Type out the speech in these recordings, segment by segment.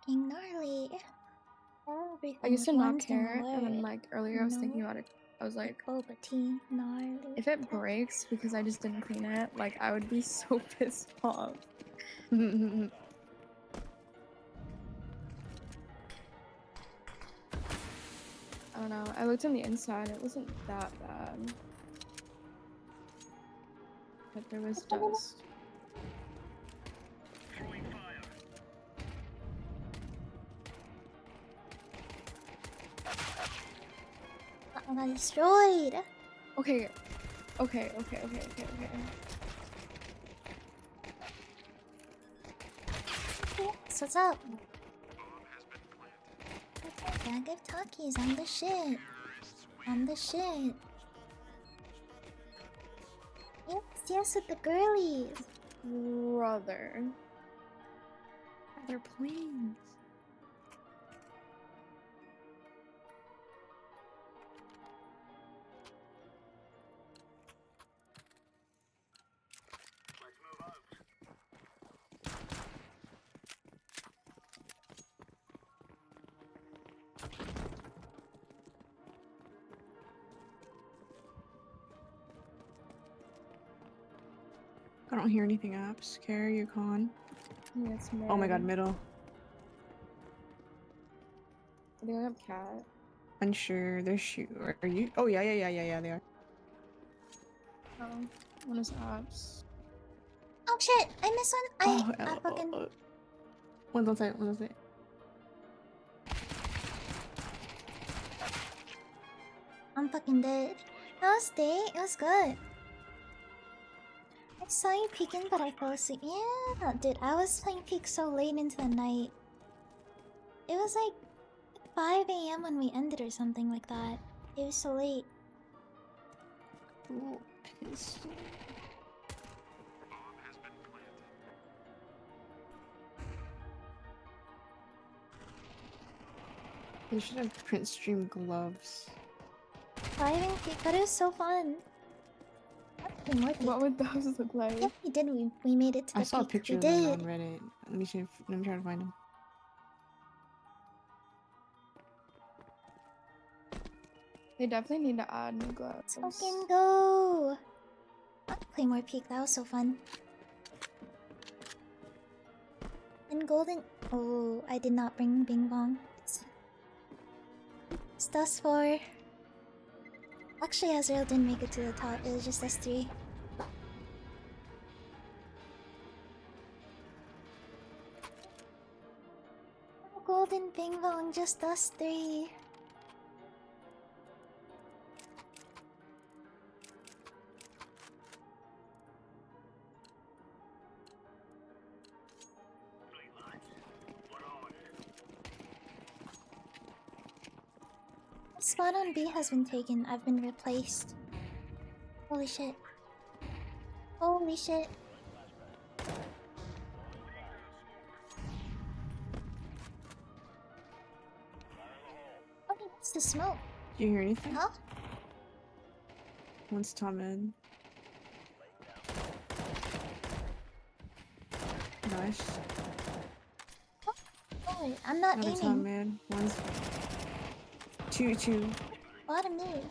fucking gnarly. I used to Everything not runs care, in and then word. like earlier I was thinking about it. I was like, Boba tea, gnarly. if it breaks because I just didn't clean it, like I would be so pissed off. I don't know. I looked on the inside. It wasn't that bad. But there was dust. I got destroyed. Okay. Okay. So what's up? Bag of Takis, I'm the shit. I'm the shit. Yes, with the girlies. Brother. They're planes. I don't hear anything, apps. Carry you con. Yeah, it's mid. Oh my god, middle. Are they gonna have cat? Unsure. They're shoot. Are you? Oh yeah, they are. Oh, one is apps. Oh shit! I missed one. I fucking. One's on site. One's on site. I'm fucking dead. That was day. It was good. I saw you peeking, but I fell asleep. Yeah, dude, I was playing Peak so late into the night. It was like 5 a.m. when we ended or something like that. It was so late. Ooh, pistol. They should have print stream gloves. Driving Peak, but it was so fun. What would those look like? Yeah, we did. We made it to the I saw a peak. picture We of them did. on Reddit. Let me try to find them. They definitely need to add new gloves. Let's fucking go. I'll play more Peak. That was so fun. And golden. Oh, I did not bring Bing Bong. It's us four. Actually, Azrael didn't make it to the top. It was just us three. Golden Bing Bong, just us three. Spot on B has been taken. I've been replaced. Holy shit. Holy shit. Oh, it's the smoke. Did you hear anything? Huh? One's top mid. Nice. Oh, I'm not Another top aiming. mid. One's two. Bottom mid.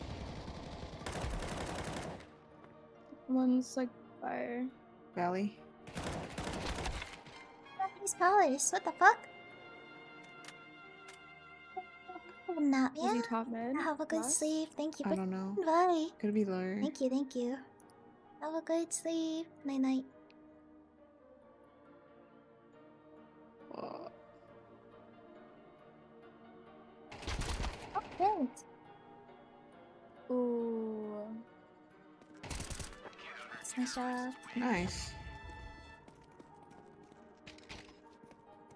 One's like fire. Valley. These colors. What the fuck? Nap, Is yeah. he top mid? Have a good Last? sleep. Thank you. I don't know. Bye. Could be lower. Thank you. Thank you. Have a good sleep. Night night. Oh. Oh, good. Ooh. That's nice job. Nice.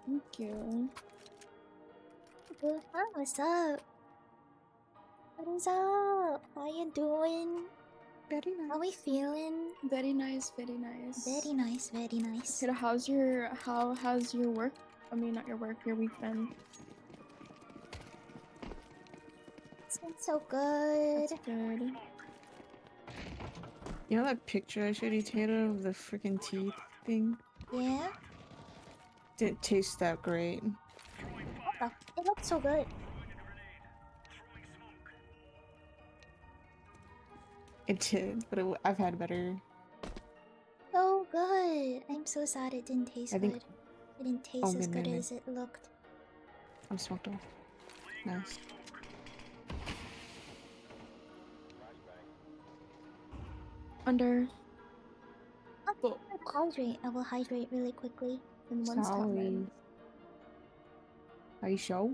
Thank you. Good. Huh? What's up? What is up? How you doing? Very nice. How we feeling? Very nice, very nice. Very nice. Very nice. Kiddo, how has your work? I mean, not your work, your week been? It's been so good. That's good. You know that picture I showed you, Taylor, of the freaking teeth thing? Yeah. Didn't taste that great. It looks so good. It did, but I've had better. So good. I'm so sad it didn't taste I think- good. It didn't taste Oh, as good, good good. as it looked. I'm smoked off. Nice. Under. Oh, hydrate. I will hydrate really quickly. And one's top Sorry. mid. Are you sure?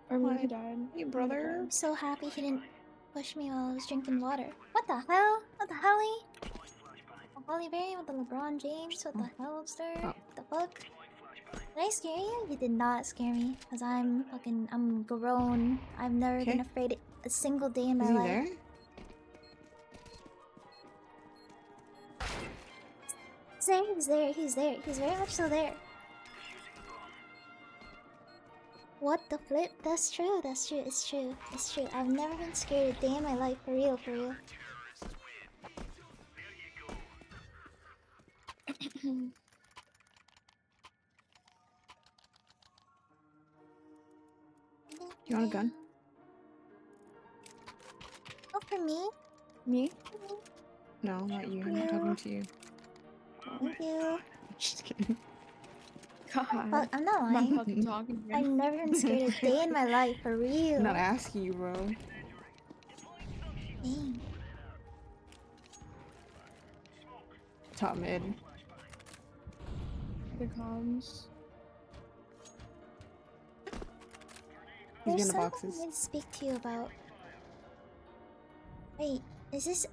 Or maybe What? he died. Hey, brother. I'm so happy he didn't push me while I was drinking water. What the hell? What the helly? A Holly Berry with the LeBron James? What the hell, sir? Oh. What the fuck? Did I scare you? You did not scare me. Cause I'm grown. I've never been Okay. afraid a single day in my Is he life. there? He's there, he's there. He's very much so there. What the flip? That's true, it's true. I've never been scared a day in my life, for real, for real. You want a gun? Oh, for me? Me? No, not you. I'm not talking to you. Thank you. Just kidding. God. Fuck, I'm not I'm not lying. fucking talking to I've you. never been scared a day in my life, for real. I'm not asking you, bro. Dang. Top mid. The comms. He's There's in the something boxes. I need to speak to you about. Wait,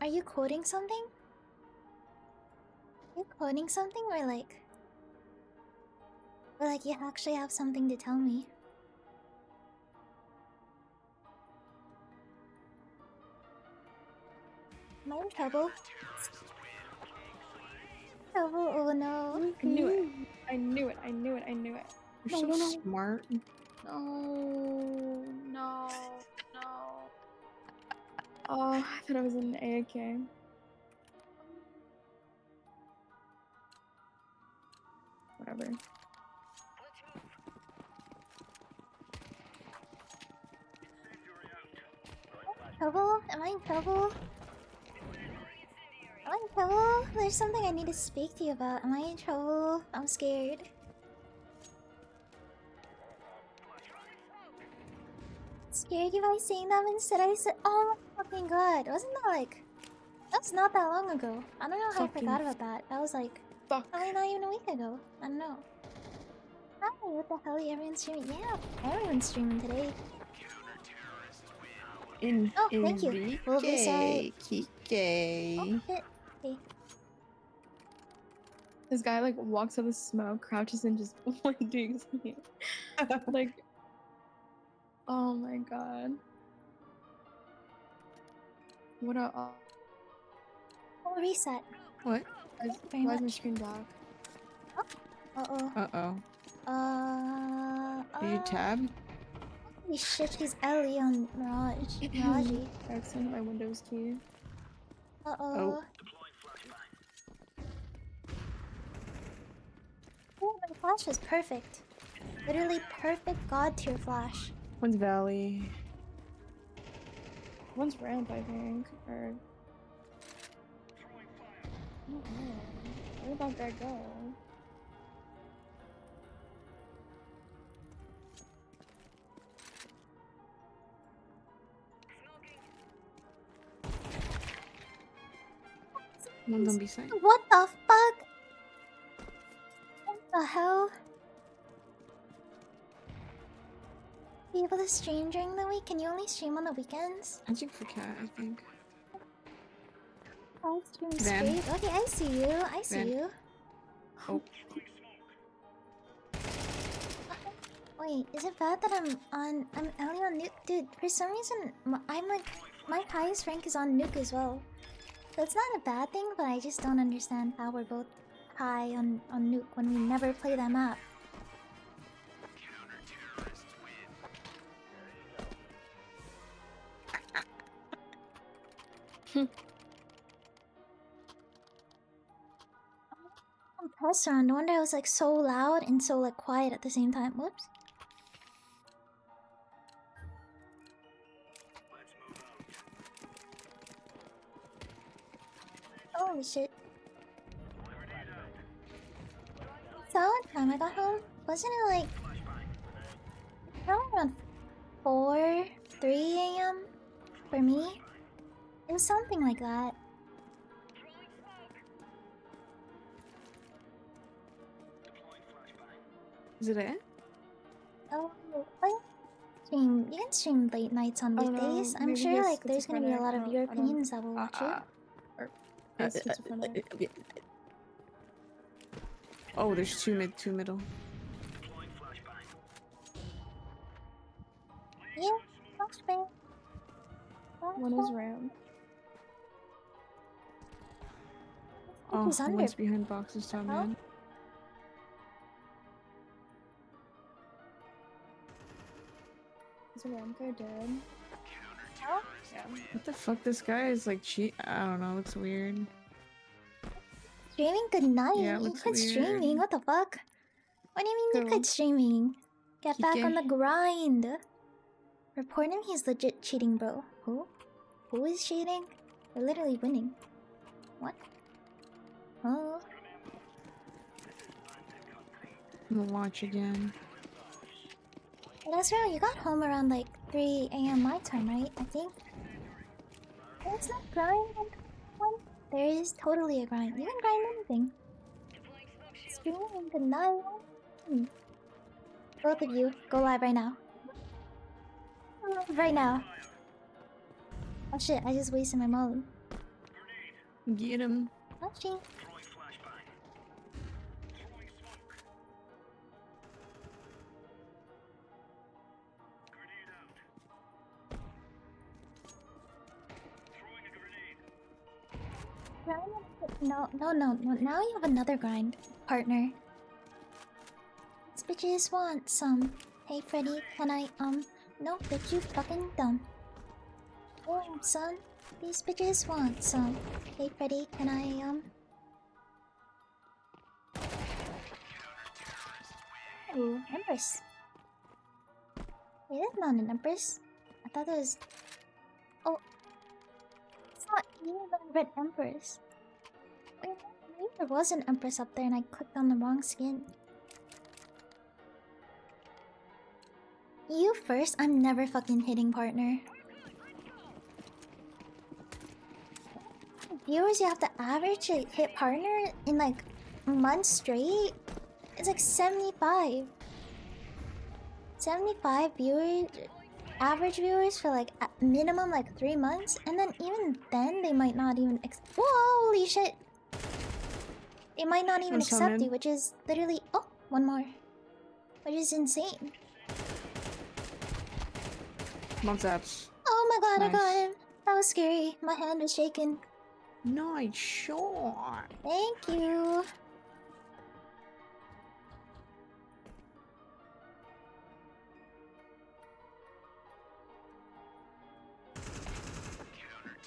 are you quoting something? Are you quoting something or like you actually have something to tell me? Am I in trouble? Trouble? Oh no. I knew it. I knew it. I knew it. I knew it. You're No, so no, no. smart. No, no, no. Oh, I thought I was in AAK. Whatever. Trouble? Am I in trouble? Am I in trouble? There's something I need to speak to you about. Am I in trouble? I'm scared. Scared you by saying that instead I said, oh my fucking god. Wasn't that like... That was not that long ago. I don't know how Fucking I forgot about that. That was like... Fuck. Probably not even a week ago. I don't know. Hi, what the hell? Everyone's streaming? Yeah, everyone's streaming today. Oh, thank you. We'll be sorry. Kike. Oh, shit. Okay. This guy like walks out of the smoke, crouches and just like doing something. Like, oh my god. What a. Oh, reset. What? Very Why is my much. screen black? Uh-oh. Uh-oh. Did you Uh... tab? Holy shit, he's Ellie on Mirage. Mirage. I accidentally hit my Windows key. Uh-oh. Oh, my flash is perfect. Literally perfect god tier flash. One's Valley. One's ramp, I think. Or. I don't know. Where did that guy go? One's on B-side. What the fuck? What the hell? Be able to stream during the week? Can you only stream on the weekends? I think for cat, I think. I'll stream Van. straight. Okay, I see you. I see Van. you. Oh. Wait, is it bad that I'm only on nuke? Dude, for some reason, I'm like, my highest rank is on nuke as well. So it's not a bad thing, but I just don't understand how we're both high on nuke when we never play that map. Test round. No wonder I was like so loud and so like quiet at the same time. Whoops. Holy shit. So what time I got home? Wasn't it like probably around 4, 3 a.m. for me? It was something like that. Is it it? Oh, I stream. You can stream late nights on Oh, no, weekdays. I'm maybe sure he's like there's gonna be a lot of schizophrenic. No, I don't- Europeans that will watch it. Or he's schizophrenic. Oh, there's two middle. Yeah, flashbang. One is rammed. Oh, Who's under? one's behind boxes, top Oh. man. Is a rammed guy dead? Oh, Yeah. What the fuck? This guy is like cheat. I don't know. Looks weird. streaming? Good night. Yeah, it You looks quit streaming. weird. What the fuck? What do you mean you Who? quit streaming? Get back on Kike. the grind. Report him. He's legit cheating, bro. Who? Who is cheating? We're literally winning. What? Oh. I'm gonna watch again. That's right, you got home around like 3 a.m. my time, right? I think. There's no grind on one. There is totally a grind. You can grind anything. Streaming, good night. Both of you, go live right now. Right now. Oh shit, I just wasted my molly. Get him. Oh shit. No, no, no, no. Now you have another grind, partner. These bitches want some. Hey, Freddy, can I, no, bitch, you fucking dumb. Oh, son, these bitches want some. Hey, Freddy, can I, Ooh, Empress. Wait, that's not an Empress. I thought it was. Oh, it's not even Red Empress. Wait, maybe there was an Empress up there and I clicked on the wrong skin. You first? I'm never fucking hitting partner. Viewers, you have to average a hit partner in like months straight. It's like 75. 75 viewers, average viewers for like at minimum like 3 months, and then even then they might not even holy shit! They might not even What's accept coming? you, which is literally one more, which is insane. Mom's apps. Oh my god, I got Nice. him. That was scary. My hand was shaking. Nice shot. Thank you.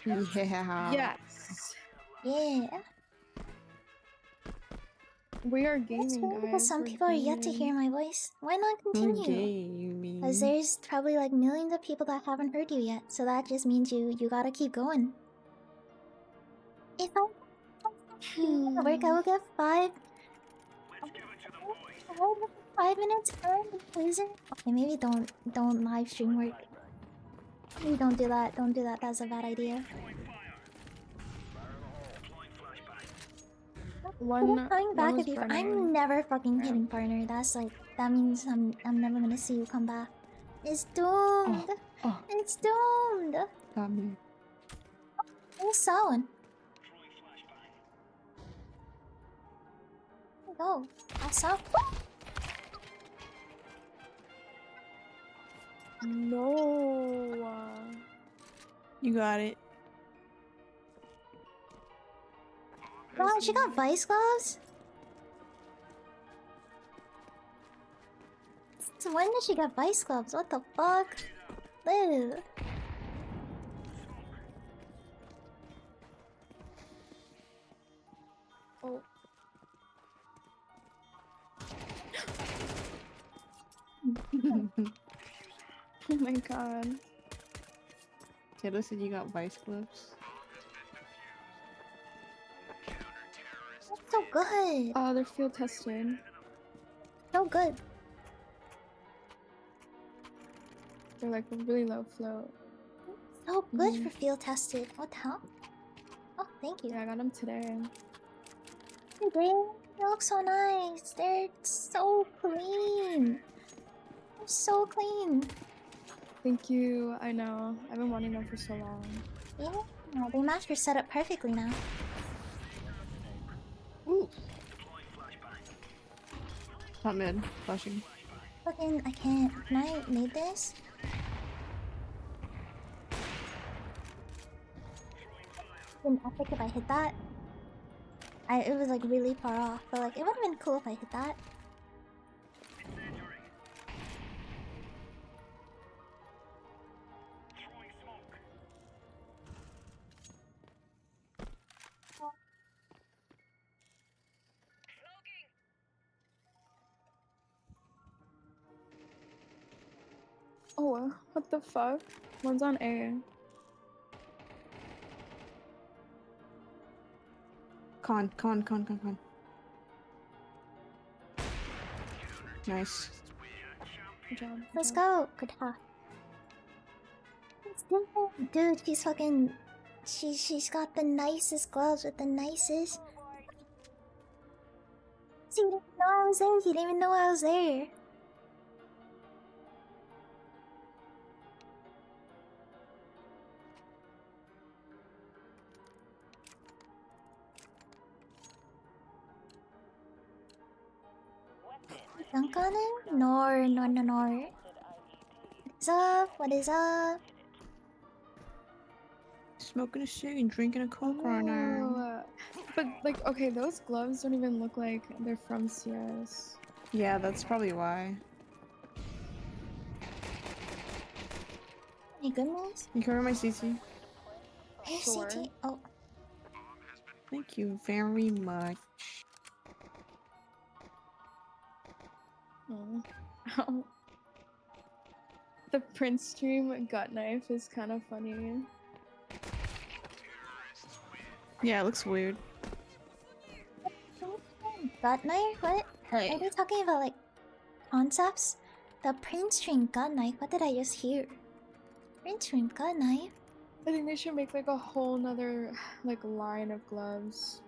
Yeah. Yes! Yeah. We are That's gaming, weird guys. because some We're people are yet to hear gaming. my voice. Why not continue? Gaming. Because there's probably like millions of people that haven't heard you yet, so that just means you gotta keep going. If I work, I will get 5 minutes earned, please. Okay, maybe don't live stream work. Maybe don't do that. Don't do that. That's a bad idea. One Coming back was if you. burning. I'm never fucking Yeah. hitting partner. That's like that means I'm never gonna see you come back. It's doomed. Oh, It's doomed. got me. I saw one. Go. I saw. No. You got it. Wow, she got vice gloves. So when did she get vice gloves? What the fuck? Ew. Oh. Oh my god. Taylor said you got vice gloves. So good. They're field tested. So good. They're like really low float. So good Mhm. for field tested. What the hell? Oh, thank you. Yeah, I got them today. Hey, They look so nice. They're so clean. They're so clean. Thank you. I know. I've been wanting them for so long. Yeah, they match your setup perfectly now. Ooh. Top mid. Flashing. Fucking, I can't. Can I need this? Been epic if I hit that. It was like really far off, but like it would have been cool if I hit that. Oh, what the fuck? One's on A. Con. Nice. Good job. Good Let's job. go. Good half. Dude, she's fucking. She's got the nicest gloves with the nicest. She didn't know I was there. She didn't even know I was there. Dunk on him? No. What's up? What is up? Smoking a cig and drinking a Coke right now. Oh, but like, okay, those gloves don't even look like they're from CS. Yeah, that's probably why. My goodness. You cover my CC? Hey, Sure. CT. Oh, Thank you very much. Oh. The Prince stream gut knife is kind of funny. Yeah, it looks weird. gut knife? What? Hey. Are they talking about like concepts? The print string gut knife. What did I just hear? Print string gut knife. I think they should make like a whole nother like line of gloves.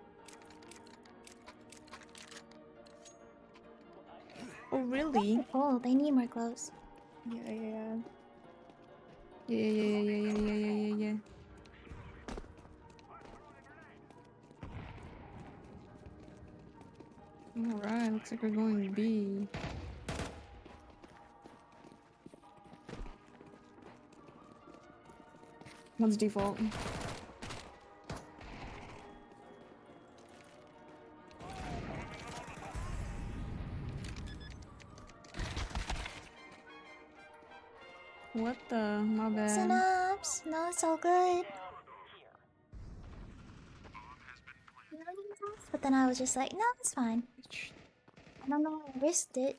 Oh, really? Oh, they need more gloves. Yeah. Yeah. Alright, looks like we're going to B. One's default. What the? My bad. Synapse. No, it's all good. But then I was just like, no, it's fine. I don't know. I risked it.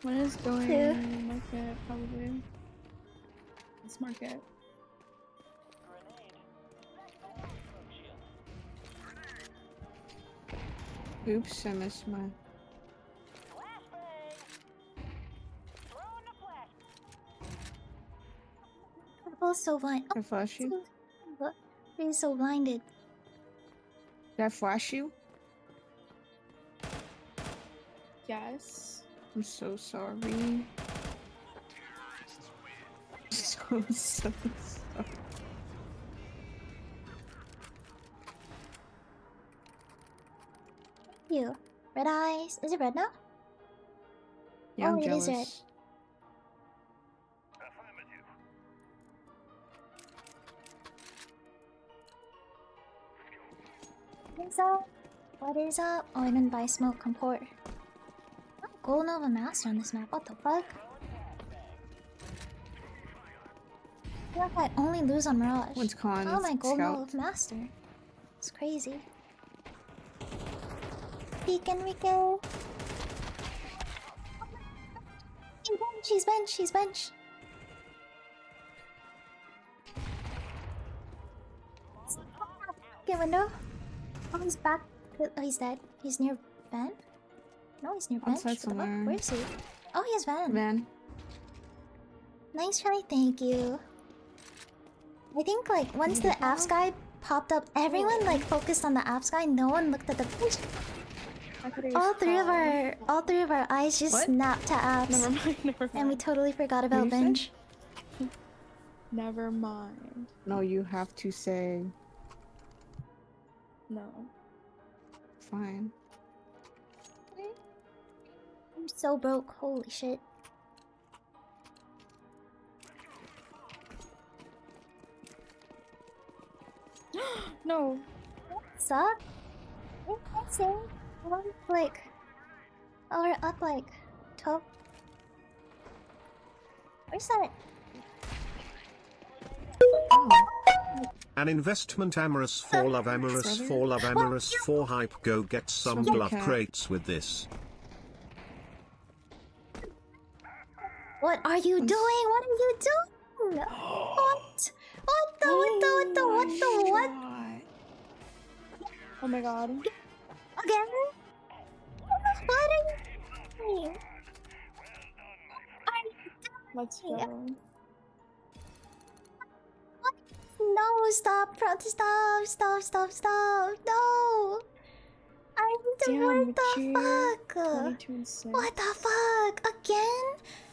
One is going Two. market probably. Let's market. Oops, I missed my. We're both so blind. Did I flash you? Oh, we're so blinded. Did I flash you? Yes. I'm so sorry. So sorry. You. Red eyes. Is it red now? Yeah, Oh, I'm it is red. jealous. What is up? What is up? Oh, I didn't buy smoke comport. Oh, Gold Nova Master on this map. What the fuck? I feel like I only lose on Mirage. One's con. Oh my Gold Scout. Nova Master. It's crazy. Peek Enrique. She's bench. She's bench. Okay, window. Oh, he's back Oh, he's dead. He's near Van? No, he's near Bench. Outside What the fuck? somewhere. Where is he? Oh, he has Van. Van. Nice try, thank you. I think like once the apps guy popped up, everyone like focused on the apps guy. No one looked at the bench. I thought it was All three Paul. of our eyes just What? snapped to apps, Never mind, never mind. and we totally forgot about What'd you say? bench. Never mind. No, you have to say No. fine. I'm so broke. Holy shit. No. Suck? What's it? Like, oh, we're up like 12. Where's that? Oh. An investment amorous for love amorous for love amorous for hype. Go get some Stray glove cat. crates with this. What are you doing? What are you doing? What? What the? What? Shot. Oh my god. Again? What are you doing? Let's go. No, stop, stop. No! I need to Damn, what the Richie. fuck? 22 and 6. What the fuck? Again?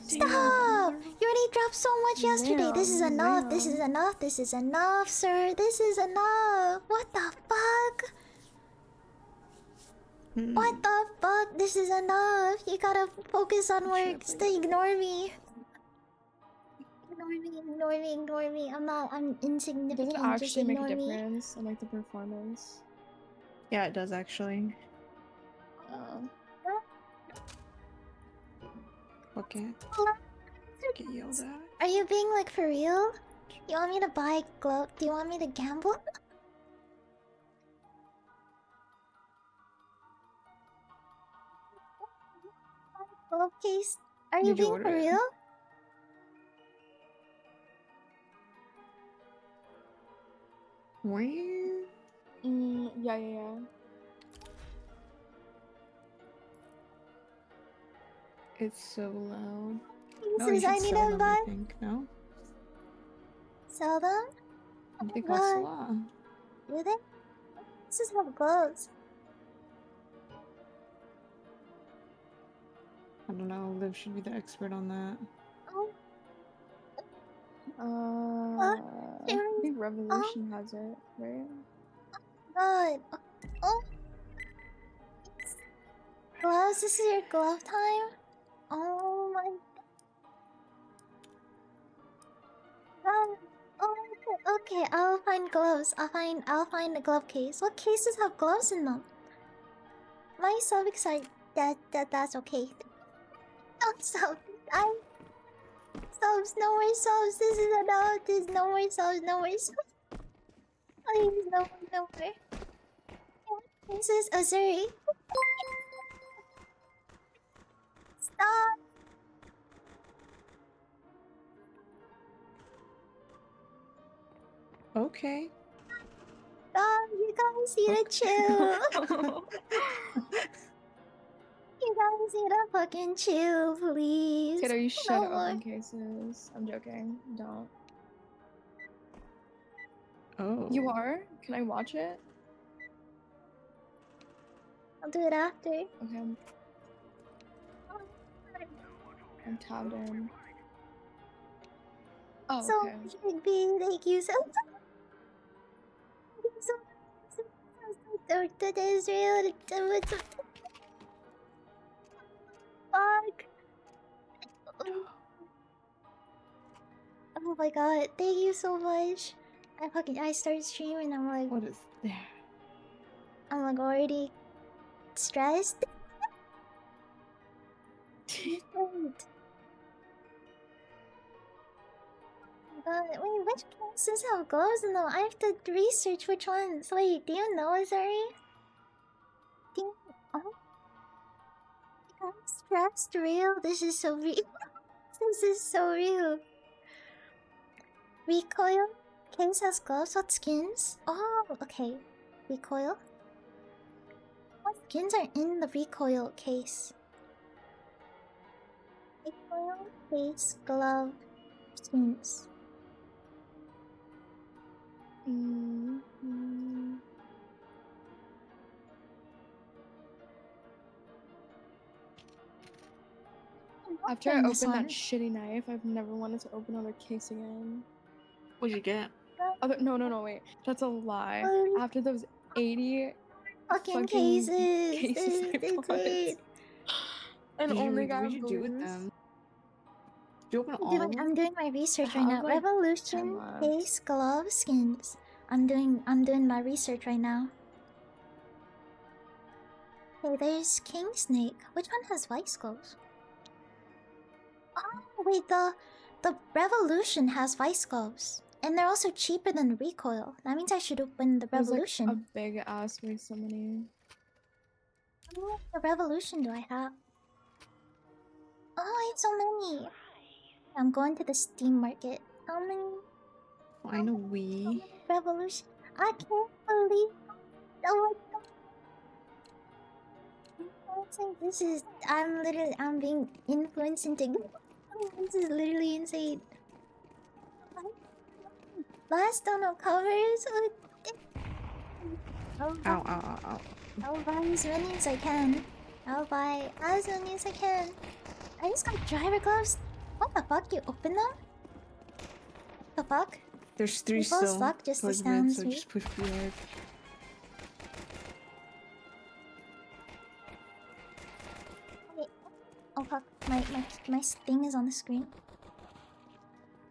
Damn. Stop! You already dropped so much yesterday. This is Damn, enough. This damn. is enough. This is enough, sir. This is enough. What the fuck? Hmm. What the fuck? This is enough. You gotta focus on work. Stay, ignore me. Ignore me. I'm Does insignificant. it Just actually make a ignore me. difference in like the performance? Yeah, it does actually. Okay. Get yelled at. Are you being like for real? You want me to buy glove? Do you want me to gamble? Glove case? Are you Did you being order for it? real? Where? Yeah. It's so loud. This No, you is I should need sell to them, I buy. think. No? Sell them? They cost a God. lot. Do they? This is have gloves. I don't know. Liv should be the expert on that. Oh, I think Revolution has it, right? God. Oh. Gloves? This is your glove time? Oh my god. Oh, okay, I'll find gloves. I'll find a glove case. What cases have gloves in them? Why are you so excited? That's okay. Don't stop. Subs, no more subs. This is enough. There's no more subs. Please, no more. This is Azuri. Stop. Okay. Stop. You guys need to chill. You guys need to fucking chill, please. Tato, you should No open more. cases. I'm joking. Don't. Oh. You are? Can I watch it? I'll do it after. Okay, I'm tabbed in. Oh, So, okay. Big B, thank you so much. That is real. Fuck. Oh my god, thank you so much. I start streaming, I'm like What is that? already stressed. Wait, which cases have gloves in them? I have to research which ones. Wait, do you know, Azuri? Do you... Oh? I'm stressed, real? This is so real. This is so real. Recoil? Case has gloves. What skins? Oh, okay. Recoil? What skins are in the recoil case? Recoil case glove skins. After I Open opened this that one. shitty knife, I've never wanted to open another case again. What'd you get? No, wait. That's a lie. Oh. After those 80 Fucking fucking cases. cases I It's bought, it. and only What got did you do with blues. them? Did you open all of them? I'm doing my research I right now. have, like, 10 Revolution left. case glove skins. I'm doing my research right now. Okay, there's King Snake. Which one has vice gloves? Oh wait, the Revolution has vice gloves. And they're also cheaper than the recoil. That means I should open the There's like Revolution. a big ass way so many. How many of the Revolution do I have? Oh, I have so many. I'm going to the Steam market. How many I know we. Revolution? I can't believe. Oh my god. This is. I'm being influenced into. This is literally insane. Last dono covers. Ow, ow, ow, ow. I'll buy as many as I can. I'll buy as many as I can. I just got driver gloves. What the fuck? You open them? The fuck? There's 3 People still. suck just towards as mid, sounds so me. just push forward. Wait. Oh fuck! My thing is on the screen.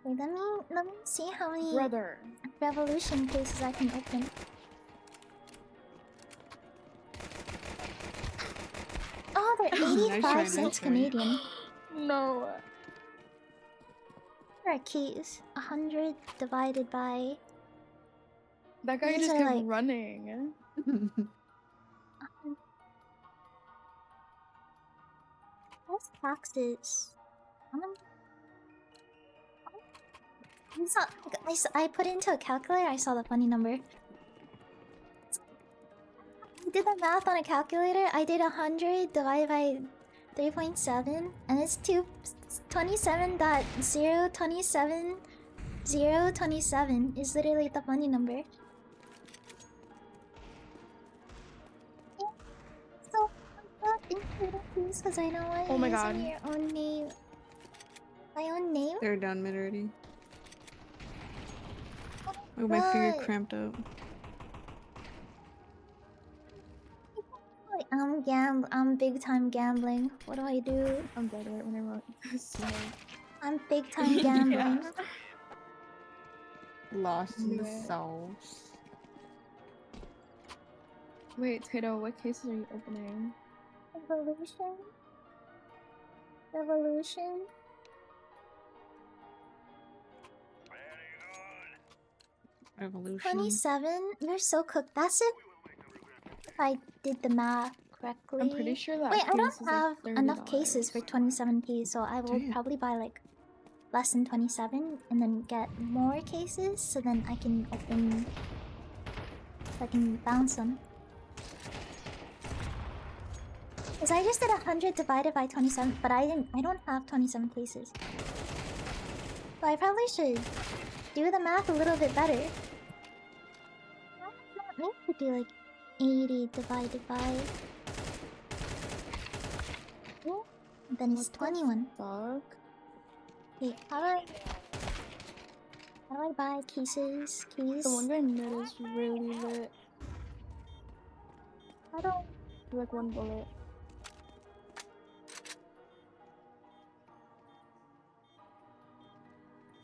Wait, let me see how many Brother. Revolution cases I can open. Oh, they're Nice 85 try, nice cents try. Canadian. No. There are keys. 100 divided by. That guy These just are kept like- running. What's taxes? I put it into a calculator. I saw the funny number. I did the math on a calculator. I did 100 divided by 3.7, and it's 27.027.027 is literally the funny number. So I'm not including these because I don't want Oh my to use God. your own name. My own name? They're down mid already. Oh, my finger What? cramped up. I'm big time gambling. What do I do? I'm dead right when I wrote this. I'm big time gambling. Lost in the Yeah. sauce. Wait, Tato, what cases are you opening? Revolution? Revolution? Revolution. 27? You're so cooked. That's it. If I did the math correctly. I'm pretty sure that Wait, I case don't is like have enough cases $30. for 27 keys, so I will Damn. probably buy like less than 27 and then get more cases so then I can open. So I can bounce them. Because I just did 100 divided by 27, but I don't have 27 cases. So I probably should do the math a little bit better. I'm not meant to do like 80 divided by. Yeah, then it's What the 21. Fuck. Wait, how do I buy cases? Keys? The one guy mid is really lit. How do I... Like one bullet.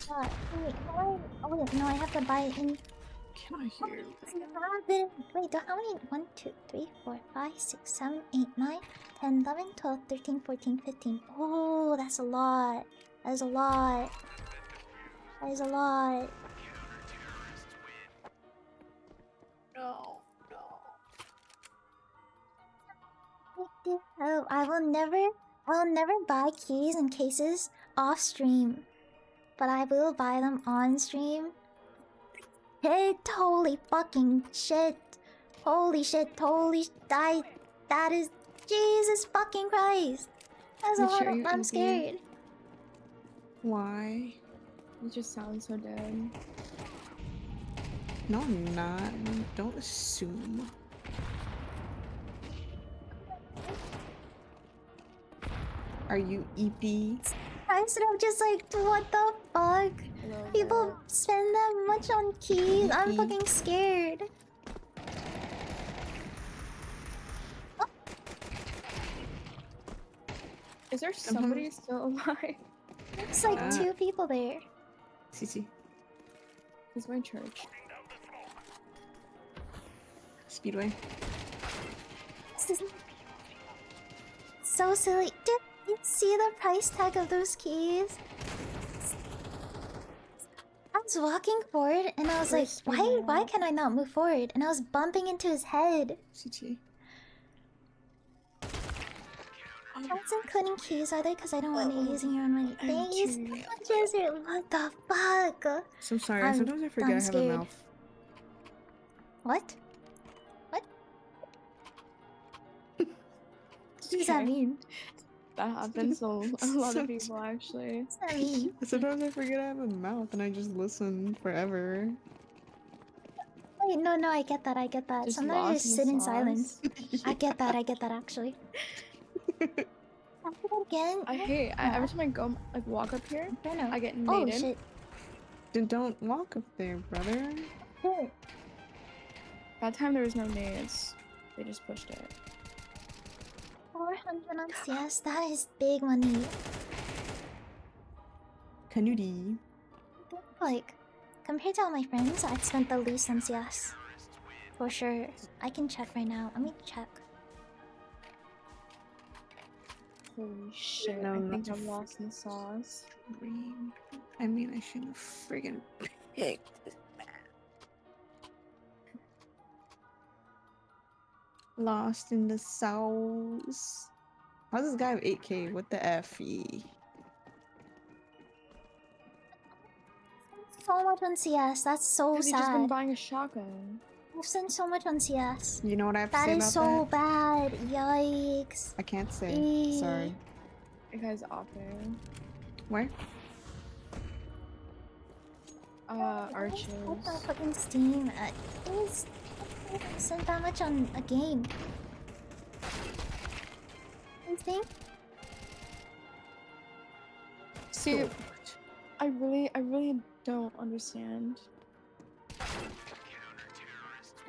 Wait, how do I... Oh wait, no, I have to buy it in... Can I hear you? Wait, how many? 1, 2, 3, 4, 5, 6, 7, 8, 9, 10, 11, 12, 13, 14, 15. Oh, that's a lot. That is a lot. That is a lot. No, Oh, I will never buy keys and cases off stream. But I will buy them on stream. Hey, holy fucking shit. Holy shit, That is Jesus fucking Christ. That's a Which lot are of, you I'm eating? scared. Why? You just sound so dead. No, I'm not. Don't assume. Are you EP? I'm sort of just like, what the fuck? A little People bit. spend that much on keys. I'm Yee. fucking scared. Is there somebody still alive? There's like 2 people there. CC. He's going church. Speedway. This is so silly. Did you see the price tag of those keys? I was walking forward and I was like, Where's why Speedway? can I not move forward? And I was bumping into his head. CT. That's including keys, are they? Because I don't want you using your own money. Please. Entry. What the fuck? So sorry. I'm Sometimes I forget I done have scared. a mouth. What? What does that Okay. mean? That happens to a lot of people actually. What does that mean? Sometimes I forget I have a mouth and I just listen forever. Wait, no, I get that, Just Sometimes I lost just in sit in sauce. silence. I get that actually. Again? I hate every time I go like walk up here, I don't know. I get Oh naded. shit. Then don't walk up there, brother. Shit. That time there was no nades. They just pushed it. 400 on CS, that is big money. Canudi. Like, compared to all my friends, I've spent the least on CS. For sure. I can check right now. Let me check. Holy shit! No, I not think to I'm lost in the sauce. I mean, I should have friggin' picked this map. Lost in the sauce. How does this guy have 8K? What the F? So much on CS, that's so Because you just been sad. buying a shotgun. I've spent so much on CS. You know what I have to That say is about so that? bad. Yikes. I can't say. Eee. Sorry. That guy's off there. Where? Arches. Open fucking Steam. Please spend that much on a game. You think? See, I really don't understand.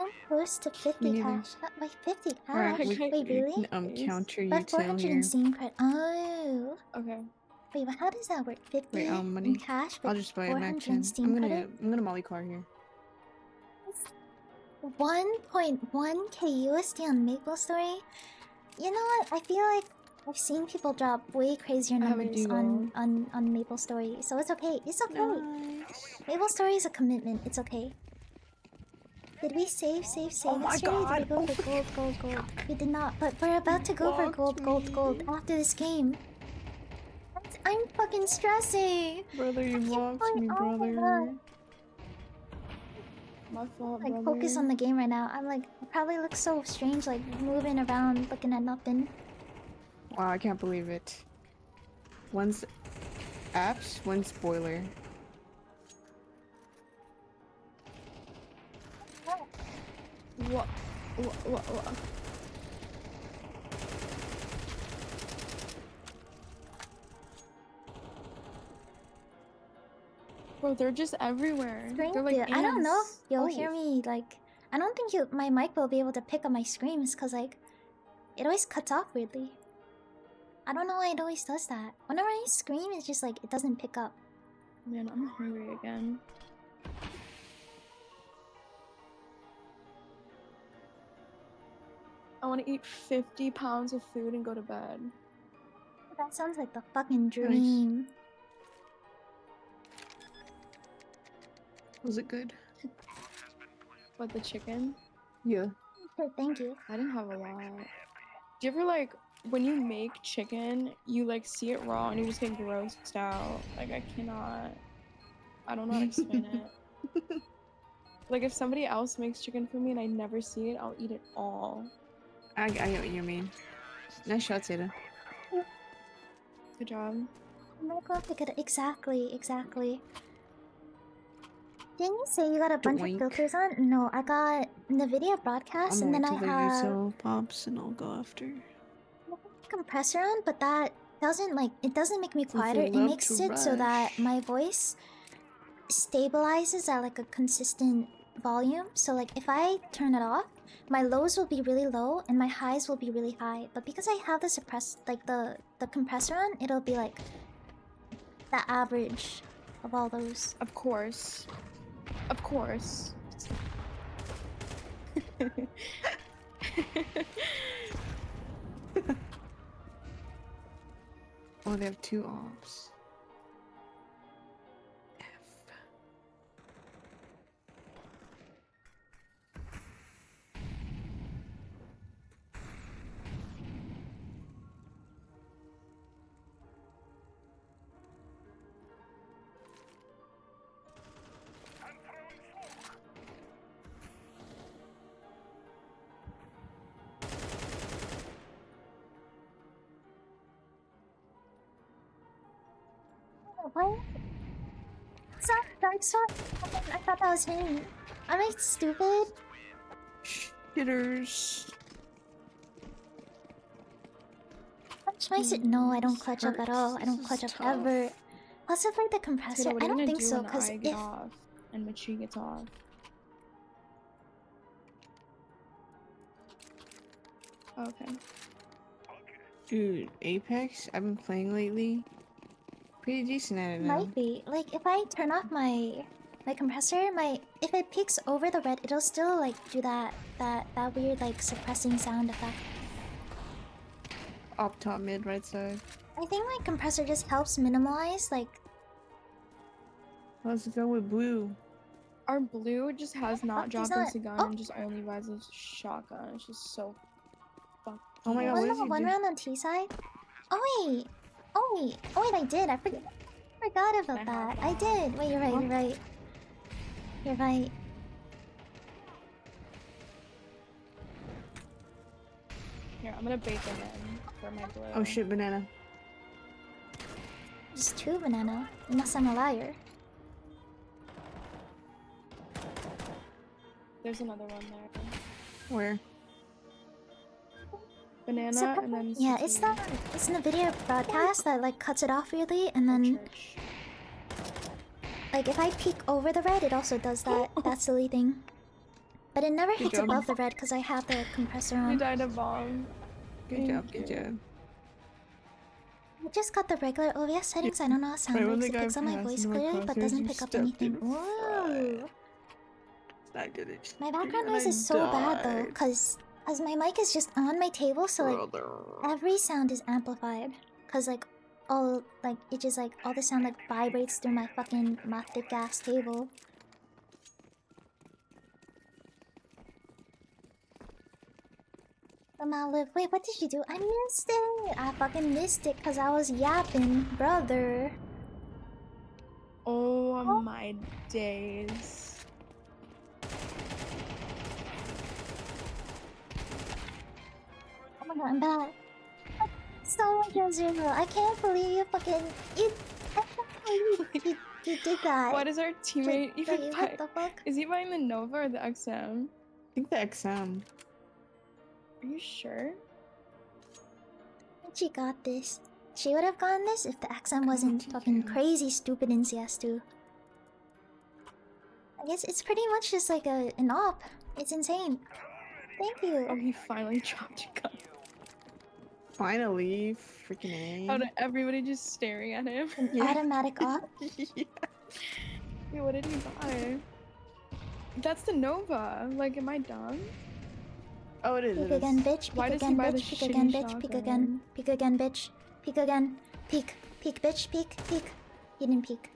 I'm close to 50 Me neither. cash. Wait, 50 cash? Alright, we- Wait, really? Counter But util 400 here. in Steam credit. Oh. Okay. Wait, but how does that work? 50 Wait, in money. cash, I'll but just buy a Mac 400 in 10. Steam credit? I'm gonna molly car here. 1.1k USD on Maple Story? You know what? I feel like I've seen people drop way crazier I have a numbers deal. on Maple Story, so it's okay. It's okay. Nice. Maple Story is a commitment. It's okay. Did we save Oh my yesterday? God. Did we go for gold? We did not, but we're about to go for Blocked gold me. after this game. I'm fucking stressing. Brother, you blocked me, Oh my brother. God. My fault, Like brother. focus on the game right now. I'm like, I probably look so strange, like moving around, looking at nothing. Wow, I can't believe it. One's apps, one's spoiler. What? What? Bro, they're just everywhere. Scream, They're like dude. I don't know if ants. you'll Oh. hear me. Like, I don't think my mic will be able to pick up my screams because like, it always cuts off weirdly. I don't know why it always does that. Whenever I scream, it's just like it doesn't pick up. Man, I'm hungry again. I want to eat 50 pounds of food and go to bed. That sounds like the fucking dream. Was it good? But the chicken, Yeah. Okay, thank you. I didn't have a lot. Do you ever like when you make chicken, you like see it raw and you just get grossed out? Like I cannot. I don't know how to explain it. Like if somebody else makes chicken for me and I never see it, I'll eat it all. I get what you mean. Nice shot, Zeta. Good job. I'm not going to pick it. Exactly. Didn't you say you got a bunch Doink. of filters on? No, I got NVIDIA broadcast, I'm and gonna then wait I till the have USO pops and I'll go after. compressor on, but that doesn't it doesn't make me Since they quieter. It love makes to it so that rush. my voice stabilizes at like a consistent volume. So like if I turn it off, my lows will be really low and my highs will be really high. But because I have the the compressor on, it'll be like the average of all those. Of course. Of course. Oh, they have 2 offs. F. What? It's not dark sword. I thought that was him. Am I stupid? Shitters. Clutch my sit? No, I don't clutch up at all. I Hurts. don't This clutch is up ever. tough. Also, like the compressor, Tato, what I are you don't gonna think do so. when Cause I get if off and Machi gets off? Okay. Dude, Apex, I've been playing lately. Pretty decent at it now. might be like if I turn off my compressor, if it peaks over the red, it'll still like do that weird like suppressing sound effect. Up top, mid, right side. I think my compressor just helps minimize like. Let's go with blue. Our blue just has not he's dropped not- us a gun oh. and just only buys a shotgun. It's just so fucking. Oh my god, what is he One doing? round on T side. Oh wait, I did. I forgot about I that. have I that. did. Wait, you're right. Huh? You're right. You're right. Here, I'm gonna bait them in for my blue. Oh shit, banana. Just 2 banana. Unless I'm a liar. There's another one there. Where? Banana and then. Yeah, it's CT it's in the video broadcast that like cuts it off weirdly, and or then church. like if I peek over the red, it also does that silly thing. But it never Good hits job. above the red because I have the compressor You on. died a bomb. Good job, Thank good you. job. I just got the regular OBS settings. I don't know how sound Right when works. the It guy picks up my passed voice in my clearly, but crosshairs, doesn't you pick up stepped anything. in Whoa! I did it. My background And noise I is so bad though, died. cause my mic is just on my table, so like Brother. every sound is amplified. Cause like all the sound like vibrates through my thick ass table. The Maliv. Wait, what did you do? I missed it. I fucking missed it cause I was yapping, brother. Oh my days. Oh my god, I'm bad. So much on zero. I can't believe you fucking you. I can't believe you did that. Why does our teammate even Wait, buy? what the fuck? Is he buying the Nova or the XM? I think the XM. Are you sure? She got this. She would have gotten this if the XM wasn't you. fucking crazy stupid in CS2. I guess it's pretty much just like an op. It's insane. Thank Oh, you. he finally dropped a gun. Finally, freaking Out A. of everybody just staring at him. Yeah. Automatic op. Yeah. Wait, what did he buy? That's the Nova. Like, am I dumb? Oh, it is. Peek It again, is. bitch. Why Peek does he again, buy the bitch. Peek again, shitty bitch. Peek again. shotgun? Peek again, bitch. Peek again. Peek. Peek, bitch. Peek. Peek. He didn't peek.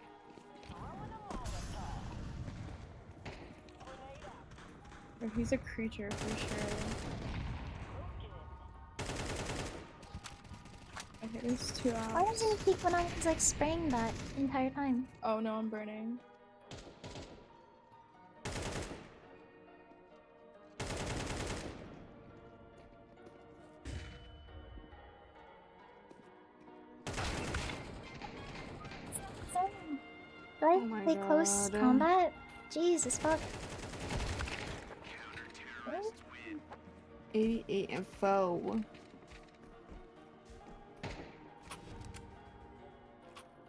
Or he's a creature for sure. Okay, there's 2 out. Why doesn't he peek when I was like spraying that the entire time? Oh no, I'm burning. I Oh my play close God. combat? Jesus fuck. 88 and foe.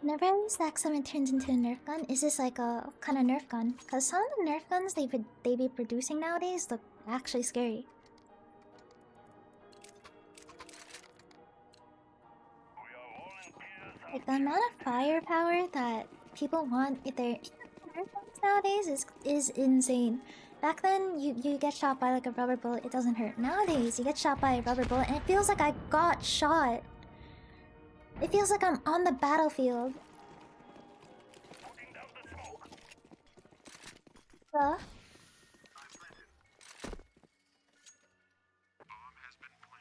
Whenever I use the X7, it turns into a Nerf gun. Is this like a kind of Nerf gun? Because some of the Nerf guns they be producing nowadays look actually scary. Like the amount of firepower that people want if they're Nerf guns nowadays is insane. Back then, you get shot by like a rubber bullet, it doesn't hurt. Nowadays, you get shot by a rubber bullet and it feels like I got shot. It feels like I'm on the battlefield.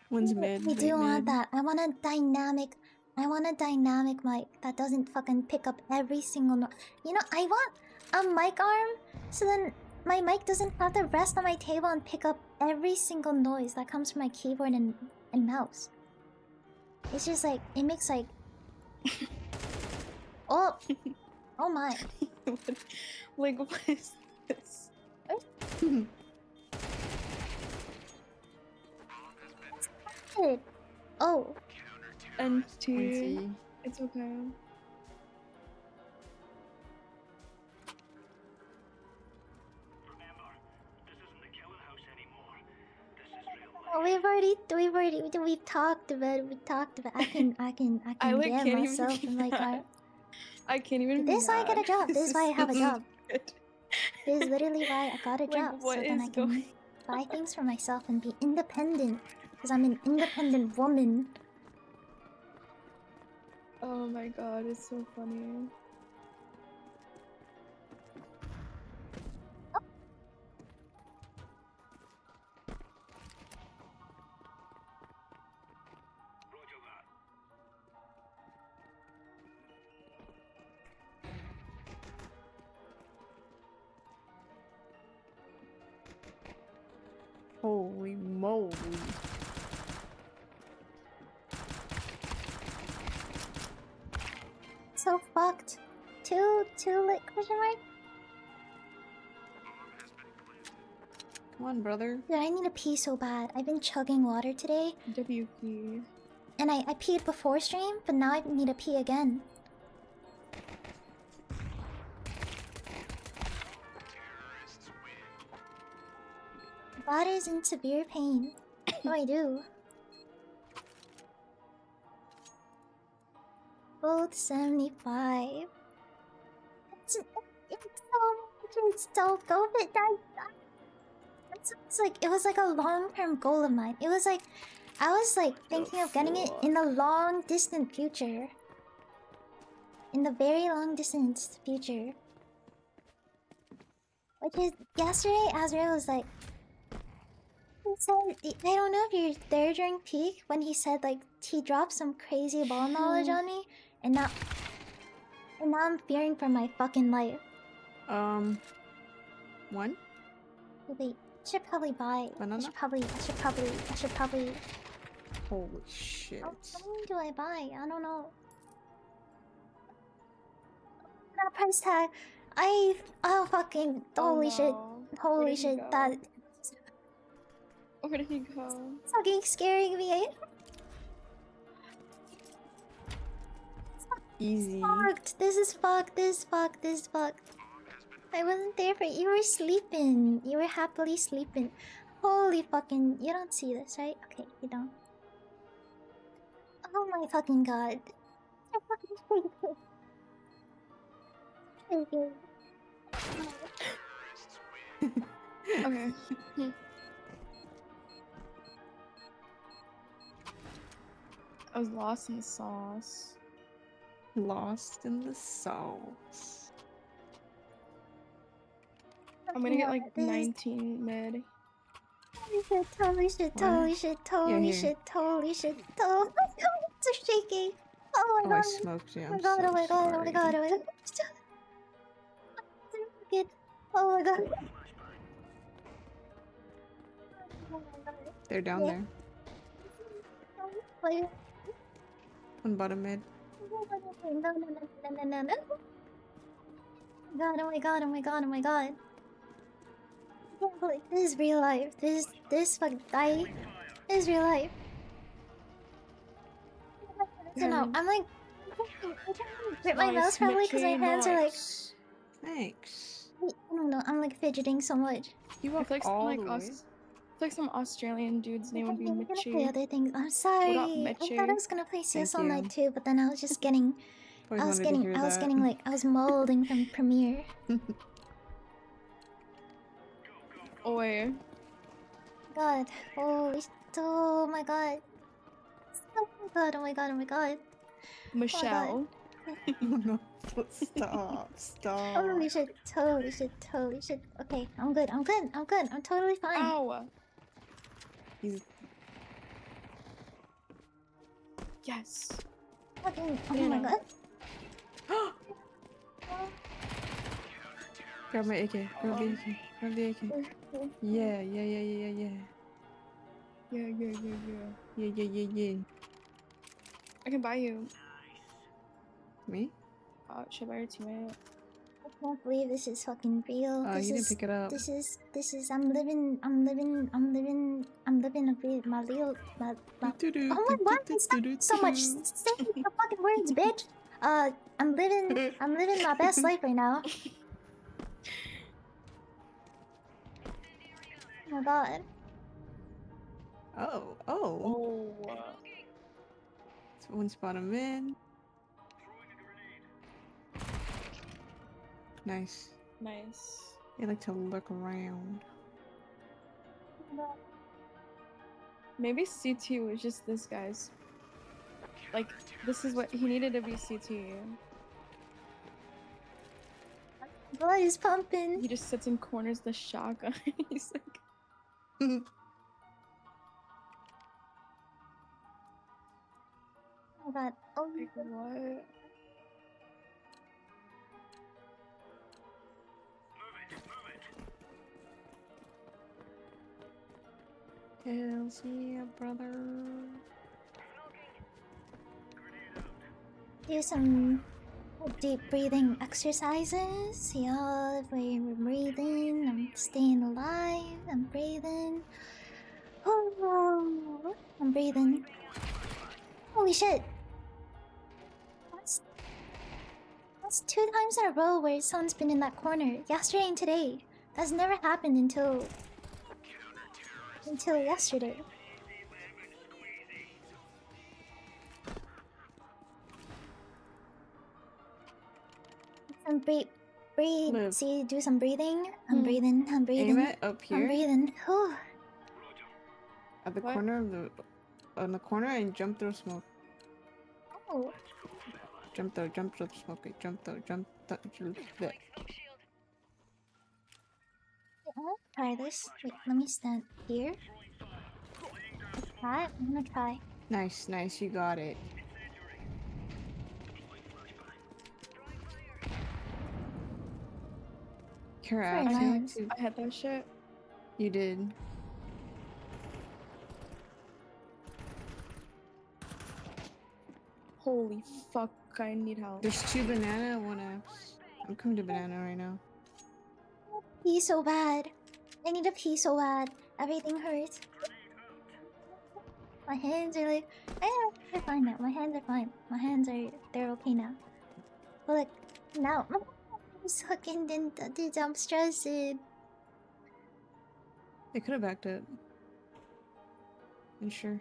One's mid. I do want mid. that. I want a dynamic mic that doesn't fucking pick up every single note. You know, I want a mic arm so then my mic doesn't have to rest on my table and pick up every single noise that comes from my keyboard and mouse. It's just like it makes like oh my. Like, what is this? Oh, NT. NT. It's okay. we've talked about it. We talked about. I can I like get can't myself even in be my car. mad. I can't even. This is why I get a job. This is why I have a job. Good. This is literally why I got a Like, job, so what then is I can going? buy things for myself and be independent. Because I'm an independent woman. Oh my god, it's so funny. Holy moly. So fucked. Two lit question mark? Come on, brother. Dude, I need to pee so bad. I've been chugging water today. WP. And I peed before stream, but now I need to pee again. Body's in severe pain. What do I do? Both 75. It's so COVID. It's like it was like a long-term goal of mine. It was like I was like thinking of getting it in the long distant future. In the very long distance future. Which is yesterday Azrael was like he said, I don't know if you're there during peak when he said like he dropped some crazy ball knowledge on me and now I'm fearing for my fucking life. One? Wait, I should probably buy Banana? I should probably Holy shit. how many do I buy? I don't know. That price tag. Oh fucking holy shit. no. Holy Where did he shit, go? that Where did he go? fucking scaring me. Easy. Fucked. This is fucked. This is fucked. This is fucked. I wasn't there for you. Were sleeping. You were happily sleeping. Holy fucking. You don't see this, right? Okay, you don't. Oh my fucking god. I fucking hate it. Okay. I was lost in the sauce. Lost in the sauce. I'm gonna get like This is 19 mid. Holy shit, What? holy shit, holy here. shit, holy shit, oh my god, it's shaking. Oh my Oh, I god. smoked you. Oh my I'm god, so oh my god, oh my sorry. god, oh my god. Good. Oh my god. Oh my god. They're down Yeah. there. Wait. One bottom mid. No. God, oh my god, oh my god, oh my god. I can't believe this is real life. This fuck die. This is real life. So no, I'm like I can't even grip my mouse properly because my hands are like Thanks. I don't know, I'm like fidgeting so much. You I walked feel like some all like the way. I feel like some Australian dude's name would be I'm gonna play Mitchie. other things. I'm sorry. I Mitchie? thought I was gonna play CS all you. night too, but then I was just getting Always wanted to hear I was that. getting like I was molding from Premiere. Oi. God. Holy oh my god. Oh my god, oh my god, oh my god. Michelle. No, stop, stop. Holy shit, holy shit, holy shit. Okay, I'm good, I'm good, I'm good, I'm totally fine. Ow. He's Yes. Fucking, oh You my know. god. grab my AK. Grab the AK. Grab the AK. Yeah, yeah, yeah, yeah, yeah, yeah. Yeah. Yeah, yeah, yeah, yeah. I can buy you. Me? Should I buy your teammate? I can't believe this is fucking real. Oh, you didn't pick it up. This is I'm living a bit my real my oh my god, stop so much. Say the fucking words, bitch. I'm living my best life right now. Oh my god. Oh. Oh. It's one spot him in. Nice. Nice. They like to look around. Maybe CT was just this guy's. Like, this is what he needed to be CT. Blood is pumping. He just sits in corners the shotgun. He's like, Oh my god. Oh my like god. what? Hells yeah, brother. Do some deep breathing exercises. Yeah, we're breathing. I'm staying alive. I'm breathing. Oh, I'm breathing. Holy shit! That's 2 times in a row where someone's been in that corner. Yesterday and today. That's never happened until yesterday. Some breathe. Live. See, do some breathing. I'm Hmm. breathing. I'm Aim breathing. it up I'm here breathing. Whew. at the What? corner of the on the corner and jump through smoke. Oh. Jump through smoke. Jump through. There. I'm gonna try this. Wait, let me stand here. Try. I'm gonna try. Nice, you got it. Kara, Very I feel like nice. to- I had that shit. you did. Holy fuck, I need help. There's 2 banana, 1 apps. I'm coming to banana right now. Pee so bad. I need to pee so bad. Everything hurts. My hands are like, they're fine now. My hands are fine. My hands are, they're okay now. But like, now, I'm sucking dude, I'm stressed. They could have backed up. I'm sure.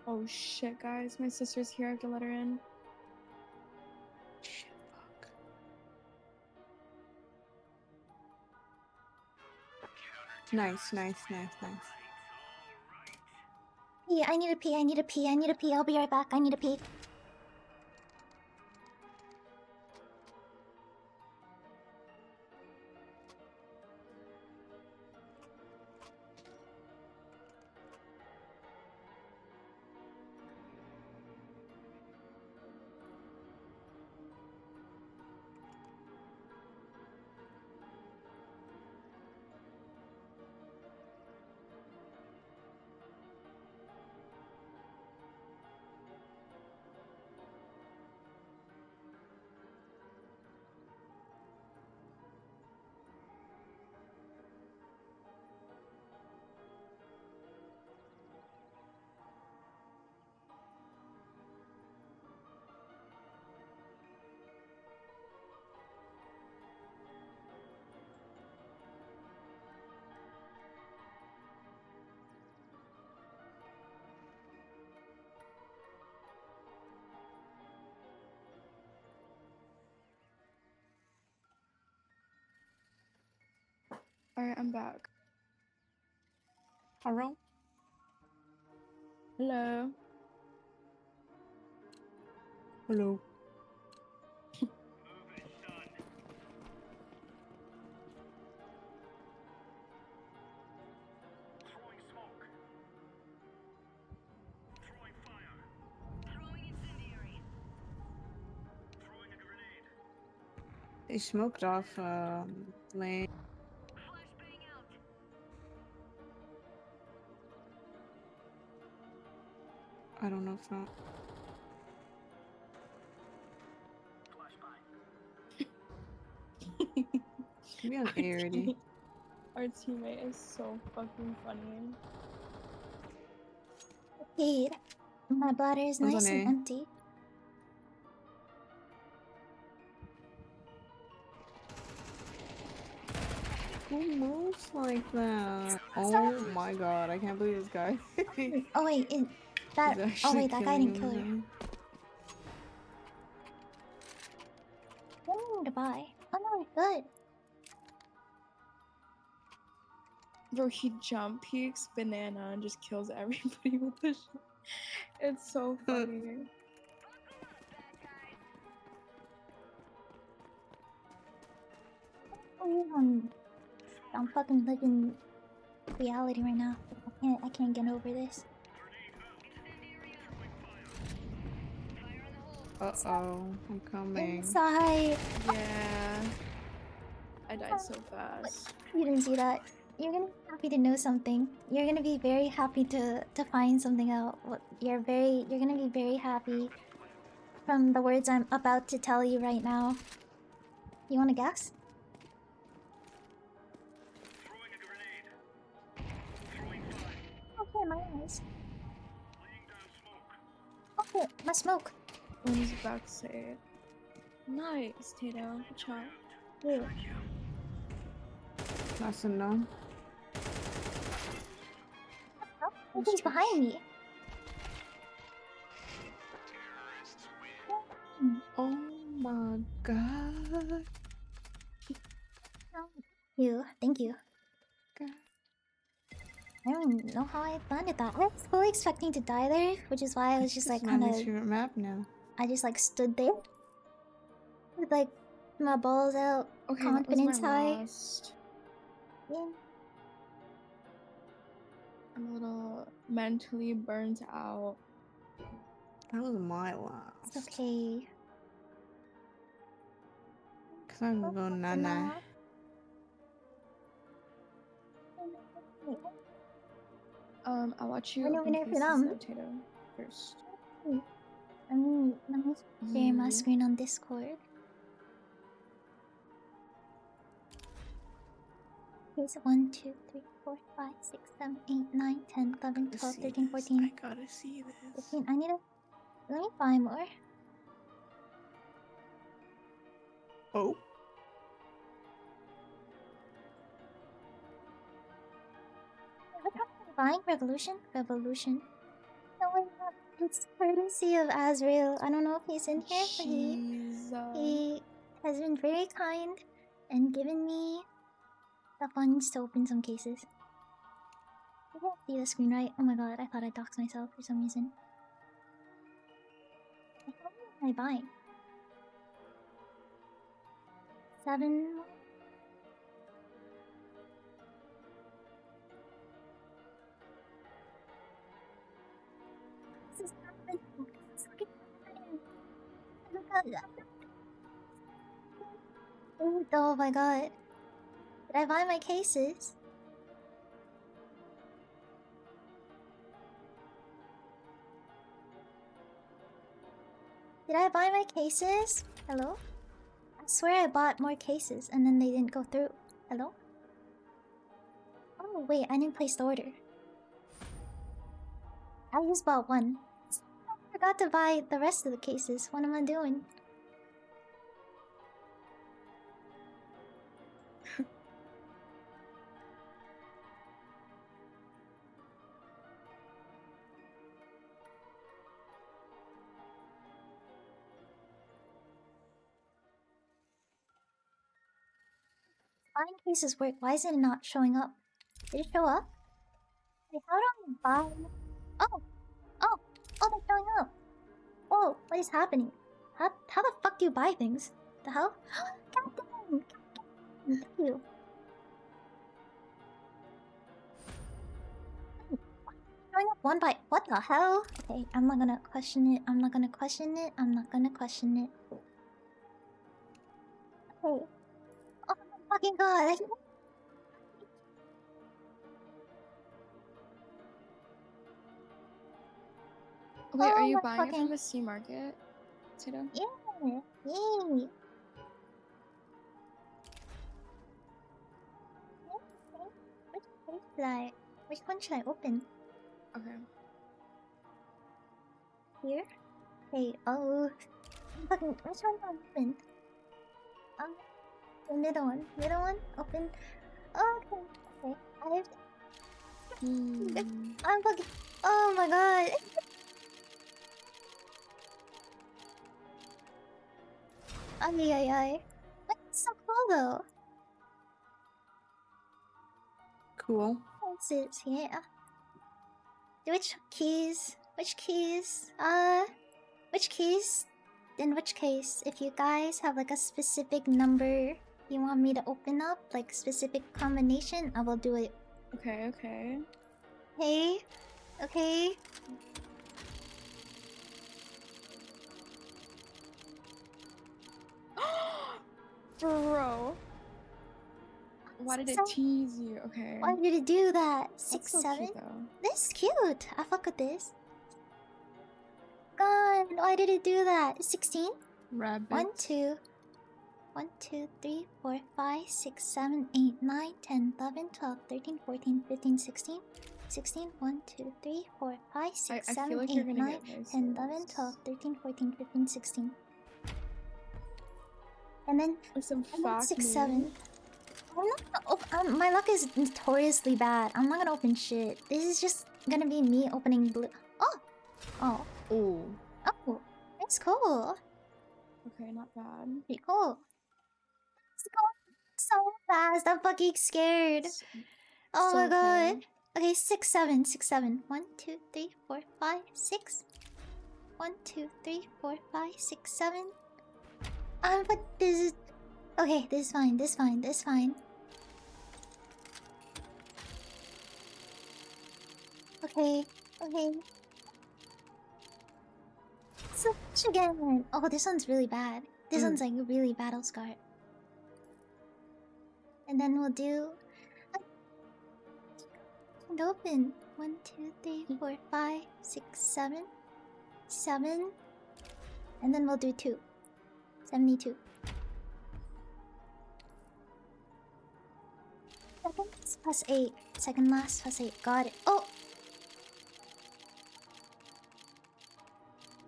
Oh shit, guys. My sister's here. I have to let her in. Shit, fuck. Nice. Pee, I need to pee, I need to pee, I need to pee. I'll be right back. I need to pee. Alright, I'm back. Hello? Hello. Hello. They smoked off lane. I don't know if not. Should be on A already. Our teammate is so fucking funny. Dude, my bladder is One's nice on and A. empty. Who moves like that? Oh my god, I can't believe this guy. Oh wait, that. He's Oh actually wait, that guy killing didn't kill her. him. What do you need to buy? Oh no, good. Bro, he jump peeks banana and just kills everybody with the shot. It's so funny. I'm fucking living reality right now. I can't get over this. Uh-oh, I'm coming. Inside. Yeah. I died so fast. You didn't see that. You're gonna be happy to know something. You're gonna be very happy to find something out. You're gonna be very happy from the words I'm about to tell you right now. You wanna guess? Okay, my eyes. Okay, my smoke. I was about to say it. Nice, Tato. Good job. Ew. That's a no. Oh, he's behind me. Oh my god. You, thank you. God. I don't know how I landed that. I was fully expecting to die there, which is why I was just This like is my kind least of. favorite map now. I just like stood there with like my balls out, Okay, confidence that was my high. last. Yeah. I'm a little mentally burnt out. That was my It's last. okay. Cause I'm gonna go nana. I'll watch you Winner, open winner for cases them. though, Tato, first. Let me share my Yee. screen on Discord. Here's 1, 2, 3, 4, 5, 6, 7, 8, 9, 10, 11, 12, 13, 14, I gotta see this. 15. I need to. Let me buy more. Oh. Buying Revolution? Revolution. No, wait, no. It's courtesy of Azrael. I don't know if he's in here, but he has been very kind and given me the funds to open some cases. I can't see the screen right. Oh my god, I thought I doxed myself for some reason. How many am I buying? 7 more? This is happening. This is fucking happening. Oh my god. Did I buy my cases? Did I buy my cases? Hello? I swear I bought more cases and then they didn't go through. Hello? Oh wait, I didn't place the order. I just bought one. I forgot to buy the rest of the cases. What am I doing? buying cases work? Why is it not showing up? Did it show up? Wait, how do I buy? Oh, oh, oh, they're showing up. Whoa, what is happening? How the fuck do you buy things? The hell? Captain! Thank you. Showing up one by what the hell? Okay, I'm not gonna question it. I'm not gonna question it. I'm not gonna question it. Okay. Oh my fucking god! Wait, are Oh you my buying it fucking- from the sea market, Tito? Yeah! Yay! Which one should I open? Okay. Here? Hey, oh. Fucking, which one do I open? The middle one. Middle one? Open. Oh, okay. Okay. I'm fucking. Oh my god. Ay, ay, ay. But it's so cool though. Cool. What's it? Yeah. Which keys? Which keys? Which keys? In which case, if you guys have like a specific number you want me to open up, like specific combination, I will do it. Okay, okay. Hey? Okay? Bro. Why did it tease you? Okay. Why did it do that? That's 6, so 7? cute, though. This is cute. I fuck with this. God, why did it do that? 16? Rabbit. 1, 2. 1, 2, 3, 4, 5, 6, 7, 8, 9, 10, 11, 12, 13, 14, 15, 16. 16, 1, 2, 3, 4, 5, 6, I 7, feel like 8, you're gonna 9, get 10, voices. 11, 12, 13, 14, 15, 16. And then, Or some and then fuck 6, me. 7. I'm not gonna my luck is notoriously bad. I'm not gonna open shit. This is just gonna be me opening blue. Oh! Oh. Oh. Oh. That's cool. Okay, not bad. Pretty cool. It's going so fast. I'm fucking scared. S- Oh so my god. okay. Okay, 6, 7, 6, 7. 1, 2, 3, 4, 5, 6. 1, 2, 3, 4, 5, 6, 7. But this is. Okay, this is fine. This is fine. This is fine. Okay. Okay. Switch again. Oh, this one's really bad. This one's like really battle scarred. And then we'll do. And open. 1, 2, 3, 4, 5, 6, 7. 7. And then we'll do 2. 72. Second last plus 8. Second last plus 8. Got it. Oh!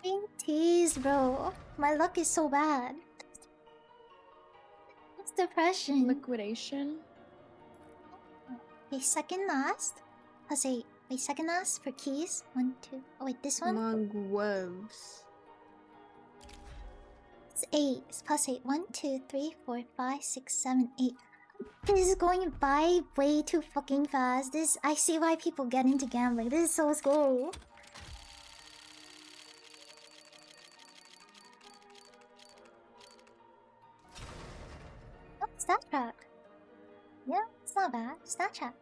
Being teased, bro. My luck is so bad. It's depression. Liquidation. Okay, second last plus 8. Wait, second last for keys. 1, 2. Oh, wait, this one? Monguebs. It's 8. It's plus 8. 1, 2, 3, 4, 5, 6, 7, 8. This is going by way too fucking fast. I see why people get into gambling. This is so slow. Oh, stat track. Yeah, it's not bad. Stat track.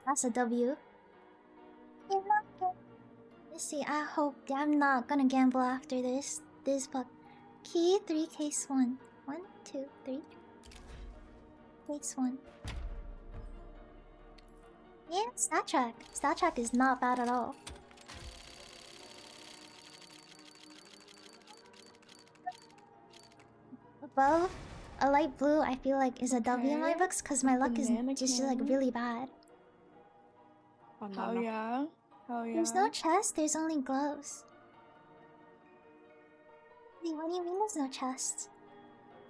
That's a W. You're not Let's see, I hope I'm not gonna gamble after this. This fuck. Key 3, case 1. 1, 2, 3. Case 1. Yeah, stat track. Stat track is not bad at all. Above a light blue, I feel like is a W in my Okay. books because my luck is just like Mannequin. really bad. Hell yeah. Hell yeah. There's no chest, there's only gloves. Wait, what do you mean there's no chest?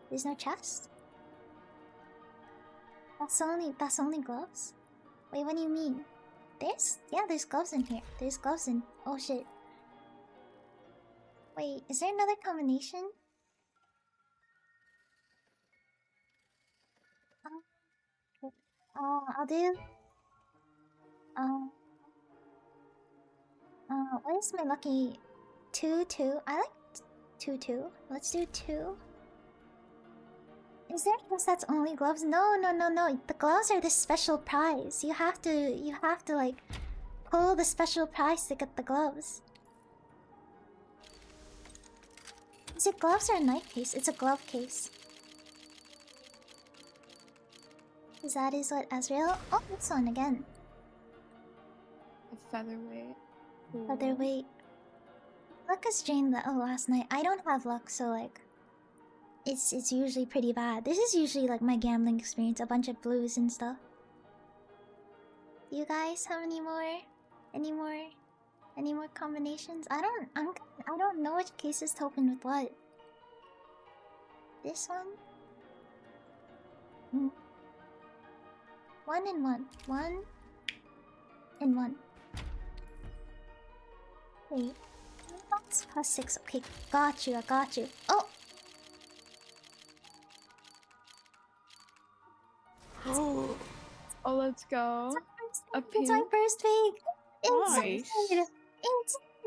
There's no chest? That's only gloves? Wait, what do you mean? There's gloves in here. There's gloves in. Oh shit. Wait, is there another combination? I'll do. What is my lucky? 2-2. I like 2-2. Let's do 2. Is there because that's only gloves? No, no, no, no. The gloves are the special prize. You have to like pull the special prize to get the gloves. Is it gloves or a knife case? It's a glove case. Is that what Azrael? Oh, this one again. A featherweight. Cool. Featherweight. Luck is drained last night. I don't have luck, so like it's usually pretty bad. This is usually like my gambling experience, a bunch of blues and stuff. Do you guys have any more combinations? I don't know which cases to open with what. This one? 1 and 1. 1 and 1. Wait. That's +6. Okay, got you, I got you. Oh! Oh, let's go. A It's my pink. first week! Nice. Inside!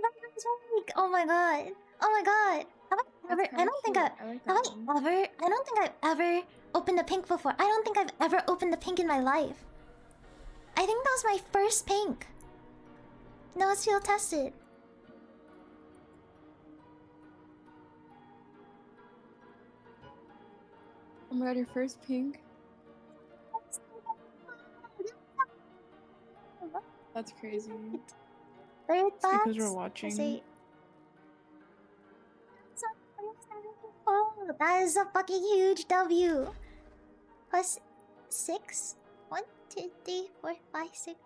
My first week! Oh my god! Oh my god! Have I ever... That's I kinda don't think cute. I... I like Have that I one. ever... I don't think I've ever opened a pink before. I don't think I've ever opened a pink in my life. I think that was my first pink. No, it's field tested. Oh my god, your first pink? That's crazy. Third It's because box. we're watching. Say... Oh, that is a fucking huge W. +6. 1, 2, 3, 4, 5, 6.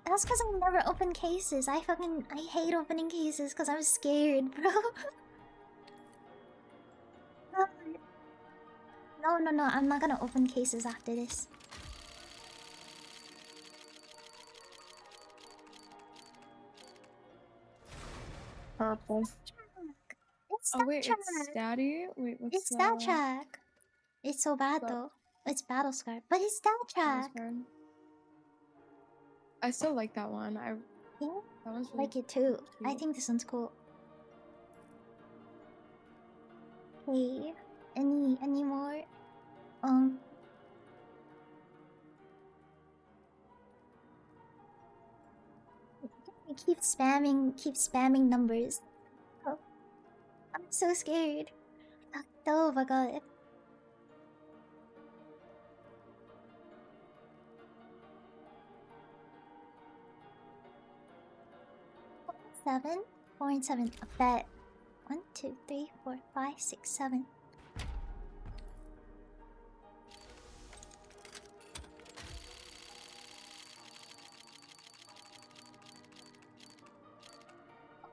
That's because I never open cases. I hate opening cases because I'm scared, bro. No, I'm not gonna open cases after this. Purple. It's Oh wait, Stat it's Track. Daddy? Wait, what's It's Stat the... Track. It's so bad But- though. It's Battle Scar, but it's Stat Track. I still like that one. Yeah, That one's I really like it too. I cute. think this one's cool. Okay, any more? I keep spamming numbers. Oh, I'm so scared. Oh my god. Seven, 4 and 7. A bet. 1, 2, 3, 4, 5, 6, 7.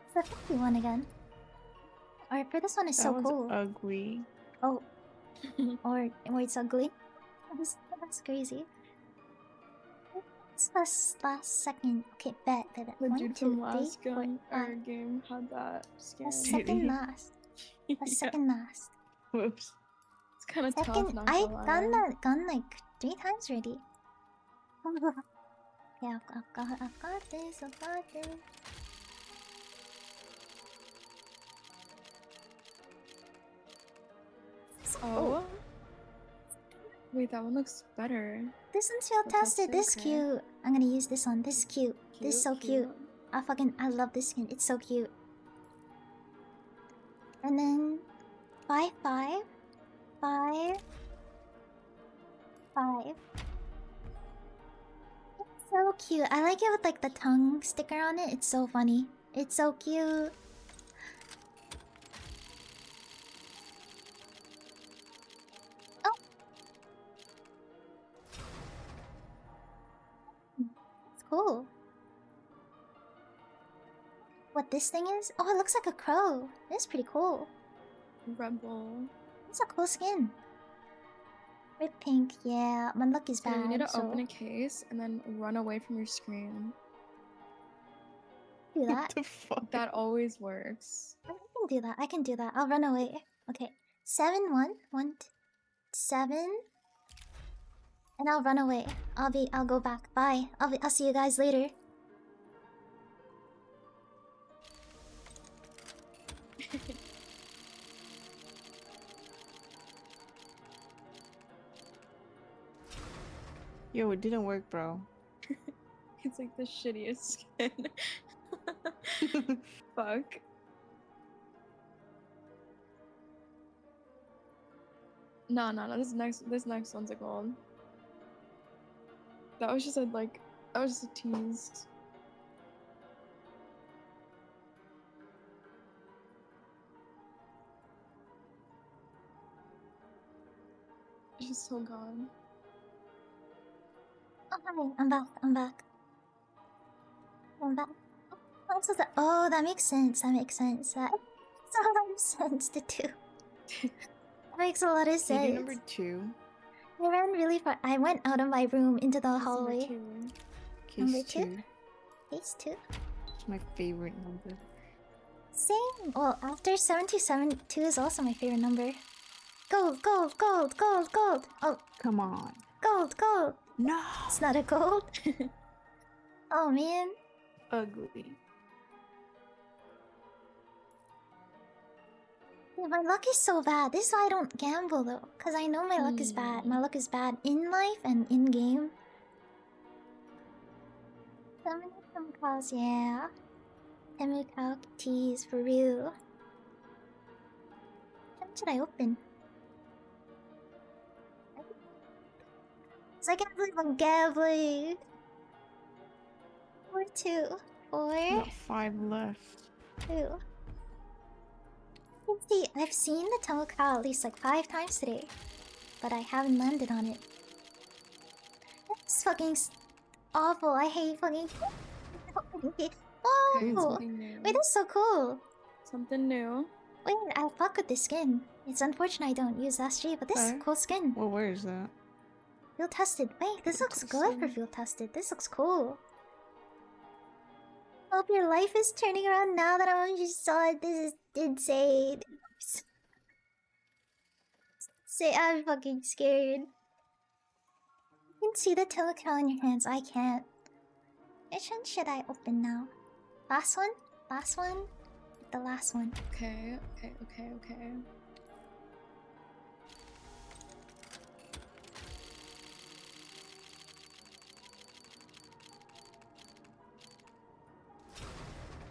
It's the 51 again. Or for this one is That so one's cool. ugly. Oh. or it's ugly. That's crazy. It's last second. Okay, bet. The 1, dude 2, from 3, last 4, gun 5. or game had that skin. The second last. The Yeah, second last. Whoops. it's kind of tough. Second, Not I've gonna done lie. that gun like 3 times already. Yeah, I've got this. Oh. Wait, that one looks better. This one's field That's so tested. This sick, cute. I'm gonna use this one. This is cute. This is so cute. I love this skin. It's so cute. And then 5, 5, 5, 5. It's so cute. I like it with like the tongue sticker on it. It's so funny. It's so cute. Oh. It's cool. What this thing is? Oh, it looks like a crow. This is pretty cool. Rebel. It's a cool skin. Red pink, yeah. My luck is So bad. you need to so open a case and then run away from your screen. do What that. the fuck? That always works. I can do that. I can do that. I'll run away. Okay. 7, 1, 1, 7, And I'll run away. I'll go back. Bye. I'll see you guys later. Yo, it didn't work, bro. It's like the shittiest skin. Fuck. No, no, no. This next one's a gold. That was just a like. That was just a tease. She's so gone. Oh, hi. I'm back. I'm back. I'm back. Oh, so oh, that makes sense. That makes sense. That makes a lot of sense to do. That makes a lot of Can sense. you do number 2? I ran really far. I went out of my room into the That's number hallway. 2. Case Number 2. 2? Case 2? It's my favorite number. Same. Well, after 727, 2 is also my favorite number. Gold, gold, gold, gold, gold. Oh, Come on. gold, gold. No! It's not a gold. Oh man. Ugly. Dude, my luck is so bad. This is why I don't gamble though. Because I know my luck is bad. My luck is bad in life and in game. Some calls, yeah. Temukao tease for real. When should I open? I can't believe I'm gambling. 4 2 4 Got 5 left. 2. See, I've seen the Temukao at least like 5 times today, but I haven't landed on it. That's fucking awful. I hate fucking. Okay, Oh, something new. wait, that's so cool. Something new. Wait, I'll fuck with this skin. It's unfortunate I don't use SG, but this is a Okay. cool skin. Well, where is that? Field tested. Wait, this looks good for Interesting. field tested. This looks cool. Hope your life is turning around now that I just saw it. This is insane. Say, I'm fucking scared. You can see the Telecal in your hands. I can't. Which one should I open now? Last one? Last one? The last one. Okay, okay, okay, okay.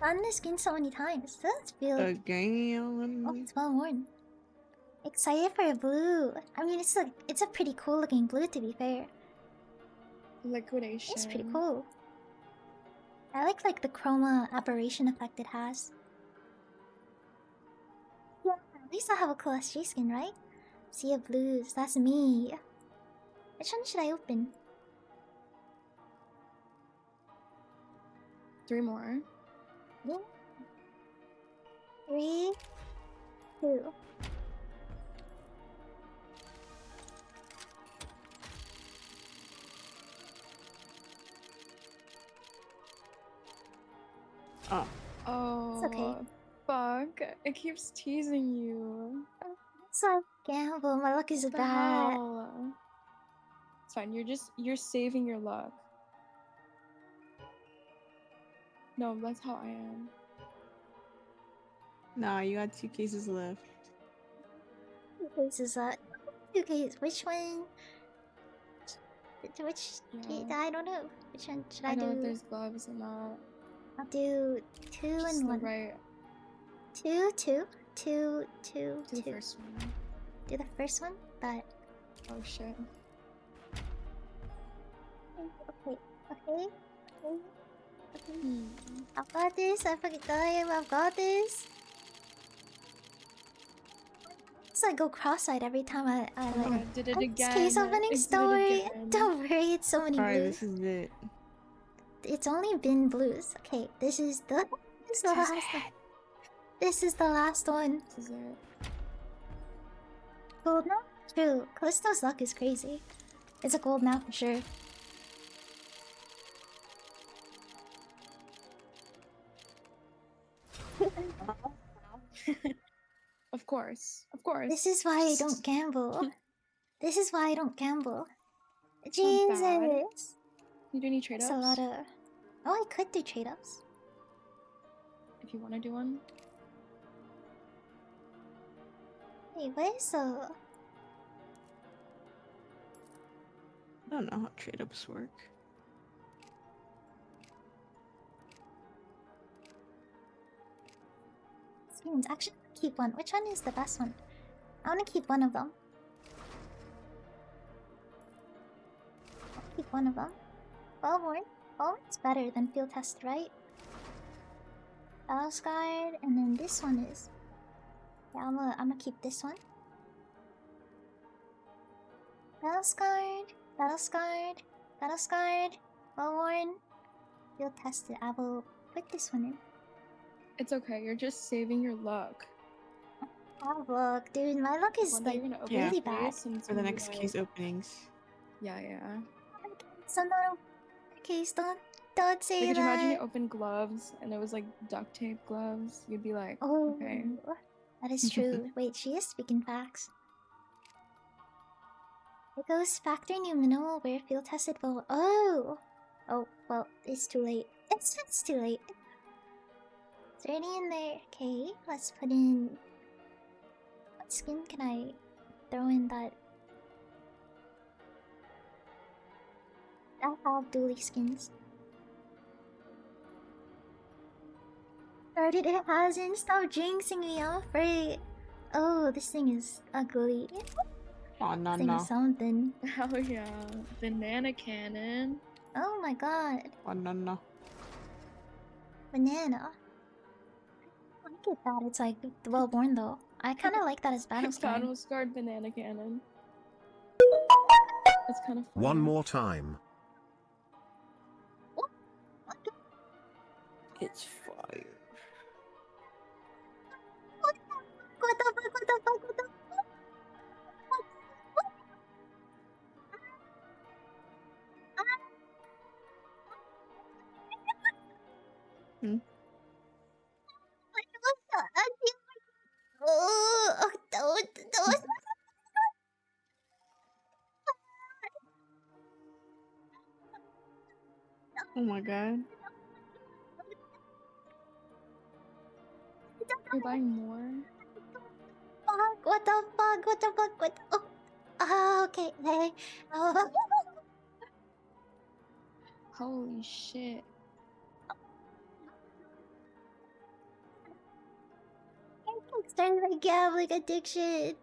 Done this skin so many times. Doesn't feel. Again. Oh, it's well worn. Excited for a blue. I mean, it's a pretty cool looking blue to be fair. Liquidation. It's pretty cool. I like the chroma aberration effect it has. Yeah, at least I have a cool SG skin, right? Sea of Blues, that's me. Which one should I open? 3 more. Yeah. 3, 2. Oh. Oh. okay. Fuck. It keeps teasing you. So I gamble. My luck is What the bad. hell? It's fine. You're saving your luck. No, that's how I am. Nah, you got 2 cases left. This is okay. Which one? Which? Yeah. I don't know. Which one should I, I know that do? there's gloves and that. I'll do 2 Just and the 1. right 2, 2, 2, 2, to the 2. first one. Do the first one, but Oh shit. okay, okay, okay, okay. Hmm. I've got this. I fucking dying. I've got this. So I go cross-eyed every time I Oh my like. god, did it It's again. case opening It did it story. again. Don't worry, it's so many Alright, blues. this is it. It's only been blues. Okay, this is the last one. This is the last one. This is it. Gold now? True. Callisto's luck is crazy. It's a gold now for sure. Of course. Of course. This is why I don't gamble. This is why I don't gamble. It's not bad. Jesus. You do any trade That's ups? a lot of. Oh, I could do trade ups. If you want to do one. Wait, what is the. I don't know how trade ups work. Skins? Actually, keep one. Which one is the best one? I want to keep one of them. I'll keep one of them. Wellborn. Wellborn's better than field test, right? Battlescarred, and then this one is. Yeah, I'm gonna keep this one. Battlescarred, Battlescarred, Battlescarred, Wellworn. Field tested. I will put this one in. It's okay. You're just saving your luck. Oh look, dude, my luck is One day like you're gonna open Yeah. really a bad. case and it's For the gonna be next like- case openings. Yeah, yeah. So no, case, don't say Like, could you imagine you that. open gloves and it was like duct tape gloves? You'd be like, Oh, okay. that is true. Wait, she is speaking facts. It goes factor new minimal where field tested will. Oh, well, it's too late. It's too late. It's already in there. Okay, let's put in. What skin can I throw in that? I have dually skins. Started it hasn't. Stop jinxing me. I'm afraid. Oh, this thing is ugly. Oh, no, This thing no. is something. Hell yeah. Banana cannon. Oh my god. Oh, no, no. Banana. I get that. It's like well born though. I kind of like that as battle scar. Battle scarred banana cannon. It's kind of fun. One more time. It's fire. What the fuck? What the fuck? What the fuck? What the fuck? Hmm? Oh, don't. Oh my god. You're buying more? Fuck, what the fuck? What the fuck? What the... Oh, okay. Hey. Oh. Holy shit. I'm starting my gambling addiction.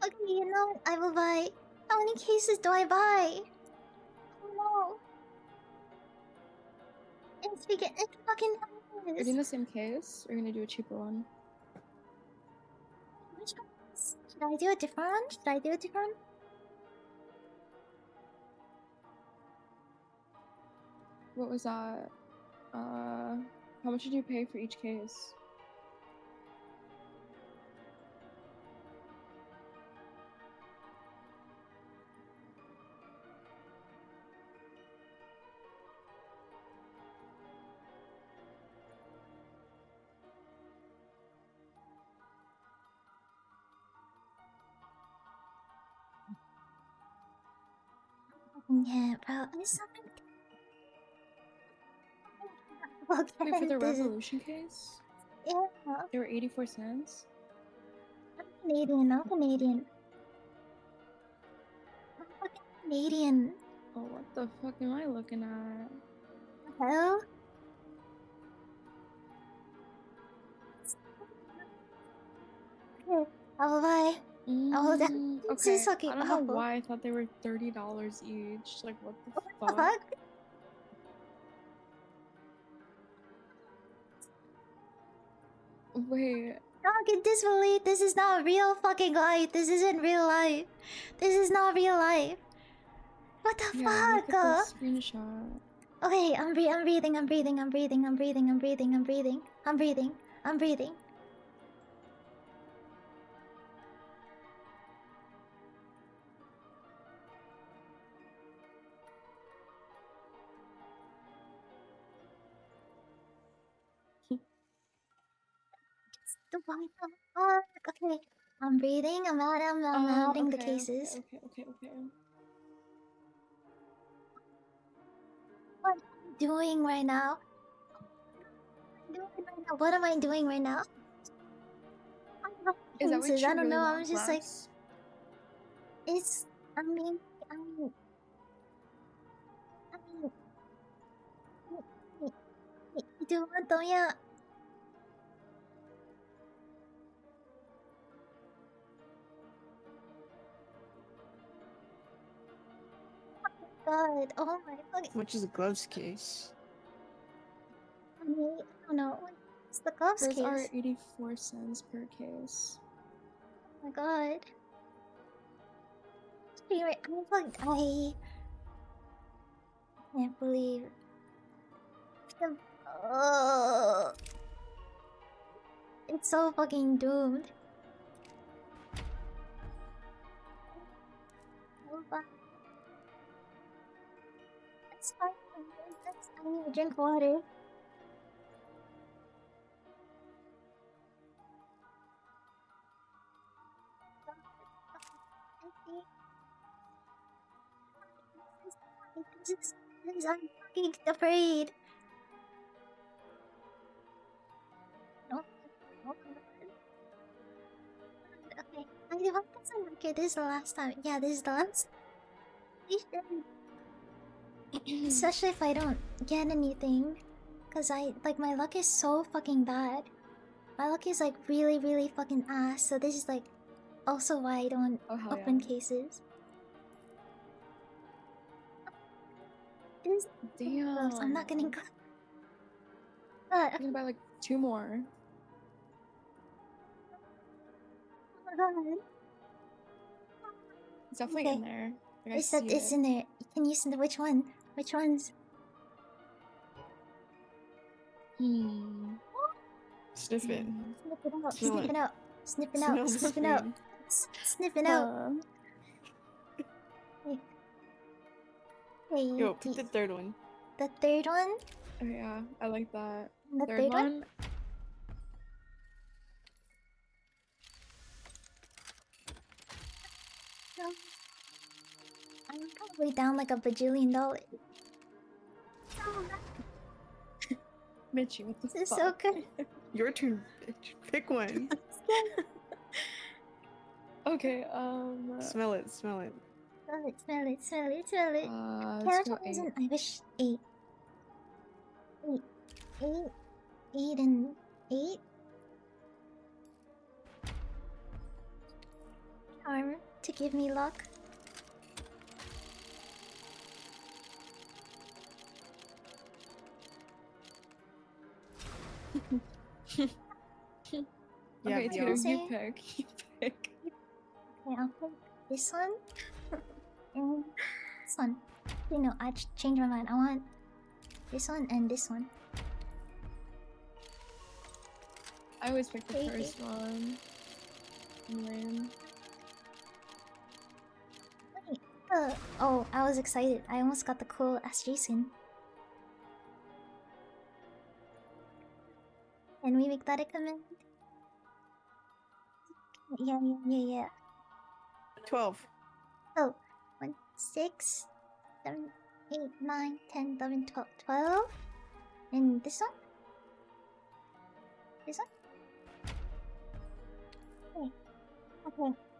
Okay, you know what? I will buy. How many cases do I buy? Oh no. It's fucking Are you doing the same case? Or are you gonna do a cheaper one? Which one? Should I do a different one? Should I do a different one? What was that? How much did you pay for each case? Yeah, bro. It's something. Okay, Wait, for the this is- Revolution case? Yeah, They were 84 cents? I'm Canadian. I'm Canadian. I'm fucking Canadian. Oh, what the fuck am I looking at? Hell? Okay, I'll buy. Oh, that- this okay. is fucking I don't know awful. why I thought they were $30 each. Like, what the What the fuck? fuck? Wait, Don't get disbelieved. This is not real fucking life. This isn't real life. This is not real life. What the yeah, look fuck? at the screenshot. Okay, I'm breathing. I'm breathing. I'm breathing. I'm breathing. I'm breathing. I'm breathing. I'm breathing. I'm breathing. What the fuck? Okay, I'm breathing. I'm adding the okay, cases. Okay. What am I doing right now? What am I doing right now? I don't know Is that what faces, you I don't really know. want, I'm just like, Glass? it's. I mean, I mean, I mean. Do want them, yeah. God, oh my fucking. Which is a gloves case. I mean, I don't know. It's the gloves Those case. are 84 cents per case. Oh my god. Anyway, I can't believe. Oh, it's so fucking doomed. Oh, fuck. That's fine. I need to drink water. I'm fucking afraid. No. Oh, okay. I hope that's okay. This is the last time. Yeah, this is the last. Especially if I don't get anything. Cause my luck is so fucking bad. My luck is like really, really fucking ass. So this is like also why I don't Oh, hell open yeah. cases. This gloves. I'm not getting gloves. I'm gonna buy like 2 more. Oh my god. It's definitely Okay. in there. Like, I It said see it's it. in there. Can you send which one? Which ones? Hmm. Sniff it. Snip it out. Smell Snip it. it out. Snip it Smell out. the Snip it out. spoon. Snip it out. Hey. Hey, Yo, pick the third one. the third one? Oh yeah, I like that. The Third third one? one. No. I'm probably down like $1 bajillion. Mitchie, what the This is fuck? so good. Your turn, bitch. Pick one. Okay, Smell it, smell it. Smell it, smell it, smell it, smell it. let's go Character 8. isn't. I wish 8. 8. 8. 8 and 8. Charm to give me luck. Yeah, Okay, what Tato, is you it? pick. You pick. Okay, I'll pick this one. And this one. You know, I changed my mind. I want this one and this one. I always pick the Maybe. first one. Lame. Wait. Oh, I was excited. I almost got the cool SG skin. Can we make that a command? Yeah. 12. Oh, 1, 6, 7, 8, 9, 10, 11, 12. 12? And this one? This one?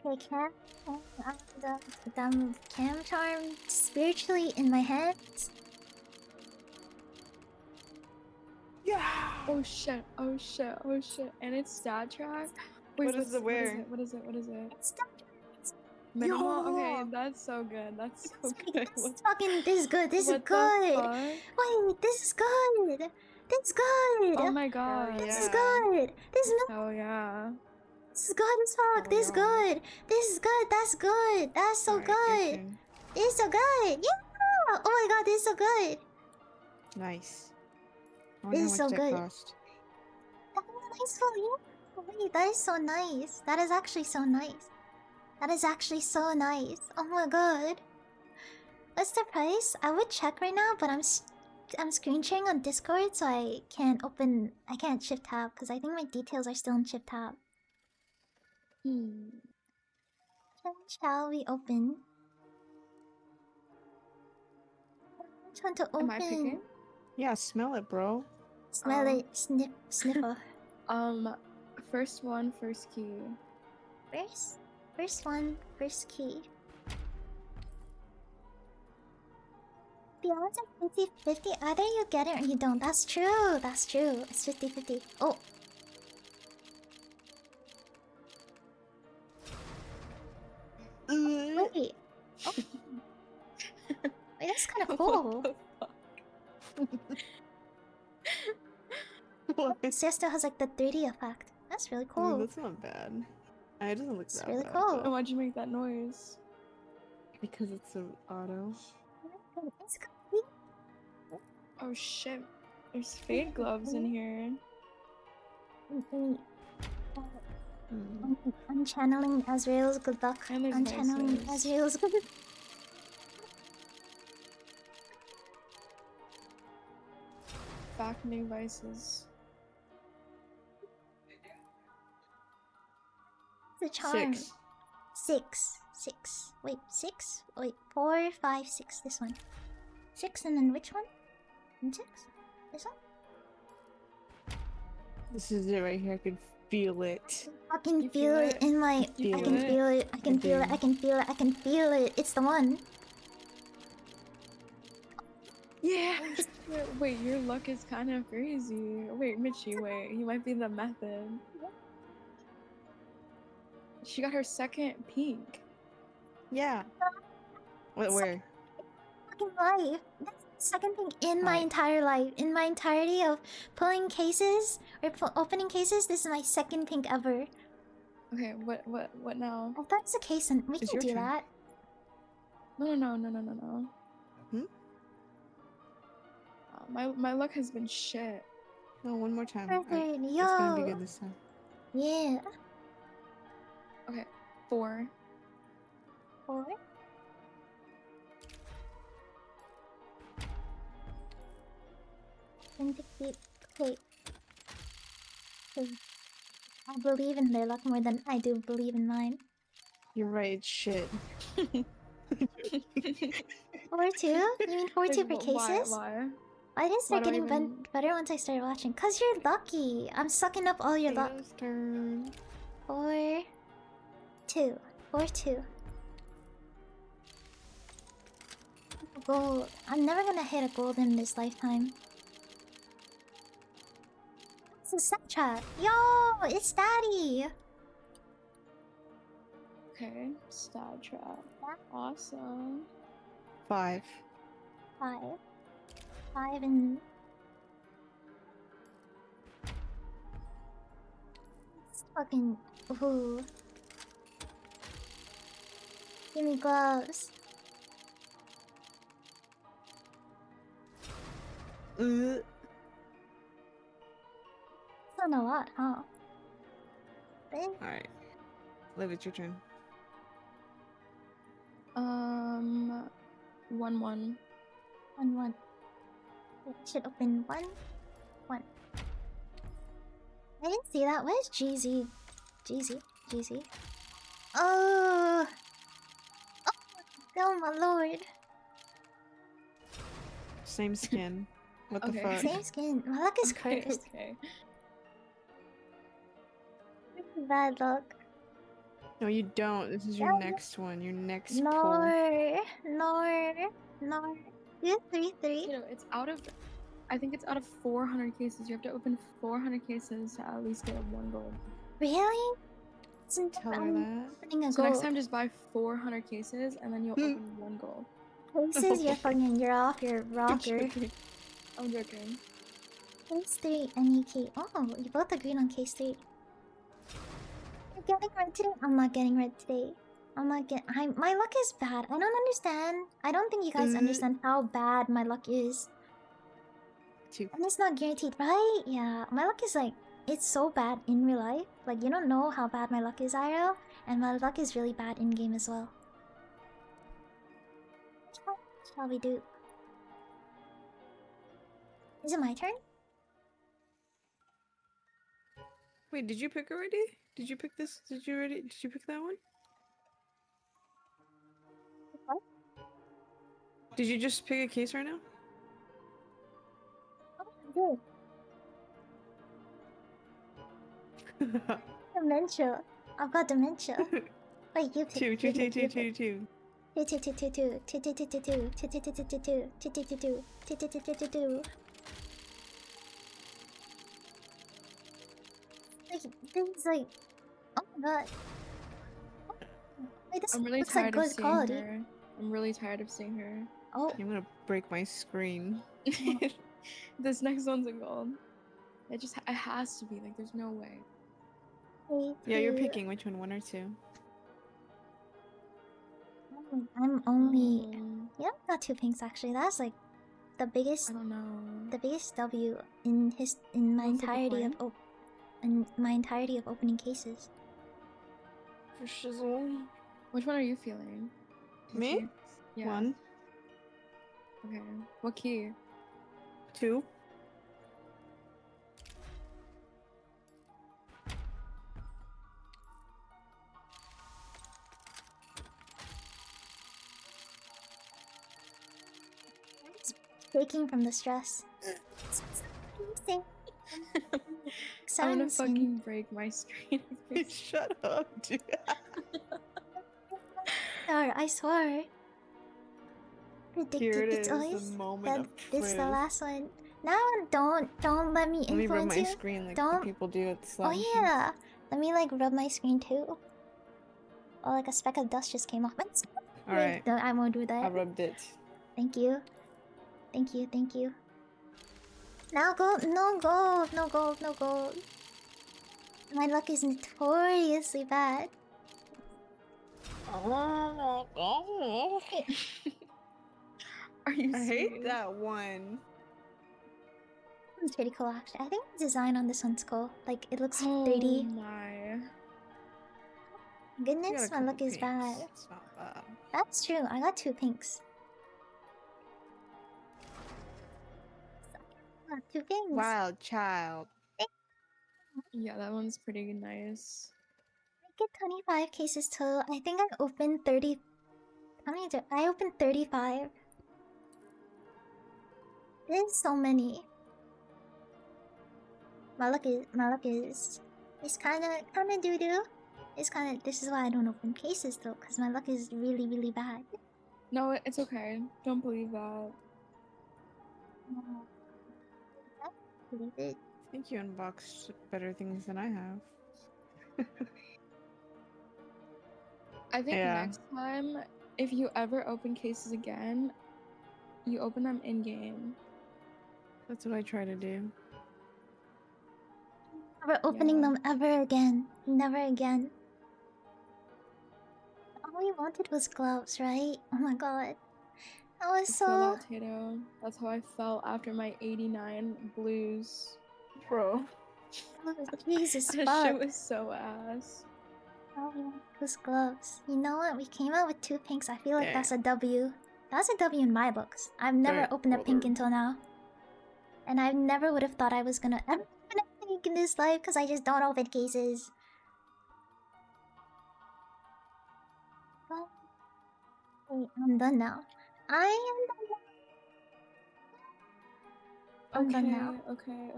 Okay, cam. The cam charm spiritually in my hands. Yeah. Oh shit, oh shit, oh shit. And it's stat track? Wait, What is the where? What is it? What is it? It's done. Minimal? Yo! Okay, that's so good. That's so good. This is fucking. This is good. This is What the good. fuck? Wait, this is good. This is good. Oh my god. This is yeah. good. This is Oh yeah. This is good as fuck. Oh, This is yeah. good. This is good. That's good. That's so Alright, your good. turn. This is so good. Yeah. Oh my god, this is so good. Nice. I wonder This is how so much that good. cost. That is nice for you. Wait, that is so nice. That is actually so nice. That is actually so nice. Oh my god. What's the price? I would check right now, but I'm screen sharing on Discord, so I can't shift tab because I think my details are still in shift tab. Shall we open? Just want to Am I picking? open. Yeah, smell it, bro. Smell Oh. it. Sniffer. First one, first key. First one, first key. The odds are 50-50. Either you get it or you don't. That's true. That's true. It's 50-50. Oh. Wait. Oh. Wait, that's kind of cool. What? Siesta has like the 3D effect. That's really I mean, cool. that's not bad. It doesn't look It's that really bad, cool. but- Oh, why'd you make that noise? Because it's an auto. It's complete. Oh shit. There's fade gloves in here. Wait, Mm. I'm channeling Azrael's good luck. And there's I'm channeling vices. Azrael's good luck. Vacuuming vices. It's a charm. 6. Six. Wait, 6? Wait, 4, 5, 6. This one. 6 and then which one? And 6? This one? This is it right here. I can feel it. I can You feel feel it it? in my. You I feel can it? feel it. I can I feel it. do. I can feel it. I can feel it. It's the one. Yeah. Wait, your luck is kind of crazy. Wait, Michi, wait. You might be the method. She got her second pink. Yeah. What? Where? Fucking life. That's the second thing in my Alright. entire life. In my entirety of pulling cases or opening cases, this is my second pink ever. Okay, what now? I thought it's a case and we It's can your do turn. that. No. Hmm? My luck has been shit. No, one more time. Perfect. It's gonna be Yo. good this time. Yeah. 4. 4. Okay. I believe in their luck more than I do believe in mine. You're right. It's shit. 4-2? You mean 4-2 for cases? Why? I didn't start Why do I getting even- better once I started watching. Cause you're lucky. I'm sucking up all your luck. Leo's turn. 4-2. 4-2. Gold. I'm never gonna hit a gold in this lifetime. It's a set trap. Yo, it's Daddy. Okay, stab trap. Awesome. 5. 5. 5 and. It's fucking. Ooh. Give me gloves. Alright. It's not a lot, huh? But Liv, it's your turn. 1-1. 1-1. It should open 1-1. I didn't see that. What is GZ? GZ. Oh! Oh my lord. Same skin. What the Okay. fuck? Same skin. My luck is Okay, cursed. okay. Bad luck. No, you don't. This is your No. next one. Your next pull. No. You 3-3. You know, it's out of. I think it's out of 400 cases. You have to open 400 cases to at least get 1 gold. Really? Isn't Tell her I'm that. opening a So next gold. time, just buy 400 cases and then you'll open 1 gold. Cases, you're off your rocker. I'm joking. Case 3 and EK. Oh, you both agreed on case 3. You're getting red today? I'm not getting red today. My luck is bad. I don't understand. I don't think you guys understand how bad my luck is. 2. And it's not guaranteed, right? Yeah, my luck is like, it's so bad in real life. Like, you don't know how bad my luck is, IRL. And my luck is really bad in game as well. What shall we do? Is it my turn? Wait, did you pick already? Did you pick this? Did you pick that one? What? Did you just pick a case right now? did. Dementia. I've got dementia. Wait, you pick. Two, two, You two, pick. two, You two, pick. two. Like, this is like, oh my god. Wait, this I'm really looks like tired of good seeing quality. her. I'm really tired of seeing her. Oh, I'm gonna break my screen. This next one's a gold. It has to be, like, there's no way. wait, Yeah, you're two. picking which one or two. I'm only. Um, Yeah, I got 2 pinks actually. That's like the biggest I don't know. W in my What's the entirety of point? opening cases. For shizzle. Which one are you feeling? Me? Yeah. One, Okay. What key? two. Shaking from the stress. I'm gonna fucking break my screen. Shut up, dude. I swear. Predicted. Here it It's is, always the moment that. of It's the truth. last one. Now don't let me Let me rub influence my you. screen like Don't- the people do at Oh slot machines. yeah. Let me like rub my screen too. Oh, like a speck of dust just came off my screen. Alright, No, I won't do I that. rubbed it. Thank you. Thank you, thank you. Now gold, no gold, no gold, no gold. My luck is notoriously bad. Are you I serious? hate that one. It's pretty cool actually. I think the design on this one's cool. Like it looks Oh 3D. my. You Goodness, got a my luck couple is bad. pinks. It's not bad. That's true. I got 2 pinks. I got 2 pinks. Wild child. Yeah, that one's pretty nice. I get 25 cases total. I think I opened 30. How many did I opened 35? There's so many. My luck is it's kinda doo doo. It's kinda this is why I don't open cases though, because my luck is really bad. No, it's okay. Don't believe that. Believe it. I think you unboxed better things than I have. I think Yeah. next time, if you ever open cases again, you open them in game. That's what I try to do. Never opening Yeah. them ever again. Never again. All we wanted was gloves, right? Oh my god. That was I feel so. that, Tato. That's how I felt after my 89 blues. Bro. Jesus That fuck. shit was so ass. All we wanted was gloves. You know what? We came out with 2 pinks. I feel like that's a Damn. W. That's a W in my books. I've never Alright, opened a well pink done. until now. And I never would have thought I was gonna ever open a pink in this life because I just don't open cases. But wait, I'm done now. I am I'm done now. Okay.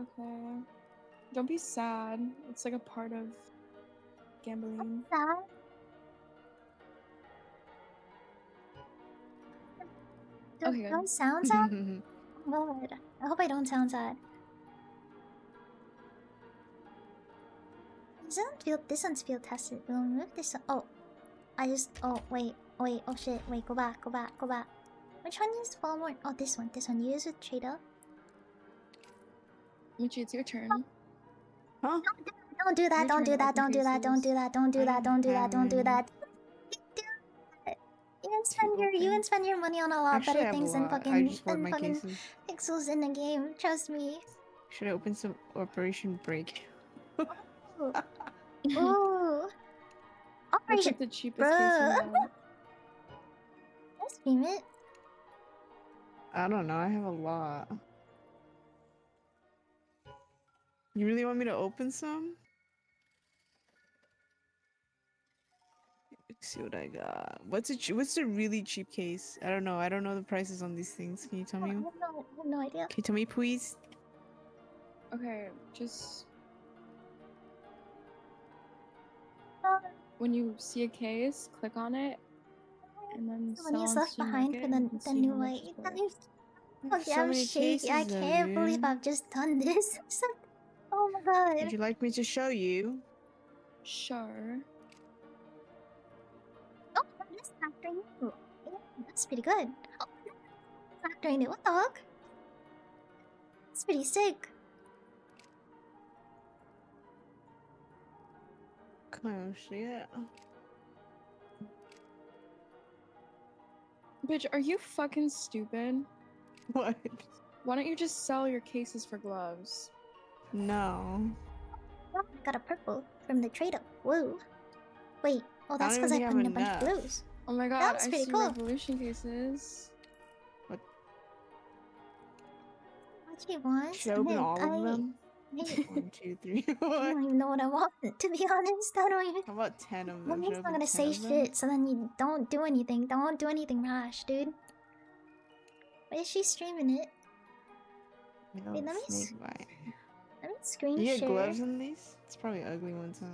Don't be sad. It's like a part of gambling. Sad. Okay, good. Don't sound sad? Oh god. I hope I don't sound sad. This one's field tested. We'll remove this one. Oh. Oh wait, oh shit, wait, go back. Which one used Walmart? Oh, this one. You use with Trader. Michi, it's your turn. Huh? Don't do that, Your don't turn do to that, open don't do that, don't do cases. that, don't do I that, don't do that, don't do haven't. that. You can spend To you can open. spend your money on a lot Actually, I better have a things than lot. I fucking just bought my cases. pixels in the game. Trust me. Should I open some Operation Break? Ooh. What's Operation. like the cheapest case you Bruh. have? Let's stream it. I don't know. I have a lot. You really want me to open some? Let's see what I got. What's a really cheap case? I don't know. I don't know the prices on these things. Can you tell I me? have no idea. Can you tell me, please? Okay, just Oh, when you see a case, click on it, and then the money sell is on left Steam behind Market. for And you can the see new how much way. it's worth. Okay, So I'm many shaky. I cases, though, can't believe dude. I've just done this. Oh my god. Would you like me to show you? Sure. Oh, that's factoring. Oh, yeah, that's pretty good. Oh, factoring it. What the fuck? That's pretty sick. Oh shit. Bitch, are you fucking stupid? What? Why don't you just sell your cases for gloves? No. Oh, I got a purple from the trader. Whoa. Wait. Oh, I that's don't because even I think I put in have a bunch of enough. blues. Oh my That god, was I pretty see cool. Revolution cases. What? What do you want? Should I open all of them? I 1, 2, 3. I What? don't even know what I want, to be honest. I don't even. How about 10 of My them? Should I name's not open gonna 10 say of them? shit, so then you don't do anything. Don't do anything rash, dude. Wait, is she streaming it? No, Wait, let me snake bite. screen You get share. gloves in these? It's probably ugly ones, huh?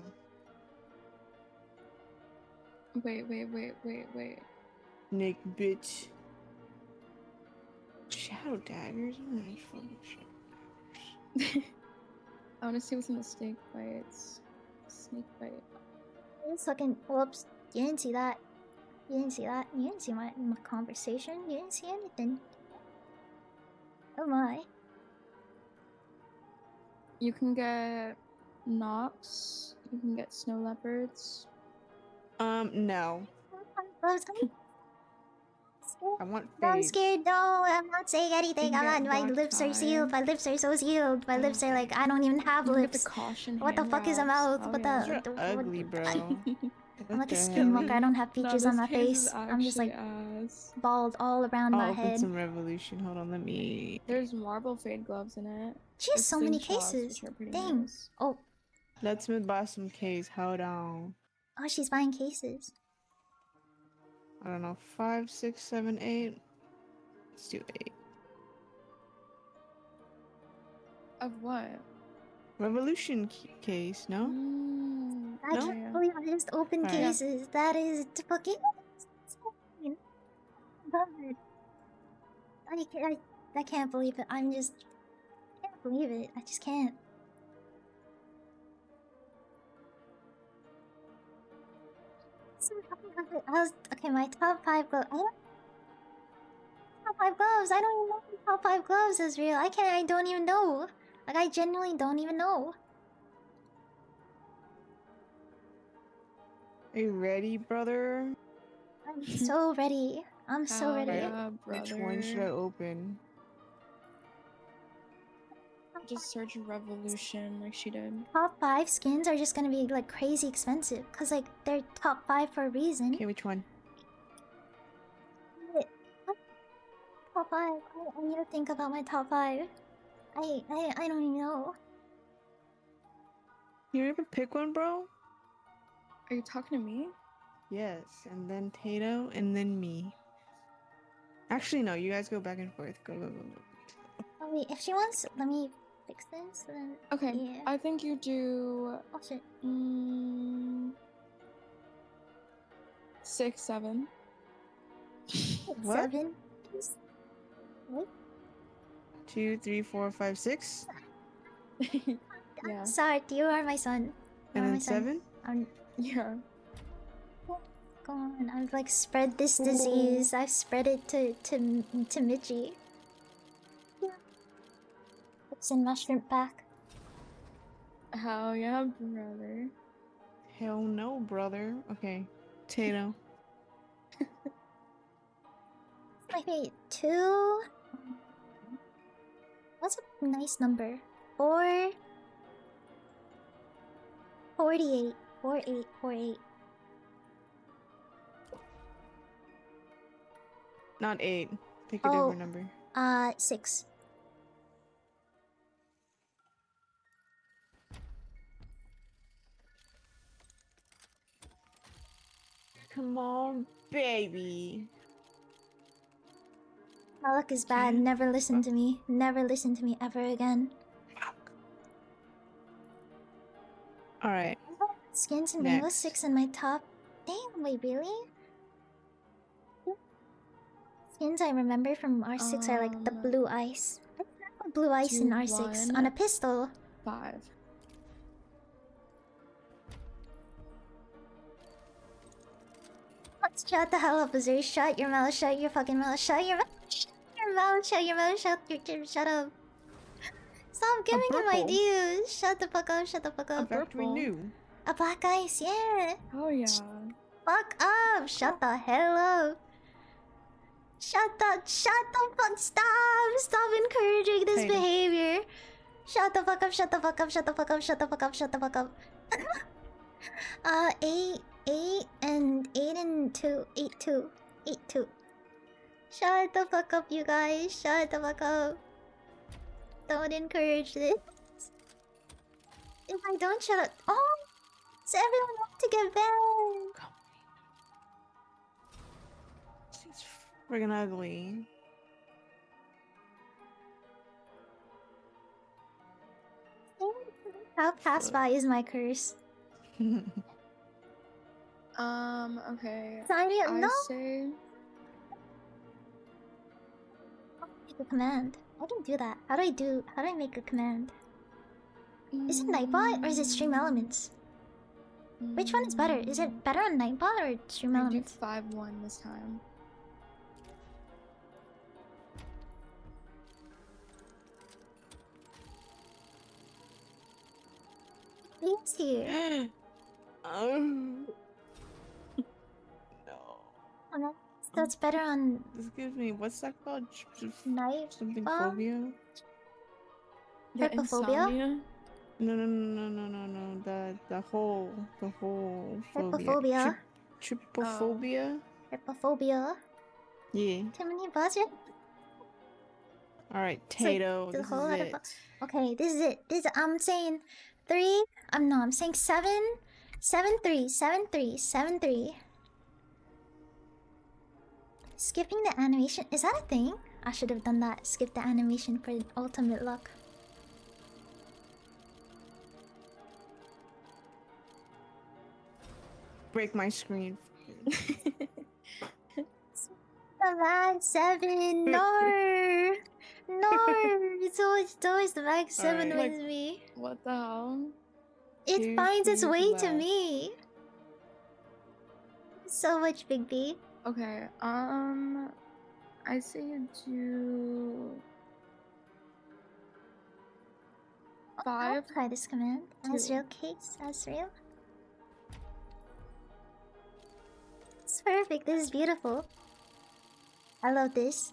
Wait. Nick, bitch. Shadow daggers? Oh my fucking shit. I want to see what's in the snake bites. Snake bite. It's fucking. Whoops. You didn't see that. You didn't see that. You didn't see my conversation. You didn't see anything. Oh my. You can get Nox. You can get snow leopards. No. I'm scared. I want I'm fades. scared. No, I'm not saying anything. You I'm can not. get My black lips are sealed. tie. My lips are so sealed. My lips are like I don't even have You can get the lips. caution What the hand fuck is a wraps. mouth? Hell What yeah. Those are the ugly, bro. I'm What like a the skinwalker. I hell? don't have No, features this on my case face. is I'm just actually like ass. bald all around my I'll open head. some revolution. Hold on, let me. There's marble fade gloves in it. She has With so many slingshots, cases. which are pretty Dang. nice. Oh, Let's buy some case. Hold on. oh, she's buying cases. I don't know. 5, 6, 7, 8. Let's do 8. Of what? Revolution case, no? I No? can't believe I just opened Alright. cases. That is fucking insane. God. I can't believe it. I can't believe it. I just can't. Okay, my top 5 gloves. Top 5 gloves. I don't even know if top 5 gloves is real. I don't even know. Like, I genuinely don't even know. Are you ready, brother? I'm so ready. I'm so Hell ready. yeah, Which one should I brother. open? Just search revolution like she did. Top 5 skins are just gonna be like crazy expensive. Cause like they're top 5 for a reason. Okay, which one? Top 5. I need to think about my top 5. I don't even know. You ever pick one, bro? Are you talking to me? Yes, and then Tato, and then me. Actually, no, you guys go back and forth. Go, go, go, go. Oh wait, if she wants, let me fix this. Then Okay, yeah. I think you do Oh shit. 6, 7. What? 7. What? 2, 3, 4, 5, 6, Yeah. Sorry, you are my son. You and are then my son. 7. I'm Yeah. go on. I've like spread this disease. I've spread it to Michi. It's in my shrimp pack. Hell yeah, brother. Hell no, brother. Okay, Tato. Wait, 2. What's a nice number? 4. 48. 48. 48. Not 8. Pick a Oh. different number. 6. Come on, baby. My luck is bad. Never listen to me. Never listen to me ever again. All right. Skins and Rainbow Next. Six in my top. Damn, wait, really? Skins I remember from R6 are like the blue ice. I remember blue ice in R6 on a pistol. 5. Shut the hell up, Azuri. Shut your mouth, shut your fucking mouth, shut your mouth, shut your mouth, shut your mouth, shut up. Stop giving him purple. ideas. Shut the fuck up, shut the fuck A up. victory purple. new. A black ice, yeah. Oh yeah. Fuck up, shut the hell up. Shut the fuck, stop encouraging this Tatum. behavior. Shut the fuck up, shut the fuck up, shut the fuck up, shut the fuck up, shut the fuck up. 8 and 2. Shut the fuck up, you guys. Shut the fuck up. Don't encourage this. If I don't shut up, oh, so everyone wants to get banned. She's friggin' ugly. How pass by is my curse. Okay. Sorry, I no. say Make a command. I don't do that. How do I make a command? Is it Nightbot or is it Stream Elements? Which one is better? Is it better on Nightbot or Stream I do Elements? 5-1 this time. Please here. No. Oh, no. That's better on This gives me, what's that called? Night. Something Bomb? phobia? The Trypophobia? insomnia? No. The whole phobia. Trypophobia. Trypophobia? Trypophobia. Yeah. Too many buzzers? Alright, It's like Tato, the this whole is other it. Okay, this is it. I'm saying 3. I'm saying 7. 7-3. 7-3. 7-3. Skipping the animation. Is that a thing? I should have done that. Skip the animation for ultimate luck. Break my screen. The mag 7. No. No. It's always the mag 7 Alright. with me. What the hell? It Two finds its keys way to left. me. So much, Big B. Okay, I say you do I'll 5. try this command. Two. Azrael case. Azrael. It's perfect. This is beautiful. I love this.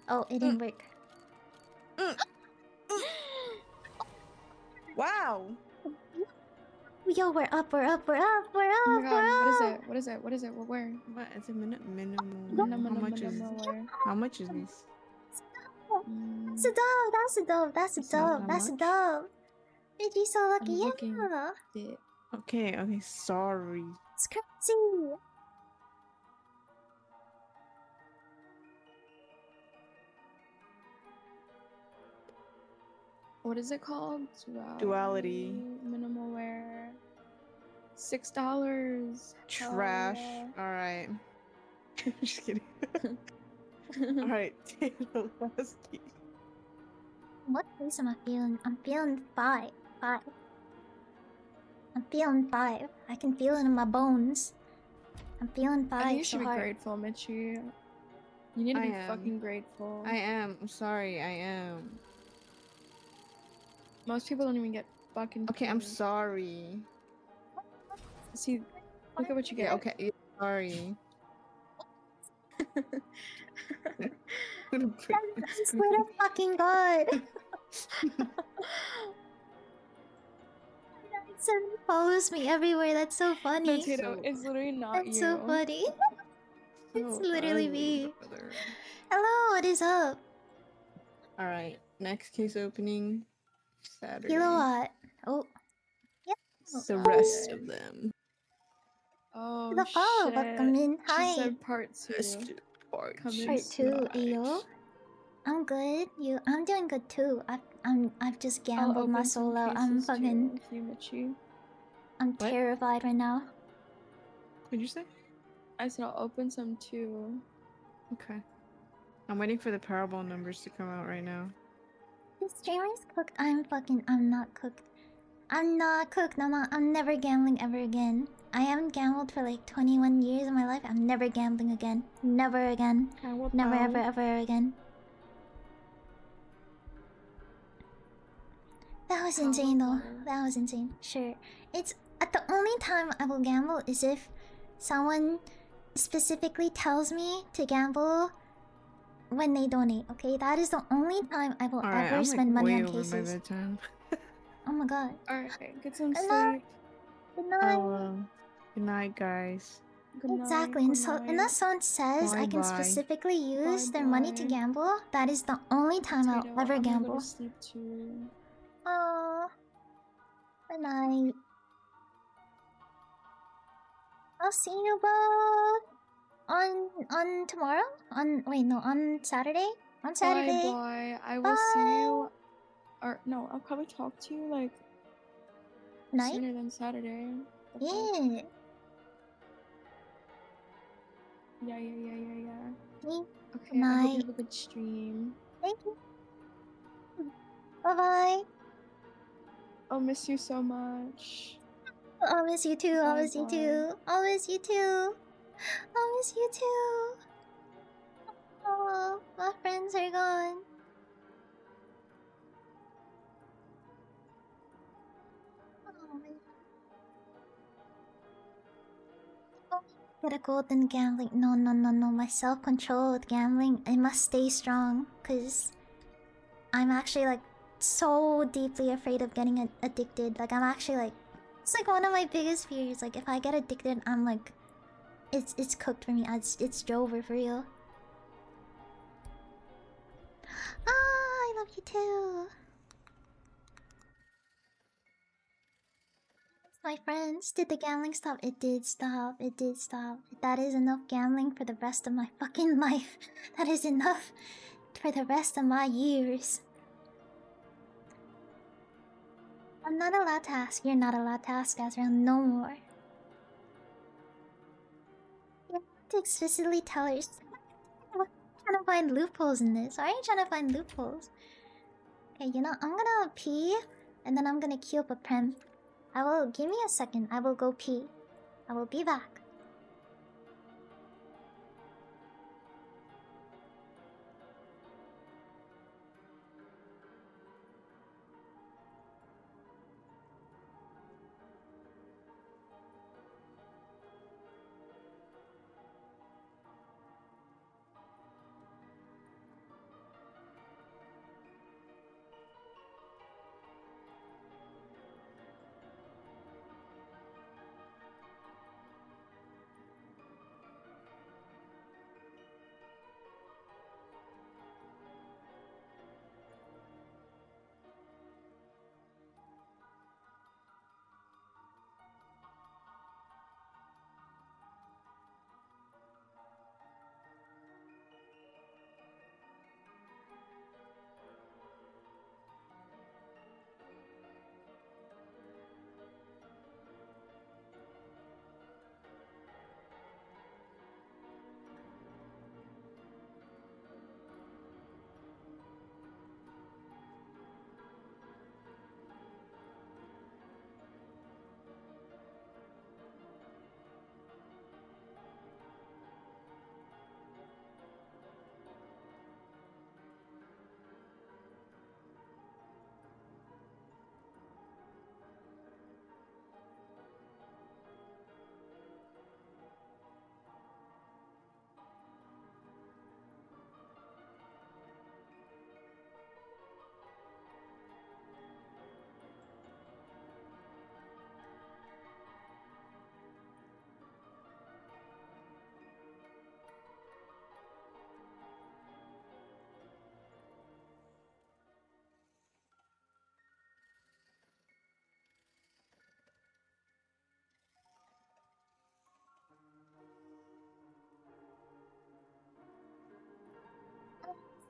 Oh, it didn't work. Wow! Yo, we're up, we're up, we're up, we're Oh up, my we're god, up. what is it? What is it? Where? What? It's a minimum. Minimum, How much is where? How much is this? That's a dove, that's a dove, that's a It's not dove, that that's a much? dove. Did you so lucky? I'm looking. Yeah. It. Okay, sorry. It's crazy. What is it called? Duality. Minimal wear. $6. Trash. Hell Alright. Just kidding. Alright, Tato, last key. What place am I feeling? I'm feeling 5. 5. I'm feeling 5. I can feel it in my bones. I'm feeling 5 I think you so should be hard. grateful, Mitchie. You need to I be am. fucking grateful. I am. I'm sorry, I am. Most people don't even get fucking. Okay, I'm keys. sorry. See, look at what you get. Yeah, okay, yeah, sorry. I'm gonna break my I screen. swear to fucking god. Someone follows me everywhere. That's so funny. No, Tato, So- it's literally not That's you. so funny. It's So literally ugly, me. brother. Hello, what is up? Alright, next case opening. Saturday. Kilowatt. Oh, The rest of them. Oh the follow. shit. Welcome in. She Hi. said part 2. Rest part Come in. Part 2, right. Ayo. I'm good. I'm doing good too. I've just I'll gambled my open some soul out. I'm cases fucking. too, with you, Mitchie. I'm What? terrified right now. What'd you say? I said I'll open some too. Okay. I'm waiting for the Powerball numbers to come out right now. The streamer's cooked. I'm not cooked. I'm not cooked. I'm never gambling ever again. I haven't gambled for like 21 years of my life. I'm never gambling again. Never again. Never ever ever again. That was insane though. Powerball. That was insane. Sure. It's the only time I will gamble is if someone specifically tells me to gamble when they donate, okay? That is the only time I will Alright, ever I'm spend like money way on over my cases. bedtime. Oh my god. Alright, get some Good night. sleep. Good night. Oh, good night, guys. Good night. Exactly. Good And so night. unless someone says I can Bye-bye. specifically use their money to Bye-bye. gamble, that is the only time I'll Tato, ever I'm gonna go gamble. to sleep too. Oh. Good night. I'll see you both on tomorrow? On Saturday? On Saturday. Bye. I will see you. Or no, I'll probably talk to you like Night? sooner than Saturday. The fuck? Yeah. Yeah. Me. Okay, I hope you Night. have a good stream. Thank you. Bye bye. I'll miss you so much. I'll miss you too. I'll miss you Bye-bye. too. I'll miss you too. I'll miss you too. Oh, my friends are gone. Oh my god. Get a golden gambling. No. My self-control with gambling, it must stay strong. Cause I'm actually like so deeply afraid of getting addicted. Like I'm actually like, it's like one of my biggest fears. Like if I get addicted, I'm like, it's cooked for me. It's over for real. Ah, I love you too. My friends, did the gambling stop? It did stop. It did stop. That is enough gambling for the rest of my fucking life. That is enough for the rest of my years. I'm not allowed to ask. You're not allowed to ask Azrael no more. You have to explicitly tell her. I'm trying to find loopholes in this. Why are you trying to find loopholes? Okay, you know, I'm gonna pee and then I'm gonna queue up a prem. Give me a second. I will go pee. I will be back.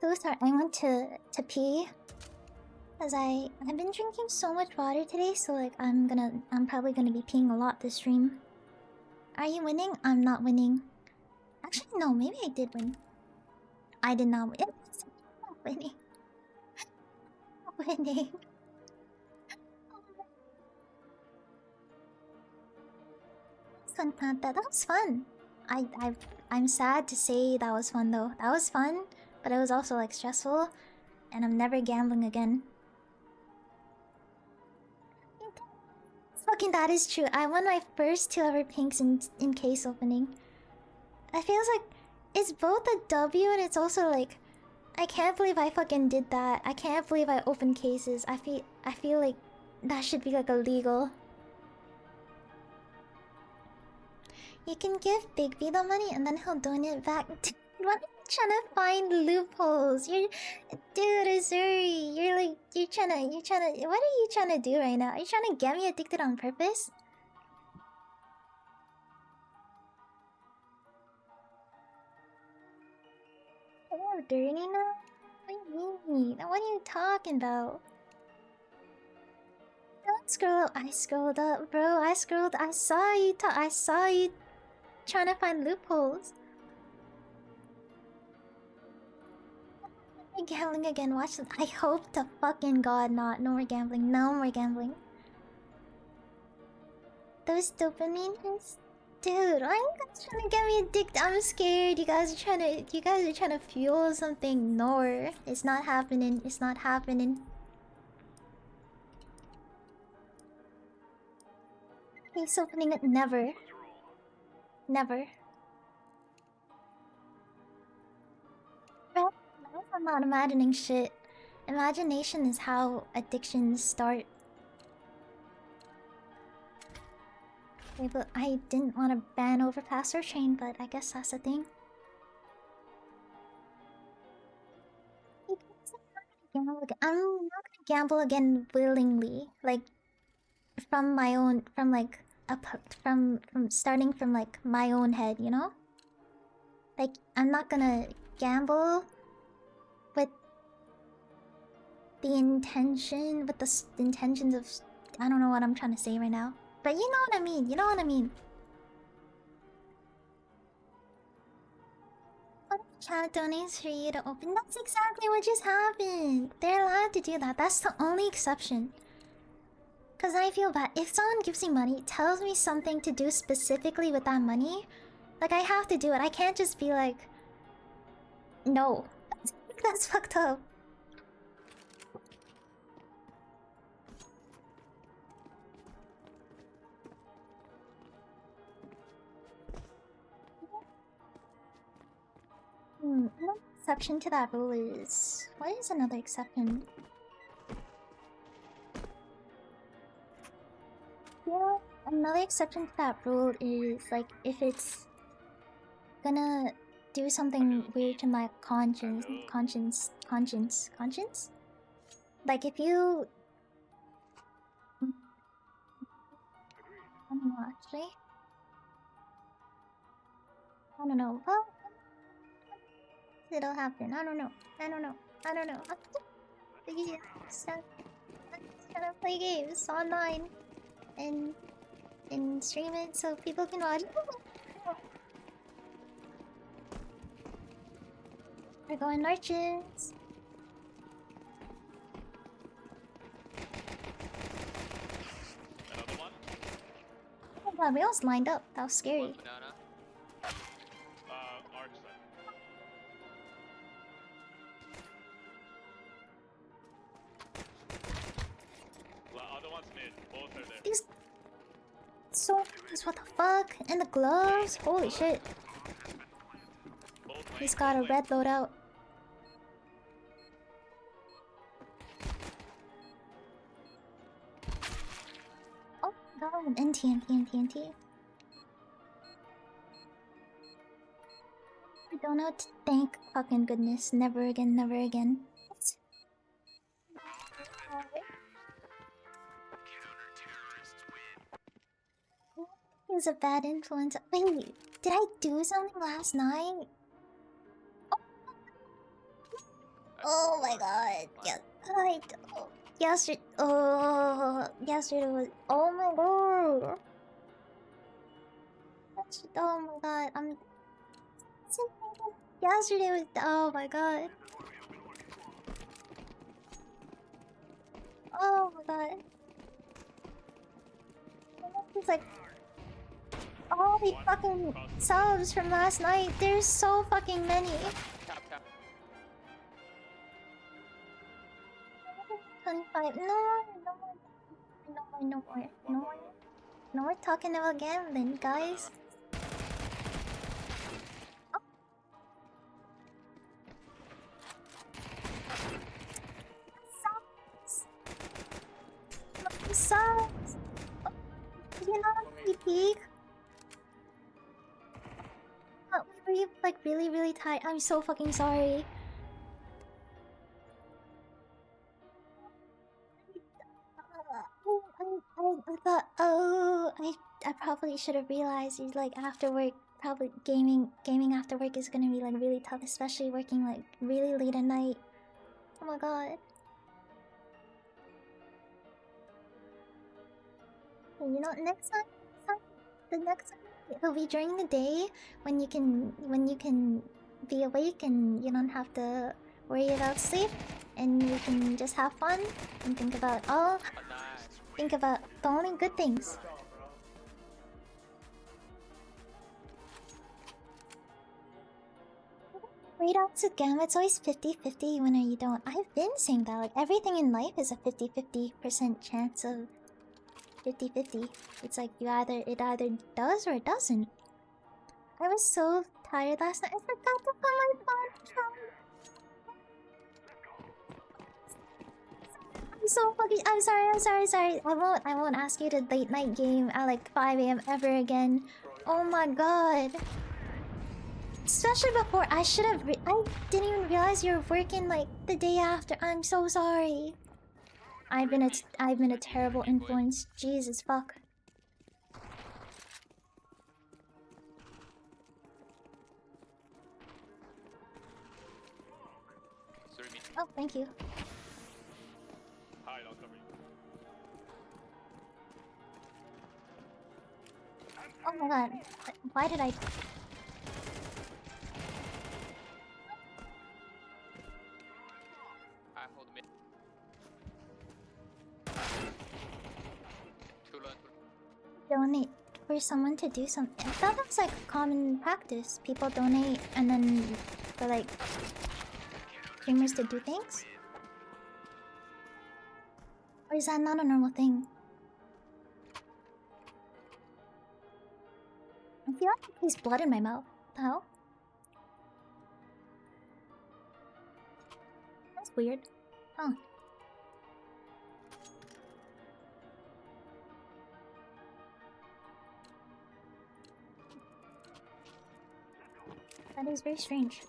So sorry. I went to pee. Cause I've been drinking so much water today, so like I'm probably gonna be peeing a lot this stream. Are you winning? I'm not winning. Actually, no. Maybe I did win. I did not win. I'm not winning. I'm not winning. Fun, Panta. That was fun. I'm sad to say that was fun though. That was fun, but it was also like stressful, and I'm never gambling again. Fucking that is true. I won my first 2 ever pinks in case opening. It feels like it's both a W and it's also like I can't believe I fucking did that. I can't believe I opened cases. I feel like that should be like illegal. You can give Big B the money and then he'll donate it back. What are you trying to find loopholes? Dude, Azuri, you're trying to, what are you trying to do right now? Are you trying to get me addicted on purpose? Oh, dirty now? What do you mean? What are you talking about? Don't scroll up. I scrolled up, bro. I saw you. I saw you trying to find loopholes. I'm gambling again. Watch this. I hope to fucking god not. No more gambling. No more gambling. Those dopamine hits? Dude, why are you guys trying to get me addicted? I'm scared. You guys are trying to fuel something. No, it's not happening. It's not happening. Case opening it. Never. Never. Bro, I'm not imagining shit. Imagination is how addictions start. Okay, but I didn't want to ban Overpass or Chain, but I guess that's the thing. I'm not gonna gamble again willingly. Like, from my own, from like, from starting from like my own head, you know? Like, I'm not gonna gamble with the intention, with the intentions of, I don't know what I'm trying to say right now. But you know what I mean, you know what I mean. What if chat donates for you to open? That's exactly what just happened. They're allowed to do that. That's the only exception. Cause I feel bad. If someone gives me money, tells me something to do specifically with that money, like I have to do it. I can't just be like, no. That's fucked up. Another exception to that rule is... What is another exception? Yeah, another exception to that rule is like if it's gonna do something weird to my conscience. Like if you... I don't know actually. I don't know. Well, it'll happen. I don't know. I don't know. Just gonna play games online and stream it so people can watch. We're going Arches. Another one? Oh god, we almost lined up. That was scary. One banana. Arch side. Other one's mid. Both are there. These so what the fuck? And the gloves? Holy shit. Both He's lane, got a both red loadout. Oh god, and TNT. I don't know what to thank fucking goodness. Never again, never again. He was a bad influence. Wait, did I do something last night? Oh my god. Yeah, Yesterday, yesterday was. Oh my god. Oh my god. Yesterday was. Oh my god. Oh my god. It's like all the fucking subs from last night. There's so fucking many. Cap. 25. No more talking about gambling, guys. Oh. Sucks. Did you not peek? Were you like really tired? I'm so fucking sorry. I thought, I probably should have realized it's like after work, probably gaming after work is gonna be like really tough, especially working like really late at night. Oh my god. You know, the next time it'll be during the day when you can be awake and you don't have to worry about sleep, and you can just have fun and think about the only good things. Read out to Gamma, it's always 50-50 when you don't. I've been saying that, like everything in life is a 50-50% chance of 50-50. It's like it either does or it doesn't. I was so tired last night, I forgot to put my phone charge. I'm sorry. I won't ask you to late night game at like 5 AM ever again. Oh my god. Especially before, I didn't even realize you were working like the day after. I'm so sorry. I've been a terrible influence. Jesus fuck. Oh, thank you. Hi, I'll cover you. Oh my god. Why did I... I hold mid. Donate for someone to do something. I thought that's like common practice. People donate and then for like streamers to do things? Or is that not a normal thing? I feel like there's blood in my mouth. The hell? That's weird. Oh. That is very strange.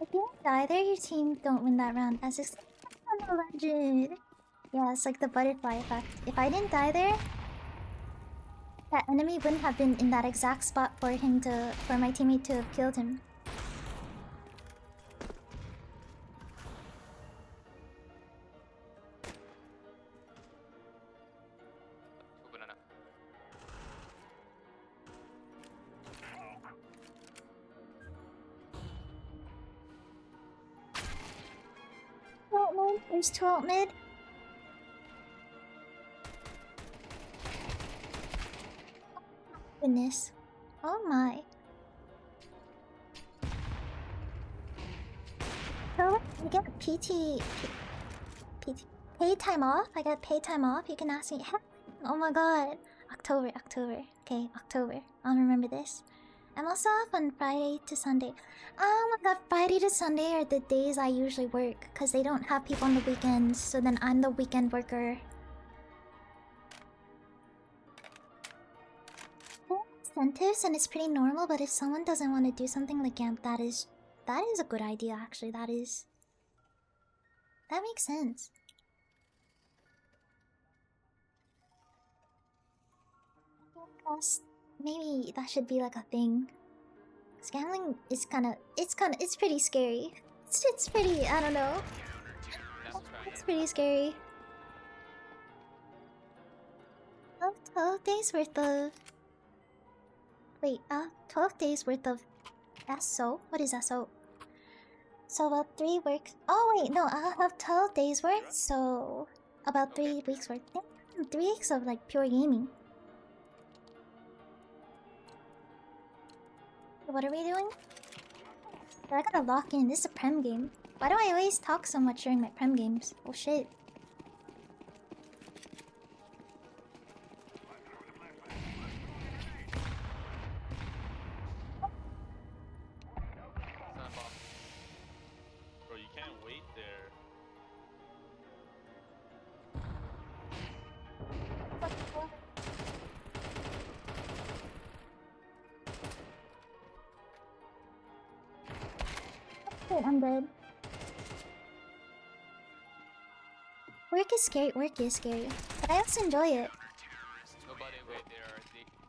If you don't die there, your team don't win that round. As a legend. Yeah, it's like the butterfly effect. If I didn't die there, that enemy wouldn't have been in that exact spot for my teammate to have killed him. There's 2 ult mid. Goodness. Oh my. So I get paid time off. I got paid time off. You can ask me. Oh my god. October. Okay, October. I'll remember this. I'm also off on Friday to Sunday. Oh my god, Friday to Sunday are the days I usually work, because they don't have people on the weekends, so then I'm the weekend worker. Incentives, and it's pretty normal, but if someone doesn't want to do something like camp, that is a good idea, actually. That makes sense. Maybe that should be like a thing. Gambling is it's pretty scary. It's pretty, I don't know. It's pretty scary. 12 days worth of... Wait, 12 days worth of SO? What is SO? So about 3 weeks... Oh wait, no, I'll have 12 days worth, so... About 3 weeks worth. Damn, 3 weeks of like pure gaming. What are we doing? I gotta lock in, this is a Prem game. Why do I always talk so much during my Prem games? Oh shit. Bro, you can't wait there. Shit, I'm dead. Work is scary, but I also enjoy it. Nobody wait there.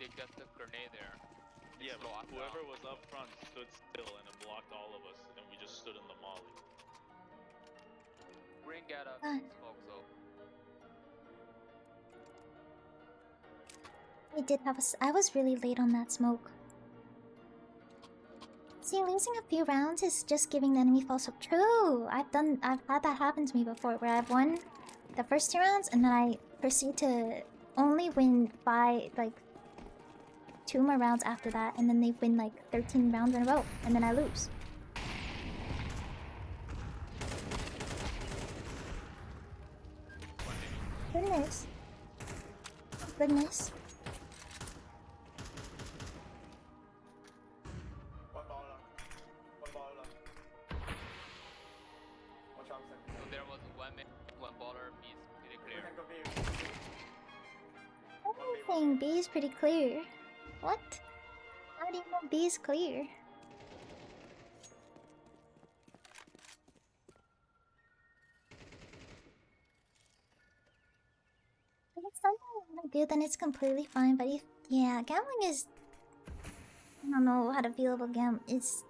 They got the grenade there. Yeah, It's but locked whoever down. was up front stood still and it blocked all of us, and we just stood in the molly. Green got up Ah. smoke so. I did have I was really late on that smoke. See, losing a few rounds is just giving the enemy false hope. True! I've had that happen to me before, where I've won the first 2 rounds, and then I proceed to only win by, like, 2 more rounds after that, and then they win, like, 13 rounds in a row, and then I lose. Goodness. Goodness. So there was one baller piece pretty clear. Everything B is pretty clear. What? How do you know B is clear? If it's something really good, then it's completely fine. But if yeah, gambling is, I don't know how to feel about gambling. It's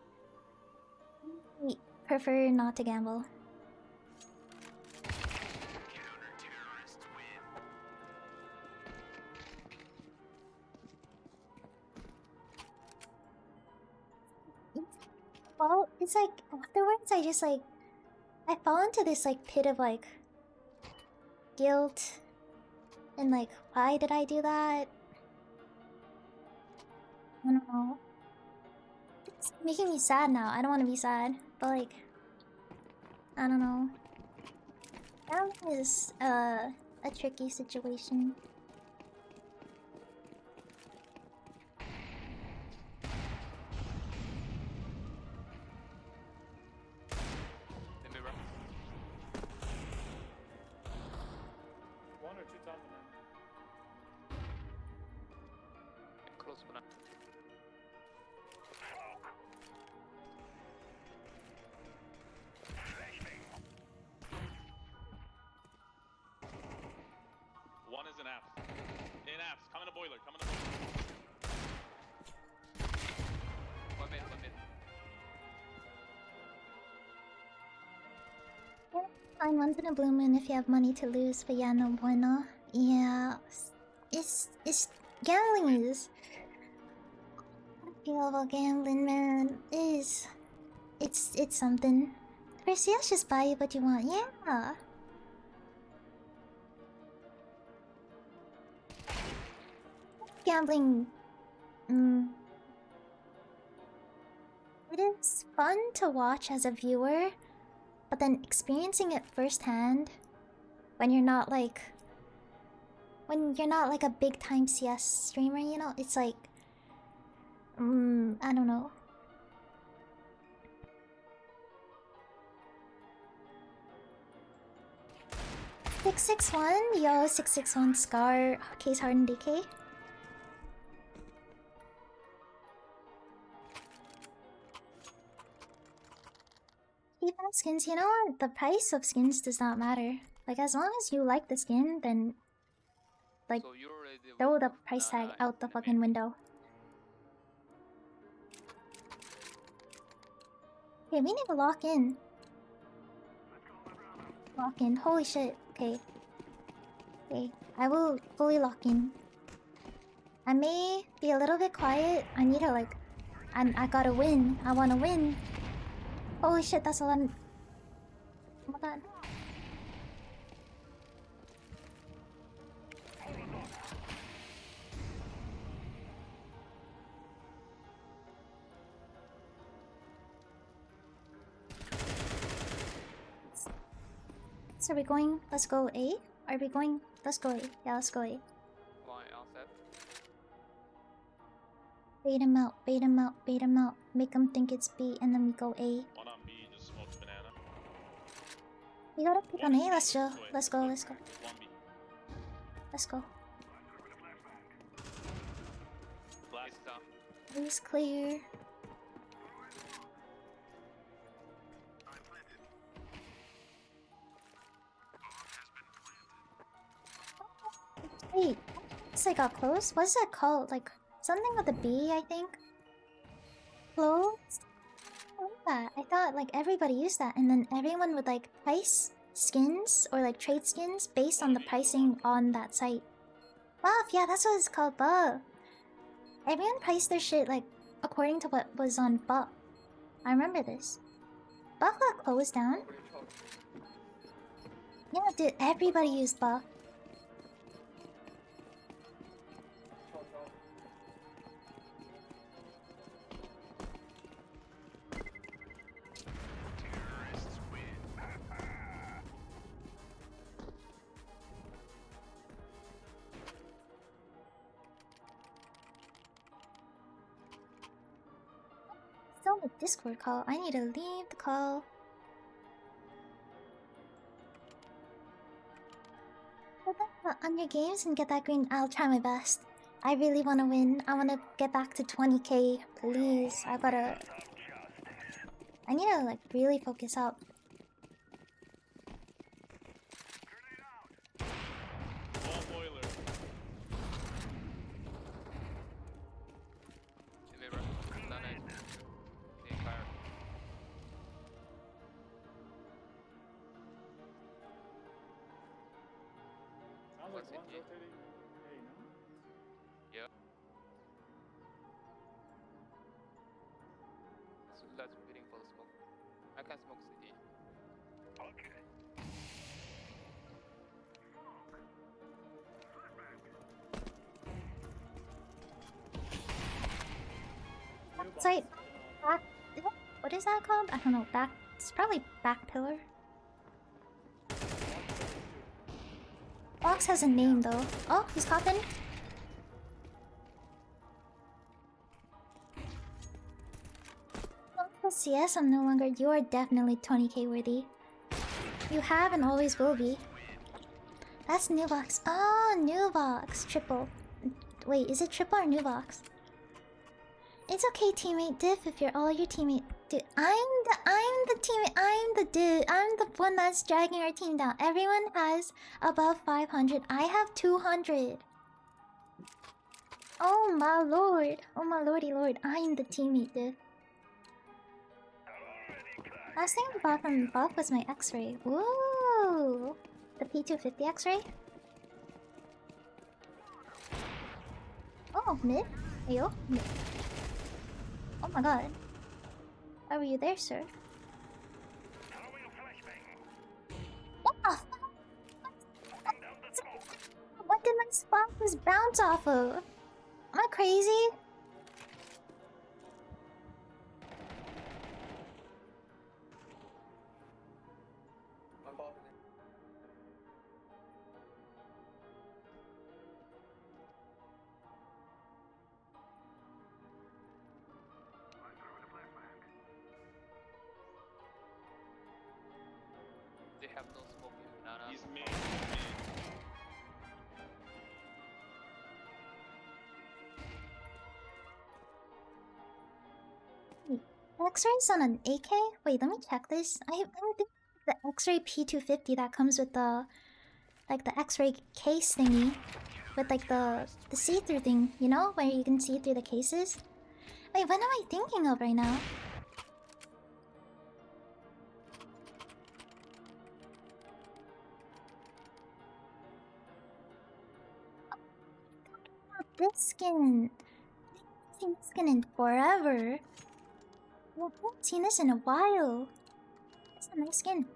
I prefer not to gamble. Well, it's like afterwards I just like I fall into this like pit of like guilt and like why did I do that? I don't know. It's making me sad now. I don't want to be sad, but like I don't know. That is a tricky situation. The mirror. One or two top Close one. One is in apps. In apps. Come in the boiler. Come in the boiler. 1 minute, 1 minute. Fine, once in a blue moon if you have money to lose, but yeah, no bueno. Yeah, it's gambling is. I feel about gambling, man. It's something. First, yes, just buy what you want. Yeah. Gambling. It is fun to watch as a viewer. But then experiencing it firsthand, when you're not like a big time CS streamer, you know, it's like, I don't know. $661, yo, $661 Scar, Case Hardened DK. Even skins, you know what? The price of skins does not matter. Like, as long as you like the skin, then like So you already throw the won. price tag Nice. out the fucking window. Okay, we need to lock in. Lock in. Holy shit. Okay. Okay. I will fully lock in. I may be a little bit quiet. I need to like... I gotta win. I wanna win. Holy shit, that's a lot of... Oh my god. So are we going... Let's go A? Are we going... Let's go A. Yeah, let's go A. One outside. Bait him out, bait him out, bait him out. Make him think it's B and then we go A. One on B, just smoked banana. We gotta pick on A, let's go. Let's go, let's go. One B. Let's go. Glass It's down. Please clear. Wait, I got close? What's that called? Like, something with a B, I think? Closed? What is that? I thought, like, everybody used that, and then everyone would, like, price skins, or, like, trade skins based on the pricing on that site. Buff, yeah, that's what it's called, Buff. Everyone priced their shit, like, according to what was on Buff. I remember this. Buff got closed down. Yeah, dude, everybody used Buff. Still a Discord call. I need to leave the call. Go back on your games and get that green. I'll try my best. I really want to win. I want to get back to 20k. Please. I need to like really focus up. Wall boiler. Deliver. Done it. Okay, fire. Sounds like What's it, one's yeah? rotating. Hey, no? Yeah. So that's waiting for the smoke. I can smoke city. Site. Back. What is that called? I don't know. Back. It's probably back pillar. Box has a name though. Oh, he's copping. CS, I'm no longer. You are definitely 20k worthy. You have and always will be. That's new box. Oh, new box. Triple. Wait, is it triple or new box? It's okay, teammate Diff, if you're all your teammate. Dude, I'm the teammate. I'm the dude. I'm the one that's dragging our team down. Everyone has above 500. I have 200. Oh my lord. Oh my lordy lord. I'm the teammate, Diff. Last thing I bought from Buff was my X-ray. Ooh, the P250 X-ray. Oh, mid. Ayo, mid. Oh my god. How are you there, sir? What the fuck? What did my spot just bounce off of? Am I crazy? They have no smoke in banana. He's mid. He's mid. The X-ray's on an AK? Wait, let me check this. I'm thinking the X-ray P250 that comes with the like the X-ray case thingy with like the see-through thing, you know, where you can see through the cases. Wait, what am I thinking of right now? this skin. I haven't seen this skin in forever. I haven't seen this in a while. It's a nice skin.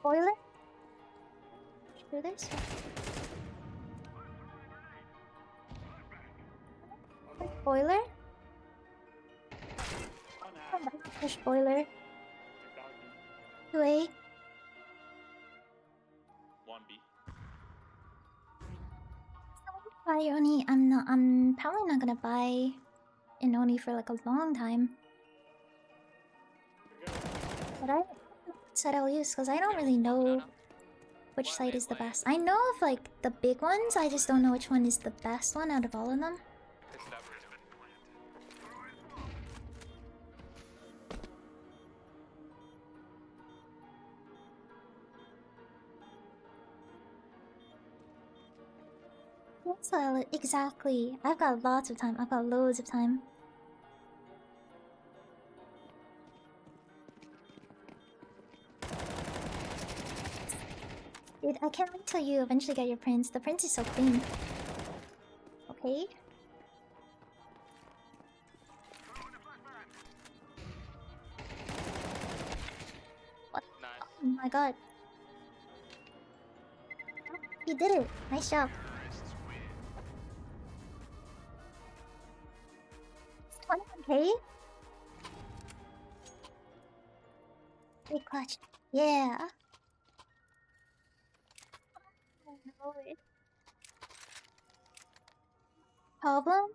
Spoiler? Do this? Spoiler? Push spoiler. You're talking. 2A. 1B. Buy Oni. I'm probably not gonna buy an Oni for like a long time. But I said I'll use because I don't really know which side is the best. I know of like the big ones, I just don't know which one is the best one out of all of them. It's leverage. Yes, exactly. I've got lots of time. I've got loads of time. Dude, I can't wait till you eventually get your prince. The prince is so clean. Okay? Nice. Oh my god. You did it. Nice job. It's 21k? Big clutch. Yeah. Oh, no. Problem?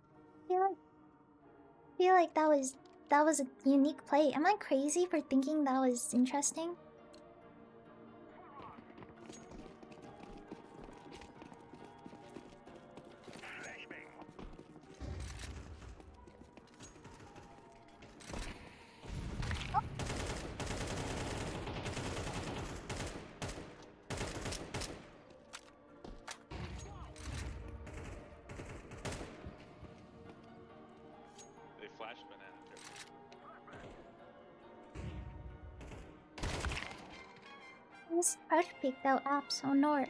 Feel like that was a unique play. Am I crazy for thinking that was interesting? They flash banana. This crush peeked out apps, oh no.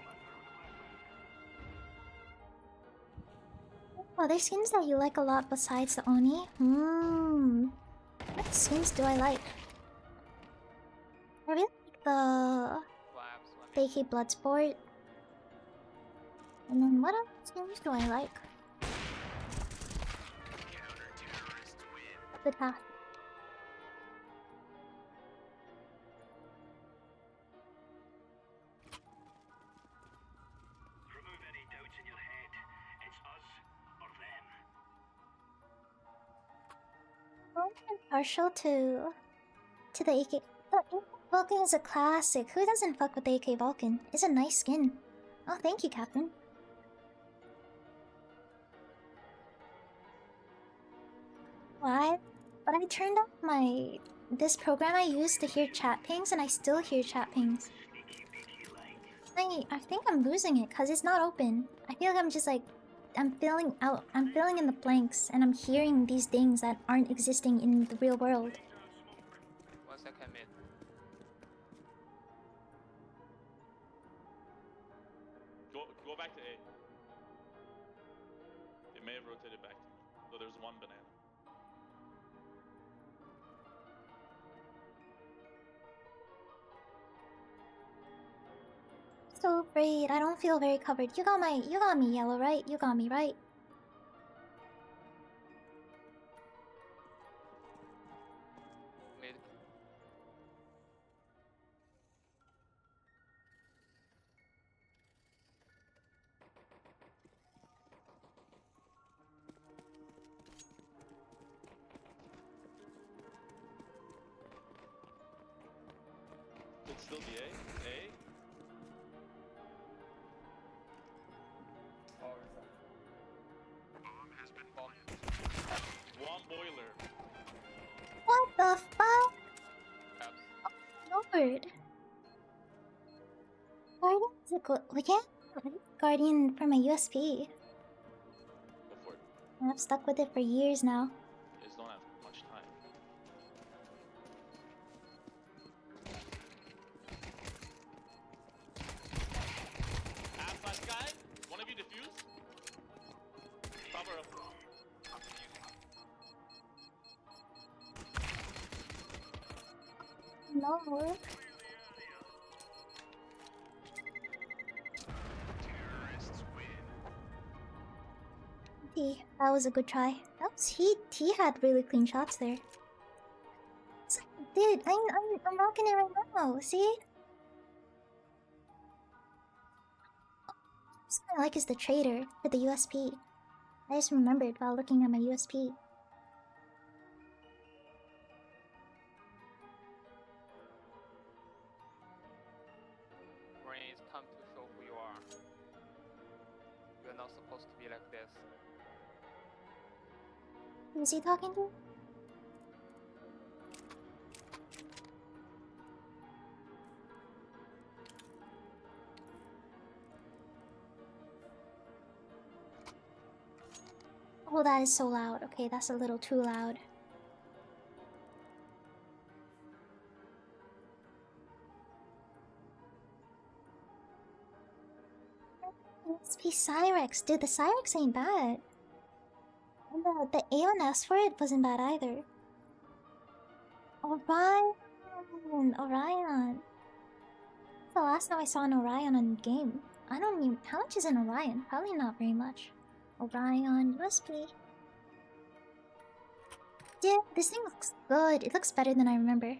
Oh, there's skins that you like a lot besides the Oni? What skins do I like? I really like the Labs. AK Bloodsport. And then what other skins do I like? Good path. I'm partial to the AK. The AK Vulcan is a classic. Who doesn't fuck with the AK Vulcan? It's a nice skin. Oh, thank you, Captain. Why? But I turned off this program I used to hear chat pings, and I still hear chat pings. I think I'm losing it because it's not open. I feel like I'm just like I'm filling in the blanks, and I'm hearing these things that aren't existing in the real world. 1 second mid. Go back to A. It may have rotated back to me. So there's one banana. So afraid. I don't feel very covered. You got me, Yellow, right? You got me, right? Mid. Could still be A. A. Bomb. boiler. What the fuck? Abs. Lord. Guardian is a good. We can't Guardian from a USP. Go for it. I've stuck with it for years now. You just don't have much time. Abs last guy. One of you defuse. Cover up. No. T, that was a good try. That was he had really clean shots there. Dude, I'm rocking it right now. See? What's I like is the trader for the USP. I just remembered while looking at my USP. Brain, it's time to show who you are. You're not supposed to be like this. Who's he talking to? Oh, that is so loud. Okay, that's a little too loud. SP Cyrex. Dude, the Cyrex ain't bad. And the AONS for it wasn't bad either. Orion! Orion! That's the last time I saw an Orion on game. I don't even. How much is an Orion? Probably not very much. Orion, USP. Yeah, this thing looks good. It looks better than I remember.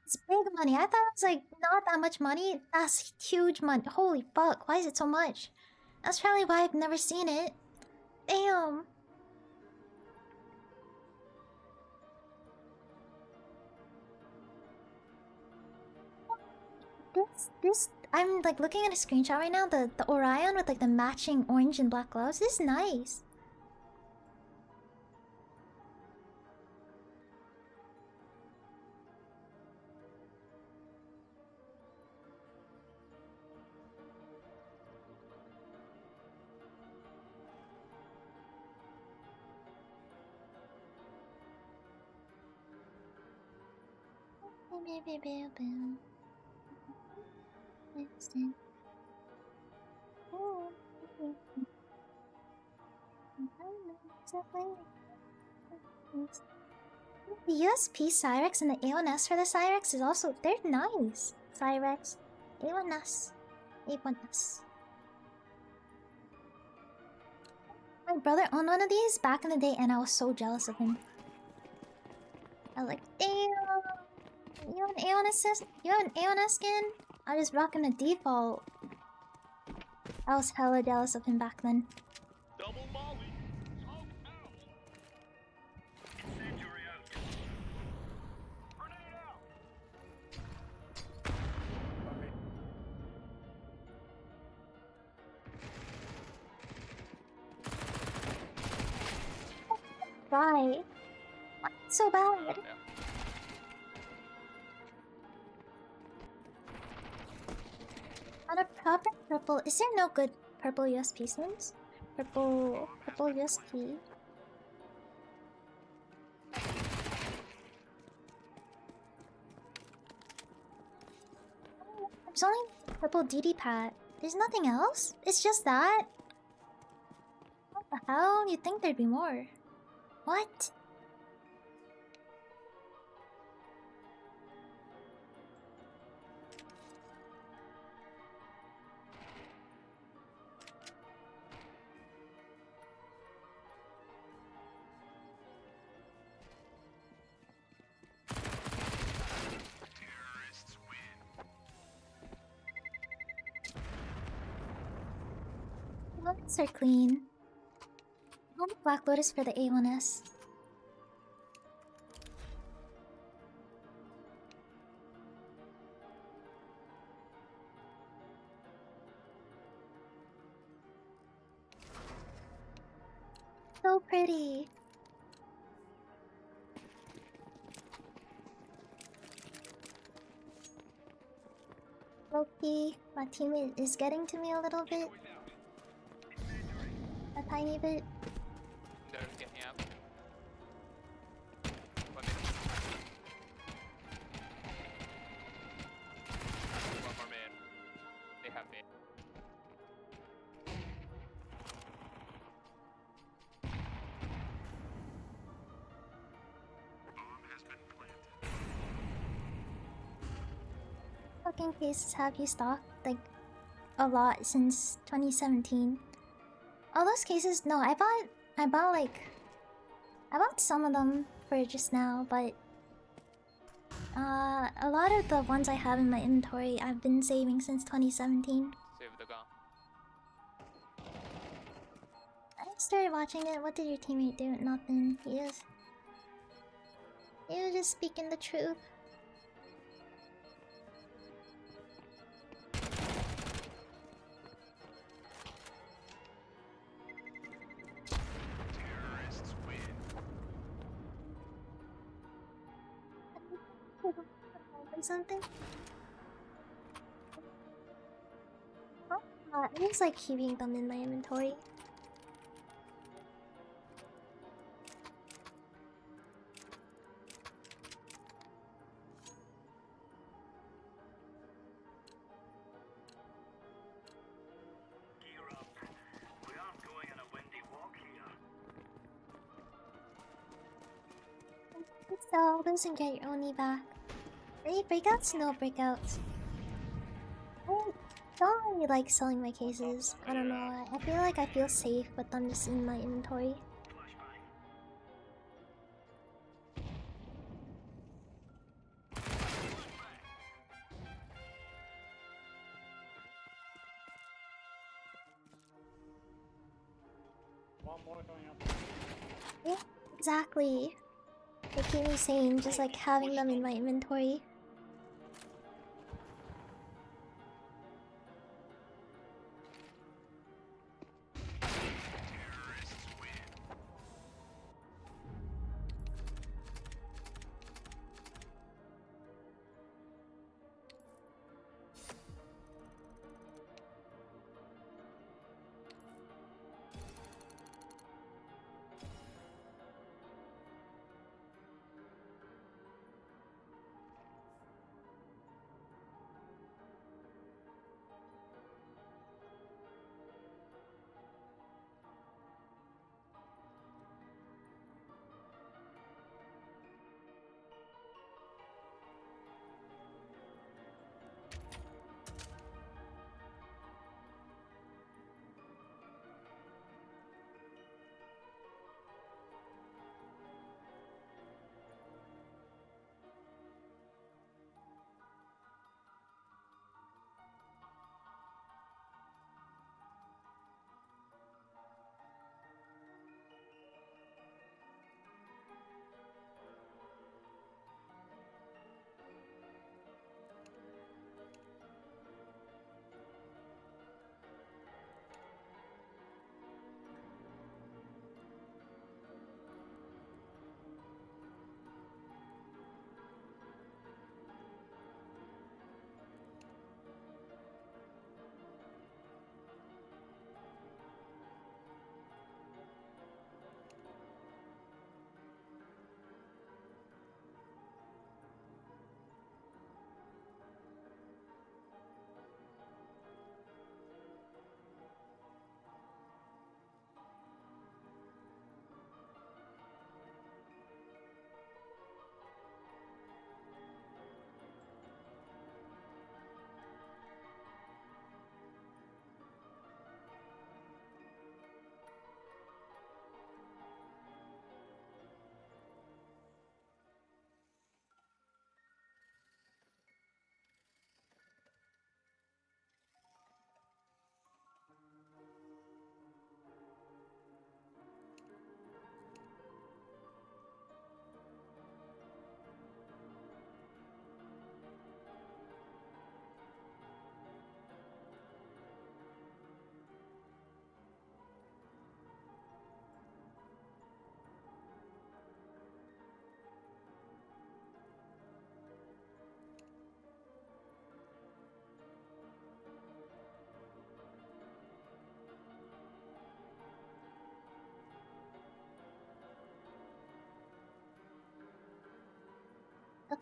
It's big money. I thought it was like not that much money. That's huge money. Holy fuck, why is it so much? That's probably why I've never seen it. Damn. I'm like looking at a screenshot right now. The Orion with like the matching orange and black gloves is nice. The USP Cyrex and the A1S for the Cyrex is also, they're nice. Cyrex, A1S, A1S. My brother owned one of these back in the day and I was so jealous of him. I was like, damn, you have an A1S, you have an A1S skin? I was rocking a default. I was hella jealous of him back then. Double molly. Why? What's so bad? Yeah. On a proper purple, is there no good purple USP skins? Purple USP. There's only purple DD pad. There's nothing else? It's just that? What the hell? You'd think there'd be more. What? Lotus are clean. One Black Lotus for the A1S. pretty. Loki, my teammate is getting to me a little bit. A tiny bit. They're getting up. 1 minute. One more man. They have me. Fucking cases have you stocked like a lot since 2017? All those cases, no, I bought some of them for just now, but a lot of the ones I have in my inventory I've been saving since 2017. Save the gun. I started watching it. What did your teammate do? Nothing. He was just speaking the truth. Or something. Oh, I just like keeping them in my inventory. So, doesn't get your Oni back. Any breakouts? No breakouts. I don't really like selling my cases. I don't know. I feel like I feel safe with them just in my inventory. One more coming up. Yeah, exactly. They keep me sane, just like having them in my inventory.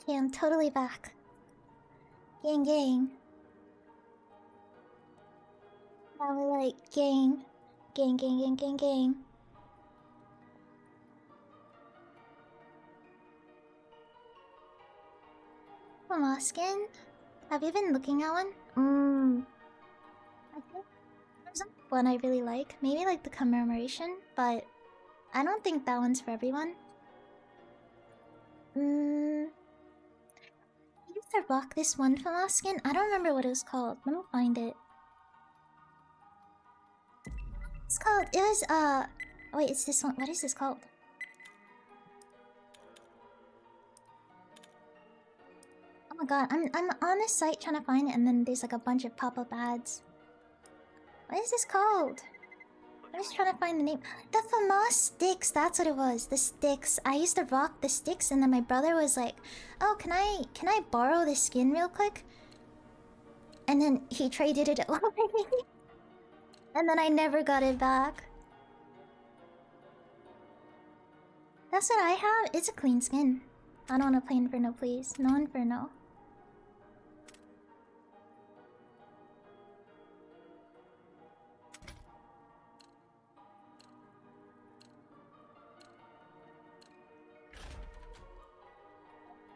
Okay, I'm totally back. Gang, gang. Now we're like gang. Gang, gang, gang, gang, gang. Momaskin? Have you been looking at one? I think there's one I really like. Maybe like the commemoration, but I don't think that one's for everyone. I used to rock this one Momaskin. I don't remember what it was called. Let me find it. It's called. It was wait, it's this one. What is this called? Oh my god, I'm on this site trying to find it, and then there's like a bunch of pop-up ads. What is this called? I'm just trying to find the name. The FAMAS sticks. That's what it was. The sticks. I used to rock the sticks, and then my brother was like, "Oh, can I borrow this skin real quick?" And then he traded it away, and then I never got it back. That's what I have. It's a clean skin. I don't want to play Inferno, please. No Inferno.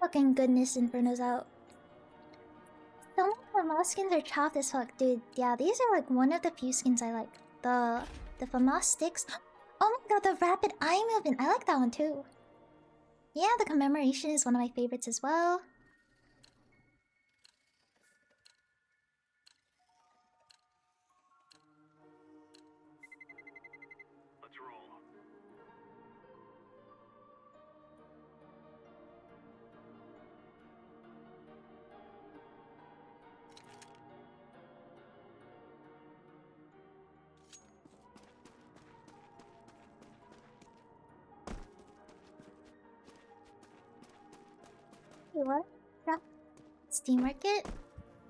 Fucking goodness, Inferno's out. Some of the FAMAS skins are chopped as fuck, dude. Yeah, these are like one of the few skins I like. The FAMAS sticks. Oh my god, the rapid eye movement. I like that one too. Yeah, the commemoration is one of my favorites as well. Let's roll. Wait, what? Drop Steam Market?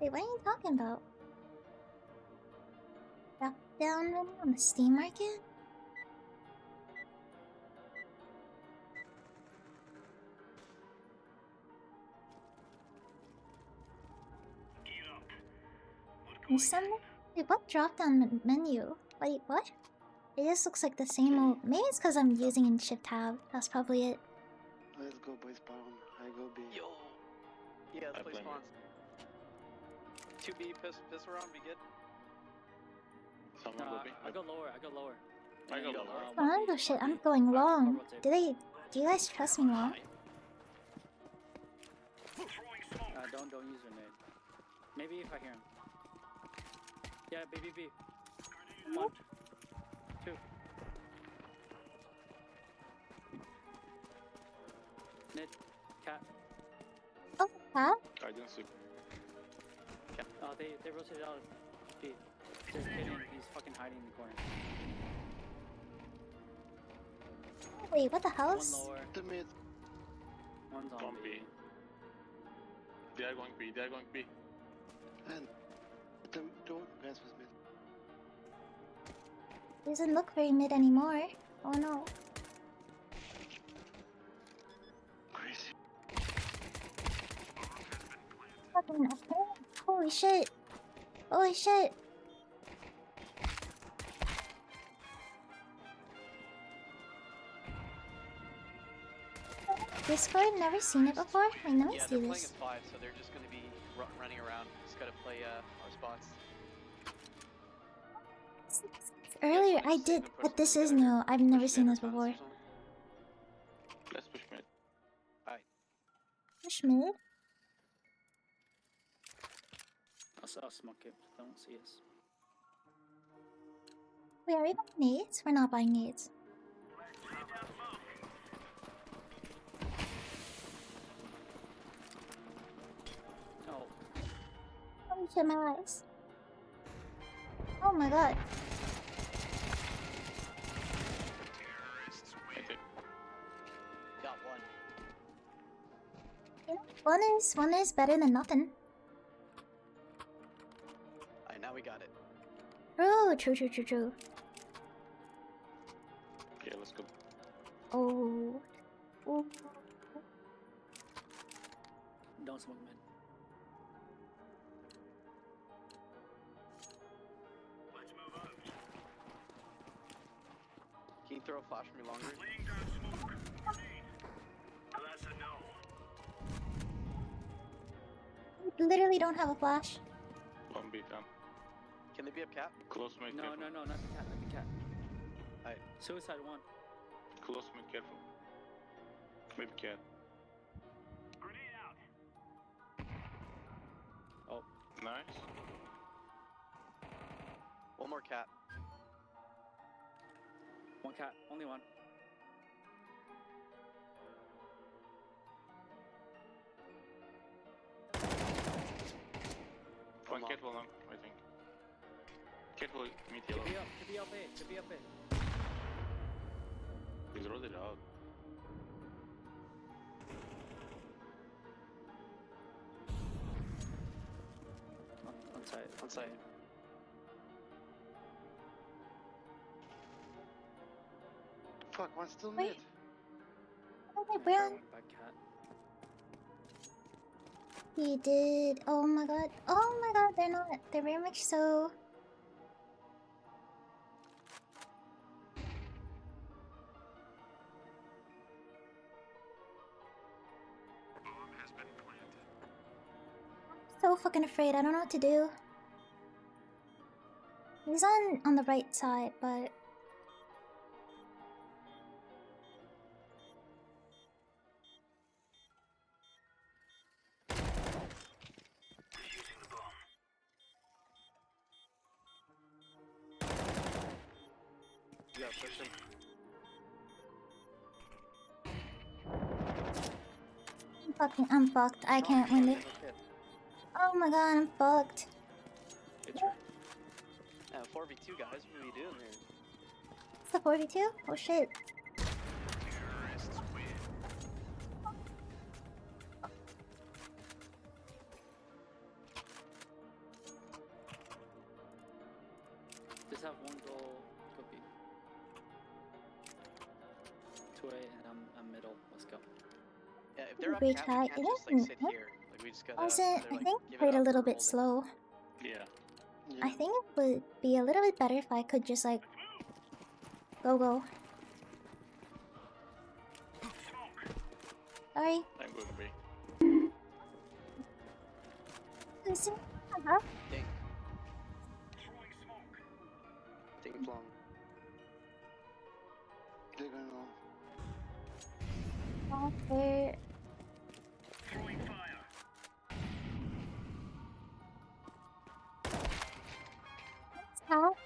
Wait, what are you talking about? Drop down menu on the Steam Market? Wait, what drop down menu? Wait, what? It just looks like the same old. Maybe it's because I'm using in Shift Tab. That's probably it. Let's go, boys. Bottom. I go B. Yo. Yeah, let's I play blame spawns. 2B, piss around, be good. Someone go B. I go lower. I go lower. I go lower. Oh shit, I'm going long. Do you guys trust me long? Don't use your nade. Maybe if I hear him. Yeah, B. 1, 2. Nid, cat. Oh, huh? I didn't see. Cat. Oh, they rotated out. B. There's a kid in. He's fucking hiding in the corner. Wait, what the hell? One lower. The mid. One's on Don't B. be. They are going B. They are going B. And don't advance with mid. Doesn't look very mid anymore. Oh no. Crazy. Fucking holy shit. Holy shit. Discord, never seen it before. Wait, let me Yeah, see they're playing this. at 5, so they're just gonna be running around. Just gotta play our spots. Earlier I did, but this is new. I've never seen this before. Let's push mid. Push mid? I'll smoke it. Don't see us. Wait, are we buying nades? We're not buying nades. Oh, Holy shit, my eyes. Oh my god. Okay. Got one. You know, one is better than nothing. Alright, now we got it. True. Okay, let's go. Oh. Ooh. Don't smoke mid. Can you throw a flash for me longer? Literally don't have a flash. One B down. Can they be up cap? Close mid, No, careful. no, no, not the cat, not the cat. Alright. Suicide one. Close mid, careful. Maybe cat. Oh, Nice. One more cat. one cat, only one. One long. cat will long, I think. Cat will meet yellow. Could be up A, could be up A. He's rolled it out. On side. On site. Fuck, one's still Wait. mid. Okay, Brown. Back cat. He did. Oh my god. Oh my god, they're not. They're very much so. So fucking afraid. I don't know what to do. He's on the right side, but Yeah, push him. I'm fucked. I can't win this. Okay. Oh my god, I'm fucked. Good try. 4v2 guys, what are you doing here? It's the 42? Oh shit. Just have one goal, could be. 2A and I'm middle. Let's go. Yeah, if they're up Great cap, try. we can't It just like isn't- sit what? here. Like we just gotta. Also, either, I like, think give it played a up little or bit hold it. slow. Yeah. I think it would be a little bit better if I could just like go. Sorry. I'm going B. Is it? Uh-huh. Ding. Ding long. They're going long. Oh, there.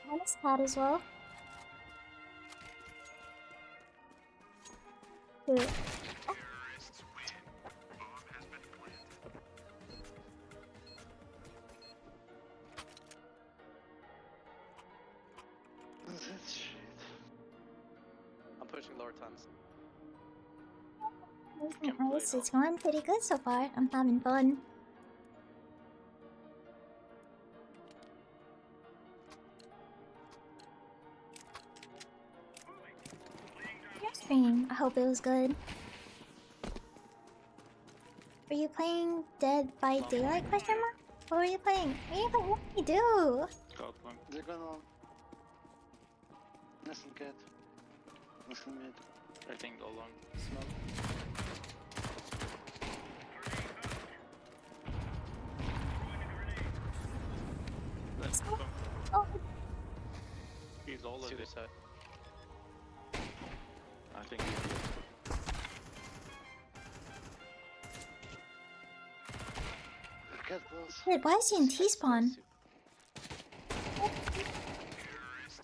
That's cat as well. Dude. That's shit. I'm pushing lower tons. It's going pretty good so far. I'm having fun. Your stream. I hope it was good. Were you playing Dead by Daylight? Question mark? What were you playing? What did you do? Got one. They're going long. Listen, cat. Listen, mid. I think all long. Smoke. Let's go. Oh, He's all of it. Suicide. I think he's Cat close. wait, why is he in T-spawn?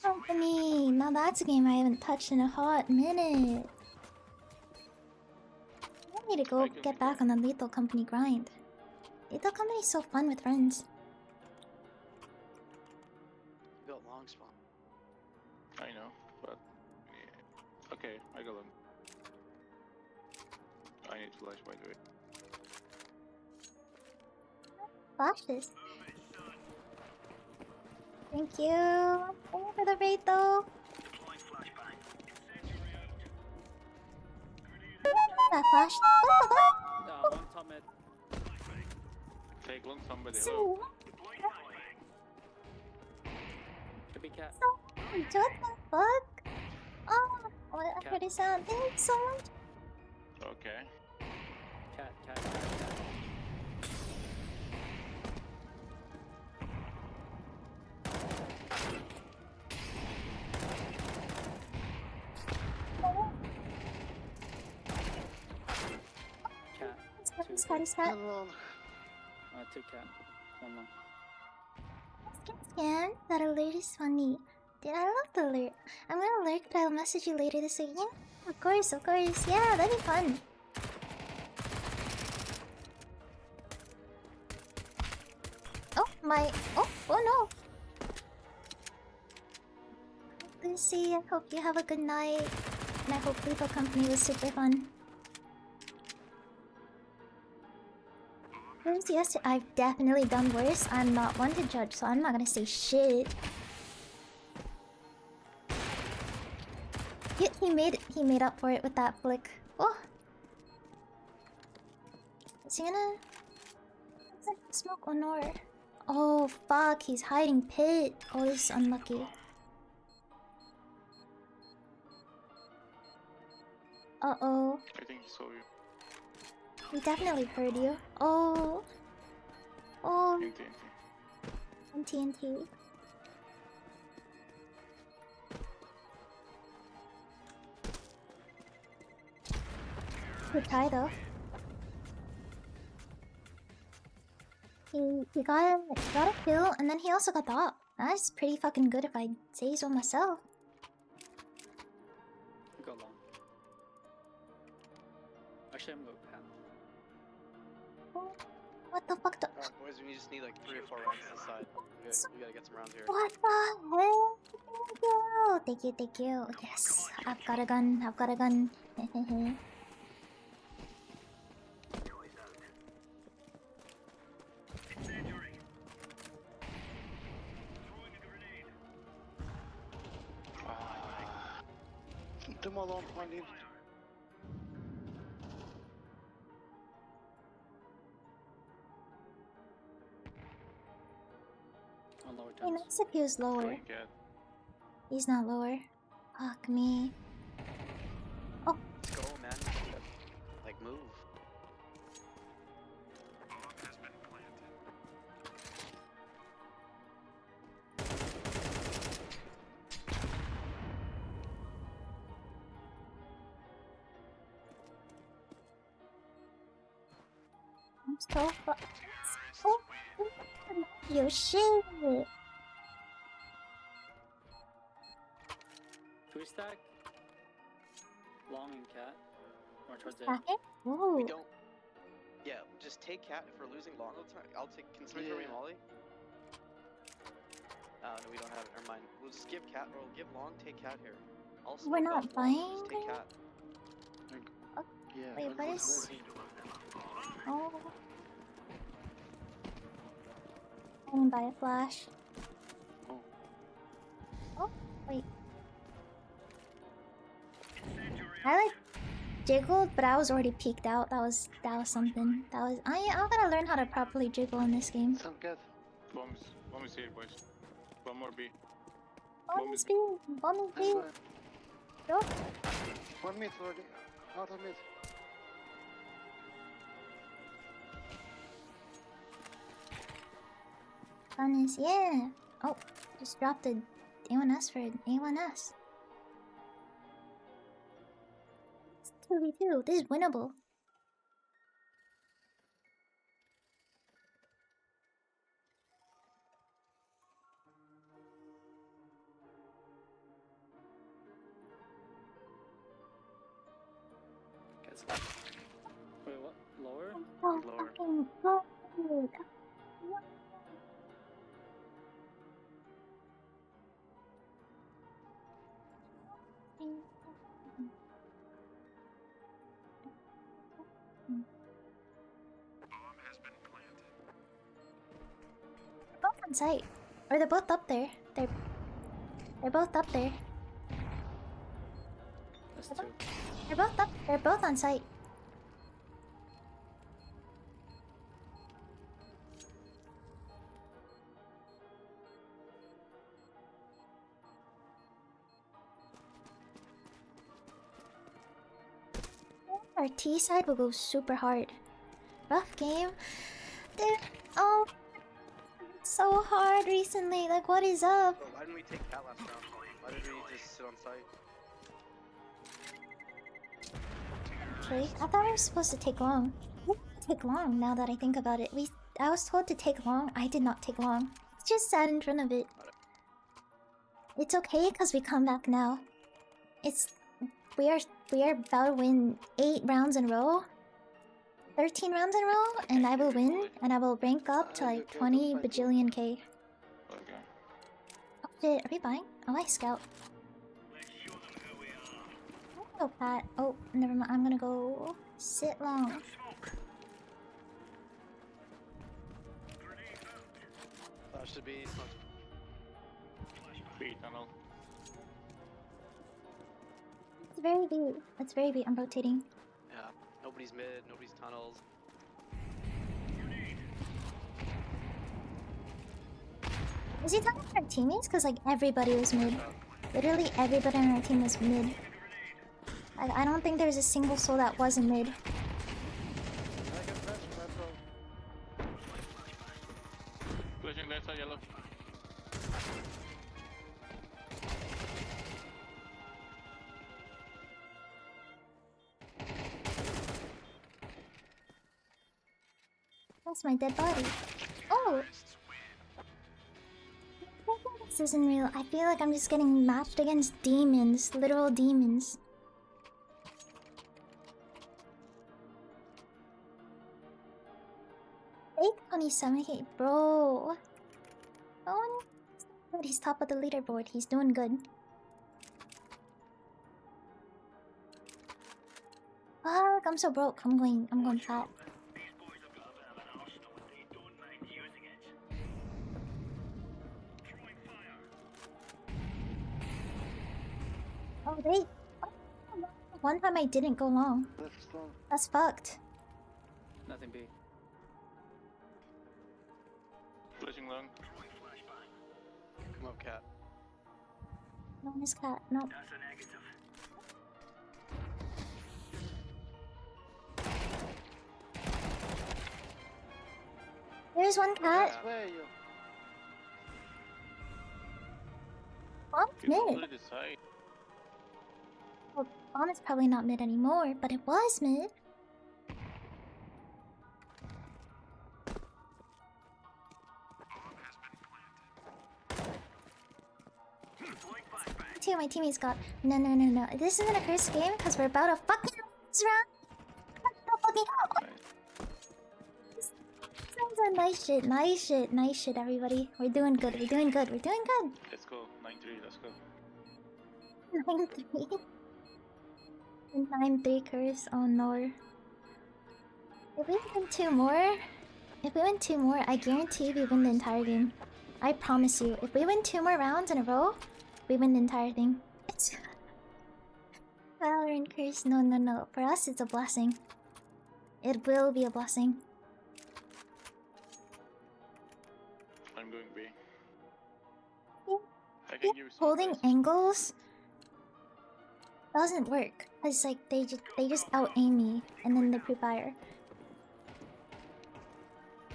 Company. Now that's a game I haven't touched in a hot minute. I need to go get back on the Lethal Company grind. Lethal Company is so fun with friends. Built long spawn. I know, but yeah. Okay, I got him. I need flash by the way. Flash this. Thank you. Thank you for the raid though. That flash. What the fuck? One top mid. Take one, somebody. So, Hello. Could be cat. what the fuck? Oh, what I heard a sound. Thank you so much. Okay. Cat, cat, cat, cat. Cat. He's got his hat. Hello. Two cat. One long. Scan, that alert is funny. Dude, I love the alert. I'm gonna alert, but I'll message you later this week. Yeah, of course, of course. Yeah, that'd be fun. Oh, my. Oh no. Lucy, I hope you have a good night. And I hope Lethal Company was super fun. Yes, I've definitely done worse. I'm not one to judge, so I'm not gonna say shit. He made up for it with that flick. Oh, is he gonna smoke Honor? Oh fuck, he's hiding pit. Oh, this is unlucky. Uh-oh. I think he saw you. He definitely heard you. Oh. Oh, In TNT. on TNT. Good try though. He got a kill and then he also got the op. That's pretty fucking good if I say so myself. Go long. Actually, I'm going cat. What the fuck? Alright, boys, we just need like 3 or 4 rounds to decide. We gotta get some rounds here. What the hell? Thank you, thank you. Yes, I've got a gun. I've got a gun. Come along, I need. On lower Hey, times. nice if he was lower. Going cat. He's not lower. Fuck me. Let's go, man. Like, move. I'm so oh, you shit. Should we stack long and cat? Or towards it? Okay. Whoa. We don't. Yeah, just take cat. If we're losing long, I'll take. Can somebody throw me Yeah. Molly? No, we don't have it. Never mind. We'll just give cat, or we'll give long, take cat here. I'll We're smoke not off long, buying just take it? cat. Yeah. Wait, what is? Oh. I didn't buy a flash. Oh. Oh, wait. I like jiggled, but I was already peeked out. That was something. I'm gonna learn how to properly jiggle in this game. Some cat. Bomb is here, boys. One more B. Bomb is B. Bomb is B. Nice one. Go. 1 mid already. Out of mid. Fun is yeah. Oh, just dropped the A1S for A1S. It's 2v2. This is winnable. Wait, what? Lower? Oh, Lower. fucking good. They're both on site. Or they're both up there. They're both up there. That's two. They're both on site. Our T side will go super hard. Rough game. Dude, oh, it's so hard recently. Like, what is up? Bro, why didn't we take cat last round? Why did we just sit on site? Actually, I thought we were supposed to take long. We didn't take long now that I think about it. I was told to take long. I did not take long. Just sat in front of it. It's okay because we come back now. We are about to win 8 rounds in a row. 13 rounds in a row, and I will win, and I will rank up to like 20 bajillion K. Okay. Oh shit, are we buying? Oh, I scout. Oh, Pat. Oh, never mind. I'm gonna go sit long. Should be smoke. B tunnel. It's very B. It's very B. I'm rotating. Yeah. Nobody's mid, nobody's tunnels. Is he talking about our teammates? Because like everybody was mid. Literally everybody on our team was mid. I don't think there's a single soul that wasn't mid. Flashing left side yellow. That's my dead body. Oh! This isn't real. I feel like I'm just getting matched against demons. Literal demons. Fake 27K, bro. Oh, but he's top of the leaderboard. He's doing good. Fuck, I'm so broke. I'm going fat. Oh, wait. One time I didn't go long. That's fucked. Nothing B. Flashing long. Come up, cat. No, Miss Cat. No. There's one cat. Where you? Bomb's He's mid. already side. Well, bomb is probably not mid anymore, but it was mid. Two of my teammates got. No. This isn't a cursed game because we're about to fucking lose round. Sounds like nice shit, everybody. We're doing good. Let's go. 9-3, let's go. 9-3. 9-3 curse. Oh no. If we win two more, I guarantee we win the entire game. I promise you. If we win 2 more rounds in a row, we win the entire thing. Valorant curse. No. For us, it's a blessing. It will be a blessing. I'm going B. Yeah. I can give you some Holding advice. angles doesn't work. Cause like they just out aim me and then they pre-fire.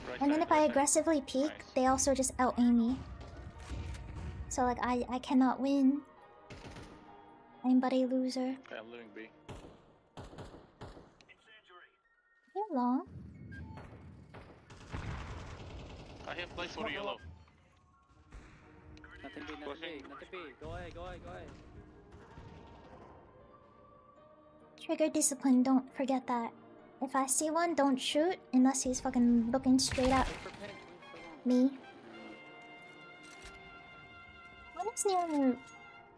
Right And then side, if I right side. aggressively peek, Nice. they also just out aim me. So like I cannot win. I'm but a loser. Okay, I'm living B. You're long. I have flash for yellow. Nothing B. Nothing B. Go ahead. Trigger discipline, don't forget that. If I see one, don't shoot unless he's fucking looking straight at Wait for pin. Wait for long. me.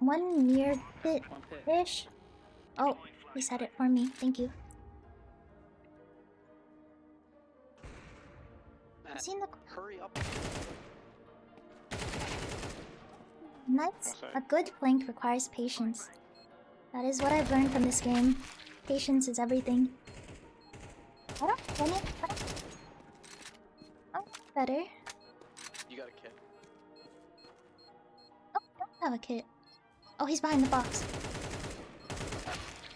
One near bit One pit. ish. Oh, he said it for me. Thank you. Matt, Seen the hurry up. nuts? A good flank requires patience. That is what I've learned from this game. Patience is everything. I don't get it. I'm better. You got a kid. Oh, I don't have a kit. Oh, he's behind the box.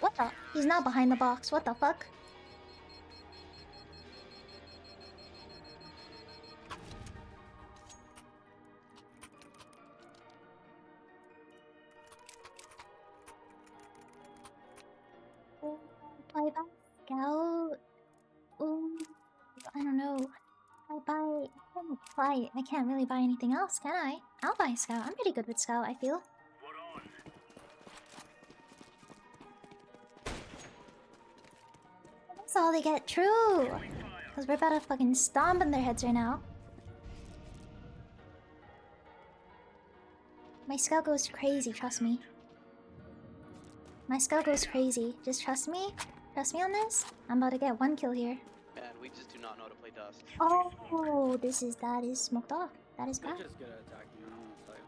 What the? He's not behind the box. What the fuck? I buy Scout. Ooh, I don't know. I can't really buy anything else, can I? I'll buy Scout. I'm pretty good with Scout, I feel. That's all they get, true! Because we're about to fucking stomp on their heads right now. My Scout goes crazy, trust me. My Scout goes crazy. Just trust me. Trust me on this. I'm about to get 1 kill here. Man, we just do not know how to play Dust. Oh, that is smoked off. That is They're bad. just good at attacking. I don't know what to tell you.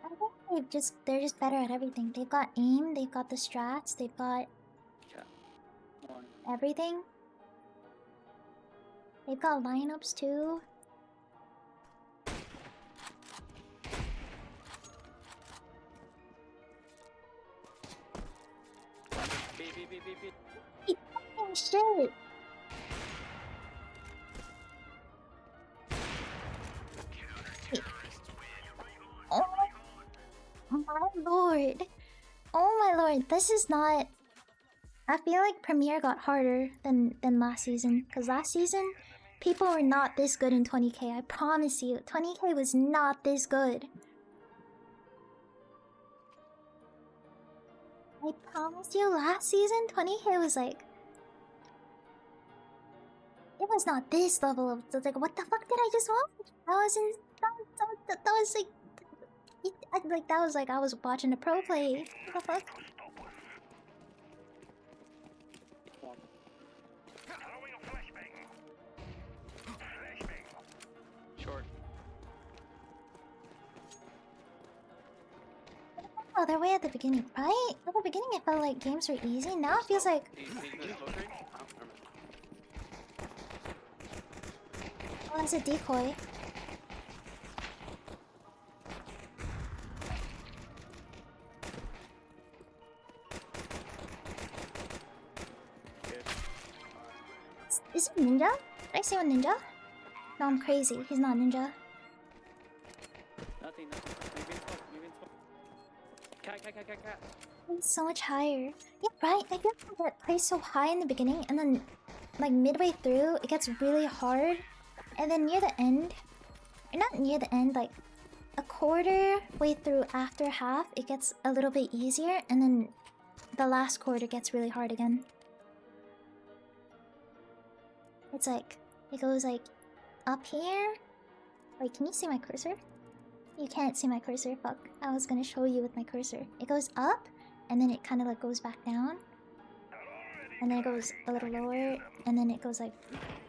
I think they're just better at everything. They've got aim, they've got the strats, they've got Cat. One. everything. They've got lineups too. B. Fucking shit! Oh my lord! Oh my lord! This is not. I feel like Premiere got harder than last season. Cause last season, people were not this good in 20k. I promise you, 20k was not this good. I promise you, last season, 20k was like... It was not this level of... Like, what the fuck did I just watch? That was in... That was like... that was like I was watching a pro play. What the fuck? One. Short. Oh, they're way at the beginning, right? At the beginning it felt like games were easy. Now it feels like... He's in the smoke range? Oh, never mind. Oh, it's a decoy. Good. Is he ninja? Did I say one ninja? No, I'm crazy. He's not ninja. Nothing. Maybe in smoke. Cat. He's so much higher. Yeah, right. I feel like that plays so high in the beginning, and then, like, midway through, it gets really hard. And then near the end, or not near the end, like, a quarter way through after half, it gets a little bit easier, and then the last quarter gets really hard again. It's like, it goes like, up here. Wait, can you see my cursor? You can't see my cursor, fuck. I was gonna show you with my cursor. It goes up, and then it kind of like goes back down. And then it goes a little lower, and then it goes like...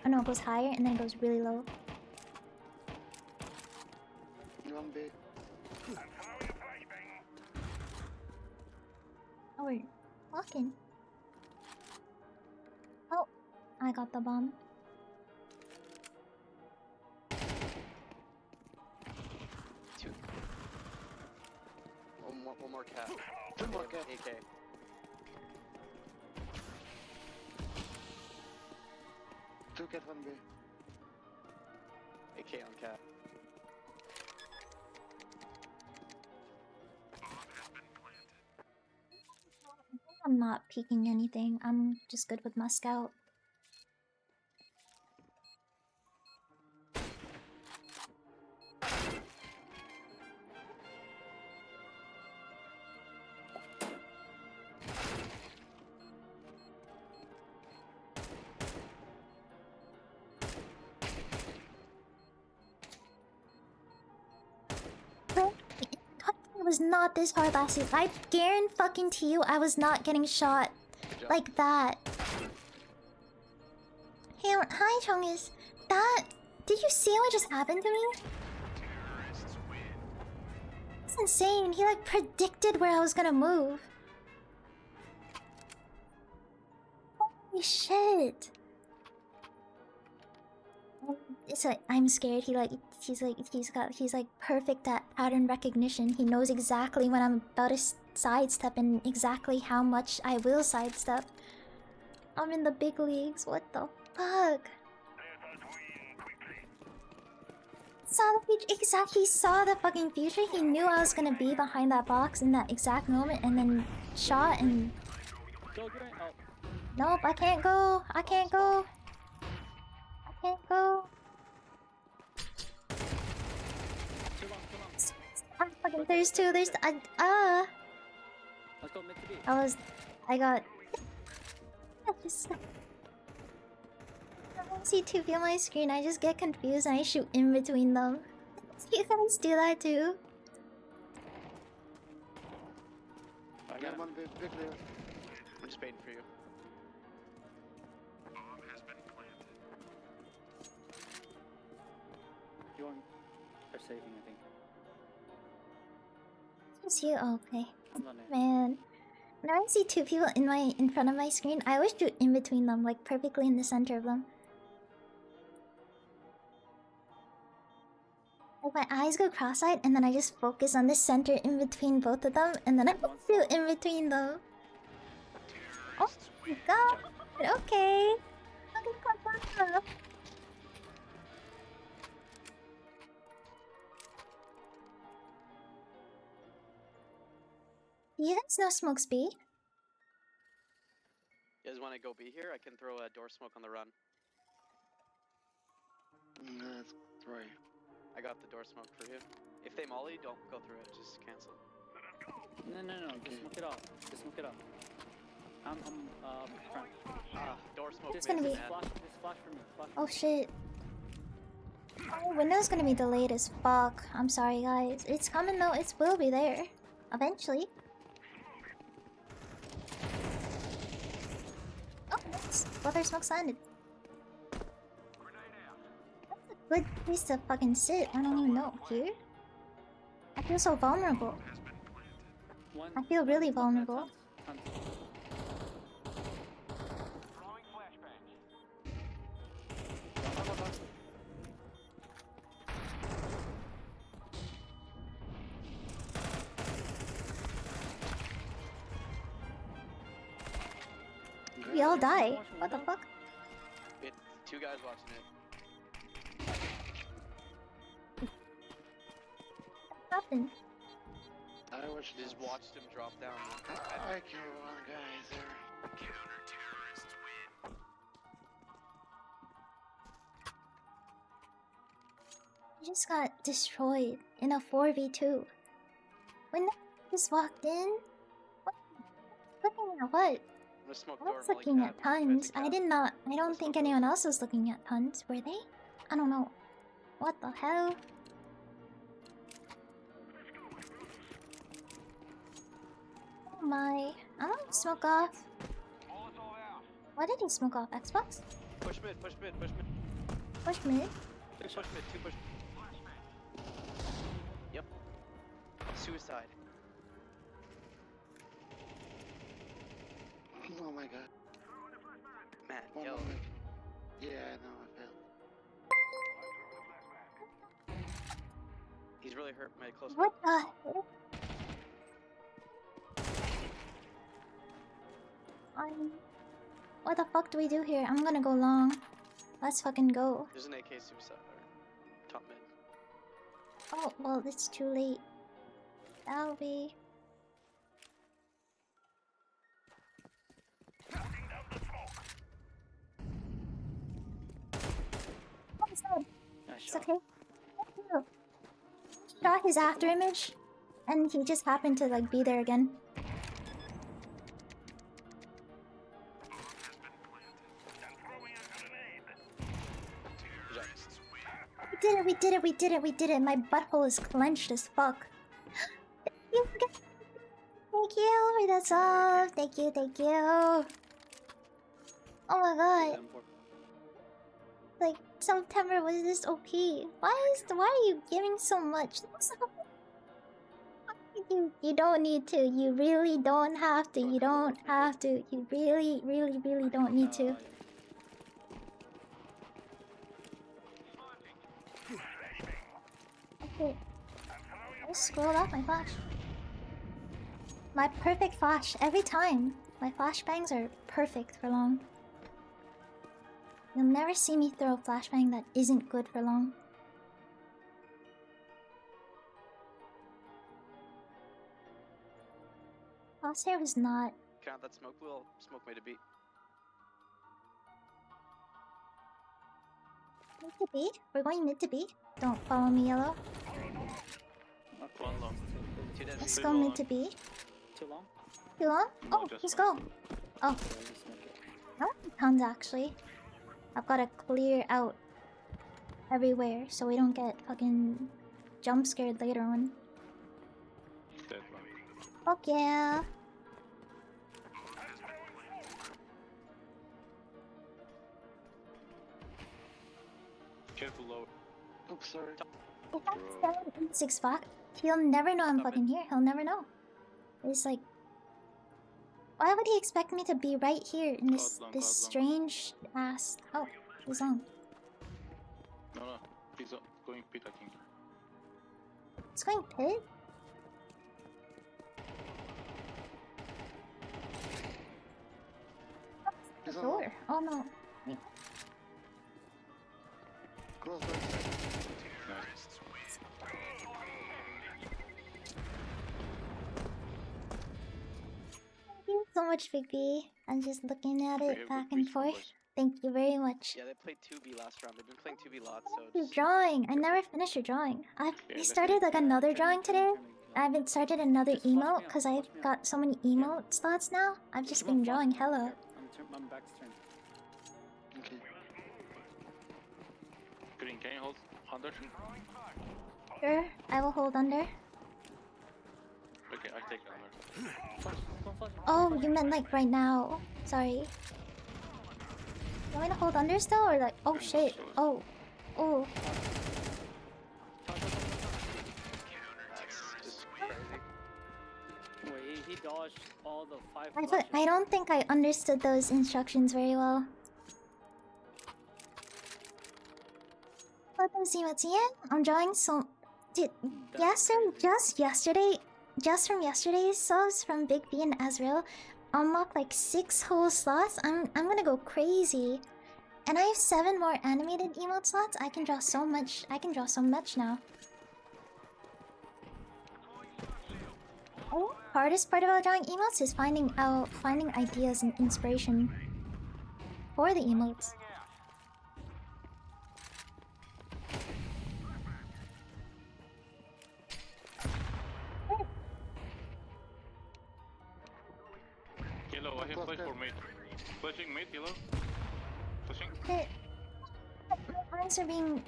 Oh no, it goes higher, and then it goes really low. One B. Oh, we're walking. Oh, I got the bomb. Two. One more cat. Two more cat. AK. Two cat, one B. AK on cat. I'm not peeking anything. I'm just good with my scout. It was not this hard last season. I guarantee you I was not getting shot like that. Hey, hi Chongus. That... Did you see what just happened to me? It's insane. He like predicted where I was gonna move. Holy shit. It's like, I'm scared. He's like perfect at pattern recognition. He knows exactly when I'm about to sidestepping exactly how much I will sidestep. I'm in the big leagues. What the fuck? Saw the future. Exactly, he saw the fucking future. He knew I was gonna be behind that box in that exact moment, and then shot and. Go green. Oh, Nope, I can't go. I can't go. I can't go. too long, too long. There's two. There's. Let's go mid to B. I got. I just. I don't see two people on my screen. I just get confused and I shoot in between them. You guys do that too? I Yeah, got him. one big clear. I'm just waiting for you. You want? They're saving, I think. Just you? Oh, okay. I'm not in. Man. Whenever I see two people in front of my screen, I always shoot in between them, like perfectly in the center of them. Like my eyes go cross-eyed and then I just focus on the center in between both of them and then I shoot in between them. Oh my god! Okay. Do you guys know Smoke Speed? You guys want to go B here? I can throw a door smoke on the run. That's right. I got the door smoke for you. If they molly, don't go through it. Just cancel. No. Just smoke it off. Just smoke it off. I'm front. Door smoke. It's gonna be- Just flash for me. Flash for Oh me. shit. My window's gonna be delayed as fuck. I'm sorry guys. It's coming though, it will be there. Eventually. Oh, nice. Brother Smoke's landed. That's a good place to fucking sit. I don't even know. Here? I feel so vulnerable. One. I feel really vulnerable. Tons. We all die. What the fuck? It, two guys watching it. What happened? I watched Just watched him drop down. I killed one guy there. You just got destroyed in a 4v2. When the just walked in? What? Looking at what? I'm gonna smoke I door. was molly looking cat, at try to tons. take I out. did not. I don't Let's think go. anyone else was looking at tons. Were they? I don't know. What the hell? Oh my. I don't smoke off. What did he smoke off? Xbox? Push mid, push mid, push mid. Push mid? Push mid, two push. Yep. Suicide. Oh my god. Matt, One yo. moment. Yeah, I know, I failed. He's really hurt my close. What the hell? What the fuck do we do here? I'm gonna go long. Let's fucking go. There's an AK suicide. Or top mid. Oh, well, it's too late. That'll be... Oh, it's dead. Nice It's shot. okay. Thank you. Shot his after image, and he just happened to, like, be there again. We did it. My butthole is clenched as fuck. Thank you for the sub. Thank you. Oh my god. Like, September was this OP. Why are you giving so much? You don't need to. You really don't have to. You don't have to. You really don't need to. Okay. I just scrolled off my flash. My perfect flash every time. My flashbangs are perfect for long. You'll never see me throw a flashbang that isn't good for long. Crosshair was not. Count that smoke. Will smoke made a beat. Mid to B? We're going mid to B? Don't follow me, Yellow. Okay. One long. Two dead. Let's Too go mid long. to B. Too long? Too long? No, Oh, just let's one. go. Oh, Yeah, you smoke it. I want tons actually. I've got to clear out everywhere so we don't get fucking jump scared later on. Dead one. Fuck yeah. Careful low. Oops, sorry. If that's 7-6 fuck, he'll never know I'm fucking here. He'll never know. It's like, why would he expect me to be right here in this Cloud long, this cloud long. strange ass? Oh, he's on. No, no. He's going pit, I think. It's going pit. He's on Door. Oh no. Wait. close right. Nice. Thank you so much, Big B. I'm just looking at We it have back good and reach from forth. boys. Thank you very much. Yeah, they played 2B last round. They've been playing 2B lots, so Your just drawing. I never finished your drawing. Yeah, We let's started make- like another Turn me, drawing turn me, today. turn me. I haven't started another Just flash me emote out, because flash I've me out. got so many emote slots now. I've just Keep on been drawing flashing me out. hella. Here, I'm back's turned. Okay. Green, can you hold 100? Sure, I will hold under. Okay, I take under. Flash, don't flash. Oh, you meant like right now. Sorry. You want me to hold under still or like? Oh shit. Oh. Oh. just crazy. Wait, he dodged all the 5 I flashes. don't think I understood those instructions very well. Let them see what's in. I'm drawing some. Dude, That's yesterday, just from yesterday's subs from Big B and Azrael, unlocked like 6 whole slots. I'm gonna go crazy. And I have 7 more animated emote slots. I can draw so much. I can draw so much now. Oh, hardest part about drawing emotes is finding ideas and inspiration for the emotes. Yellow, I have Close flash there. for mid. Flashing mid, yellow. Flashing. My eyes are being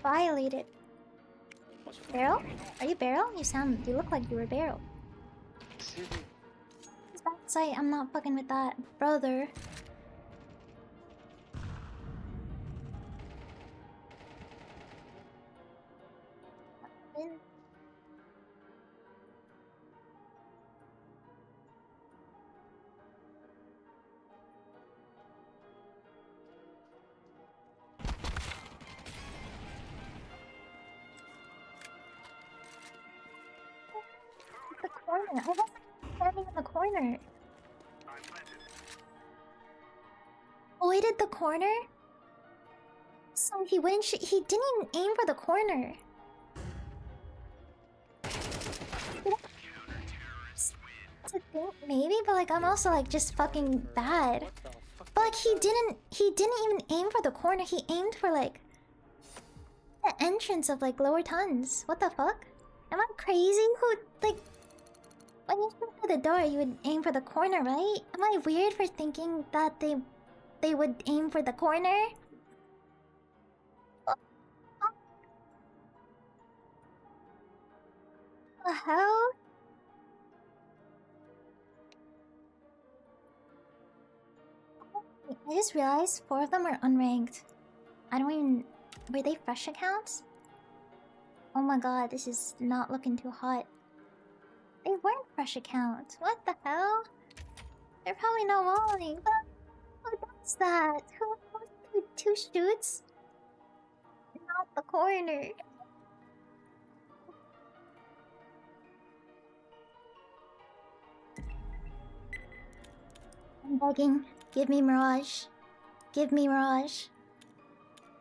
violated. Watch it. Barrel? Are you Barrel? You look like you were Barrel. CD. It's back sight. I'm not fucking with that, brother. The corner. I wasn't standing in the corner. Avoided the corner? So he wouldn't he didn't even aim for the corner. To think maybe, but like I'm also like just fucking bad. What the fuck? But like he didn't even aim for the corner. He aimed for like the entrance of like lower tons. What the fuck? Am I crazy? Who like when you shoot for the door you would aim for the corner, right? Am I weird for thinking that they would aim for the corner? The hell? I just realized 4 of them are unranked. I don't even... Were they fresh accounts? Oh my god, this is not looking too hot. They weren't fresh accounts. What the hell? They're probably not walling. Who does that? Who two shoots? Not the corner. I'm begging. Give me Mirage. Give me Mirage.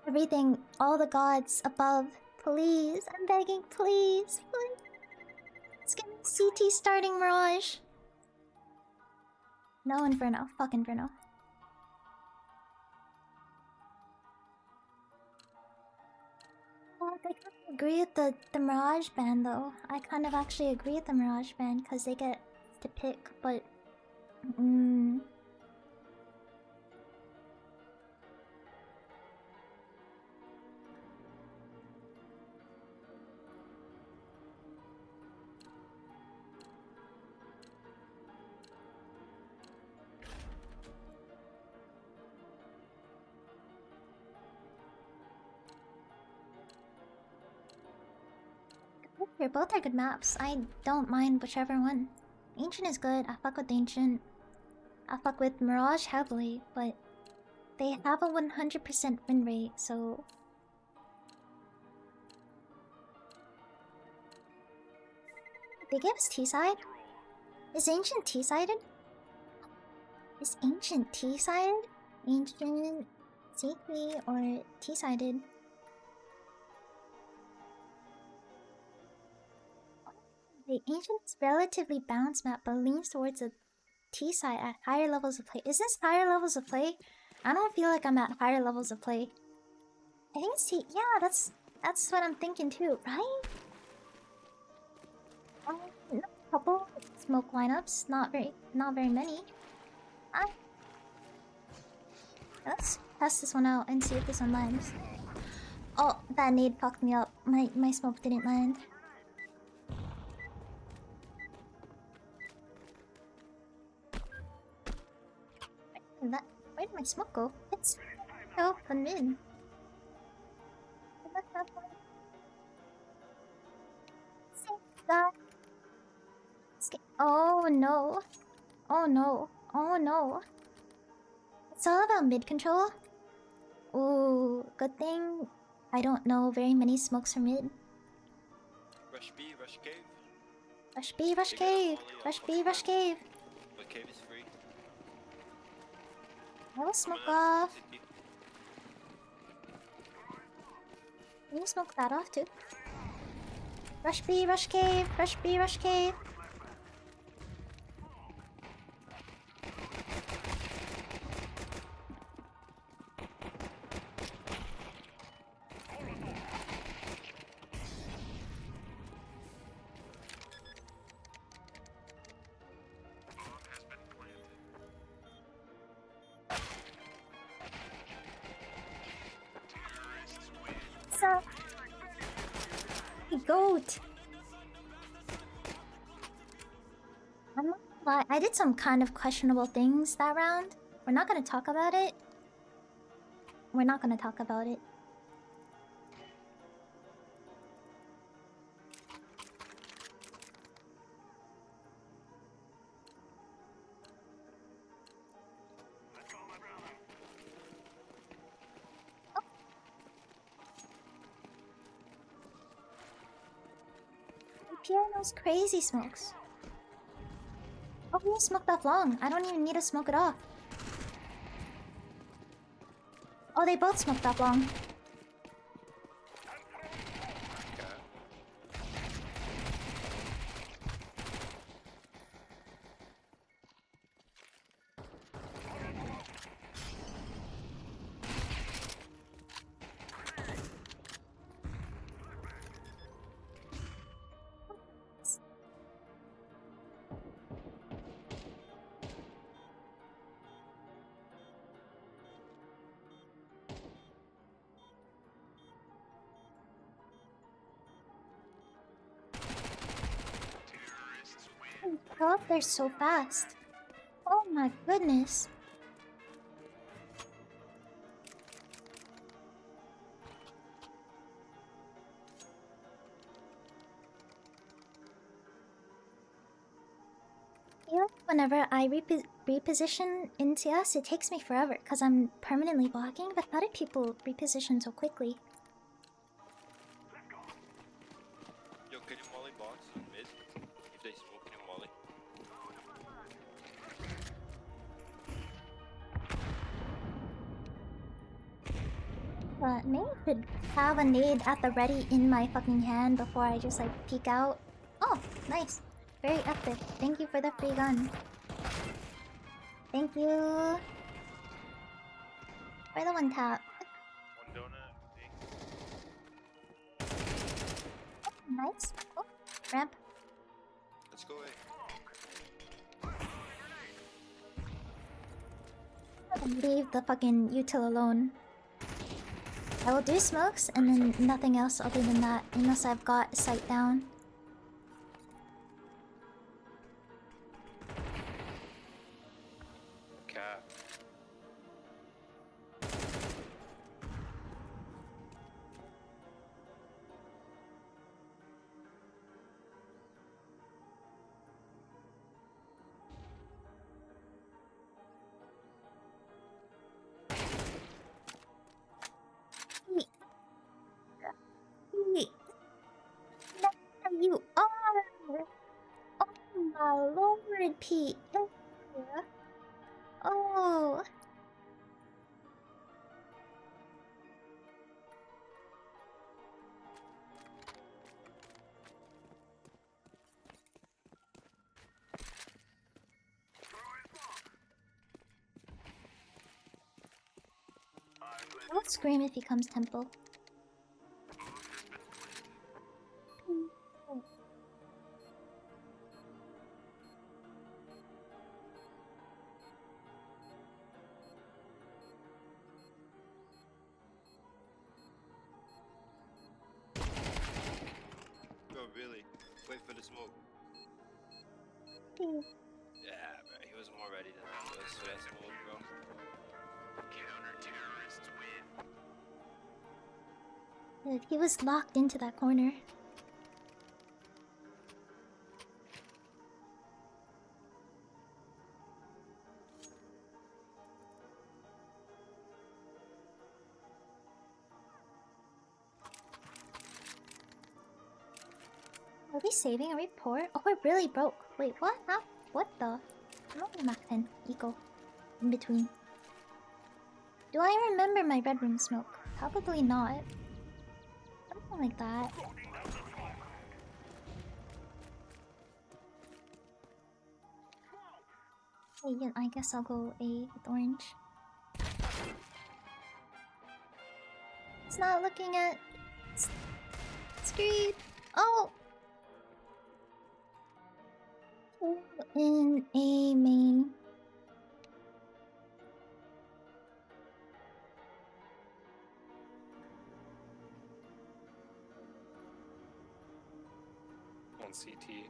Everything, all the gods above. Please. I'm begging, please. Please. Let's get CT starting Mirage. No Inferno. Fuck Inferno. Well, I kind of agree with the Mirage band though. I kind of actually agree with the Mirage band because they get to pick, but both are good maps. I don't mind whichever one. Ancient is good. I fuck with Ancient. I fuck with Mirage heavily, but they have a 100% win rate, so... They gave us T-side? Is Ancient T-sided? Is Ancient T-sided? Ancient, Safely, or T-sided? The Ancient is relatively balanced map, but leans towards a T-side at higher levels of play. Is this higher levels of play? I don't feel like I'm at higher levels of play. I think it's T. Yeah, that's what I'm thinking too, right? A couple smoke lineups, not very many. Let's test this one out and see if this one lands. Oh, that nade fucked me up. My smoke didn't land. Where did my smoke go? It's so mid. Oh no. Oh no. Oh no. It's all about mid control. Ooh, good thing I don't know very many smokes for mid. Rush B, rush cave. Rush B, rush cave. Rush B, rush cave. But cave is free. I will smoke off. Can you smoke that off too? Rush B, rush cave. Rush B, rush cave. So, goat. I'm not gonna lie, I did some kind of questionable things that round. We're not gonna talk about it. We're not gonna talk about it. Piano's crazy smokes. Oh, we smoked off long. I don't even need to smoke it off. Oh, they both smoked off long. God, they're so fast. Oh my goodness. I feel like whenever I reposition into us, it takes me forever because I'm permanently blocking, but other people reposition so quickly. Yo, can you molly box on mid? If they smoke, can you molly? maybe I could have a nade at the ready in my fucking hand before I just like peek out. Oh, nice. Very epic. Thank you for the free gun. Thank you. For the one tap. One donut. Oh, nice. Oh, ramp. Let's go away. Leave the fucking util alone. I will do smokes and then nothing else other than that, unless I've got sight down. Cat. Wait. There you are! Oh my lord, Pete. Oh. I'll scream if he comes temple. Bro, really? Wait for the smoke. Hmm. Yeah, bro. He was more ready than I was for that smoke, bro. Dude, he was locked into that corner. Are we saving? Are we poor? Oh, we're really broke. Wait, what? How? What the? I'm not gonna Mac 10. Eco. In between. Do I remember my red room smoke? Probably not. Something like that. Hey, yeah, I guess I'll go A with orange. It's not looking at... Screed! Oh! In A main. On CT.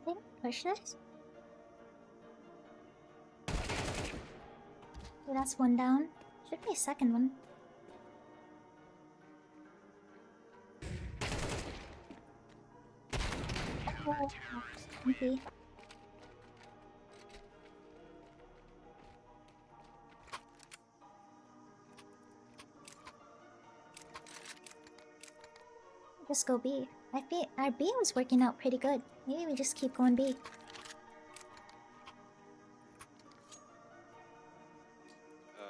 I think push this. Okay, that's one down. Should be a second one. Oh, okay. Just go B. I think our B was working out pretty good. Maybe we just keep going B.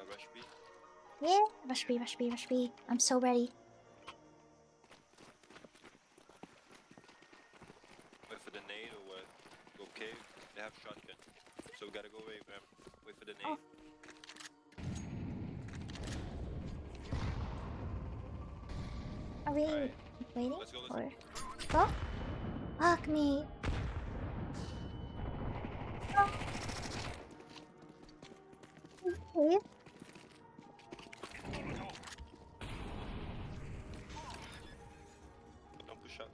Rush B. Yeah, rush B, rush B, rush B. I'm so ready. Wait for the nade or what? Go cave. They have shotgun. So we gotta go away, man. Wait for the nade. Oh. Are we Alright. waiting? Let's go, let's Or go? Fuck me. Oh. Okay. Don't push up.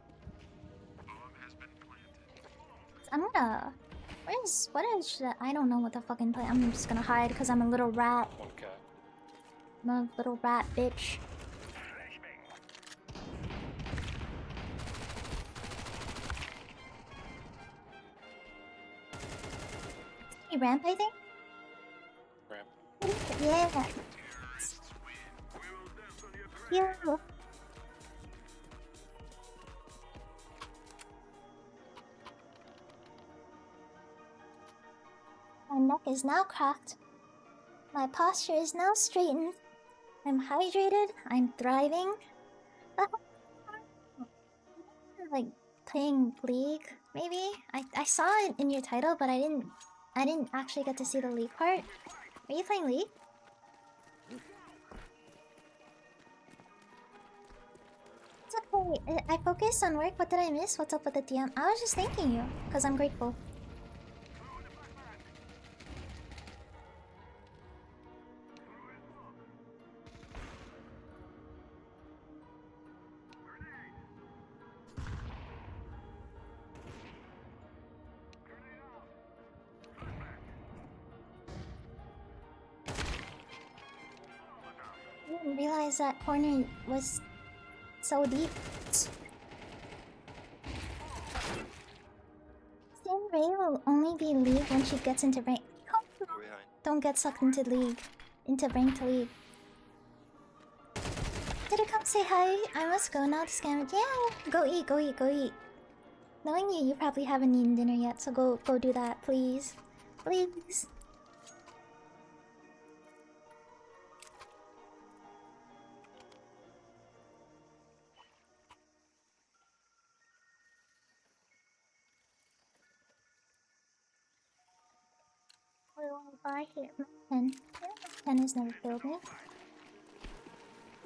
I'm gonna. What is that? I don't know what the fucking play. I'm just gonna hide because I'm a little rat. One cat. I'm a little rat bitch. Hey, ramp, I think? Ramp. Yeah. Yeah. My neck is now cracked. My posture is now straightened. I'm hydrated. I'm thriving. Like playing League, maybe. I saw it in your title, but I didn't actually get to see the League part. Are you playing League? It's okay. I focused on work. What did I miss? What's up with the DM? I was just thanking you because I'm grateful. I didn't realize that corner was so deep. Ray will only be League when she gets into rank. Go behind. Don't get sucked into League. Into ranked League. Did it come say hi? I must go now to scam it. Yeah, go eat, go eat, go eat. Knowing you, you probably haven't eaten dinner yet, so go do that, please. Please. We want to buy here. 10. 10 has never failed me.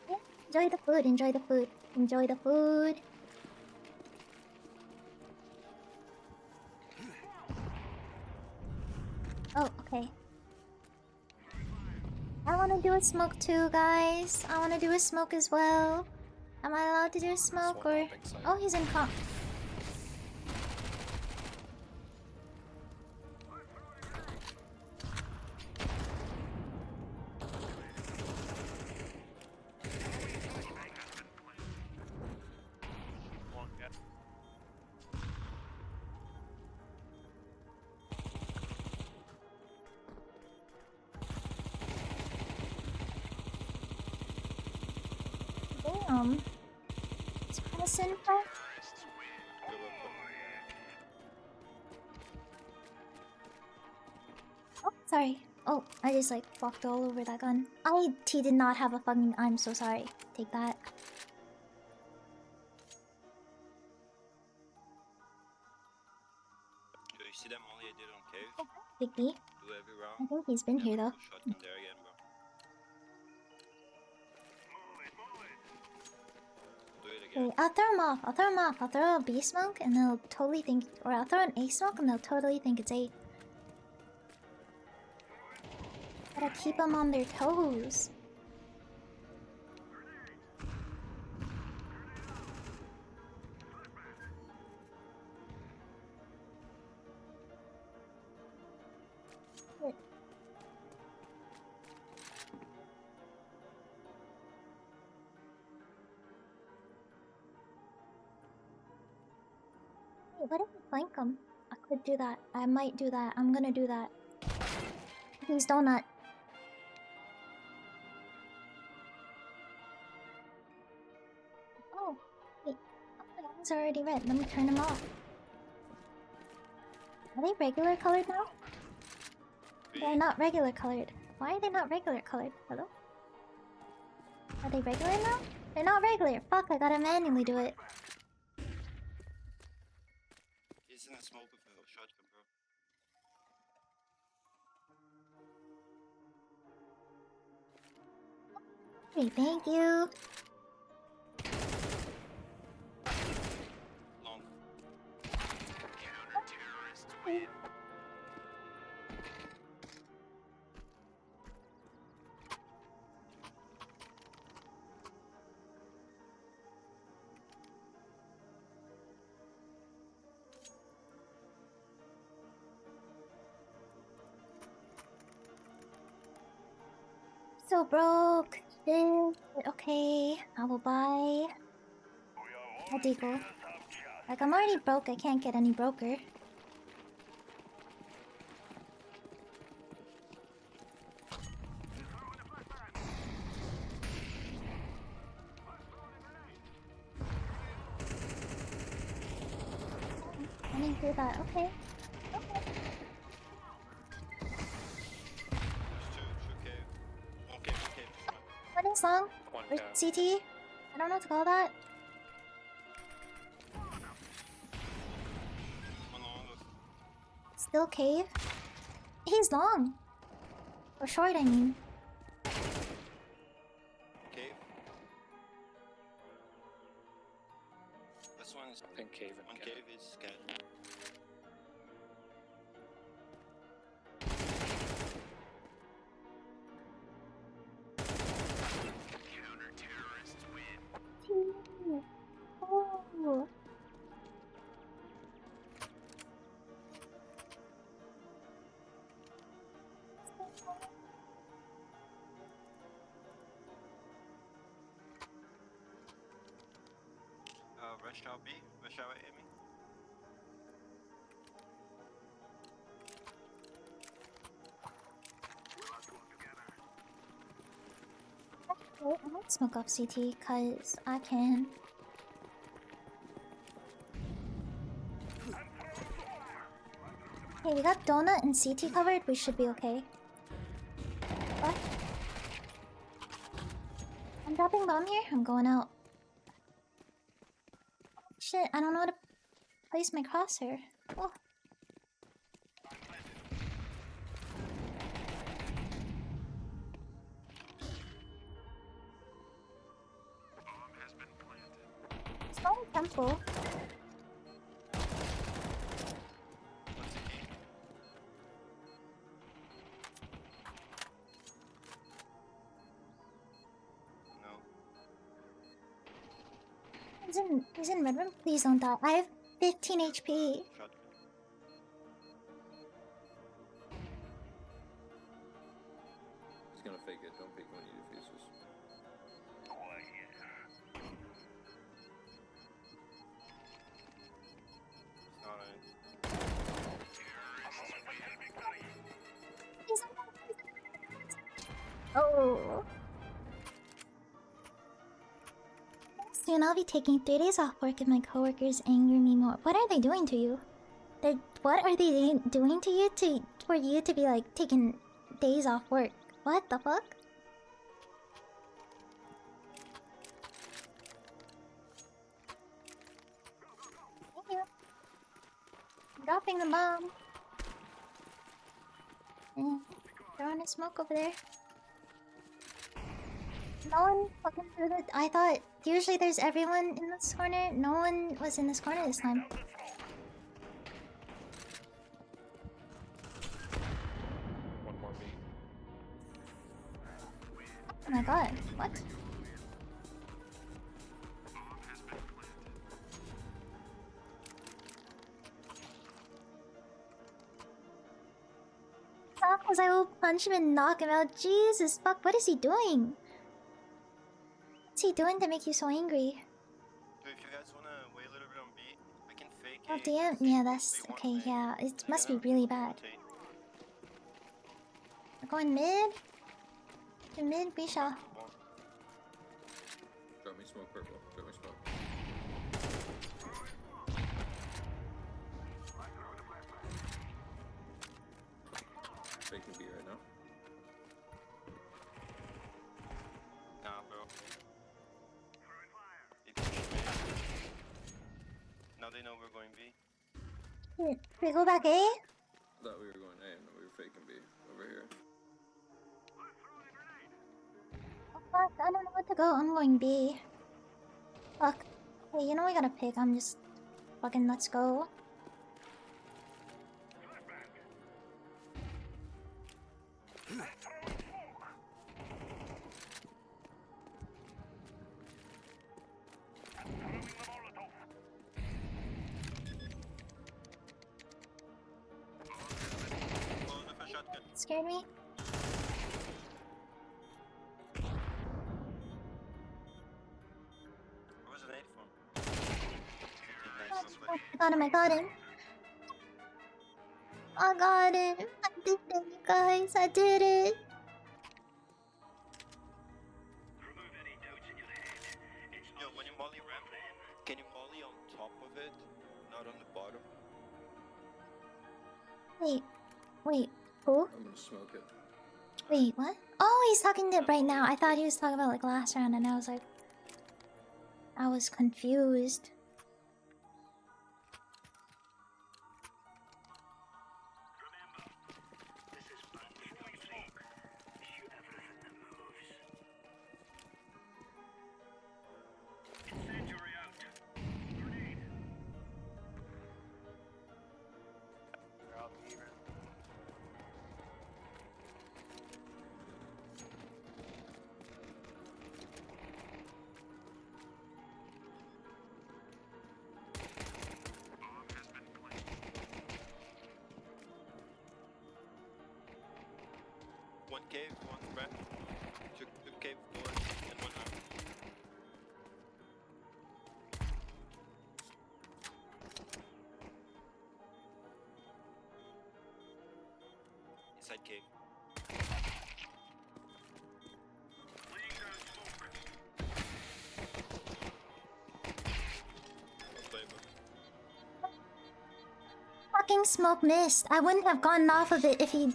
Yeah, enjoy the food, enjoy the food, enjoy the food. Oh, okay. I wanna do a smoke too, guys. I wanna do a smoke as well. Am I allowed to do a smoke or... Oh, he's in comp. Damn. It's pressing for... Oh, sorry. Oh, I just like walked all over that gun. He did not have a fucking... I'm so sorry. Take that. Do you see them only I did on cave? Big B. Do every round. I think he's been here though. Shotgun there again, bro. Do it again. Okay, I'll throw him off. I'll throw him off. I'll throw a B smoke and they'll totally think... Or I'll throw an A smoke and they'll totally think it's A. Gotta keep them on their toes. Wait. Wait, what if we flank them? I could do that. I might do that. I'm gonna do that. Please, donut. Oh, wait. Oh, my eyes are already red. Let me turn them off. Are they regular colored now? They're not regular colored. Why are they not regular colored? Hello? Are they regular now? They're not regular. Fuck, I gotta manually do it. He's in a smoke with a shotgun, bro. Wait, thank you. Long. So broke. Shit. Okay, I will buy a deagle. Like, I'm already broke. I can't get any broker. Let me do that. Okay. Okay. There's two cave. What is long? One Or down. CT? I don't know what to call that. One long. Still cave? He's long. Or short, I mean. Cave. This one's I think cave and on cat. cave is cat. Oh. Rush out B. Rush out Amy. Wait, I might smoke off CT, cause I can. Hey, we got Donut and CT covered, we should be okay. What? I'm dropping bomb here, I'm going out. Shit, I don't know how to place my crosshair. Oh. Small temple. No. He's in red room. Please don't die. I have 15 HP. Shotgun. He's gonna fake it. Don't peek when he defuses. It's not in. Oh. Soon I'll be taking 3 days off work if my coworkers anger me more. What are they doing to you? What are they doing to you for you to be like taking days off work? What the fuck? Thank you. I'm dropping the bomb. Throwing a smoke over there. No one fucking threw it. I thought usually there's everyone in this corner. No one was in this corner this time. One more B. Oh my god, what? Stop, because I will punch him and knock him out. Jesus fuck, what is he doing? What's he doing to make you so angry? So if you guys wanna wait a little bit on B, I can fake Oh it. damn, yeah, that's okay, yeah. It must be really bad. We're going mid? To mid, we shall. Drop me smoke purple. Drop me smoke. Faking B right now. Nah, bro. They pushed me. Now they know we're going B. We go back A? Thought we were going A, no, we were faking B. Over here. Oh fuck, I don't know where to go. I'm going B. Fuck. Hey, you know we gotta pick. I'm just fucking let's go. Close with a shotgun. Scared me? Where was the nade from? Nice, Oh, I got him, I got him. I got him. I did it, you guys. I did it. Yo, when you molly ramp, can you molly on top of it, not on the bottom? Wait. Wait. Who? I'm gonna smoke it. Wait, what? Oh, he's talking to it right now. I thought he was talking about like last round, and I was like, I was confused. One cave, one ramp, two cave doors, and one ramp. Inside cave. Fucking smoke missed. I wouldn't have gone off of it if he.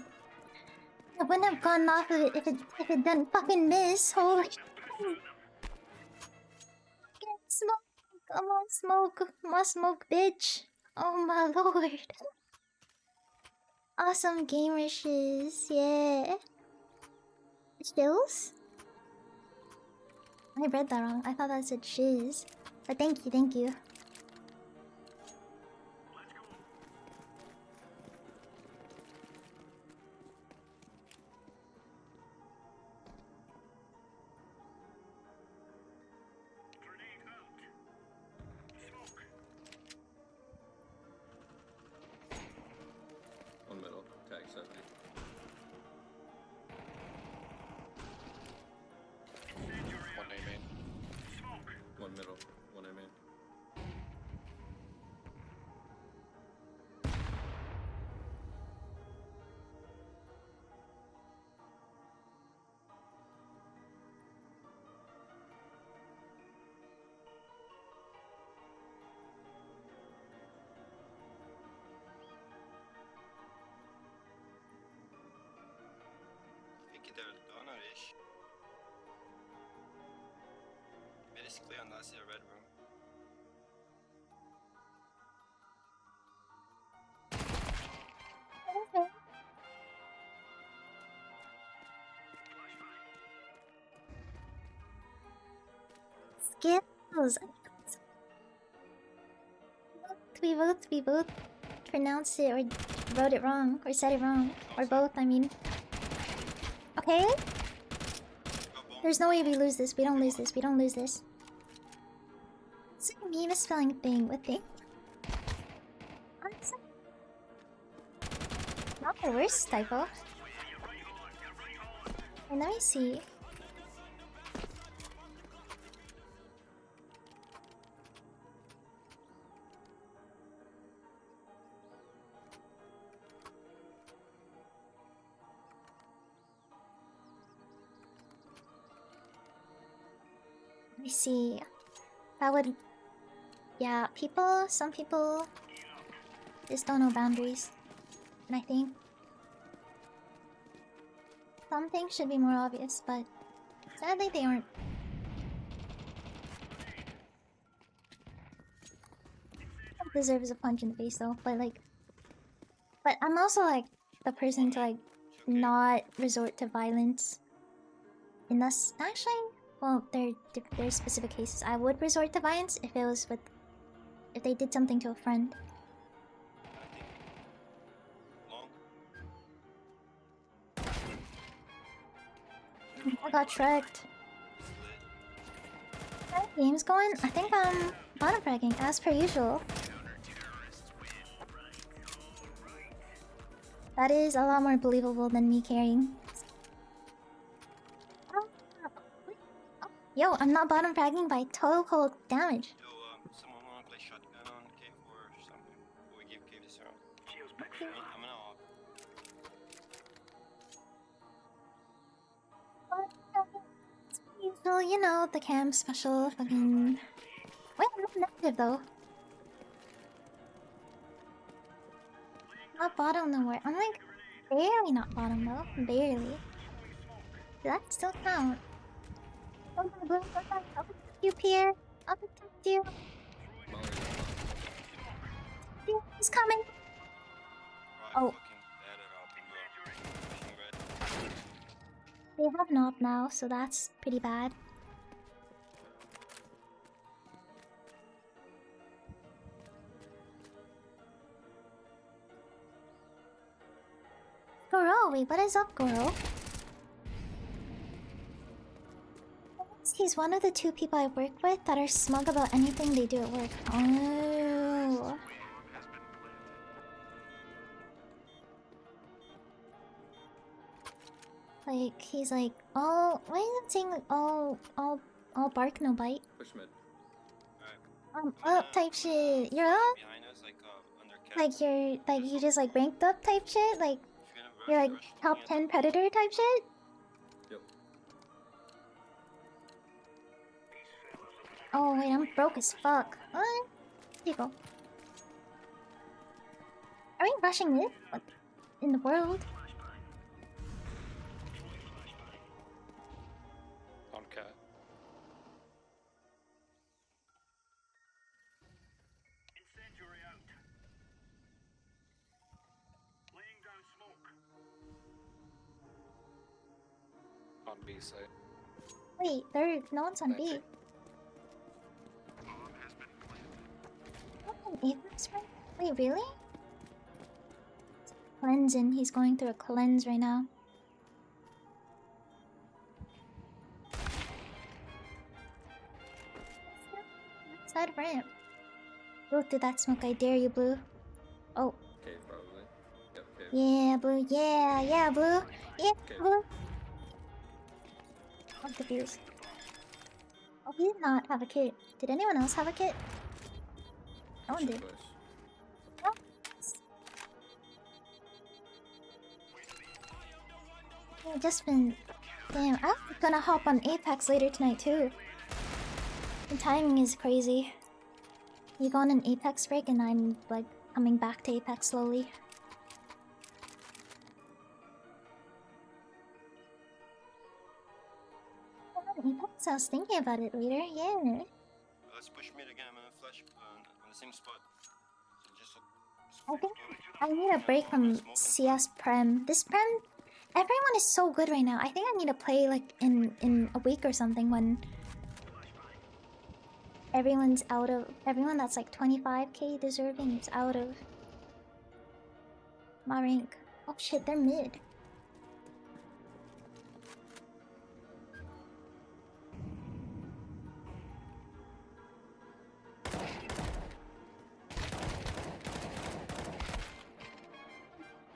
I wouldn't have gone off of it if it didn't fucking miss. Holy. Fucking smoke. Come on, smoke. My smoke, bitch. Oh my lord. Awesome gamer shiz. Yeah. Shills? I read that wrong. I thought that said shiz. But thank you, thank you. One middle, tag 70. One A main. One middle, one A main. Vilket dörr-ish. Basically on that side red room. Okay. Skills. We both pronounced it or wrote it wrong or said it wrong or both. I mean. Okay. There's no way we lose this. We don't lose this. We don't lose this. It's like me misspelling thing with thing. Honestly. Not the worst typo. And let me see. Let me see. That would... Yeah, some people just don't know boundaries. And I think some things should be more obvious, but sadly they aren't. Deserves a punch in the face though, but like... But I'm also like the person to like not resort to violence. Unless... Actually... Well, there's specific cases. I would resort to violence if it was with... If they did something to a friend. I got tracked. How the game's going? I think I'm bottom fragging, as per usual. That is a lot more believable than me carrying. Yo, I'm not bottom fragging by total cold damage. Yo, someone wanna play shotgun on cave or something? Or we give cave this round? I'm gonna off. So, you know, the cam special fucking... Wait, I'm not negative though. Not bottom nowhere. I'm like barely not bottom though. Barely. Does that still count? Oh my god, I'll protect you, Pierre. I'll protect you. Molly, Pierre, he's coming. Oh. They have Knob now, so that's pretty bad. Goro, wait, what is up, Goro? He's one of the 2 people I work with that are smug about anything they do at work. Oh. Like, he's like, oh, why is it saying like, all bark, no bite? push mid. Up type shit. You're up? Behind us, like, under Like you're, like you just like ranked up type shit? Like, you're like top 10 predator type shit? Yep. Oh wait, I'm broke as fuck. What? Here you go. Are we rushing it? What in the world? On cat. On B side. Wait, no one's on B. Oh, an Apex right? Wait, really? Cleansing. He's going through a cleanse right now. Side ramp. Go through that smoke, I dare you, Blue. Oh. Cave probably. Yep, cave. Yeah, Blue. Yeah, Blue. Yeah, Okay. Blue. I'm confused. Oh, he did not have a kit. Did anyone else have a kit? No one Should did. push. No. I've just been... Damn, I'm gonna hop on Apex later tonight too. The timing is crazy. You go on an Apex break and I'm like coming back to Apex slowly. Apex, I was thinking about it later, yeah. Let's push mid again. I'm gonna flash on the same spot. So just I think I need a break from CS Prem. This Prem, everyone is so good right now. I think I need to play like in a week or something when everyone's out of, everyone that's like 25k deserving is out of my rank. Oh shit, they're mid.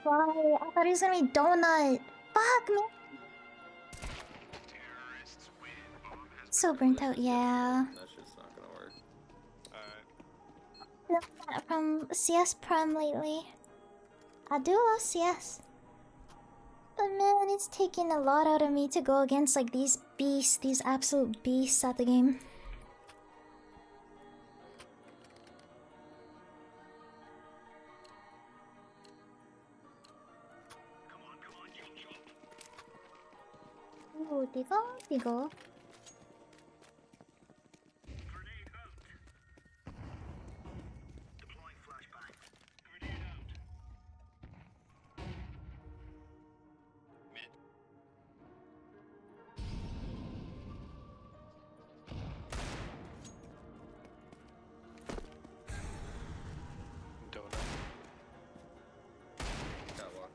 Why? I thought it was gonna be Donut. Fuck me. So burnt out, yeah. That shit's not gonna work. Alright. From CS Prem lately. I do love CS. But man, it's taking a lot out of me to go against like these beasts, these absolute beasts at the game. Ooh, Digo. Donut. Catwalk.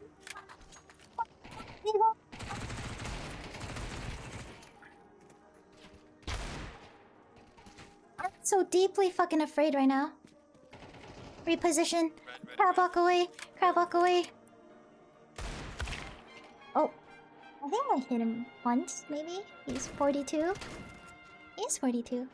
Digo. I'm so deeply fucking afraid right now. Reposition. Crab walk away. Crab walk away. Oh. I think I hit him once, maybe? He's 42. He's 42.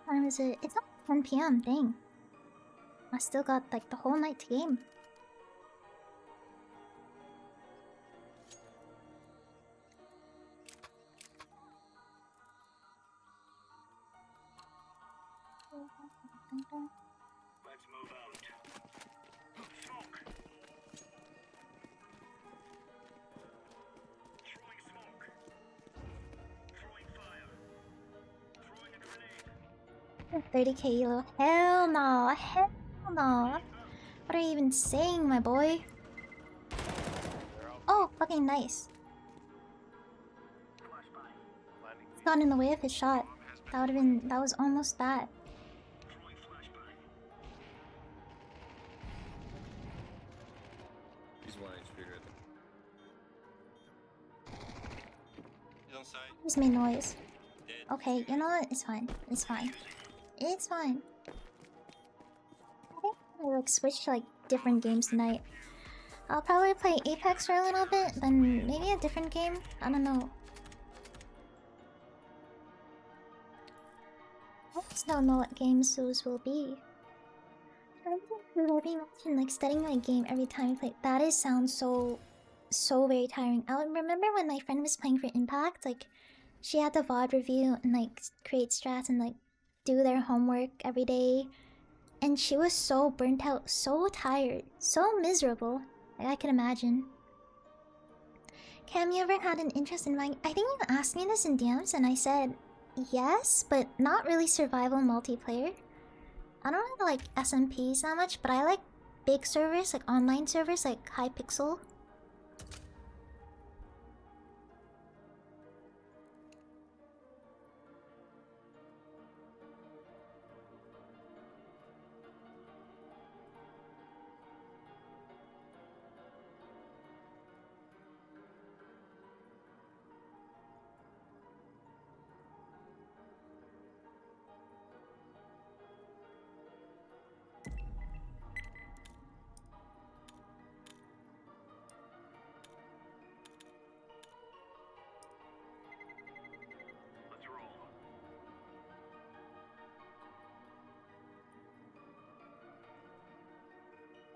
What time is it? It's not 10 p.m. Dang. I still got like the whole night to game. 30k elo. Hell no. Hell no. What are you even saying, my boy? Oh, fucking nice. It's gone in the way of his shot. That would've been. That was almost bad. He's 1 HP right He's on side. Just made noise. Dead. Okay, you know what? It's fine. It's fine. It's fine. I think I like switch to like different games tonight. I'll probably play Apex for a little bit, then maybe a different game. I don't know. I just don't know what games those will be. I don't think we'll be mentioned like studying my game every time we play. That is sounds so very tiring. I remember when my friend was playing for Impact, like she had to VOD review and like create strats and like do their homework every day. And she was so burnt out, so tired, so miserable. Like I can imagine. Cam, you ever had an interest in Vine? I think you asked me this in DMs and I said yes, but not really survival multiplayer. I don't really like SMPs that much, but I like big servers, like online servers, like Hypixel.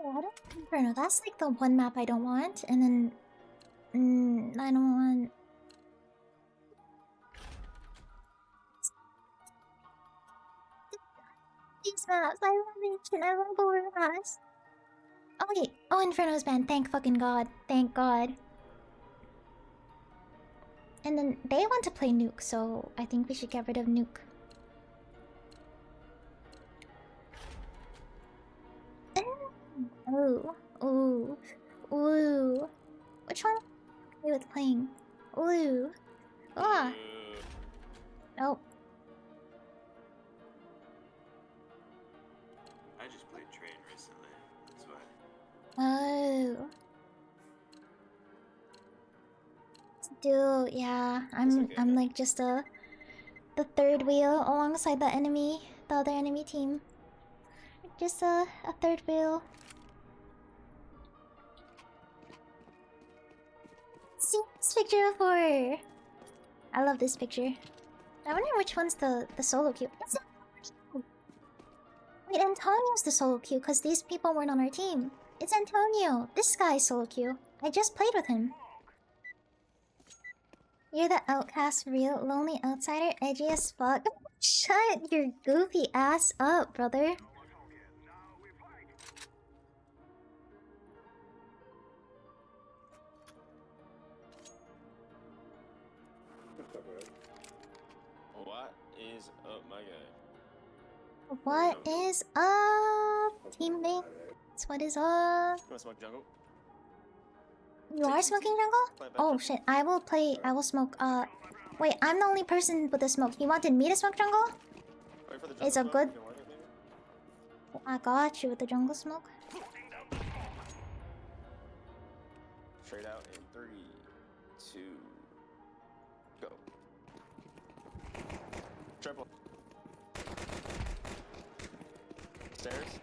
I don't remember. No, that's like the one map I don't want, and then I don't want. These maps, I love Ancient, I love Overpass. Oh wait, oh Inferno's banned. Thank fucking god, thank god. And then they want to play Nuke, so I think we should get rid of Nuke. Ooh, ooh, ooh. Which one am I okay with playing? Ooh. Ah. Nope. I just played Train recently. That's why. Oh. Dude, yeah. I'm like just the third wheel alongside the other enemy team. Just a third wheel. See this picture before. I love this picture. I wonder which one's the solo queue. It's Wait, Antonio's the solo queue because these people weren't on our team. It's Antonio. This guy's solo queue. I just played with him. You're the outcast, real lonely outsider, edgy as fuck. Shut your goofy ass up, brother. What is up, my guy? What is up, teammates? What is up? You wanna smoke jungle? You are smoking jungle? Oh shit, I will smoke, wait, I'm the only person with the smoke. You wanted me to smoke jungle? Wait for the jungle It's a smoke, good... if you want it, maybe? I got you with the jungle smoke. Straight out in 3, 2, go. Triple. Stairs.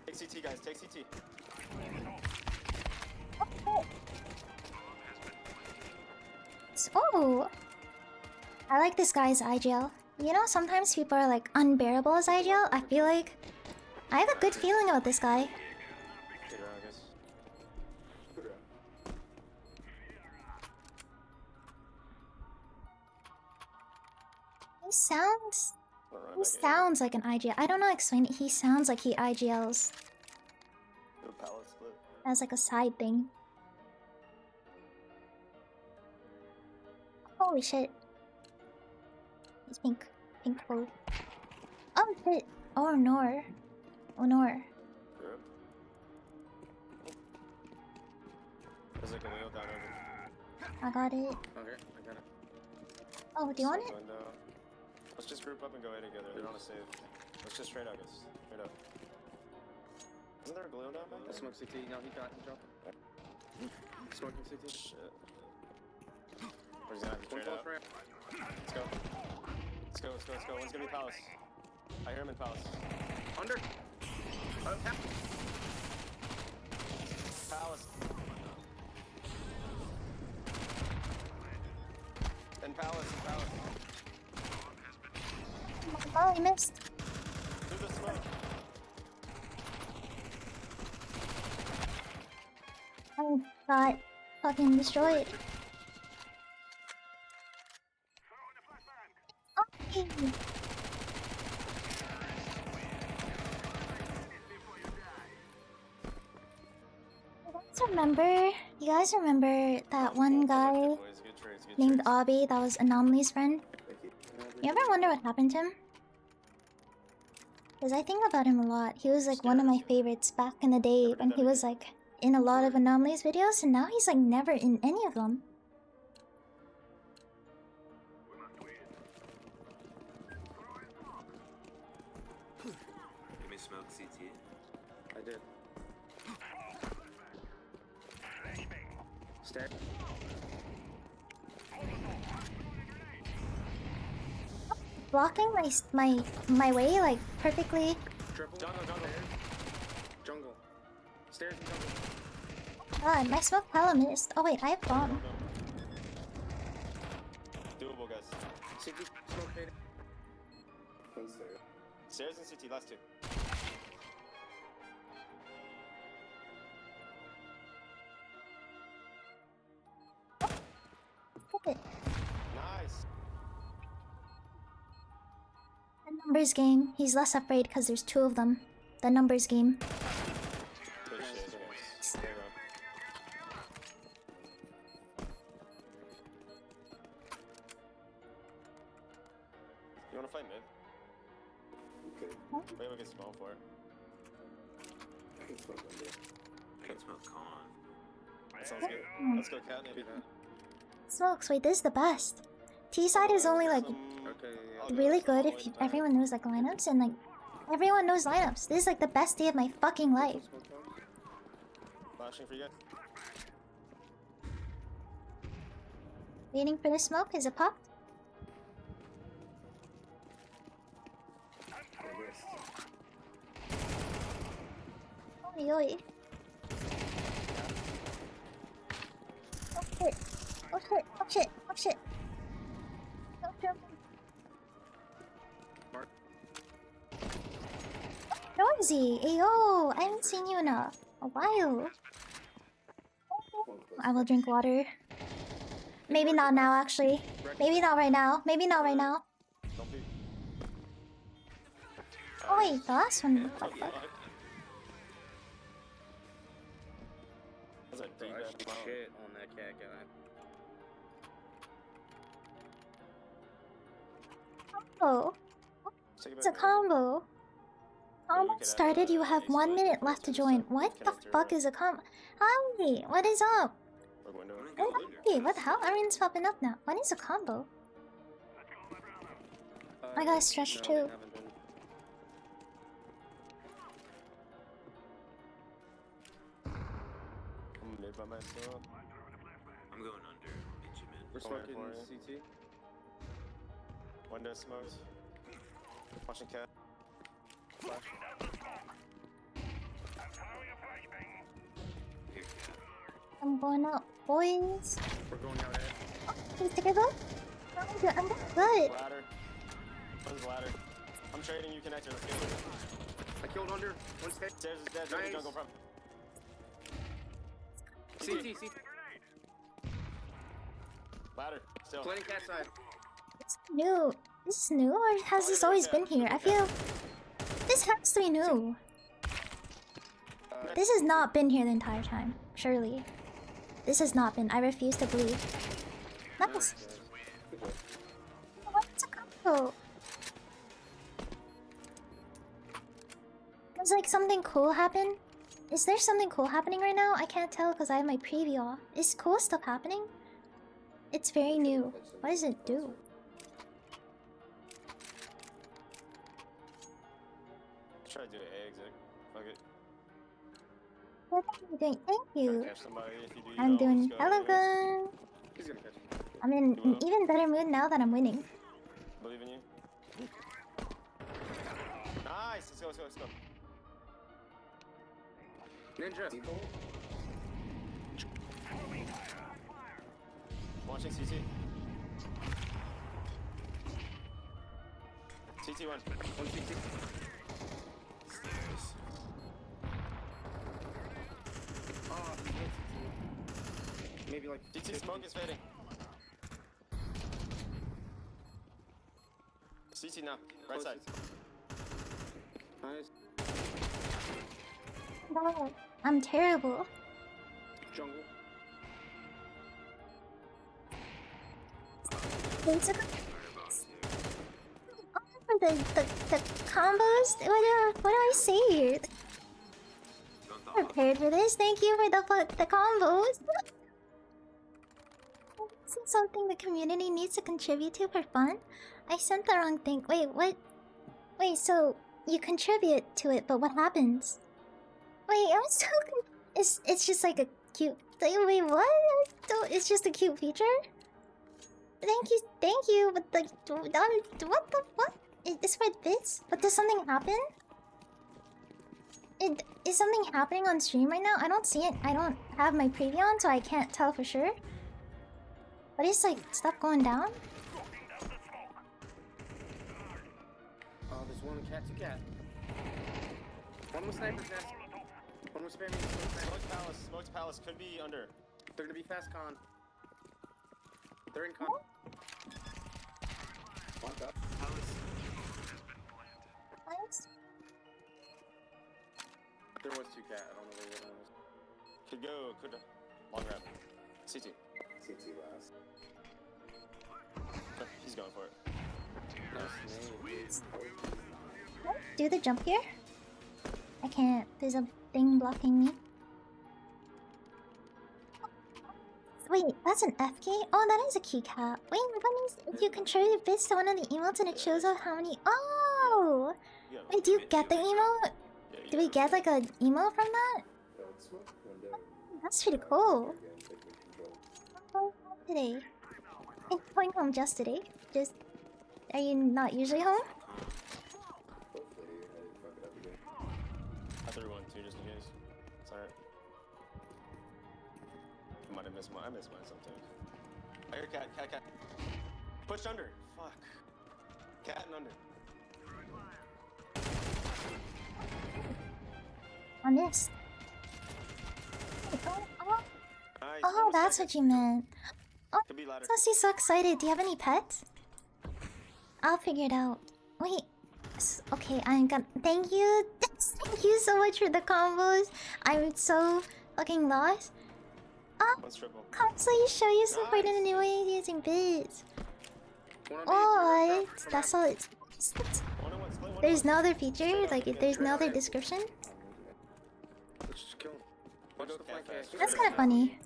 Take CT, guys. Take CT. Oh! I like this guy's IGL. You know, sometimes people are like unbearable as IGL. I feel like I have a good feeling about this guy. Get around, guys. He sounds He sounds like an IGL. I don't know how to explain it. He sounds like he IGLs The palace split. as like a side thing. Holy shit. It's pink. Pink clothes. Oh shit. Oh no. Oh no. Group. There's like a wheel down over. I got it. Okay, I got it. Oh, do you want it? Window. Let's just group up and go A together. They're on a save. Let's just trade August. Straight up. Isn't there a glue down back I'll there? smoke CT. No, he dropped it. Smoking CT. Shit. We're just gonna have to One trade close out. ramp. Let's go. Let's go, let's go, let's go. One's gonna be Palace. I hear him in Palace. Under. Palace. And Palace, Palace. Oh, I missed. Through the smoke. I got fucking destroyed. Okay. You guys remember that one guy Boys, good trades, good named trades. Obby that was Anomaly's friend? You ever wonder what happened to him? Because I think about him a lot. He was like one of my favorites back in the day when he was like in a lot of Anomalies videos, and now he's like never in any of them. Give me smoke CT. I did. Stay. Blocking my way like perfectly. Triple. Jungle, jungle. Jungle. Stairs and jungle. God, my smoke hella missed. Oh wait, I have bomb. Doable, guys. CT. Smoke fading. Stairs and CT, last two. Flip it. Nice. The numbers game. He's less afraid because there's two of them. The numbers game. Good shit, guys. Stay up. You wanna fight mid? Okay. Maybe we can small for it. I can smoke under. I can smoke con. That sounds good. Let's go cat maybe. Smokes, wait, this is the best. T-side is only like Okay, yeah. really good if everyone knows like lineups, and like everyone knows lineups. This is like the best day of my fucking life. Flashing for you guys. Waiting for the smoke. Is it popped? Oi, oi. Oh shit. Oh shit. Oh shit. Oh shit. Oh shit. Rosie, ayo, I haven't seen you in a while. I will drink water. Maybe not now, actually. Maybe not right now. Maybe not right now. Don't be. Oh wait, the last one. What the fuck? That's a Bro, deep I ass should bomb. shit on that cat guy. Oh, Take it it's a back. combo. Combo could have, started. You have ace 1 like minute left to versus, join. What the connector, fuck is a combo? Hi, what is up? Look window. Hey, what the hell? Everyone's popping up now. What is a combo? I got stretched No, they too. haven't been. I'm mid by myself. I'm going under. Benjamin. We're Corner smoking for it. CT. Window smokes. Watching cat. Flash. Here, cat. I'm going up, boys. We're going out ahead. Please take a go. I'm good. I'm good. Ladder. One's ladder. I'm trading you connector. Let's get it. I killed under. One stay. Stairs is dead. Nice. Jungle from. CT. Ladder. Still. Planning cat side. New. This is new, or has this always been here? I feel this has to be new. This has not been here the entire time. Surely, this has not been. I refuse to believe. Nice. What's a combo? Does like something cool happen? Is there something cool happening right now? I can't tell because I have my preview off. Is cool stuff happening? It's very new. What does it do? Try to do an egg, Zach. Fuck it. What are you doing? Thank you. Catch somebody. If you do, you I'm don't. doing Let's go. hella good. He's gonna catch you. I'm in an even better mood now that I'm winning. Believe in you. Nice. Let's go. Let's go. Let's go. Ninja. Launching CT. CT one. One CT. Stairs. Oh, maybe like CT smoke is fading. CT now. Right side. Nice. No, I'm terrible. Jungle. Basically, for the combos. What do I say here? I'm prepared for this. Thank you for the combos. This is something the community needs to contribute to for fun. I sent the wrong thing. Wait, what? Wait, so you contribute to it, but what happens? Wait, I'm so it's just like a cute thing. Wait, what? It's just a cute feature? Thank you, but like, what the fuck? Is for this? But does something happen? Is something happening on stream right now? I don't see it. I don't have my preview on, so I can't tell for sure. But is like stuff going down? Oh, there's one cat to cat. One was sniper's nest. One was spamming. Smoked palace. Smoked palace could be under. They're gonna be fast con. They're in con. One up. Palace. Nice. There was two cat. I don't know where the other one was. Could go. Could long grab. CT. CT last. He's going for it. Nice. Do the jump here? I can't. There's a thing blocking me. Wait, that's an FK? Oh, that is a keycap. Wait, what means if you contribute bits to one of the emotes and it shows out how many... Oh! Wait, do you get the emote? Do we get like an emote from that? That's pretty cool. Today. I'm going home just today. Just... Are you not usually home? I threw one too, just in case. It's alright. I might have missed mine. I miss mine sometimes. I hear cat. Push under. Fuck. Cat and under. I missed. Nice. Oh, that's what you meant. Oh, Could be ladder. Sussy, so excited. Do you have any pets? I'll figure it out. Wait. Okay, I'm gonna. Thank you. Thank you so much for the combos. I'm so fucking lost. One's triple. Console, you show you support in a new way using bits. Oh, that's all it's. There's no other feature? Like, if there's no other description? Let's just kill him. Watch the flank. That's kind of funny.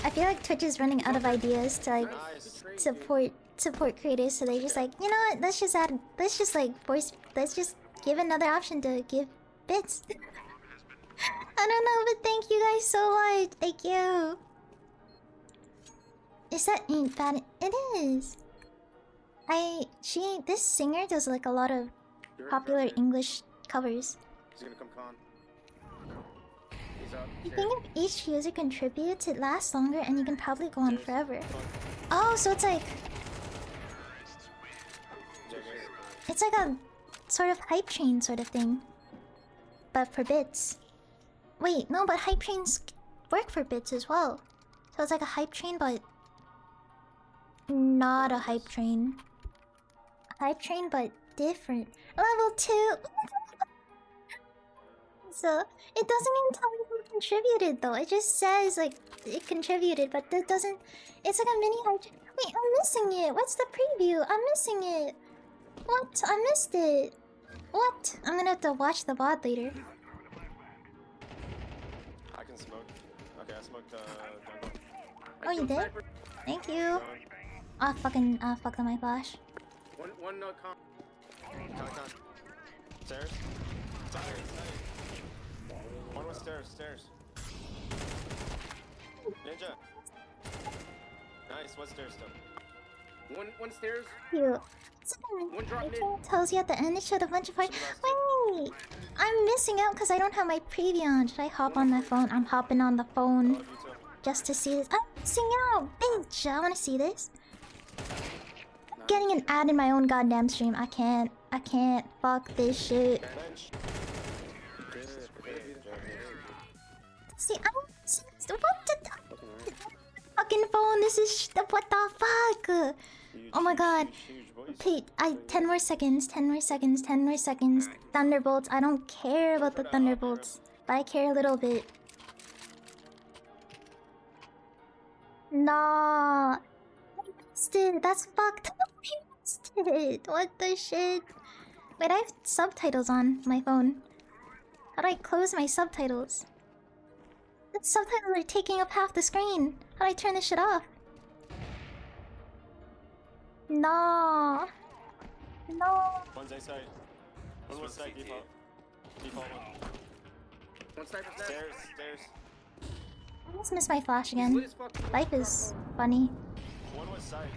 I feel like Twitch is running out of ideas to like support creators, so they're just like, you know what? Let's just give another option to give bits. I don't know, but thank you guys so much. Thank you. Is that ain't bad? It is. This singer does like a lot of popular English covers. He's gonna come con. He's up. I think if each user contributes, it lasts longer and you can probably go on forever. Oh, so it's like a sort of hype train sort of thing, but for bits. Wait, no, but hype trains work for bits as well. So it's like a hype train, but not a hype train. Hype train, but different. Level 2! So, it doesn't even tell me who contributed though. It just says, like, it contributed, but that doesn't... It's like a mini hype train. Wait, I'm missing it! What's the preview? I'm missing it! What? I missed it! What? I'm gonna have to watch the VOD later. I can smoke. Okay, I smoked jungle. Oh, you did? Thank you. Ah, fucking, fuck my flash. One no con. Con. Stairs. One was stairs. Ninja. Nice, what stairs still? One stairs. You. One drop mid. Tells you at the end it showed a bunch of parts. Wait! I'm missing out because I don't have my preview on. Should I hop on my phone? I'm hopping on the phone just to see this. I'm missing out! Bitch! I want to see this. Getting an ad in my own goddamn stream. I can't. Fuck this shit. See, what the fucking phone? This is what the fuck? Oh my god. Pete, 10 more seconds. Thunderbolts. I don't care about the Thunderbolts, but I care a little bit. Nah. Dude, that's fucked up. What the shit? Wait, I have subtitles on my phone. How do I close my subtitles? The subtitles are taking up half the screen. How do I turn this shit off? No. One's A side. One was side default. Default one. One sniper stairs. I just missed my flash again. Life is funny. One was side.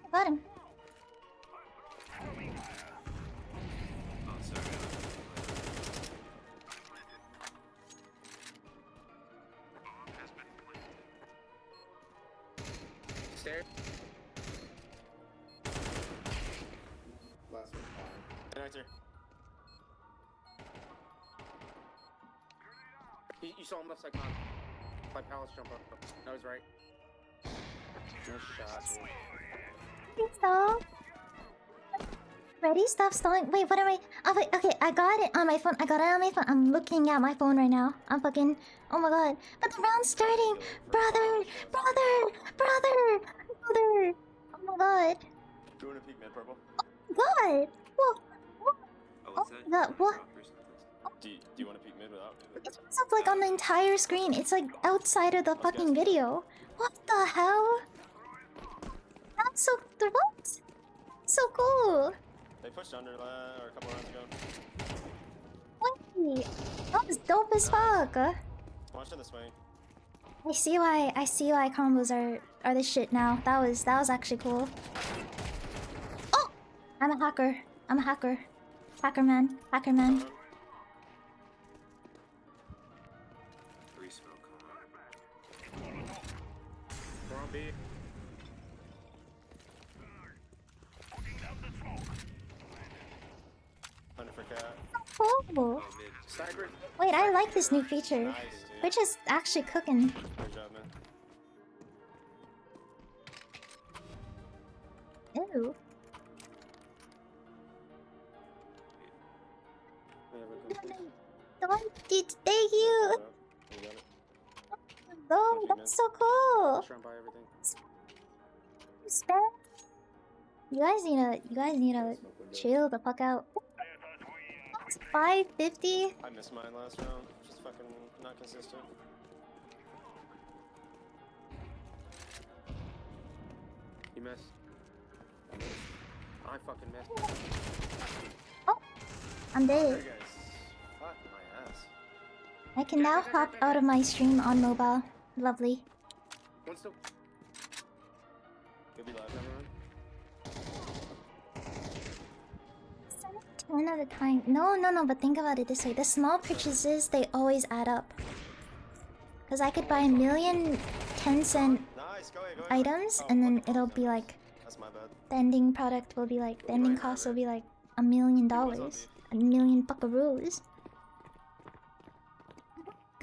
I got him. Stairs. Last one. Connector. You saw him left side con. By Palace jump up. That was right. Nice shot, dude. Stop. Ready? Stop stalling. Wait, what am I? Oh, wait, okay, I got it on my phone. I'm looking at my phone right now. I'm fucking. Oh my god. But the round's starting. Brother. Oh my god. Do you want to peek mid purple? Oh my god. Whoa. Oh my god. What? Do you want to peek mid without? It shows up like on the entire screen. It's like outside of the fucking video. What the hell? That's so. What? So cool. They pushed under or a couple rounds ago. Wait, that was dope as fuck. Watch in the swing. I see why combos are the shit now. That was actually cool. Oh, I'm a hacker. Hacker man. Three smoke. We're on B. Hunter for cat. Cool. Sniper. Wait, I like this new feature. Nice, dude. We're just actually cooking. Good job, man. Ew. The one, dude, thank you. You got it. Oh, that's so cool. Try and buy everything. Spam. You guys need to chill the fuck out. It's 550. I missed mine last round. Just fucking not consistent. You missed. I fucking missed. Oh, I'm There, dead. guys. Fuck my ass. I can now hop out of my stream on mobile. Lovely. One still. You'll be live, everyone. 10 at a time. No, but think about it this way. The small purchases, they always add up. Because I could buy a million 10-cent Nice, go ahead. items, and then it'll be like, That's my bad. the ending product will be like, the ending cost will be like $1 million. $1 million buckaroos.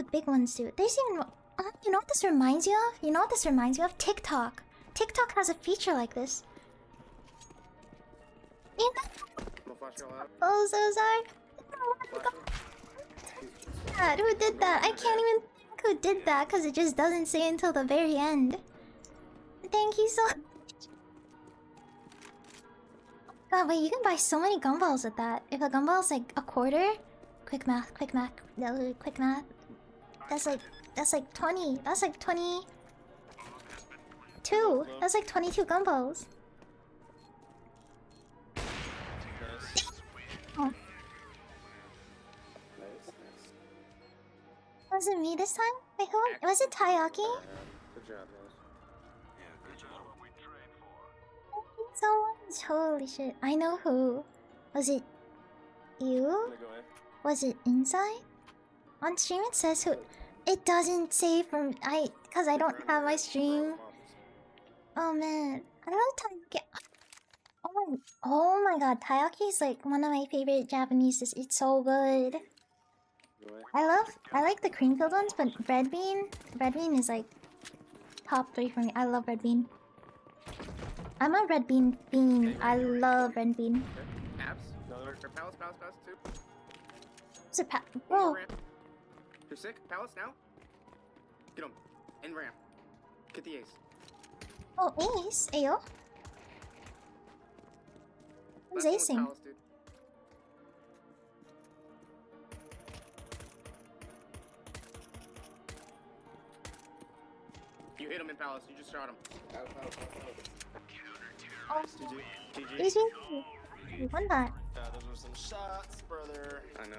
the big ones do. There's even you know what this reminds you of? You know what this reminds you of? TikTok. TikTok has a feature like this. You know? We'll flash y'all out. Oh, so sorry. God, who did that? I can't even think who did that because it just doesn't say until the very end. Thank you so much. God, wait, you can buy so many gumballs with that. If a gumball's like a quarter, quick math, quick math, quick math. That's like 20. That's like 22. That's like 22 gumballs. Oh. Was it me this time? Wait, who? Was it Taiyaki? Good job, guys. Thank you so much. Holy shit. I know who. Was it you? Was it Inside? On stream it says who. It doesn't say from cause I don't have my stream. Oh man. I love Taiyaki. Oh my god, Taiyaki is like one of my favorite Japanese dishes. It's so good. I like the cream filled ones, but red bean is like top 3 for me. I love red bean. I'm a red bean fiend. I love red bean. Abs. Palace too. It's a bro. You're sick? Palace now? Get him. In ramp. Get the ace. Oh, ace? Ayo? Who's Last one acing? was Palace, dude. You hit him in Palace. You just shot him. Oh, GG. GG. We won that. Yeah, those were some shots, brother. I know.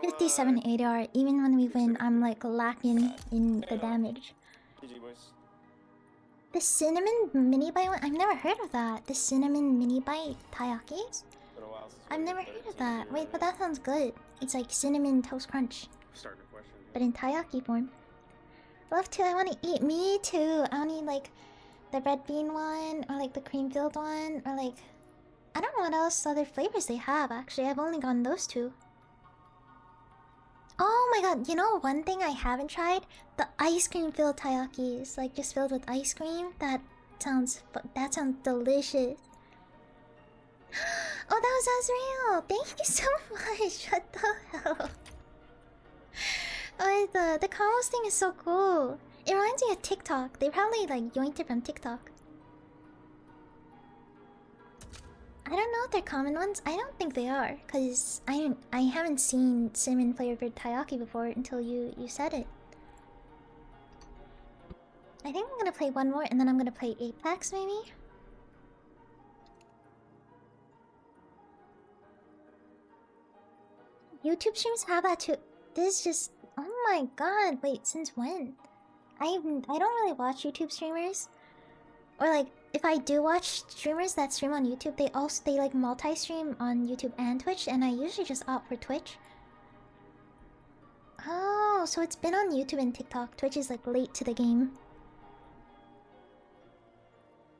57 ADR. Even when we win, I'm like lacking in the damage. GG, boys. The cinnamon mini bite one? I've never heard of that. The cinnamon mini bite taiyakis? Been a while since I've we never played heard of it, that. so Wait, but that sounds good. It's like cinnamon toast crunch, Starting a question. but in taiyaki form. Love to. I want to eat. Me too. I want to eat like the red bean one, or like the cream filled one, or like I don't know what else other flavors they have. Actually, I've only gotten those two. Oh my god! You know one thing I haven't tried? The ice cream filled taiyakis, like just filled with ice cream. That sounds delicious. Oh, that was Azrael! Thank you so much! What the hell? Oh, the combos thing is so cool. It reminds me of TikTok. They probably like yoinked it from TikTok. I don't know if they're common ones. I don't think they are, cause I haven't seen cinnamon flavored taiyaki before until you said it. I think I'm gonna play one more and then I'm gonna play Apex maybe. YouTube streams have that too. This is just, oh my god, wait, since when? I don't really watch YouTube streamers. Or like, if I do watch streamers that stream on YouTube, they like multi-stream on YouTube and Twitch, and I usually just opt for Twitch. Oh, so it's been on YouTube and TikTok. Twitch is like late to the game.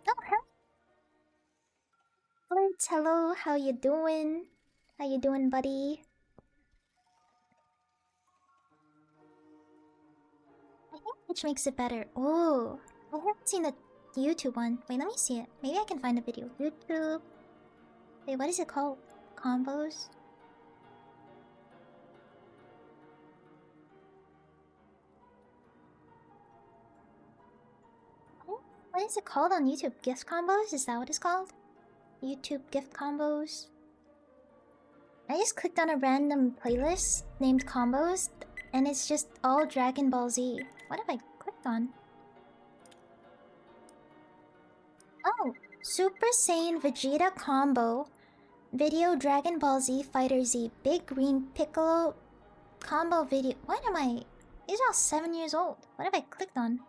Okay. Flirts, hello, how you doing? How you doing, buddy? I think which makes it better. Oh, I haven't seen the YouTube one. Wait, let me see it. Maybe I can find a video. YouTube. Wait, what is it called? Combos? What is it called on YouTube? Gift combos? Is that what it's called? YouTube gift combos? I just clicked on a random playlist named Combos, and it's just all Dragon Ball Z. What have I clicked on? Oh, Super Saiyan Vegeta combo. Video Dragon Ball Z Fighter Z. Big Green Piccolo combo video. What am I? These are all 7 years old. What have I clicked on?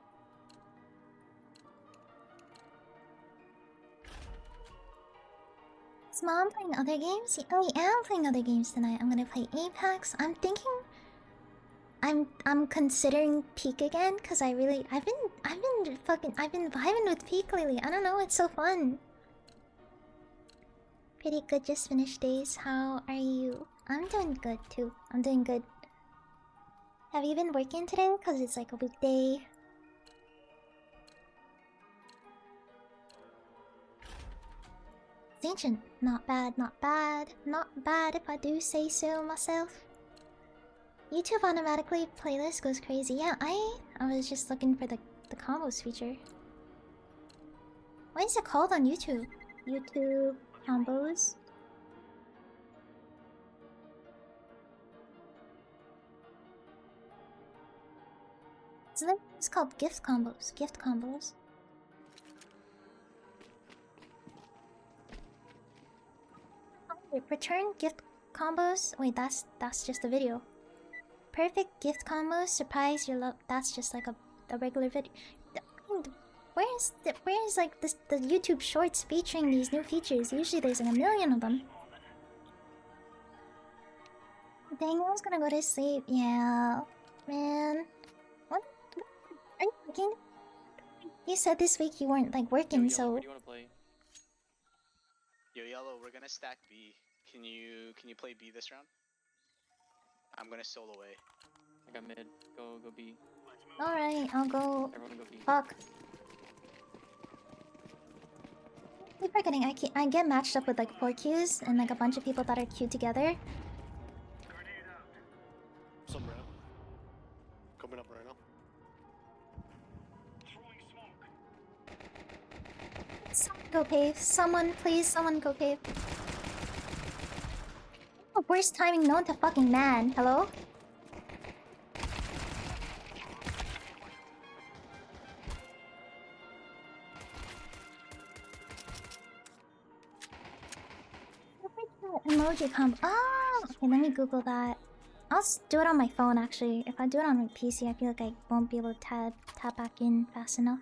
Is Mom playing other games? Oh, I am playing other games tonight. I'm gonna play Apex. I'm thinking I'm considering Peak again because I've been vibing with Peak lately. I don't know, it's so fun. Pretty good, just finished days. How are you? I'm doing good too. I'm doing good. Have you been working today? Cause it's like a weekday. It's ancient. Not bad, not bad. Not bad if I do say so myself. YouTube automatically playlist goes crazy. Yeah, I was just looking for the combos feature. What is it called on YouTube? YouTube combos. It's called gift combos. Gift combos. Return gift combos. Wait, that's just a video. Perfect gift combos. Surprise your love. That's just like a regular video. Where's like the YouTube Shorts featuring these new features? Usually there's like a million of them. Dang, I was gonna go to sleep. Yeah, man. What? Are you working? You said this week you weren't like working, so. What do you want to play? Yo, Yellow, we're gonna stack B. Can you play B this round? I'm gonna solo A. I got mid. Go B. All right, I'll go. Everyone go B. Fuck. I keep forgetting. I get matched up with like 4 queues and like a bunch of people that are queued together. Some round. Coming up right now. Someone go cave. Someone, please, someone go cave. Oh, worst timing known to fucking man. Hello? Emoji combo. Oh, okay, let me Google that. I'll do it on my phone actually. If I do it on my PC, I feel like I won't be able to tap back in fast enough.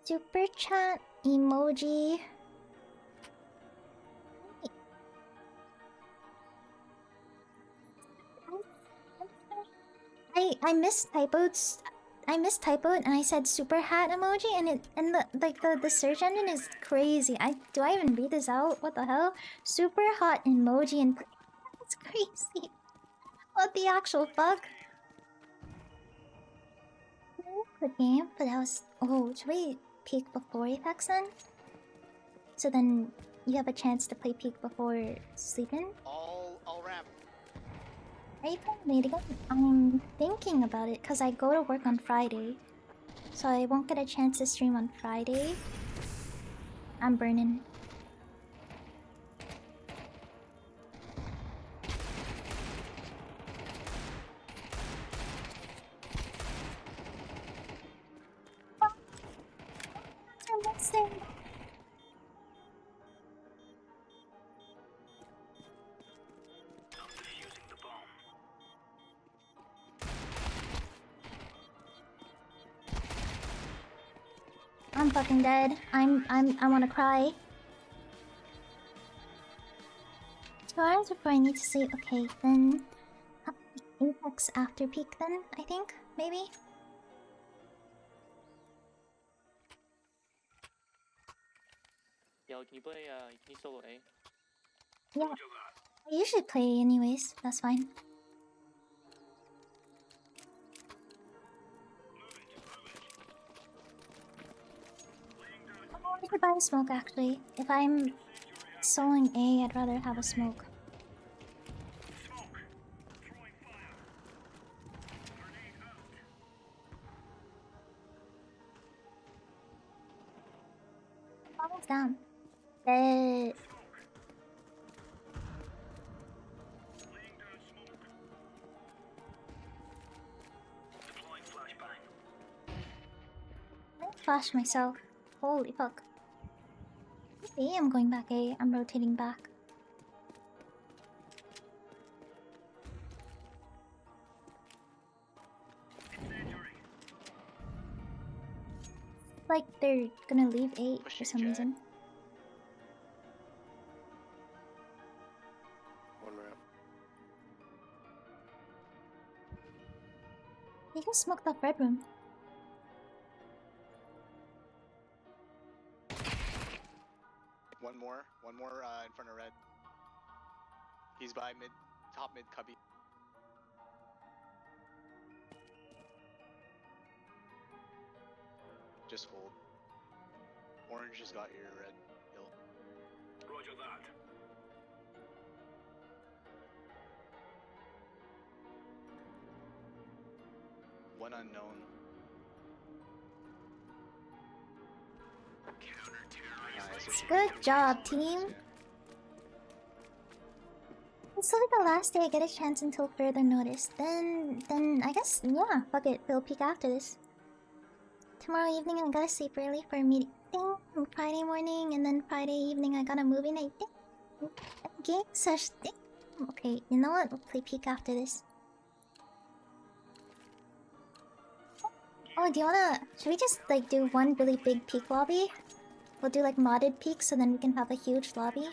Super chat emoji. I mistypoed. I mistypoed and I said super hat emoji and the search engine is crazy. Do I even read this out? What the hell? Super hot emoji and that's crazy. What the actual fuck? Good game, but that was should we peek before Apex then? So then you have a chance to play peek before sleeping? All ramp. Are you playing late again? I'm thinking about it because I go to work on Friday. So I won't get a chance to stream on Friday. I'm burning. Oh, I'm missing. I'm fucking dead. I wanna cry. 2 hours before I need to sleep. Okay, then Apex after peak then, I think, maybe? Yellow, can you play, can you solo A? Yeah. I usually play anyways, that's fine. I could buy a smoke actually. If I'm soloing A, I'd rather have a smoke. Almost down. Dead. I flash myself. Holy fuck. Okay, I'm going back A. I'm rotating back. Like they're gonna leave A for some reason. One ramp. You can smoke that red room. One more in front of red. He's by top mid cubby. Just hold. Orange has got your red hill. Roger that. One unknown. Nice. Good job, team. This will be the last day I get a chance until further notice. Then I guess, yeah, fuck it. We'll peek after this. Tomorrow evening I gotta sleep early for a meeting. Friday morning, and then Friday evening I got a movie night thing. Game session thing. Okay, you know what? We'll play peek after this. Oh, do you wanna... Should we just, like, do one really big peak lobby? We'll do, like, modded peaks so then we can have a huge lobby.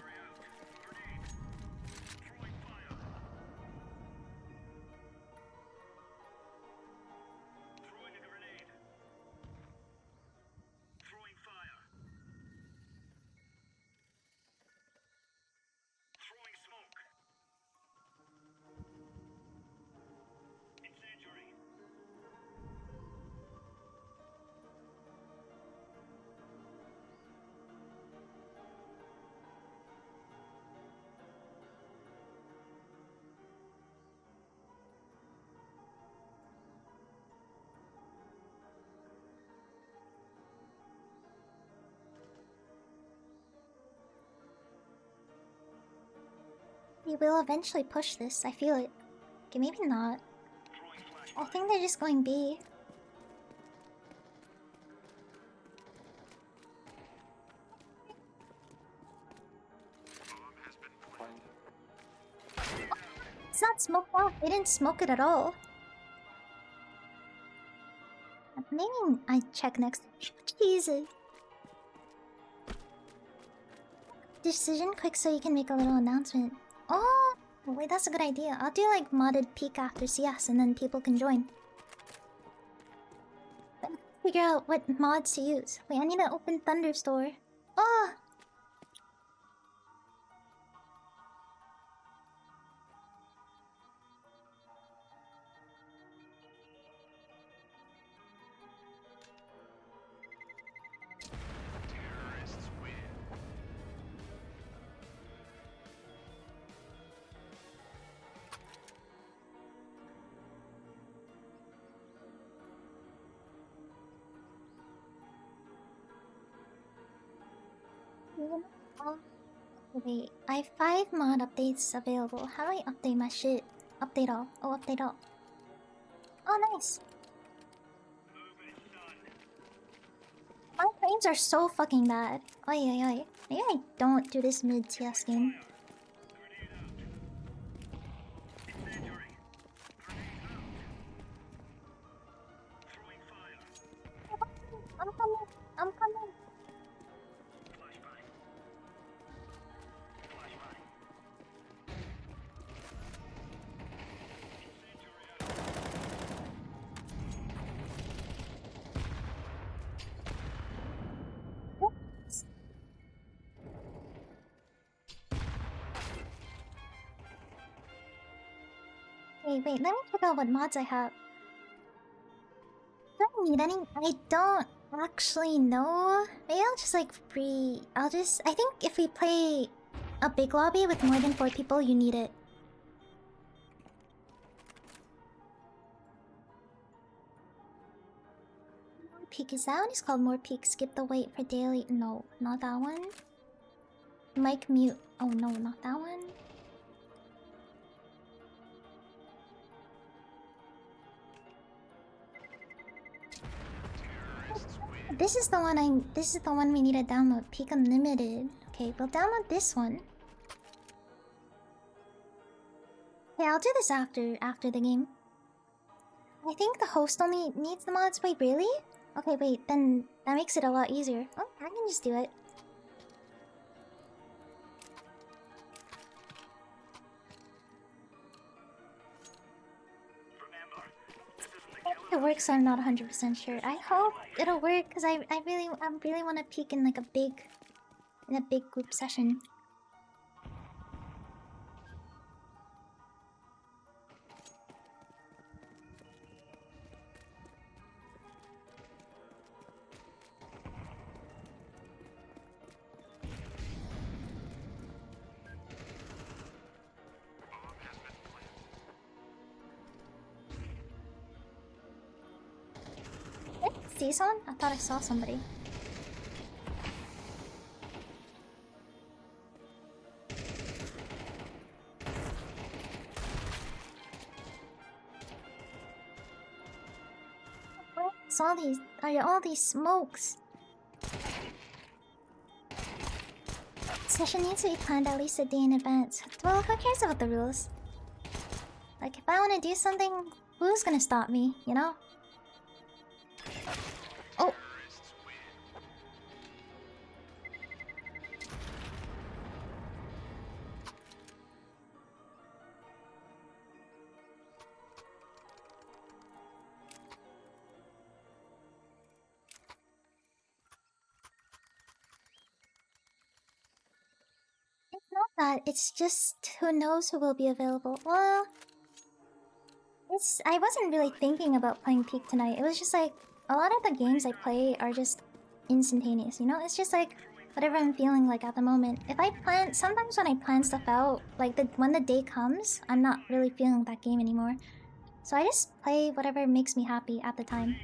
We will eventually push this, I feel it. Okay, maybe not. I think they're just going B. It's not smoked out. They didn't smoke it at all. Maybe I check next. Jesus. Decision quick so you can make a little announcement. Oh, wait, that's a good idea. I'll do like modded peak after CS and then people can join. Figure out what mods to use. Wait, I need to open Thunderstore. Oh! Wait, I have 5 mod updates available. How do I update my shit? Update all. Oh, update all. Oh, nice. My frames are so fucking bad. Oi, oi, oi. Maybe I don't do this mid TS game. I'm coming. I'm coming. Wait, let me check out what mods I have. Don't need any. I don't actually know. Maybe I'll just like I think if we play a big lobby with more than 4 people, you need it. More Peak, is that one? It's called More Peak. Skip the wait for daily. No, not that one. Mic mute. Oh no, not that one. This is the one we need to download. Peak Unlimited. Okay, we'll download this one. Okay, I'll do this after the game. I think the host only needs the mods. Wait, really? Okay, wait, then that makes it a lot easier. Oh, I can just do it. It works, I'm not 100% sure. I hope it'll work because I really want to peek in like a big group session. See someone? I thought I saw somebody. What's all these? All these smokes? Session needs to be planned at least a day in advance. Well, who cares about the rules? Like, if I want to do something, who's gonna stop me, you know? Oh! It's not that, it's just who knows who will be available. Well, I wasn't really thinking about playing Peak tonight. It was just like, a lot of the games I play are just instantaneous, you know? It's just like, whatever I'm feeling like at the moment. If I plan, sometimes when I plan stuff out, like when the day comes, I'm not really feeling that game anymore. So I just play whatever makes me happy at the time.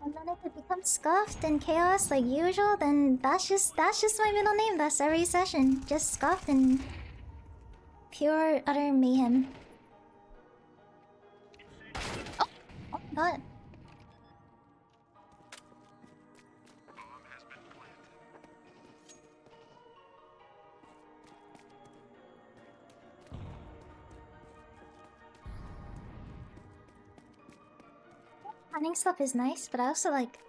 And then if it becomes Scuffed and Chaos like usual, then that's just my middle name. That's every session. Just Scuffed and pure utter mayhem. Oh! Oh my god. Planning stuff is nice, but I also like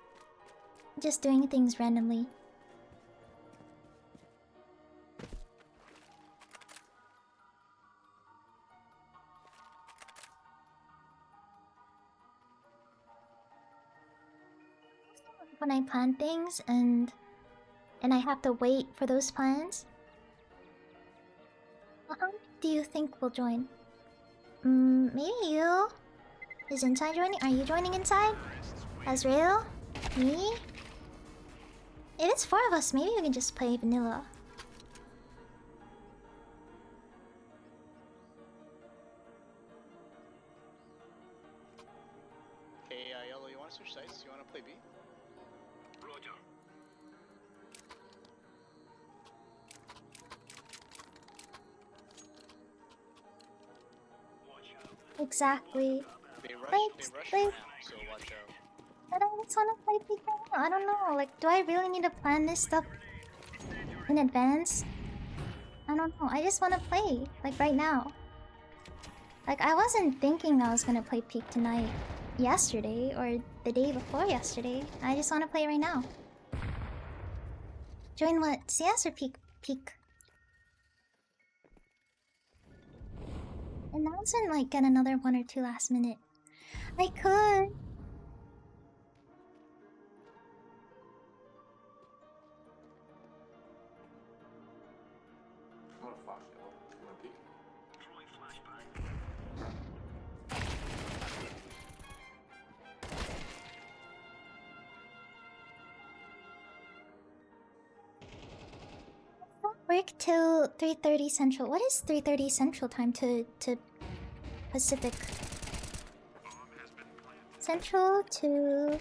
just doing things randomly. When I plan things and I have to wait for those plans. Well, how many do you think will join? Maybe you. Is Inside joining? Are you joining Inside? Azrael? Me? If it's 4 of us, maybe we can just play vanilla. Hey, Yellow, you want to switch sides? You want to play B? Roger. Exactly. They rush Wait. now, so watch out. But I just wanna play Peak right now. I don't know. Like, do I really need to plan this stuff in advance? I don't know. I just wanna play. Like, right now. Like, I wasn't thinking I was gonna play Peak tonight, yesterday, or the day before yesterday. I just wanna play right now. Join what? CS or Peak? Peak. And now and like get another 1 or 2 last minute. I could. I'm gonna flash it. I'm gonna peek. Work till 3:30 Central. What is 3:30 Central time to Pacific? Central to...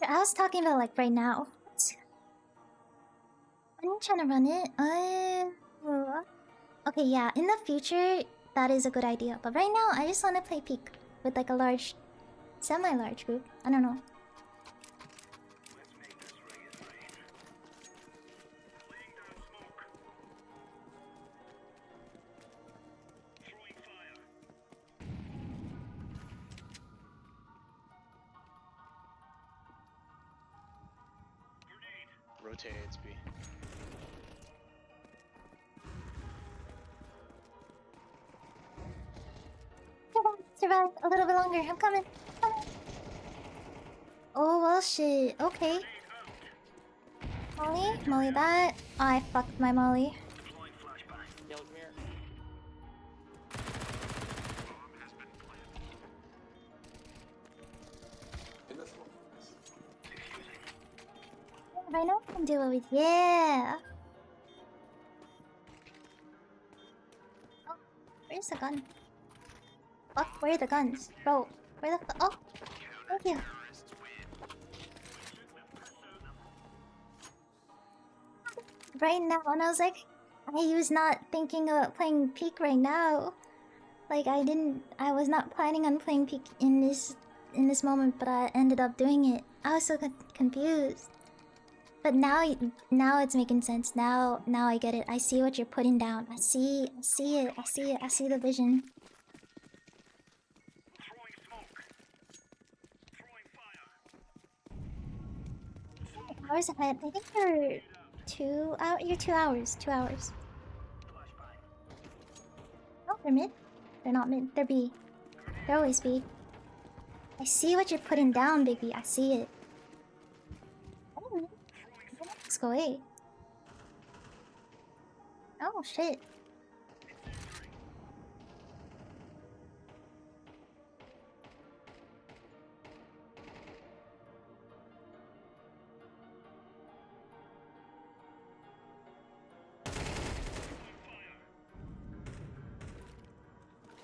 I was talking about like right now. When you trying to run it? Okay, yeah, in the future that is a good idea. But right now I just want to play Peak with like a large, semi-large group. I don't know. Rotate it's B. Survive a little bit longer. I'm coming. Oh well, shit. Okay. Molly that. I fucked my Molly. Yellow, come here. Right now I can do it with yeah. Oh, where's the gun? Fuck, where are the guns? Bro, where the oh, thank you. Right now, and I was like, I was not thinking about playing Peak right now. Like I was not planning on playing Peak in this moment, but I ended up doing it. I was so confused. But now it's making sense. Now I get it. I see what you're putting down. I see it. I see the vision. Hours ahead. I think you're 2 hours. You're 2 hours. 2 hours. Oh, they're mid. They're not mid. They're B. They're always B. I see what you're putting down, baby. I see it. Oh, let's go A. Oh shit.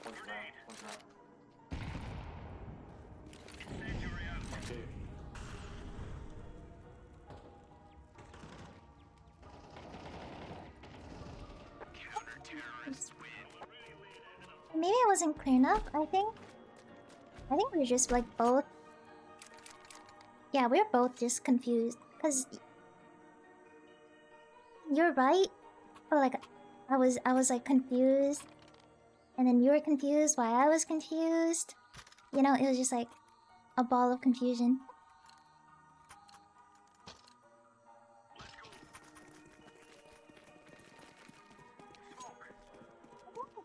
What's that? Maybe it wasn't clear enough. I think we're just like both. Yeah, we're both just confused. Cause you're right, but like I was like confused, and then you were confused why I was confused. You know, it was just like a ball of confusion.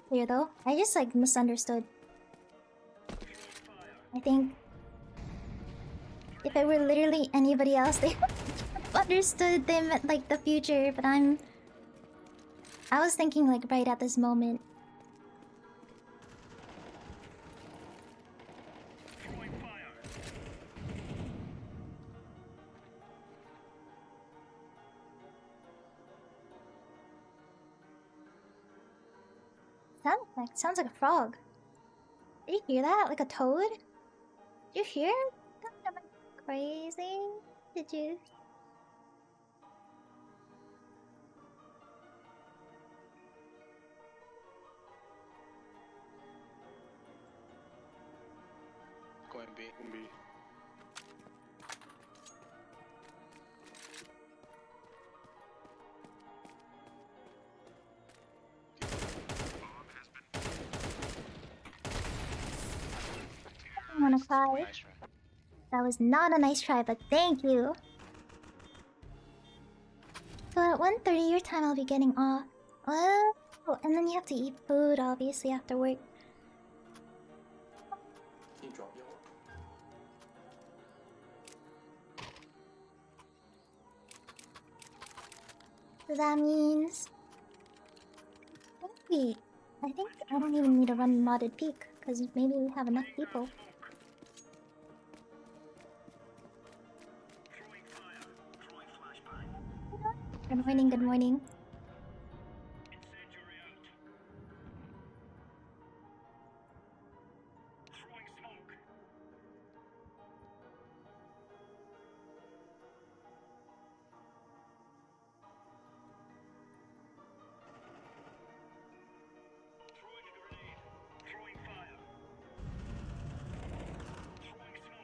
Clear though. I just like misunderstood. I think if it were literally anybody else, they would have understood they meant like the future, but I was thinking like right at this moment. Sounds like a frog. Did you hear that? Like a toad? Did you hear? Am I crazy? Did you? Going B. I wanna cry. Nice try. That was not a nice try, but thank you. So at 1:30 your time I'll be getting off. Oh, and then you have to eat food obviously after work. Can you drop your So that means maybe I think I don't even need to run modded peak, because maybe we have enough people. Good morning, good morning.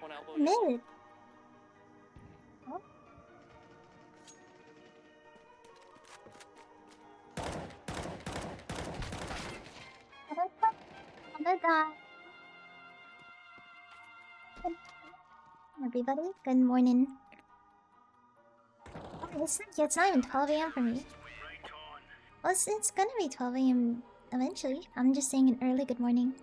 One elbow. Mid. Oh. I'm gonna die. Everybody, good morning. Oh, it's not even 12 AM for me. Well, it's gonna be 12 AM eventually. I'm just saying an early good morning.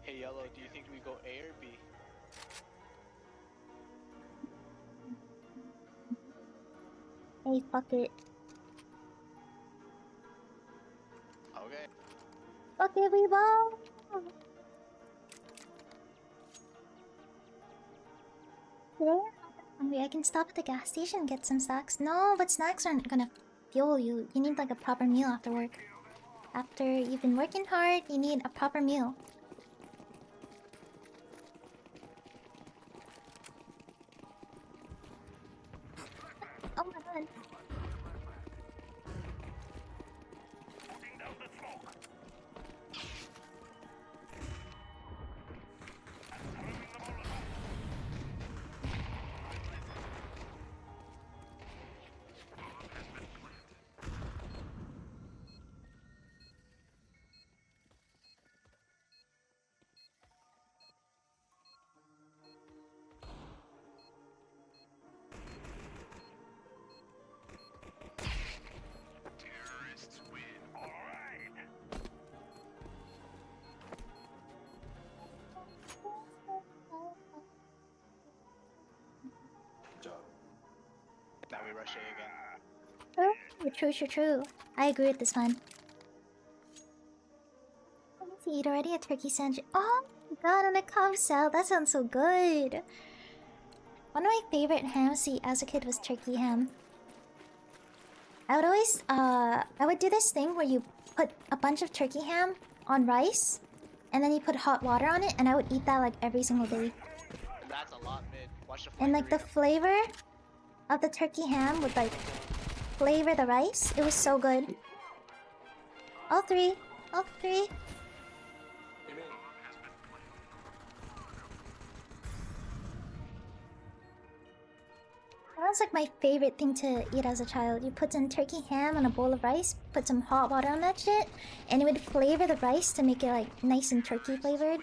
Hey Yellow, do you think we go A or B? Hey, fuck it. Okay. Fuck it, we ball! Today I'm hungry. I can stop at the gas station and get some snacks. No, but snacks aren't gonna fuel you. You need like a proper meal after work. After you've been working hard, you need a proper meal. Oh my god. Now we rush A again. True. I agree with this one. I need to eat already a turkey sandwich. Oh my god, and a cob salad. That sounds so good. One of my favorite hams to eat as a kid was turkey ham. I would always, I would do this thing where you put a bunch of turkey ham on rice, and then you put hot water on it, and I would eat that like every single day. That's a lot, mid. Watch the And like the flavor of the turkey ham would like flavor the rice. It was so good. All three. That was like my favorite thing to eat as a child. You put some turkey ham on a bowl of rice, put some hot water on that shit, and it would flavor the rice to make it like nice and turkey flavored.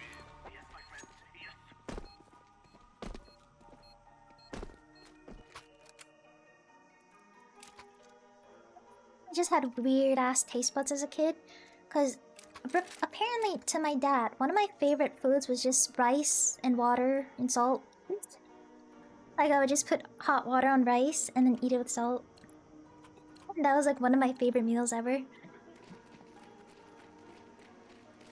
I just had weird ass taste buds as a kid, cause apparently to my dad, one of my favorite foods was just rice and water and salt. Like I would just put hot water on rice and then eat it with salt. That was like one of my favorite meals ever.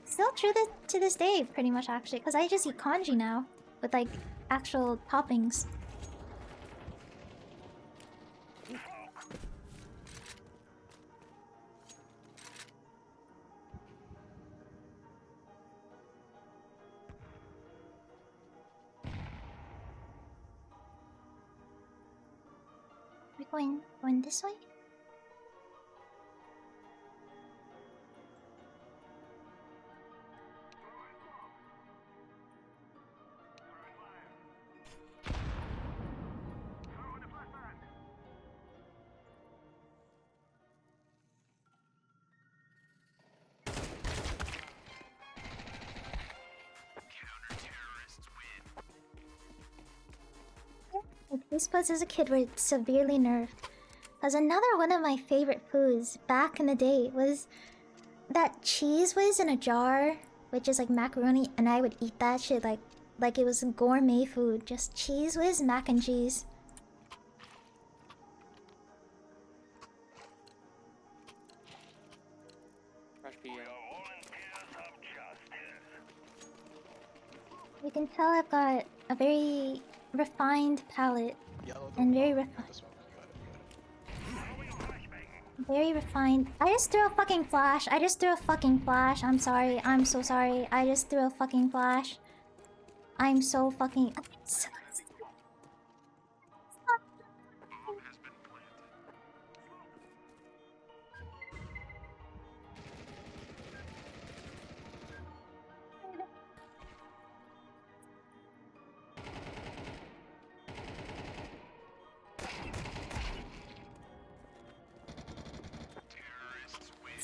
Still true to this day, pretty much actually, because I just eat congee now with like actual toppings. We're going this way? These buds as a kid were severely nerfed. Because another one of my favorite foods back in the day was that cheese whiz in a jar, which is like macaroni, and I would eat that shit like it was gourmet food. Just cheese whiz, mac and cheese. You can tell I've got a very refined palate. And very refined. I just threw a fucking flash. I'm sorry. I'm so sorry. I just threw a fucking flash. I'm so fucking...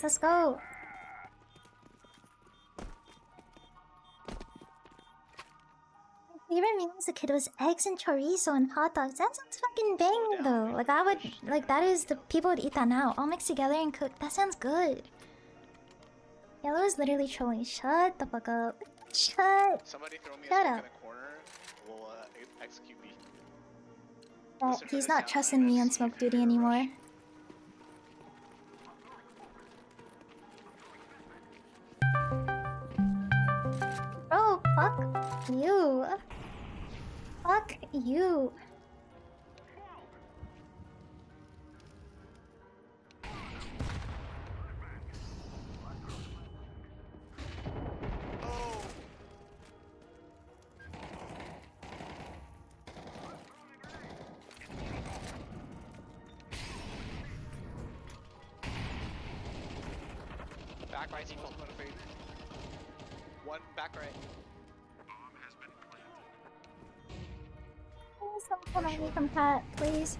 Let's go. My favorite meal as a kid was eggs and chorizo and hot dogs. That sounds fucking banging though. Like I would, like that is the people would eat that now, all mixed together and cooked. That sounds good. Yellow is literally trolling. Shut the fuck up. Shut. Somebody throw me Shut a up. in the corner. We'll execute me. He's not trusting me on smoke duty anymore. Oh, fuck you. Fuck you. Back right, default. One back right. Please don't come at me from Pat, please.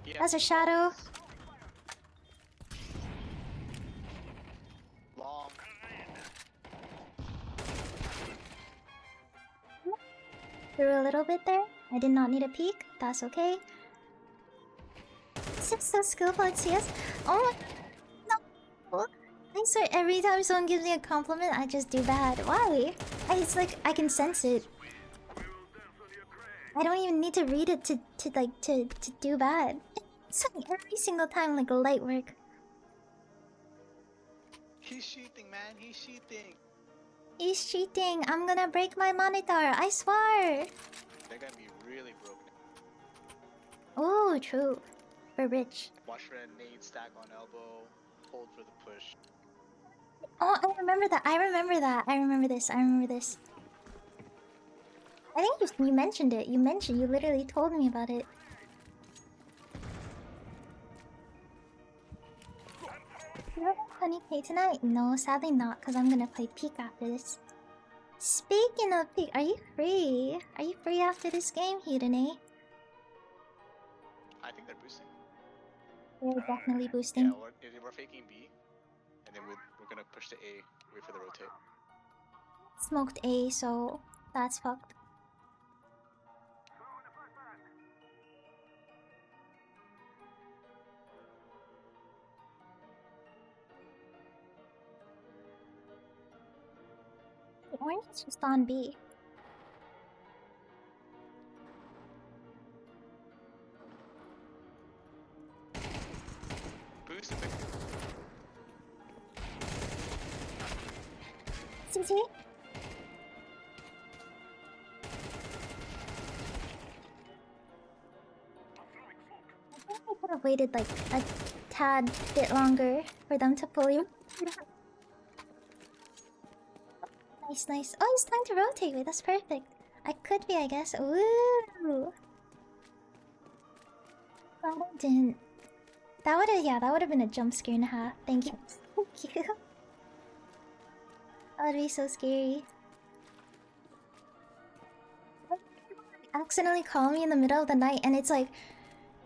Yeah. That's a shadow. Long. Threw a little bit there. I did not need a peek. That's okay. Sip's so skillful at CS. Oh my. No. I swear, every time someone gives me a compliment, I just do bad. Why? It's like I can sense it. I don't even need to read it to do bad. It's like every single time, like light work. He's cheating, man. He's cheating. He's cheating. I'm gonna break my monitor. I swear. They're gonna be really broken. Oh, true. We're rich. Watch for a nade stack on elbow. Hold for the push. Oh, I remember that. I remember that. I remember this. I remember this. I think you mentioned it. You literally told me about it. You have 20k tonight? No, sadly not, because I'm gonna play Peak after this. Speaking of Peak, are you free? Are you free after this game, Hirone? I think they're boosting. They're definitely boosting. Yeah, we're faking B, and then we're gonna push to A. Wait for the rotate. Smoked A, so that's fucked. The orange is just on B. Boost a bit. CT? I think I could have waited like a tad bit longer for them to pull you. Nice, nice. Oh, it's time to rotate. Wait, that's perfect. I could be, I guess. Ooh. Glad I didn't. That would have, yeah, that would have been a jump scare and a half. Thank you. Thank you. That would be so scary. Accidentally call me in the middle of the night, and it's like,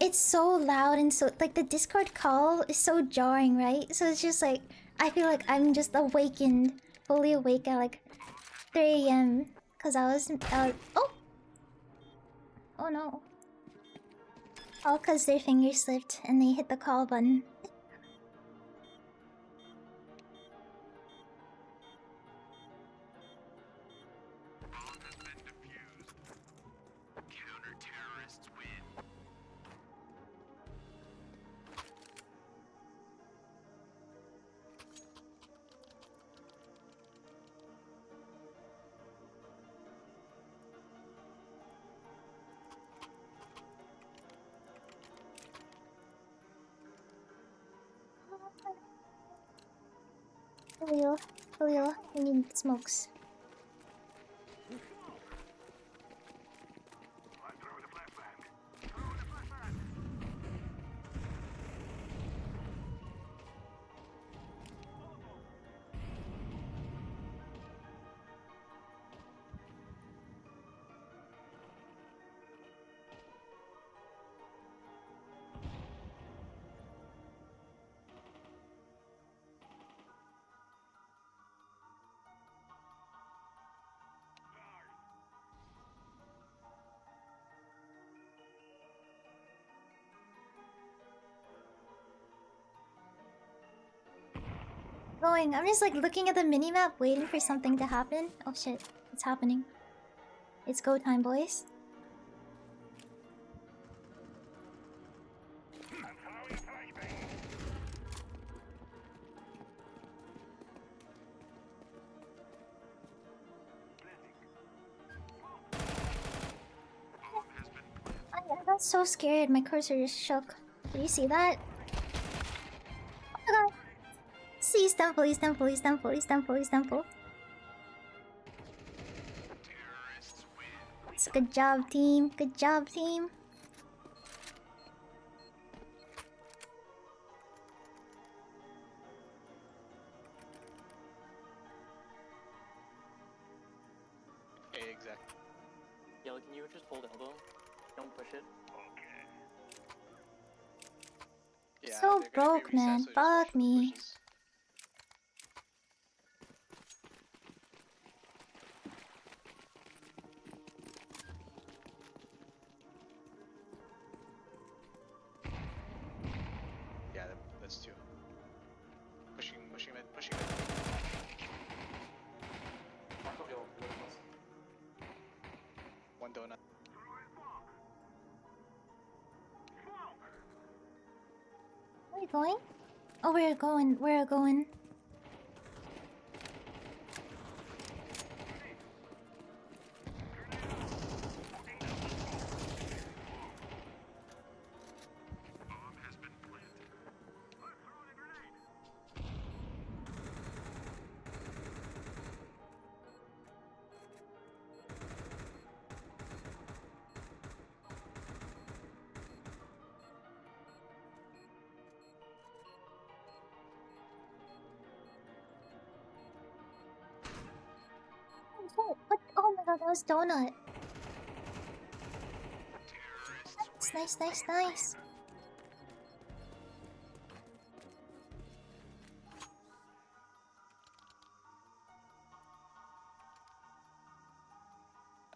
it's so loud and so like the Discord call is so jarring, right? So it's just like I feel like I'm just awakened, fully awake at like 3 AM because I was oh no. All because their fingers slipped and they hit the call button. Julio, we need smokes. Going. I'm just like looking at the minimap, waiting for something to happen. Oh shit, it's happening. It's go time, boys. got so scared, my cursor just shook. Did you see that? Oh my god. See, he's temple, he's temple, he's temple, he's temple, he's temple. It's a good job, team. Good job, team. Exactly. Yellow, can you just hold elbow? Don't push it. Yeah, So they're gonna be broke, man. reset, so just watch Fuck for the me. pushes. Yeah, that's two. Pushing mid, pushing mid. One donut. Where are you going? Oh, we're going. We're going. Oh, what? Oh my god, that was donut. Nice, nice, nice.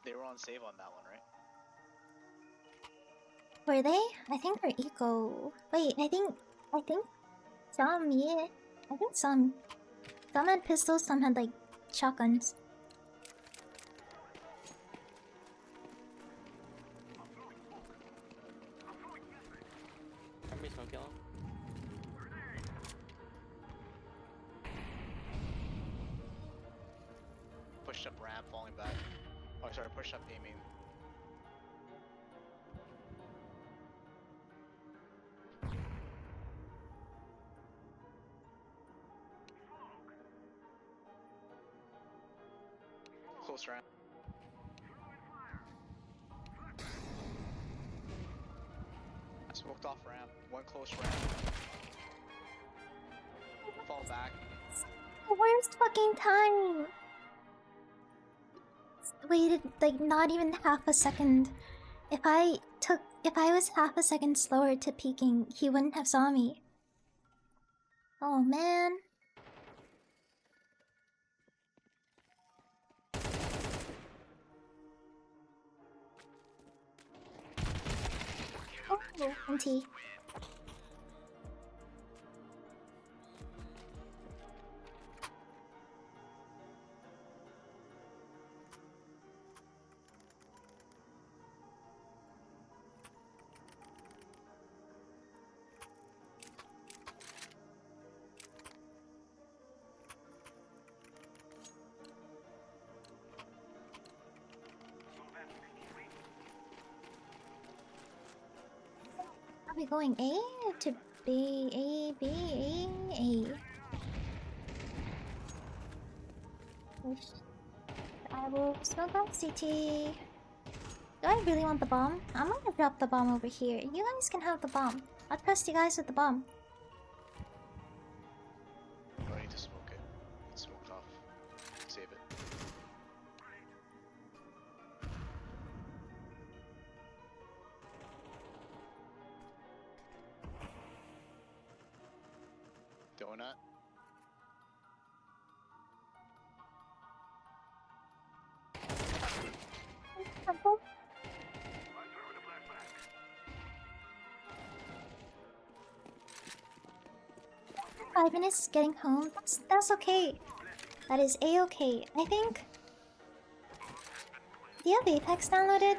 They were on save on that one, right? Were they? I think they're eco. Wait, I think some, yeah. I think some had pistols, some had like shotguns. Somebody smoke yellow. Pushed up ramp, falling back. Oh, sorry, pushed up aiming. Close ramp. I smoked off ramp. One close ramp. Fall back. The worst fucking time. Waited like not even half a second. If I was half a second slower to peeking, he wouldn't have saw me. Oh man. Oh, empty. Are we going A to B? A, B, A, A. I will smoke out CT. Do I really want the bomb? I'm gonna drop the bomb over here. You guys can have the bomb. I'll trust you guys with the bomb. Don't need to smoke it. It's smoked off. Save it. Donut. Temple. 5 minutes getting home. That's okay. That is a-okay. I think. Do you have Apex downloaded?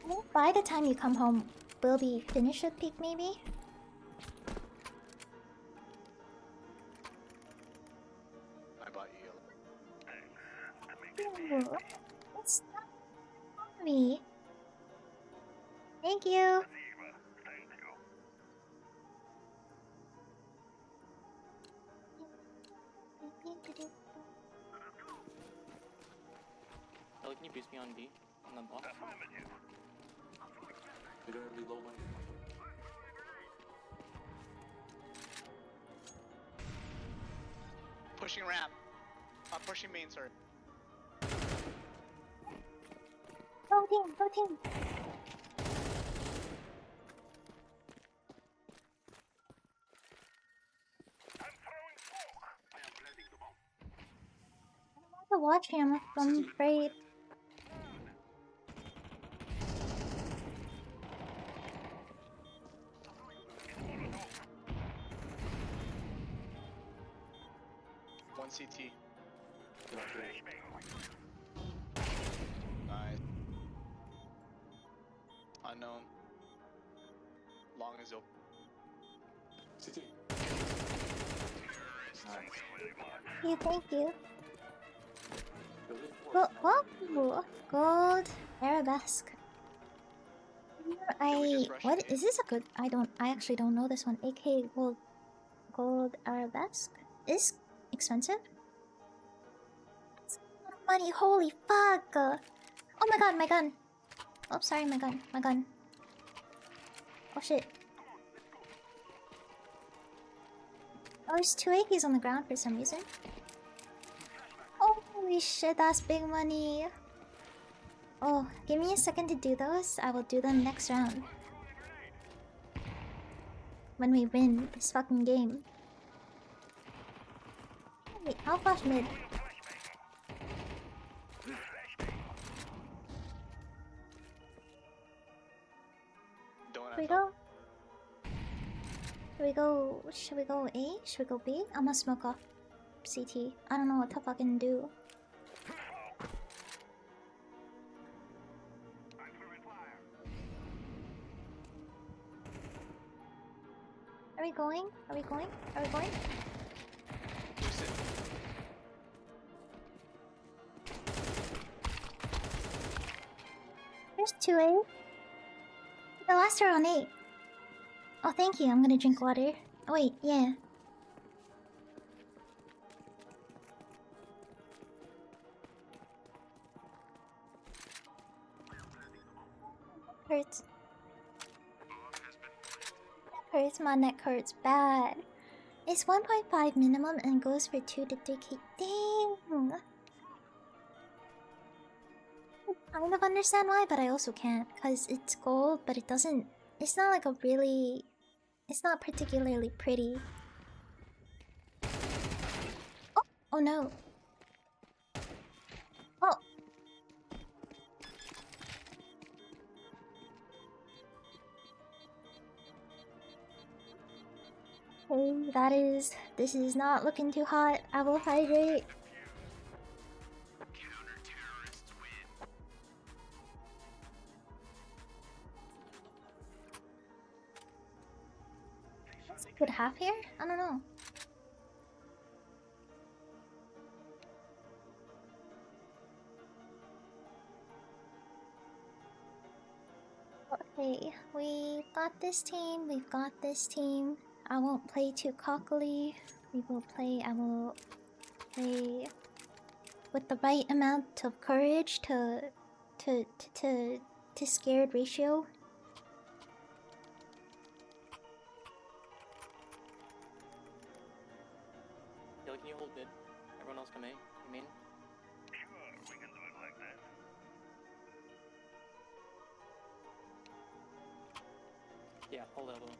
I think by the time you come home, we'll be finished with Peak, maybe. I bought you yellow. Ooh, it's not me. Thank you. Ellie, can you boost me on B? On the boss? You're gonna be low money. Pushing ramp. Pushing main, sorry. Go team, go team. I don't want to watch him. I'm afraid. One CT. You're not great. Nice. Unknown. Long is open. CT. Nice. Yeah, thank you. Go in for Go, it. whoa, gold arabesque. What is this a good? I actually don't know this one. AK gold arabesque is expensive. It's a lot of money. Holy fuck! Oh my god, my gun. Oh, sorry, my gun. Oh shit. Oh, there's 2 AKs on the ground for some reason. Holy shit, that's big money. Oh, give me a second to do those. I will do them next round. When we win this fucking game. Wait, I'll flash mid. Donut. Should we go? Should we go A? Should we go B? I'm gonna smoke off CT. I don't know what to fucking do. Are we going? Are we going? Are we going? Boost it. There's 2A. The last are on 8. Oh, thank you. I'm gonna drink water. Oh, wait, yeah. Hurts. Hurts, my neck hurts bad. It's 1.5 minimum and goes for 2 to 3k. Dang! I kind of understand why, but I also can't. Because it's gold, but it doesn't... It's not like a really... It's not particularly pretty. Oh! Oh no. Oh! Okay, that is... This is not looking too hot. I will hydrate. That's a good half here? I don't know. Okay, we've got this team, we've got this team. I won't play too cockily. I will play with the right amount of courage to scared ratio. Ellie, can you hold mid? Everyone else come A. You mean? Yeah, hold elbow.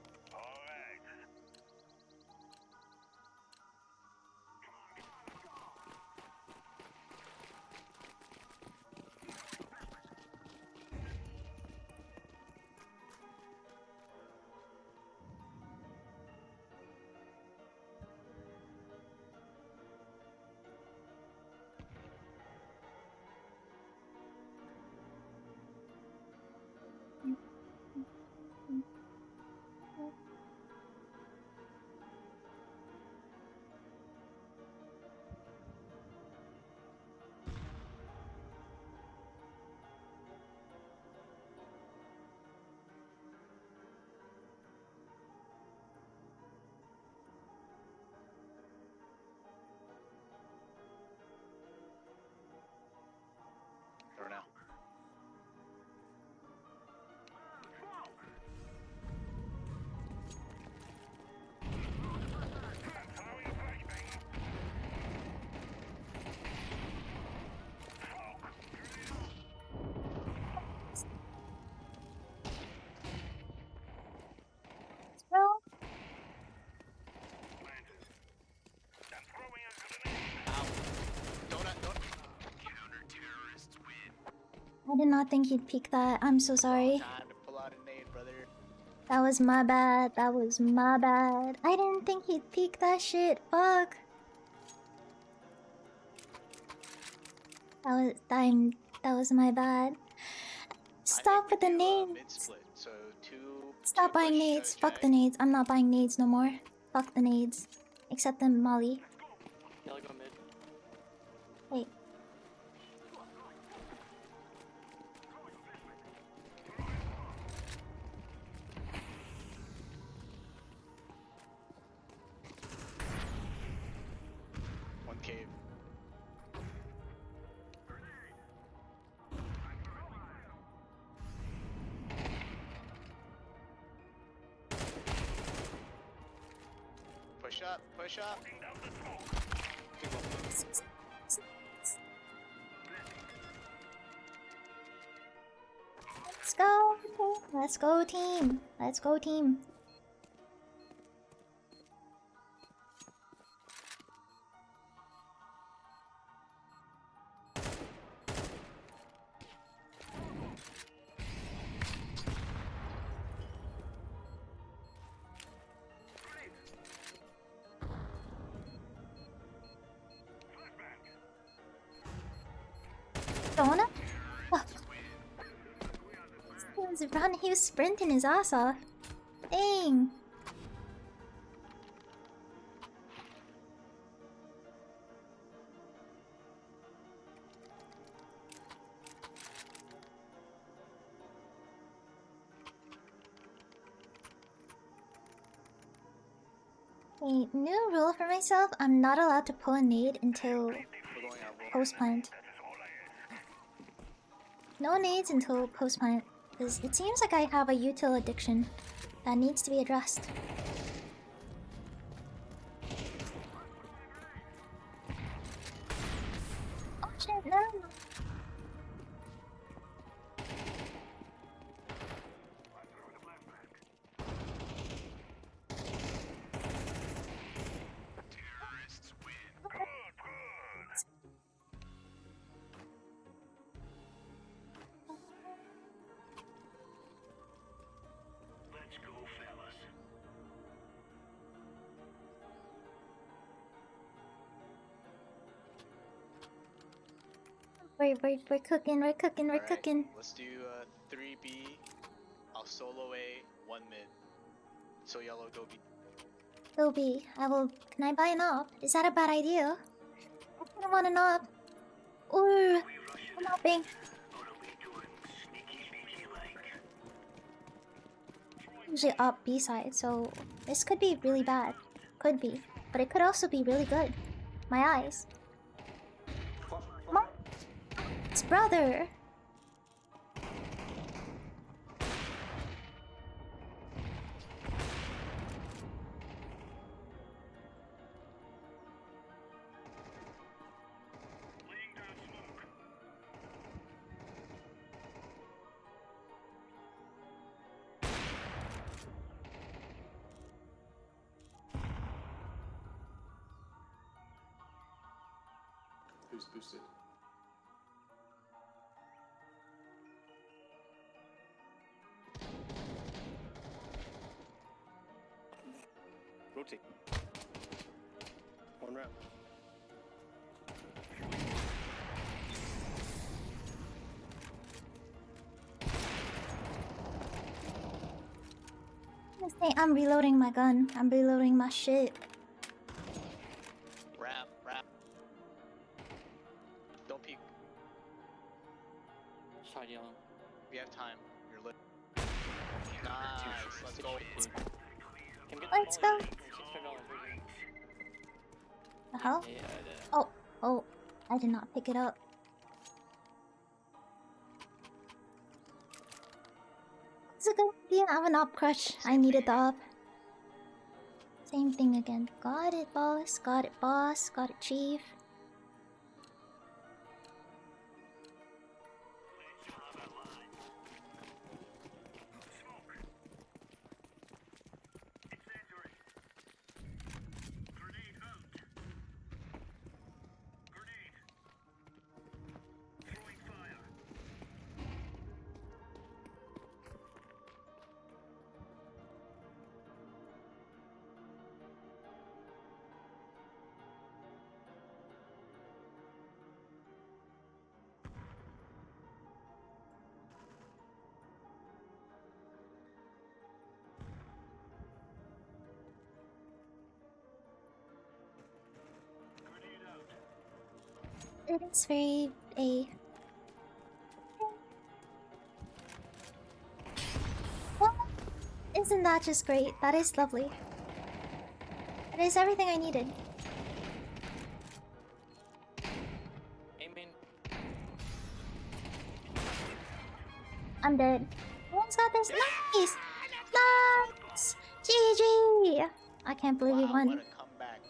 I did not think he'd peek that. I'm so sorry. Time to pull out a nade, brother. That was my bad. That was my bad. I didn't think he'd peek that shit. Fuck. That was my bad. Stop with the nades. Mid-split, so two. Stop two buying push, nades. Jag. Fuck the nades. I'm not buying nades no more. Fuck the nades. Except the Molly. Yellow go mid. Wait. One cave. Push up, push up. Let's go. Let's go, team. Let's go, team. Donna? Oh. He was sprinting his ass off. Dang. A new rule for myself, I'm not allowed to pull a nade until post-plant. No nades until post-plant, because it seems like I have a util addiction that needs to be addressed. Oh shit, no! We're cooking, we're cooking, we're Alright, cooking. Let's do 3B. I'll solo A, 1 mid. So yellow go B. Go B. I will. Can I buy an op? Is that a bad idea? I kind of want an op. Ooh, I'm hopping. Usually op B side, so this could be really bad. Could be, but it could also be really good. My eyes. It's brother. Who's boosted? Rotate. One round. I'm reloading my gun. I'm reloading my shit. Ramp, ramp. Don't peek. Shot yellow. We have time. You're lit. Nice. Let's go. Let's go. The hell? Yeah, I did. Oh, I did not pick it up. It's a good idea. I have an op crush. I needed the op. Same thing again. Got it, boss. Got it, boss. Got it, chief. It is very a. Well, isn't that just great? That is lovely. That is everything I needed. Amen. I'm dead. What's got this? Nice! Nice! GG! I can't believe you Wow, won. what a comeback.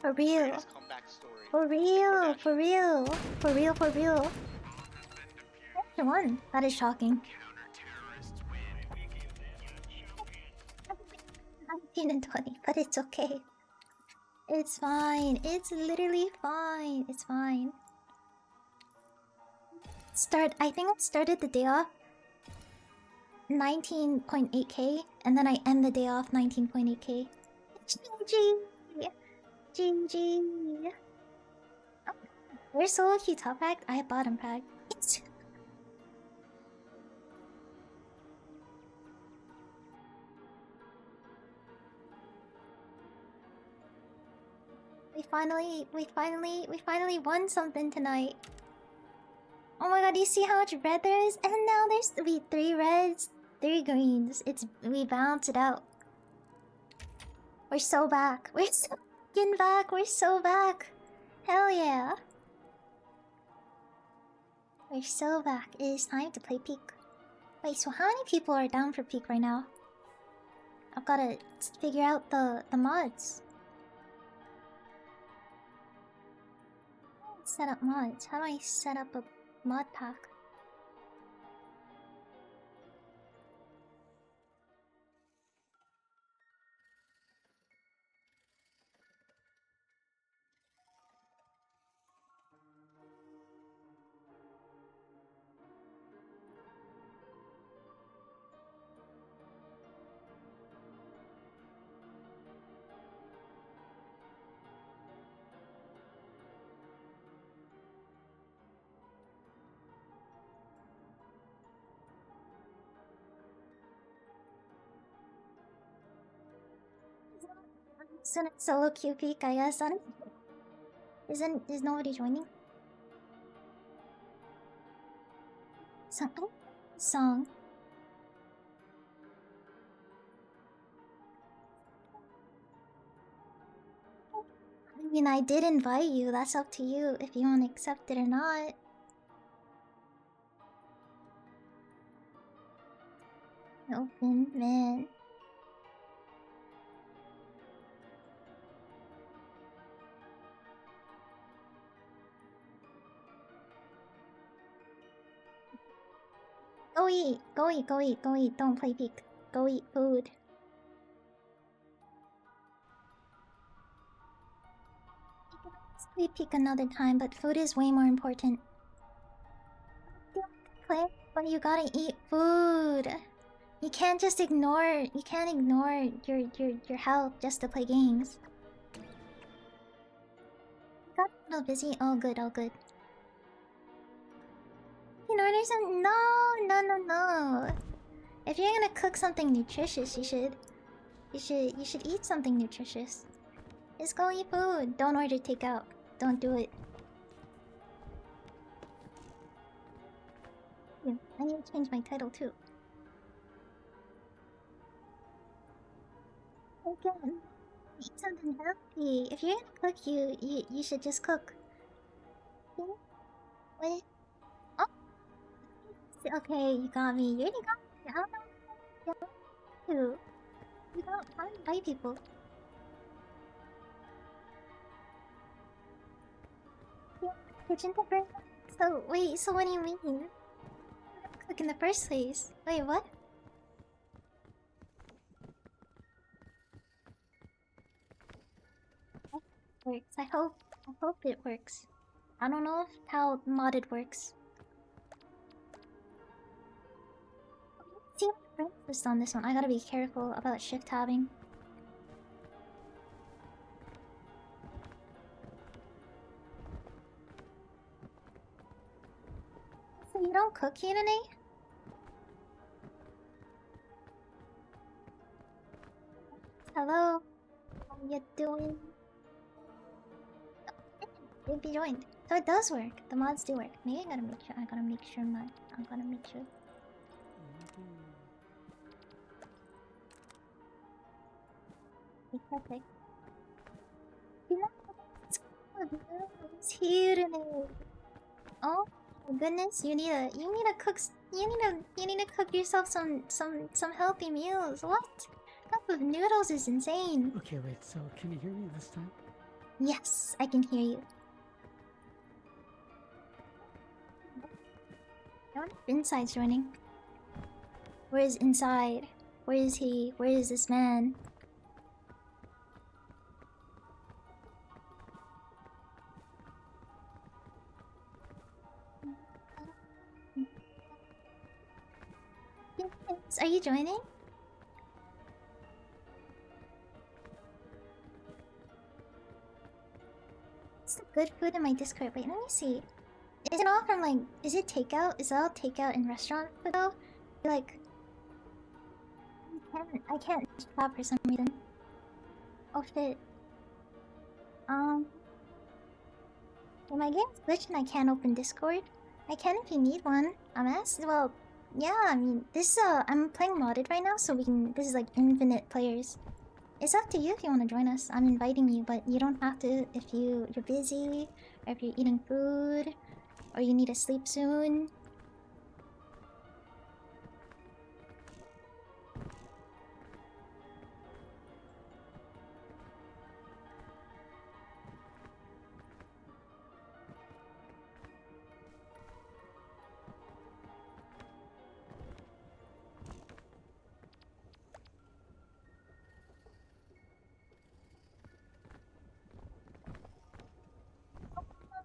For real. Greatest comeback story. For real. For real. For real. For real. You won. That is shocking. 19 and 20, but it's okay. It's fine. It's literally fine. It's fine. I think I started the day off 19.8k, and then I end the day off 19.8k. GG! GG! Oh, there's solo queue top pack. I have bottom pack. We finally won something tonight. Oh my god, do you see how much red there is? And now there's to be 3 reds, 3 greens. We balance it out. We're so back. We're so fucking back. We're so back. Hell yeah. We're so back. It is time to play Peak. Wait, so how many people are down for Peak right now? I've gotta figure out the mods. Set up mods. How do I set up a mod pack? Solo Q Peak, I guess. Is nobody joining? Song. I mean, I did invite you. That's up to you if you want to accept it or not. Open, man. Go eat, go eat, go eat, go eat. Don't play Peak. Go eat food. We Peak another time, but food is way more important. Play, but you gotta eat food. You can't just ignore. You can't ignore your health just to play games. Got a little busy. Oh good, oh good. You know, there's some no. If you're gonna cook something nutritious, you should eat something nutritious. Just go eat food. Don't order takeout. Don't do it. Yeah, I need to change my title too. Again, eat something healthy. If you're gonna cook, you should just cook. Yeah. Wait. Oh. Okay, you got me. You already got me. How about you? You don't invite people. Yeah, kitchen to burn. So wait. So what do you mean? You don't cook in the first place. Wait, what? Works. I hope it works. I don't know how modded works. See, just on this one. I gotta be careful about shift tabbing. So you don't cook here today? Hello? How you doing? You'll be joined. So it does work. The mods do work. Maybe I gotta make sure. I gotta make sure not. I'm gonna make sure. Okay, perfect. You know, it's here in it. Oh my goodness! You need to cook. You need to cook yourself some healthy meals. What? Cup of noodles is insane. Okay, wait, so can you hear me this time? Yes, I can hear you. I wonder if Inside's joining. Where is Inside? Where is he? Where is this man? Yes, are you joining? What's the good food in my Discord? Wait, let me see. Is it all from like? Is it takeout? Is it all takeout and restaurant food though? Like, I can't stop for some reason. Oh shit. Well, my game's glitched and I can't open Discord. I can if you need one. I'm asked. Well, yeah. I mean, this I'm playing modded right now, so we can. This is like infinite players. It's up to you if you want to join us. I'm inviting you, but you don't have to if you're busy, or if you're eating food, or you need to sleep soon.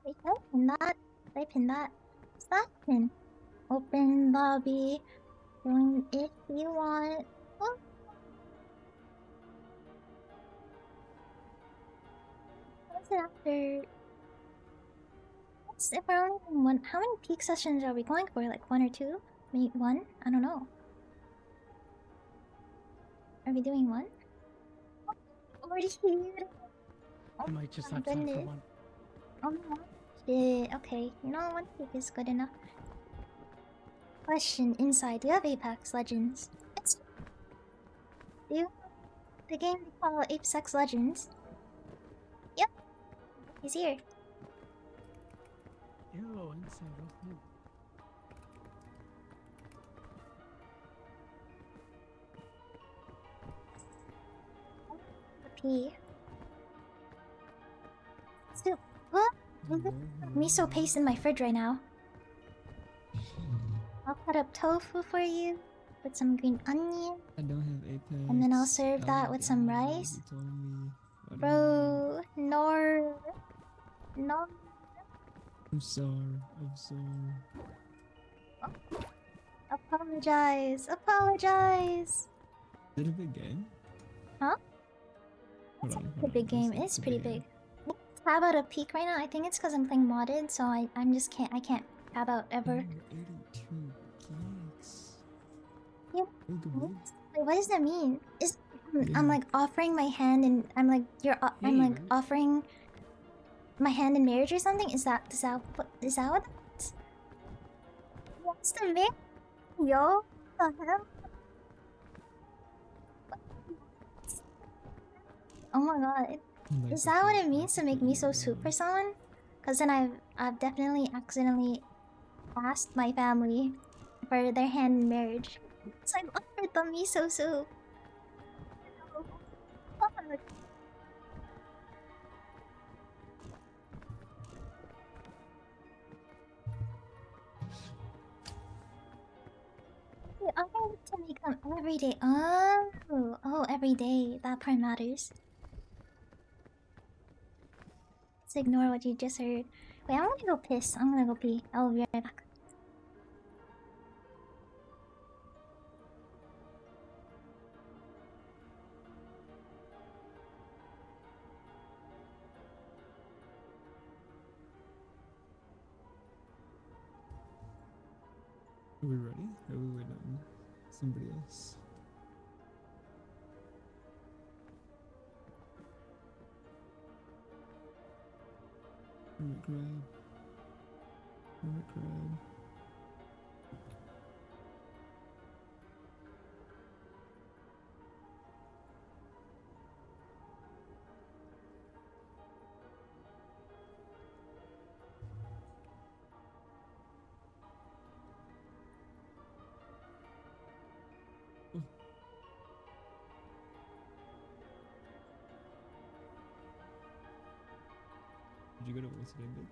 Wait, did I pin that? Did I pin that? What's that pin? Open lobby. Join if you want. Oh. What's it after? What's if we're only doing one? How many peak sessions are we going for? Like 1 or 2? Maybe 1? I don't know. Are we doing 1? Oh, already here. Oh, I might just my have time for goodness. one. Oh no. Shit. Okay, you know, 1 peak is good enough. Question: Inside, do you have Apex Legends? Yes. Do you have the game they call Apex Legends? Yep. He's here. Ew, Inside, what's new? P. Soup. What? Miso paste in my fridge right now. I'll cut up tofu for you with some green onion. I don't have Apex. And then I'll serve that with some rice. Bro, no. No. I'm sorry. I'm sorry. Apologize. Apologize. Is it a big game? Huh? Hold It's on, a hold big on. game. Is It's it a pretty big big. Tab out a peak right now. I think it's because I'm playing modded, so I'm just can't. I can't tab out ever. game? 82 gigs. Yeah. Wait, wait. Wait, what does that mean? Is I'm like offering my hand and I'm like I'm like offering my hand in marriage or something? Is that what that's? What's the man? Yo, what the hell? Oh my god. Is that what it means to make miso soup for someone? Cause then I've definitely accidentally asked my family for their hand in marriage. So I've offered them miso soup. Fuck. You offered to make them every day. Oh, every day. That part matters. Let's ignore what you just heard. Wait, I'm gonna go piss. I'm gonna go pee. I'll be right back. Are we ready? Or are we waiting on somebody else? Alright, grab. Hermit crab. Did you go to voice it, David?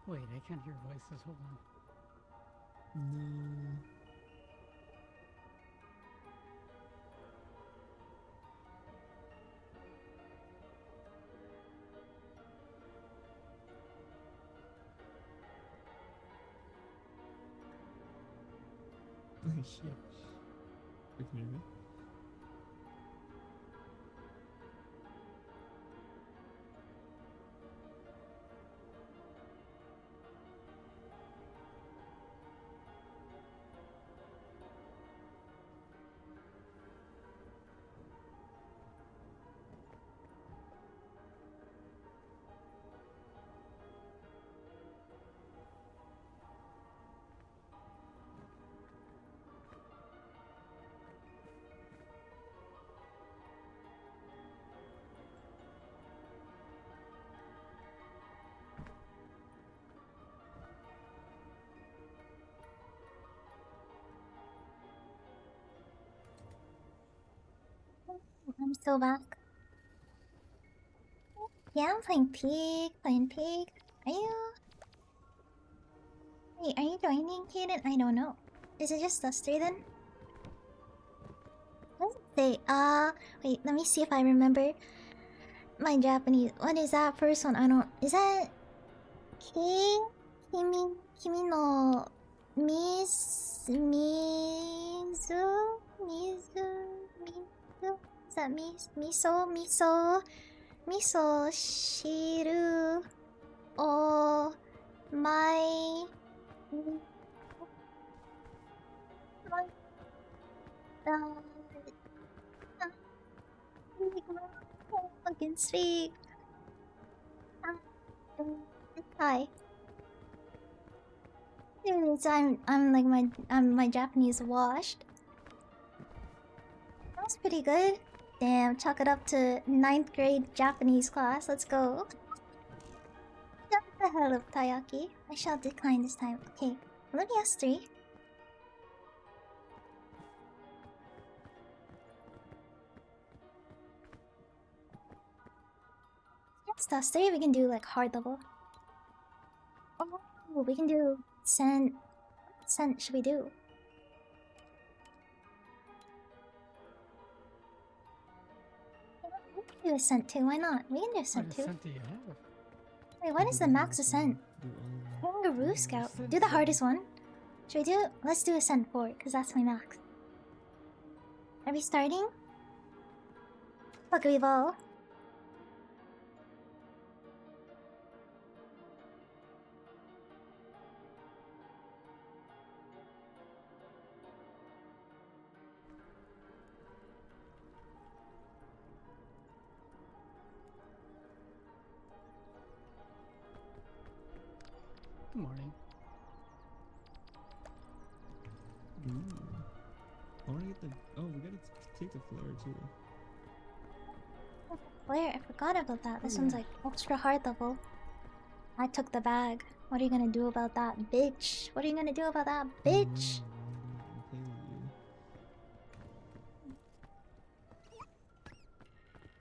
Wait, I can't hear voices. Hold on. No. Oh shit. Wait, can you hear me? I'm still back. Yeah, I'm playing Pig. Playing Pig. Are you? Wait, are you joining, Kaden? I don't know. Is it just us three then? What does it say? Wait, let me see if I remember my Japanese. What is that first one? I don't. Is that Kimi no Mizu? Is that miso shiru o my I can speak. Hi. Dude, so I'm like my Japanese washed. That was pretty good. Damn, chalk it up to 9th grade Japanese class. Let's go. Shut the hell up, Tayaki. I shall decline this time. Okay, let me ask 3. Yes, that's 3. We can do like hard level. Oh, we can do Sen. What Sen should we do? Do Ascent 2, why not? We can do Ascent What 2. ascent do you have? Wait, what is the max Ascent? Kangaroo Scout. Do the hardest one. Should we do? Let's do Ascent 4, because that's my max. Are we starting? Pokeball ball. Good morning. Ooh. I wanna get the. Oh, we gotta take the flare too. Flare, I forgot about that. This one's like extra hard level. I took the bag. What are you gonna do about that, bitch? What are you gonna do about that, bitch?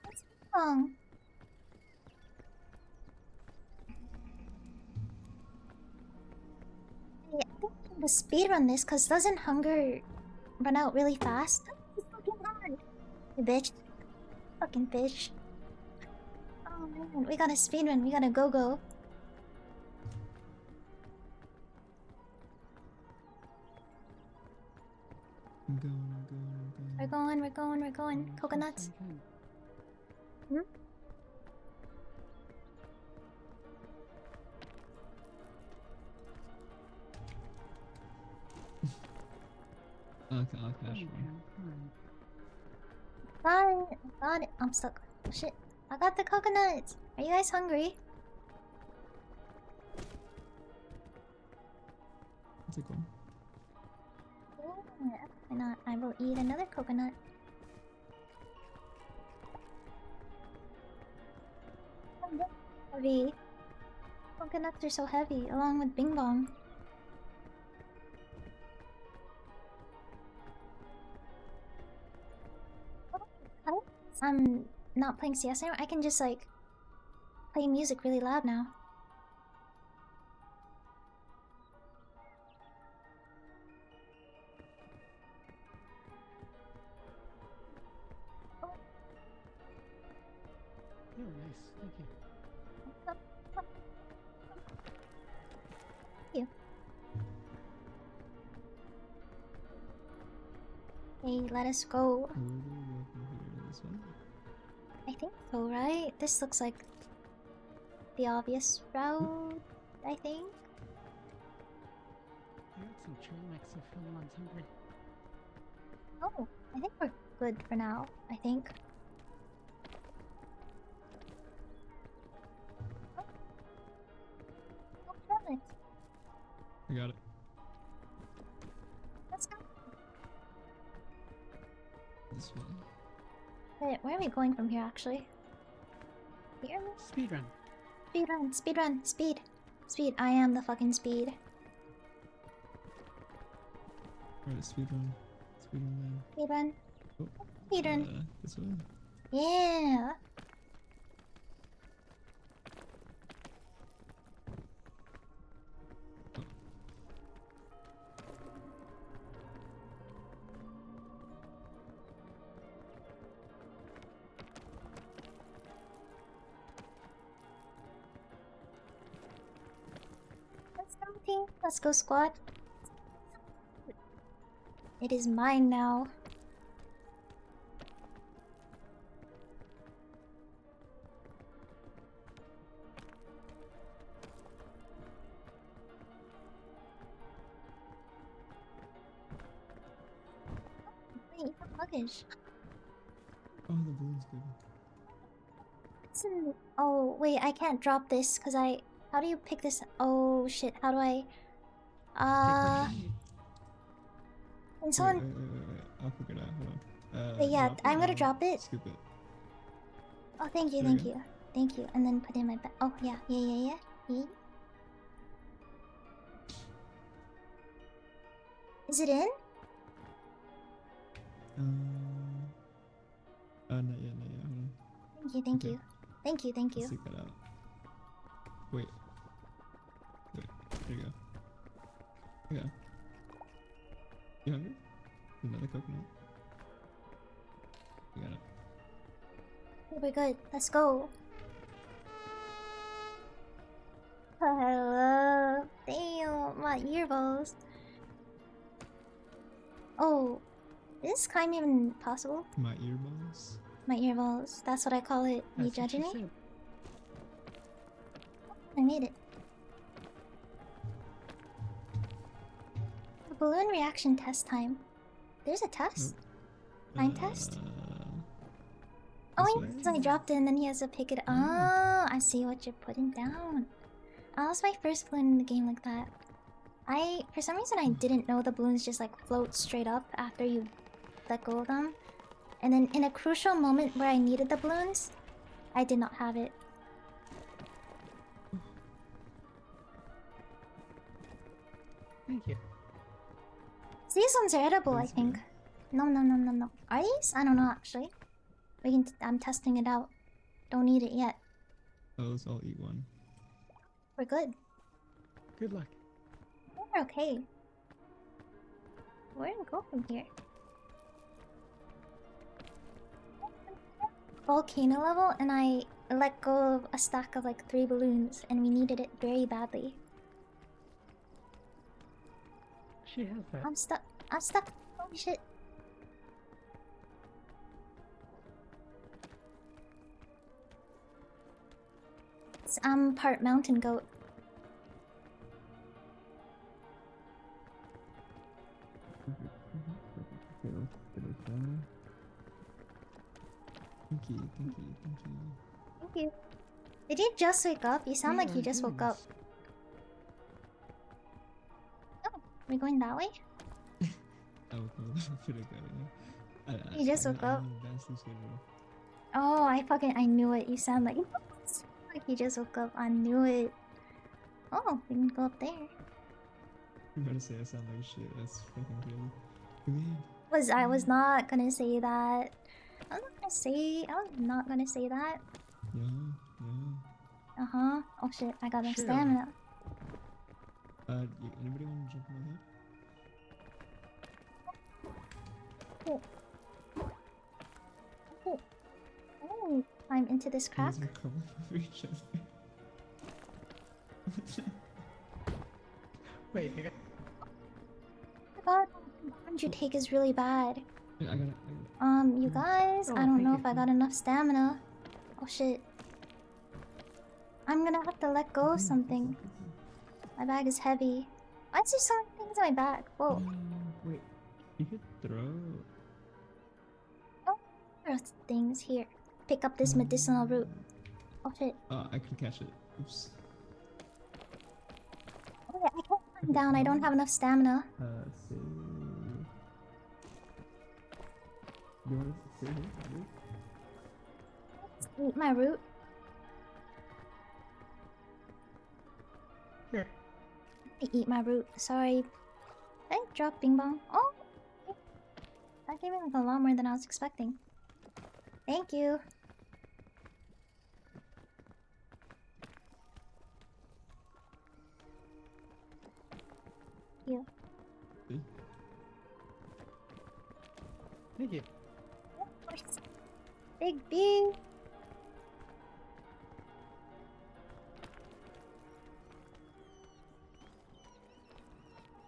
What's wrong? Yeah, I think I'm gonna speedrun this, cause doesn't hunger run out really fast? It's fucking hard. You bitch. Fucking bitch. Oh man, we gotta speedrun, we gotta go. I'm going. We're going. Coconuts. Hmm? I'll cash one. Got it. Got it. I'm stuck. Shit. I got the coconuts. Are you guys hungry? I'll take one. Yeah. Why not? I will eat another coconut. Heavy. Coconuts are so heavy, along with Bing Bong. I'm not playing CS anymore. I can just like play music really loud now. You're nice. Thank you. You. Hey, let us go. Where do we go from here? This one? I think so, right? This looks like the obvious route, I think. I got some trail mix if anyone's hungry. Oh, I think we're good for now, I think. Oh, trail mix. I got it. Let's go. This one. Wait, where are we going from here, actually? Here? Speed run. Speed run, speed run, speed. Speed, I am the fucking speed. Alright, speed run. Speed run man. Speed run. Oh, Speed run. this one. Yeah. Let's go, team. Let's go, squad. It is mine now. Wait, you have luggage. Oh, the balloon's good. Oh, wait, I can't drop this because I. How do you pick this? Oh shit, how do I. Can someone. Wait. I'll figure it out. Hold on. Wait, yeah, drop it I'm gonna or drop it. Scoop it. Oh, thank you, There you thank go. you. Thank you. And then put it in my bag. Oh, yeah. Yeah. Is it in? Not yet. Hold on. Thank Okay. you. Thank you. Let's take that out. Wait. There you go. Yeah. You hungry? Another coconut. You got it. We're good. Let's go. Hello. Damn, my earballs. Oh, is this climb even possible? My earballs. My earballs. That's what I call it. You That's what judging she me? said. I made it. The balloon reaction test time. There's a test? Time test? Oh, this yeah, so I dropped it and then he has to pick it. Oh, I see what you're putting down. That was my first balloon in the game like that. For some reason, I didn't know the balloons just like float straight up after you let go of them. And then in a crucial moment where I needed the balloons, I did not have it. Thank you. These ones are edible, I Thanks, think. No. Are these? I don't know actually. I'm testing it out. Don't eat it yet. Those, I'll eat one. We're good. Good luck. We're okay. Where do we go from here? Volcano level, and I let go of a stack of like 3 balloons, and we needed it very badly. She has that. I'm stuck. Holy shit. I'm part mountain goat. Okay, let's get it done. Thank you, thank you, thank you. Thank you. Did you just wake up? You sound Yeah, like you I just woke up. did. Oh, we're going that way? Oh, okay. I feel like You just woke up? I'm on a bad sleep schedule. Oh, I knew it. You sound like like you just woke up. I knew it. Oh, we can go up there. I'm about to say I sound like shit. That's fucking crazy. Come here. I was not gonna say that. I was not gonna say that. Yeah, yeah. Uh-huh. Oh shit, I got no Sure. stamina. Anybody want to jump in my head? Oh. Oh. Oh, climb into this You crack. guys are crawling over each other. Wait, I got... Oh my god, the damage you take is really bad. Yeah, I got it. You guys, Oh, I don't thank know you. if I got enough stamina. Oh shit. I'm gonna have to let go of something. My bag is heavy. Why is there so many things in my bag? Whoa. Wait, you could throw. There are things here. Pick up this medicinal root. Oh shit. I could catch it. Oops. Oh yeah, I can't climb down. I don't have enough stamina. See. You want to stay here? Eat my root. Here. Eat my root. Sorry. Did I drop Bing Bong? Oh! That gave me like a lot more than I was expecting. Thank you. You. Thank you. Of course. Big B.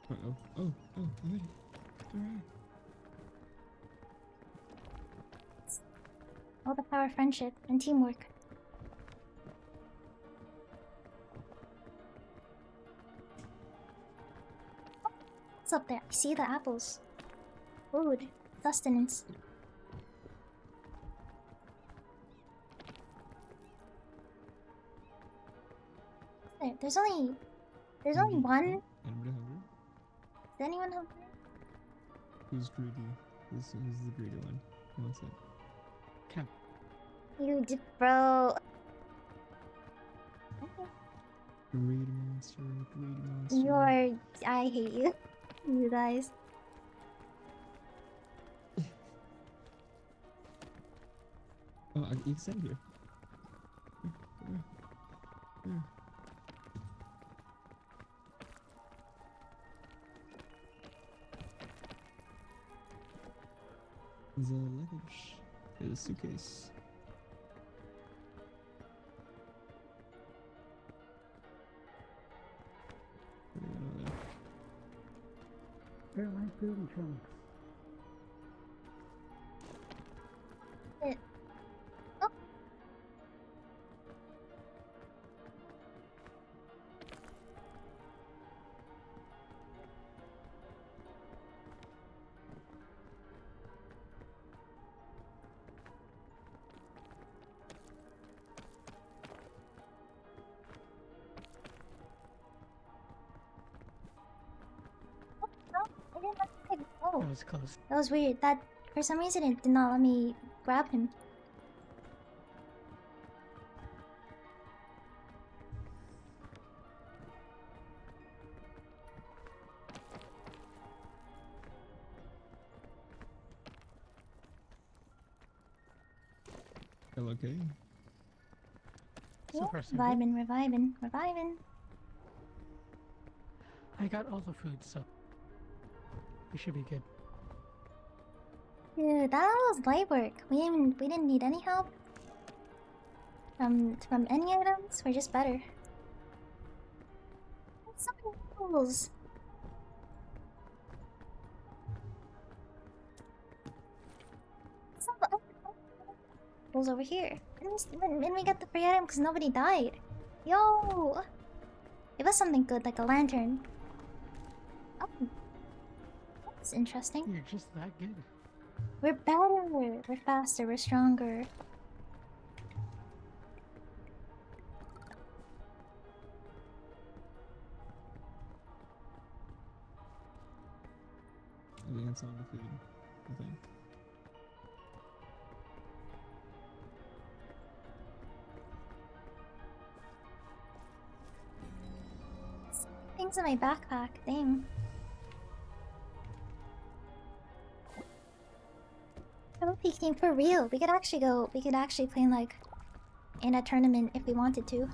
Uh-oh. Oh, I made it. Alright. All the power of friendship and teamwork. What's up there? I see the apples. Food. Sustenance. There's only one. Anybody hungry? Is anyone hungry? Who's greedy? Who's the greedy one? Who wants it? Come. You did, bro. Greedy monster, greedy monster. You're. I hate you. You guys. Oh, you can stand here. Here. The luggage. The suitcase. Airline food and trunks. It. Oh. Oh, That was close. that was weird. That for some reason it did not let me grab him. Hello, okay. So far, so good. Reviving. I got all the food, so we should be good. Dude, that was light work. We didn't need any help from any items. We're just better. So many tools. Tools over here. And we got the free item because nobody died. Yo! Give us something good like a lantern. Oh. It's interesting. You're just that good. We're better. We're faster. We're stronger. I think that's all the food. I think. Things in my backpack. Dang. Double peeking for real. We could actually go. We could actually play like in a tournament if we wanted to.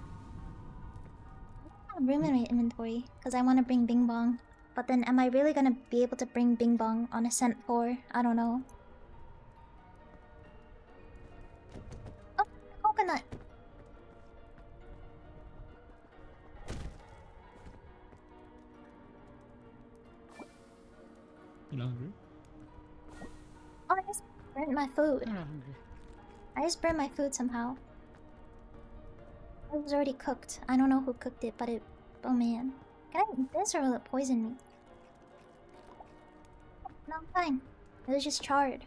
I have room in my inventory because I want to bring Bing Bong. But then, am I really gonna be able to bring Bing Bong on Ascent 4? I don't know. Oh, coconut. You're not hungry? Oh, I just burnt my food. I'm not hungry. I just burned my food somehow. It was already cooked. I don't know who cooked it, but it... Oh man. Can I eat this or will it poison me? No, I'm fine. It was just charred.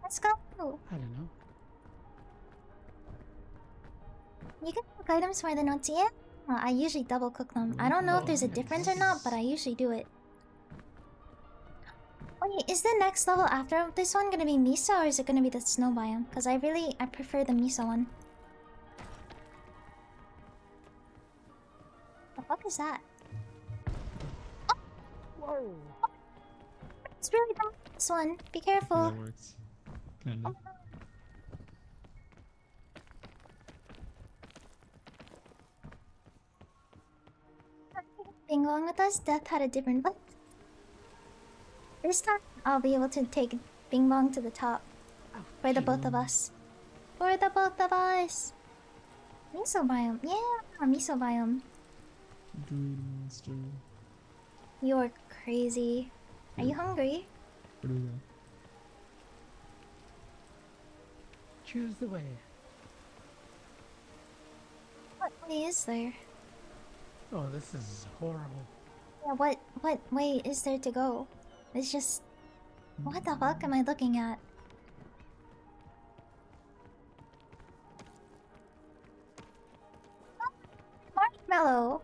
Let's go. I don't know. You can cook items more than once, yeah? Well, I usually double cook them. I don't know if there's a difference or not, but I usually do it. Wait, is the next level after this one gonna be Miso or is it gonna be the snow biome? Because I prefer the Miso one. The fuck is that? Oh! Whoa! It's really bad. This one. Be Yeah, careful. that works. Kinda. Being along with us, Death had a different look. This time, I'll be able to take Bing Bong to the top. For the both of us. For the both of us! Miso biome. Yeah, miso biome. Druid monster. You're crazy. Are you hungry? Where do we go? Choose the way. What way is there? Oh, this is horrible. Yeah, what way is there to go? It's just... What the fuck am I looking at? Oh, marshmallow!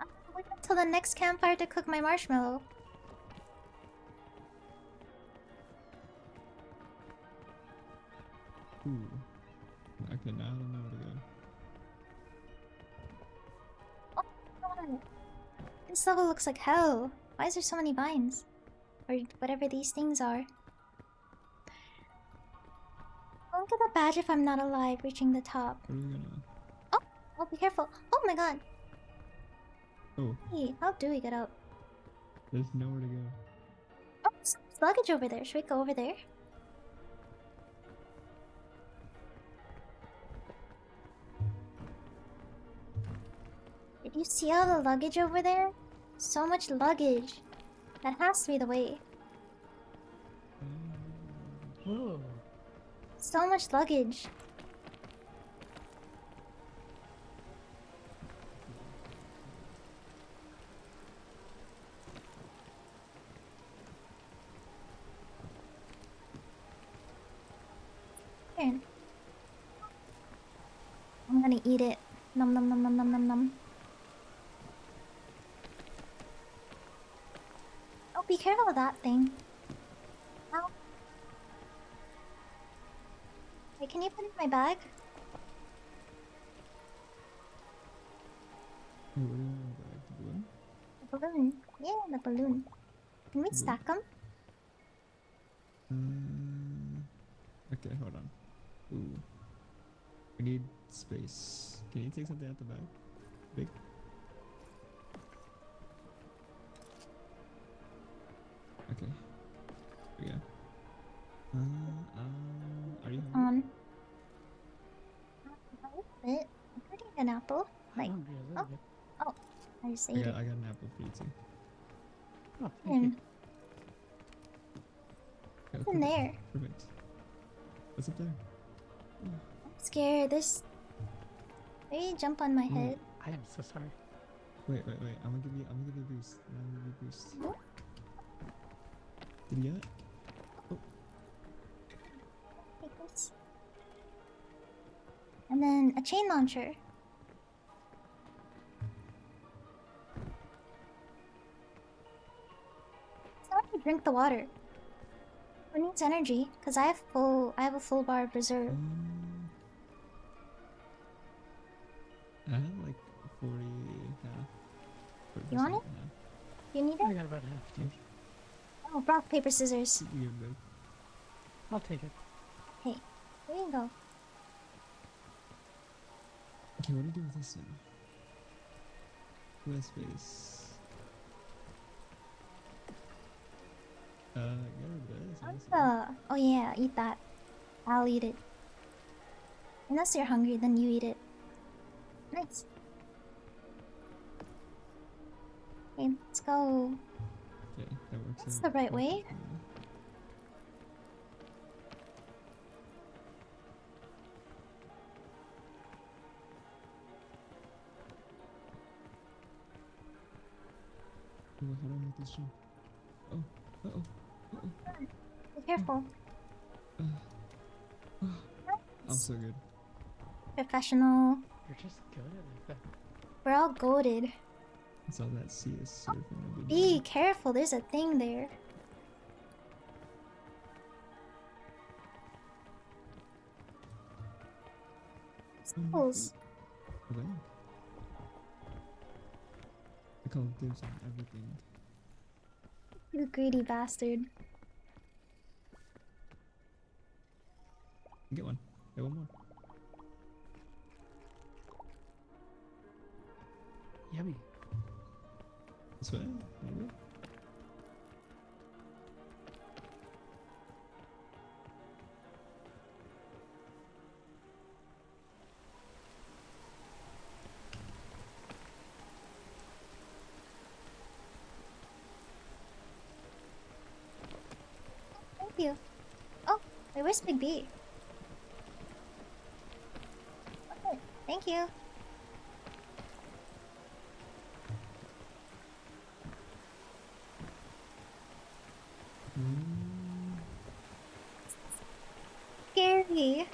I'm gonna wait until the next campfire to cook my marshmallow. Ooh. Okay, now I don't know where to go. Oh god. This level looks like hell. Why is there so many vines? Or whatever these things are. I won't get the badge if I'm not alive reaching the top. Where are we gonna... Oh, be careful. Oh my god. Oh, Hey, how do we get out? there's nowhere to go. Oh, there's luggage over there. Should we go over there? Did you see all the luggage over there? So much luggage. That has to be the way. Whoa. So much luggage. Here. I'm gonna eat it. Nom nom nom nom nom nom nom. Oh, be careful with that thing. Ow. Wait, can you put it in my bag? Hey, what do you want back? The balloon? The balloon. Yeah, the balloon. Can we stack them? Okay, hold on. Ooh. We need space. Can you take something out the bag? Big? Okay. Here we go. Are you hungry? A bit. I'm pretty an apple. Like, I'm hungry a little bit. oh, I just I ate got, it. I got an apple for you too. Oh, thank you. Okay, What's in there? Perfect. What's up there? I'm scared. There's... Maybe jump on my head. I am so sorry. Wait. I'm gonna give you a boost. I'm gonna give you a boost. Did you get it? Oh. Take this. And then a chain launcher. It's not to drink the water. Who needs energy? Cause I have a full bar of reserve. I have like 40 half. You want it? You need I it? got about half, dude. Oh, rock, paper, scissors. You give it I'll take it. Hey, there you go. Okay, what do you do with this one? With space. Get rid of this. Oh yeah, eat that. I'll eat it. Unless you're hungry, then you eat it. Nice. Okay, let's go. Okay, that works That's out the right way. perfect for me. Oh, how do I make this jump? Oh, uh-oh. Be careful. I'm so good. Professional. You're just good at like that. We're all goaded. It's all that CS surfing I've been Be doing. careful, there's a thing there. Skulls. Okay. I call dibs on everything. You greedy bastard. Get one. Get one more. Yummy. This way? Maybe? Thank you. Oh, wait, where's Big B? Okay, thank you. Scary.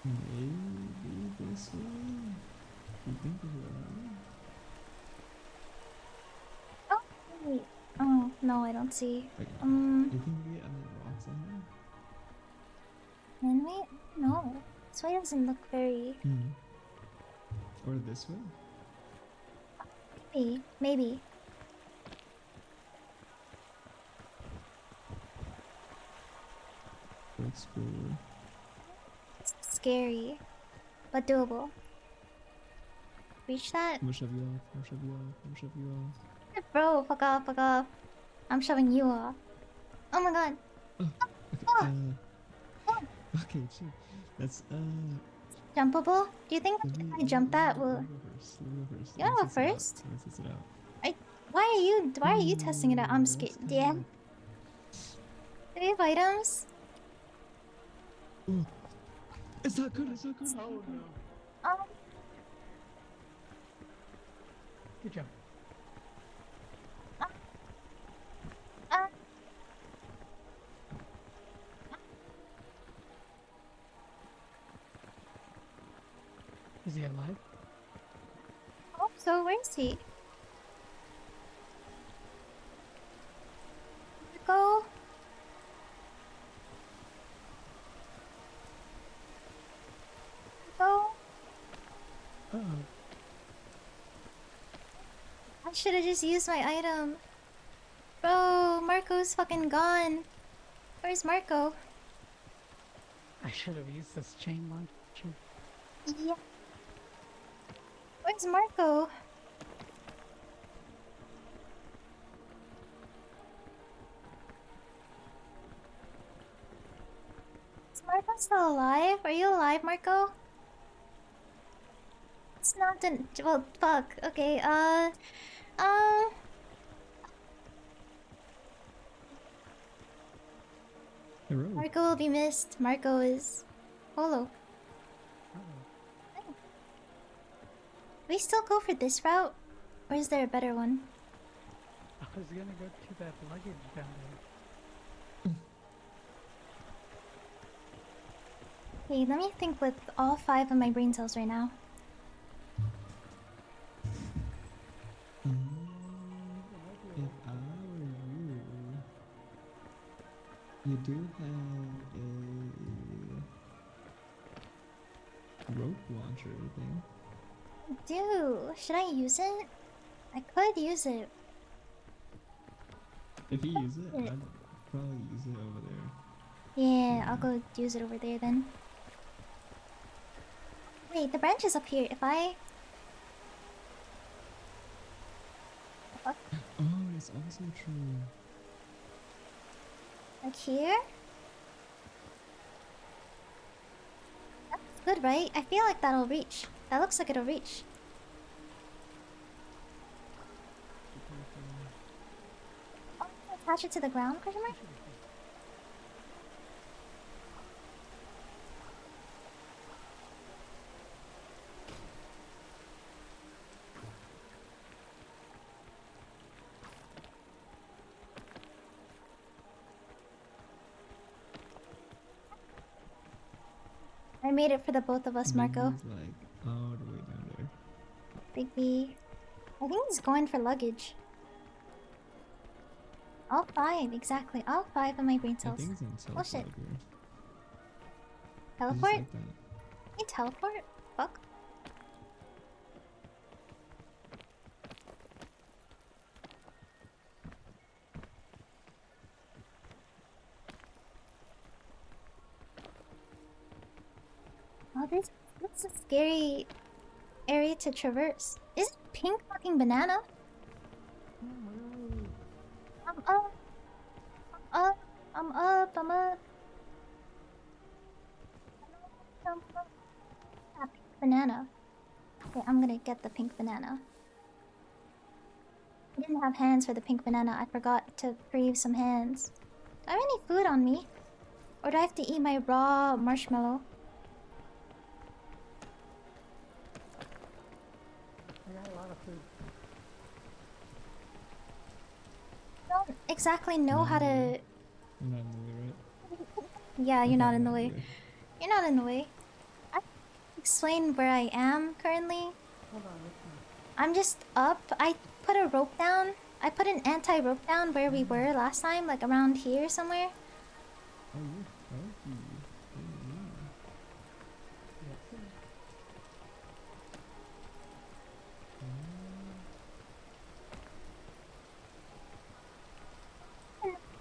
Maybe this way? You think this is right? Oh, wait. Oh, no, I don't see. You think we get any rocks on here? Can we? No. This way doesn't look very... Or this way? Maybe. Maybe. We'll explore. It's scary. But doable. Reach that? I'm gonna shove you off. I'm gonna shove you off. I'm gonna shove you off. Bro, fuck off, fuck off. I'm shoving you off. Oh my god. Okay, chill. That's, Jumpable? Do you think if I jump that will... Let me go first. Let me go first. You wanna go Let's test it out. first? Let's test it out. Why are you testing it out? I'm scared. Yeah. Do we have items? Oh. It's not good, it's not good. Oh no. Oh. Good job. Is he alive? Oh, so where is he? Go. Go. Uh-oh. I should have just used my item. Bro, Marco's fucking gone. Where's Marco? I should have used this chain launcher. Yeah. Where's Marco? Is Marco still alive? Are you alive, Marco? It's not the... Well, fuck. Okay, Marco will be missed. Marco is... Holo. we still go for this route? Or is there a better one? I was gonna go to that luggage down there. Hey, let me think with all 5 of my brain cells right now. If I were you do have a rope launcher thing. Dude, should I use it? I could use it. If you use it, I'd probably use it over there. Yeah, I'll go use it over there then. Wait, the branch is up here. If I... Oh, it's also true. Like here? That's good, right? I feel like that'll reach. That looks like it'll reach. Oh, attach it to the ground, question mark? I made it for the both of us, Marco. Bigby's like all the way down there. Big B. I think he's going for luggage. All 5, exactly. All 5 of my brain I cells. think it's in Oh shit. teleport here. Teleport? Like that. You teleport? Fuck. Oh, this is a scary area to traverse. Is it pink fucking banana? I'm up. I'm up. I'm up. I'm up. Ah, pink banana. Okay, I'm gonna get the pink banana. I didn't have hands for the pink banana. I forgot to crave some hands. Do I have any food on me? Or do I have to eat my raw marshmallow? I got a lot of food. I don't exactly know how to... You're not in the way, right? Yeah, you're not in the Not way. You're not in the way. I can explain where I am currently. Hold on, listen. I'm just up. I put a rope down. I put an anti-rope down where we were last time, like around here somewhere. Oh, you're funky.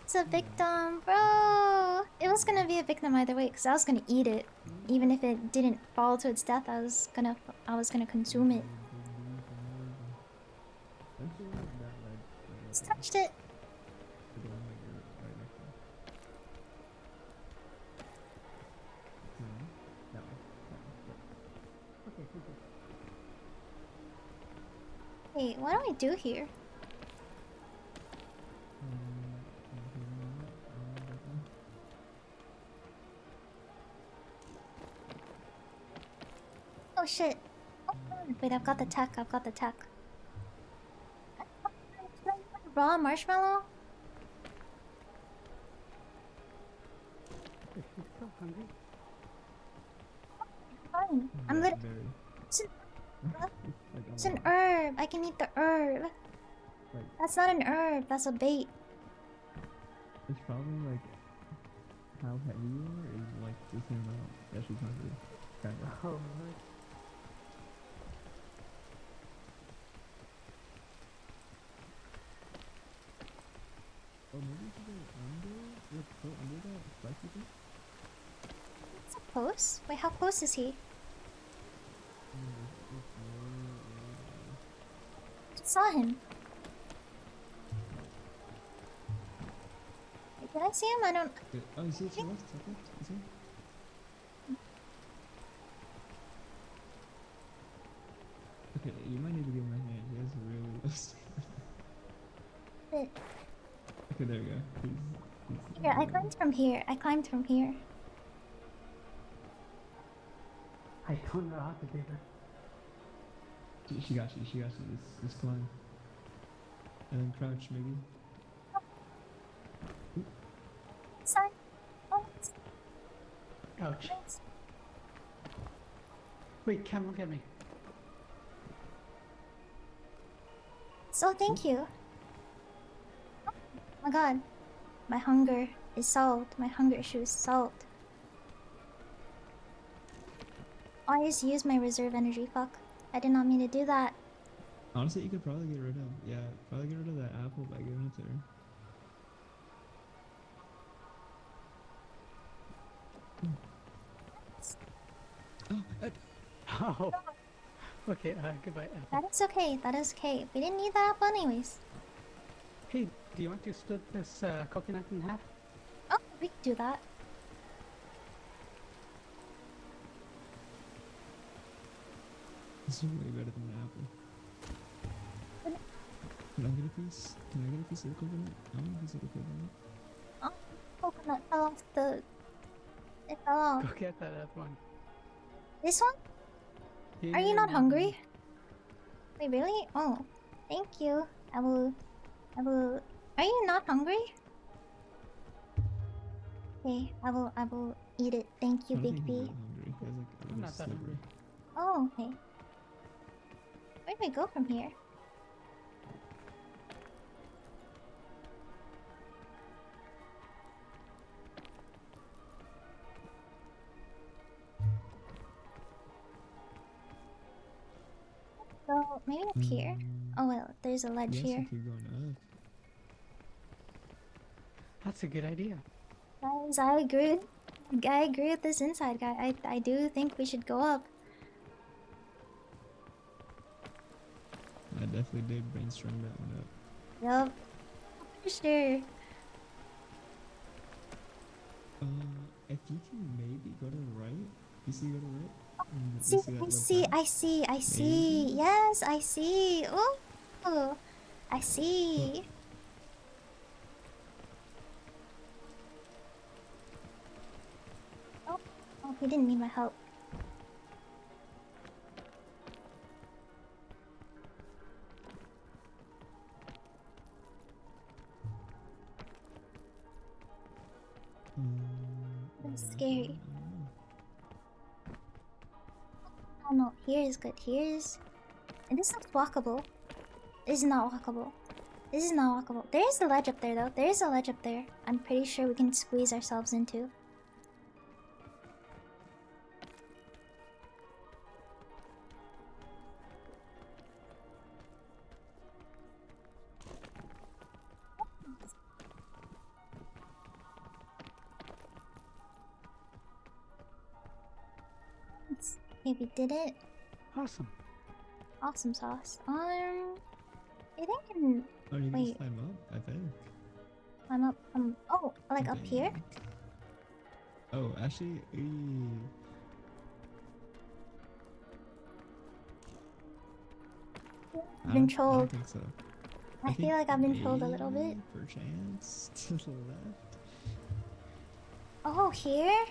It's a victim, bro. It was gonna be a victim either way, cause I was gonna eat it, even if it didn't fall to its death. I was gonna consume it. Just touched it. Wait, what do I do here? Oh shit. Oh, wait, I've got the tech. I've got the tech. Raw marshmallow? Is she still hungry? Fine. I'm lit. It's an herb. I can eat the herb. That's not an herb. That's a bait. It's probably like how heavy you are is like the same amount that she's hungry. Kinda. Oh, nice. Oh, maybe you should go under? Like, go under that spiky thing? It's a close. Wait, how close is he? I saw him. Wait, did I see him? I don't. Oh, you see it to your left? Okay, you see him? Okay, you might need to give him a hand. He has a really low stamina. Wait, Okay, there we go. He's here, I climbed from here. I climbed from here. I don't know how to do that. She got you. She got you. Just climb. And then crouch, maybe. Sorry. Oh, Ouch. Wait, Cam, look at me. so thank you. Oh my god. My hunger is solved. My hunger issue is solved. Oh, I just used my reserve energy. Fuck. I did not mean to do that. Honestly, you could probably get rid of. Yeah, probably get rid of that apple by giving it to her. Oh. Okay, goodbye. That is okay. That is okay. We didn't need that apple anyways. Hey, do you want to split this coconut in half? Oh, we can do that. This is way better than an apple. Can I get a piece? Can I get a piece of the coconut? I want a piece of the coconut. Oh, coconut fell off the... It fell off. Go get that other one. This one? Yeah, Are you not yeah. hungry? Wait, really? Oh, thank you. I will... Are you not hungry? Okay, I will eat it. Thank you, I don't Big think he's B. that hungry. He has like a I'm little not that sliver. hungry. Oh, okay. Where do we go from here? So, maybe up here? Oh well, there's a ledge Yes, here. you keep going up. That's a good idea. Guys, I agree with this inside guy. I do think we should go up. I definitely did brainstorm that one up. Yup. For sure. If you can maybe go to the right. You see, go to the right. You See, that I little see, path? I see, I see. Maybe. Yes, I see. Oh, I see. Oh, he didn't need my help. That's scary. Oh no, here is good. Here's... And this looks walkable. This is not walkable. This is not walkable. There is a ledge up there though. There is a ledge up there. I'm pretty sure we can squeeze ourselves into. Okay, we did it. Awesome. Awesome sauce. I think I can... Oh, you can Wait. just climb up, I think. I'm up... oh, like up here? Oh, actually, I've been I trolled. don't think so. I feel like I've been trolled a little bit. maybe perchance to the left. Oh, here?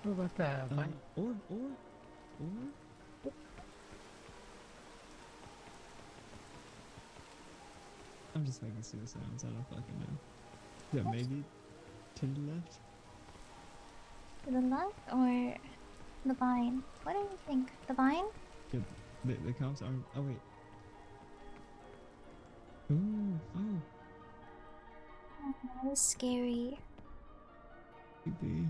What about the vine? Or. I'm just making stupid sounds. I don't fucking know. Yeah, maybe to the left. To the left or the vine? What do you think? The vine? Yeah, the cops aren't. Oh wait. Ooh, oh. Oh, that is scary. Big B.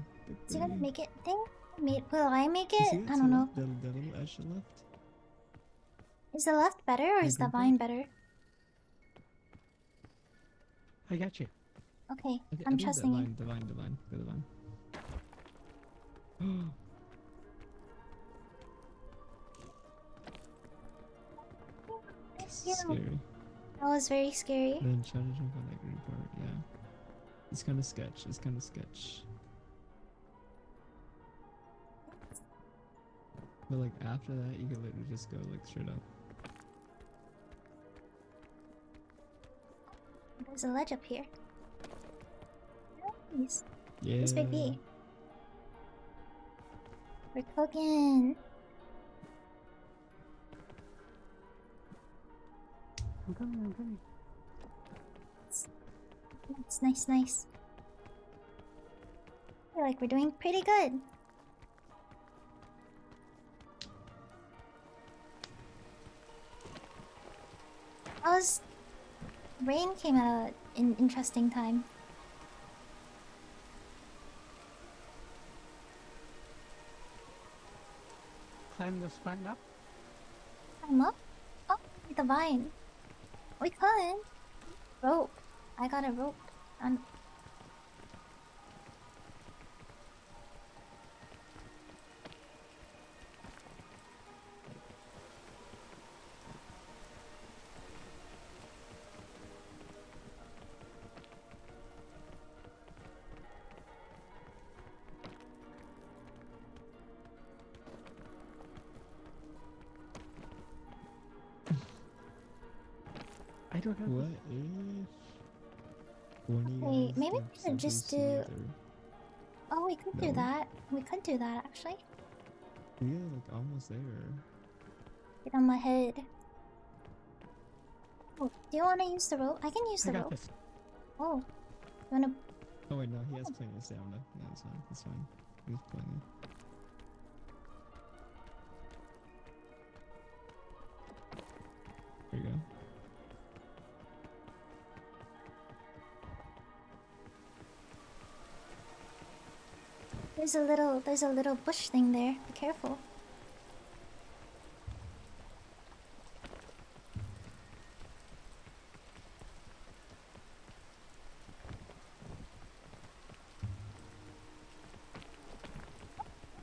Is he gonna make it? Will I make You it? see I to don't the know. left, the little edge to the left. Is the left better or is the vine better? I got you. Okay, I I'm think trusting you. the vine. Go to the vine. Yeah. Scary. That was very scary. Then try to jump on that green part, yeah. It's kind of sketch. But like after that, you can literally just go like straight up. There's a ledge up here. Nice. Yeah. This Big B. We're cooking. I'm coming, I'm coming. It's nice, nice. I feel like we're doing pretty good. Rain came at an interesting time. Climb the spine up. I'm up? Oh, the vine. We could. Rope. I got a rope. I don't have. What if one of you Wait, guys maybe we steps could up just to do. the other? Oh, we could do No? that. We could do that actually. We are like almost there. Get on my head. Oh, do you want to use the rope? I can use I the got rope. this. Oh, you wanna? Oh wait, no, he has plenty of stamina. No, it's fine. It's fine. He's plenty. There you go. There's a little bush thing there. Be careful.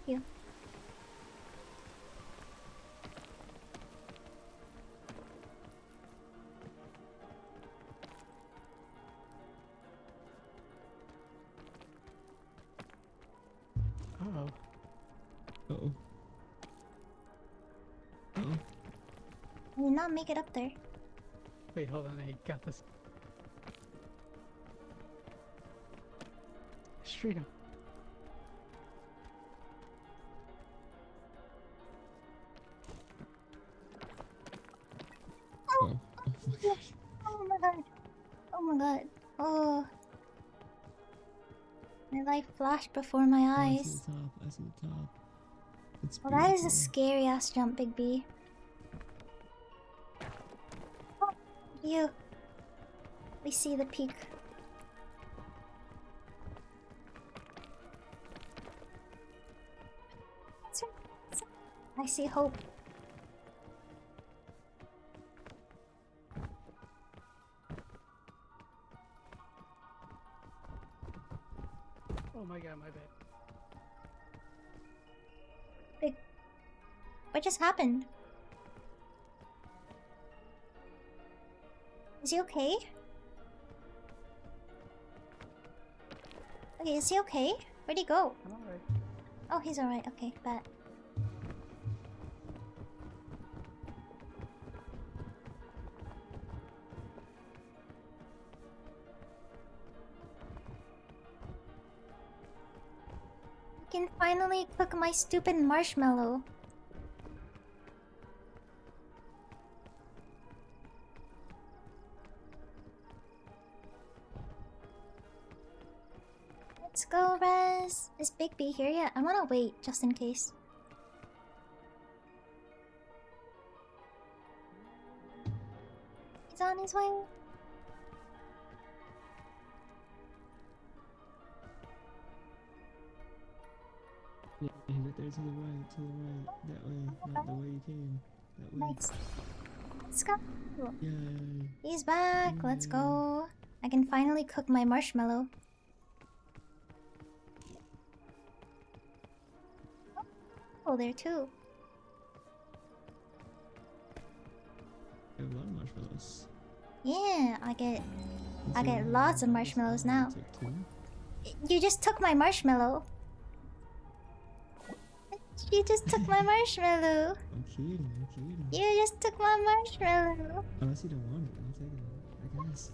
Thank you. Uh-oh. Uh-oh. Uh-oh. I did not make it up there. Wait, hold on, I got this. Straight up. Oh. Oh my gosh. Oh my god. Oh my god. Oh. My life flashed before my Oh, I see eyes. the top. I see the top. It's Well, that is a beautiful. scary ass jump, Big B. Oh, you. We see the peak. I see hope. Oh my god, my bad. Big. What just happened? Is he okay? Okay, is he okay? Where'd he go? I'm alright. Oh, he's alright. Okay, bet. I can finally cook my stupid marshmallow. Let's go, Rez. Is Big B here yet? I wanna wait just in case. He's on his way. Yeah, he's right there to the right, that way, not the way you came, that way. Nice. Let's go. Yay. He's back. Let's go. I can finally cook my marshmallow. Oh, there too. We have a lot of marshmallows. Yeah, I get lots of marshmallows now. Take two. You just took my marshmallow. You just took my marshmallow. I'm kidding, I'm kidding. You just took my marshmallow. Unless you don't want it, I'll take it, I guess.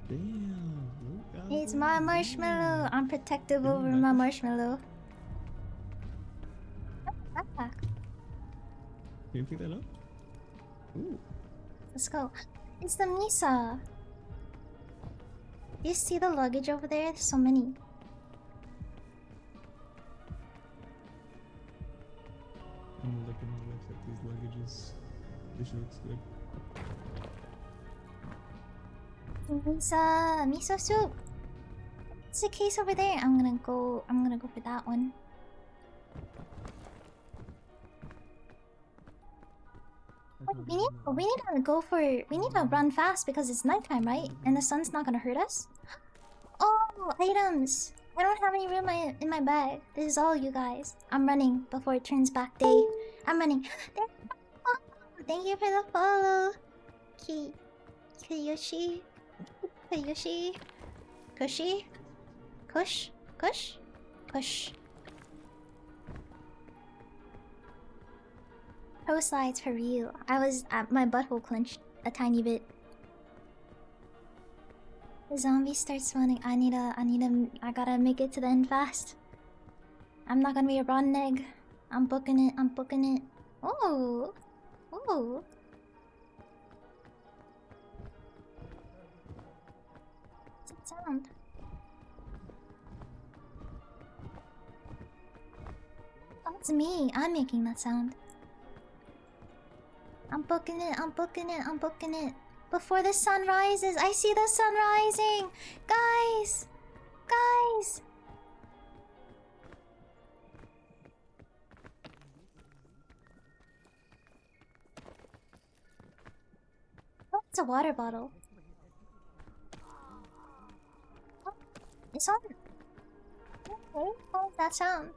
Damn. Look out It's there, my damn. marshmallow. I'm protective Damn, over Michael. my marshmallow. Ah. Can you pick that up? Ooh. Let's go. It's the Misa. You see the luggage over there? There's so many. I'm looking at these luggages. This looks good. Misa, miso soup. It's a case over there. I'm gonna go for that one. We need to go for. We need to run fast because it's nighttime, right? And the sun's not gonna hurt us. Oh, items! I don't have any room in my bag. This is all you guys. I'm running before it turns back day. I'm running. Thank you for the follow. Kiyoshi. Kiyoshi. Kushi. Kush. Kush. Kush. Pro slides for real. My butthole clenched a tiny bit. The zombie starts spawning. I gotta make it to the end fast. I'm not gonna be a rotten egg. I'm booking it. Oh. Oh. What's that sound? Oh, it's me. I'm making that sound. I'm booking it. Before the sun rises. I see the sun rising. Guys. Oh, it's a water bottle. Oh, it's on. Okay, what was that sound?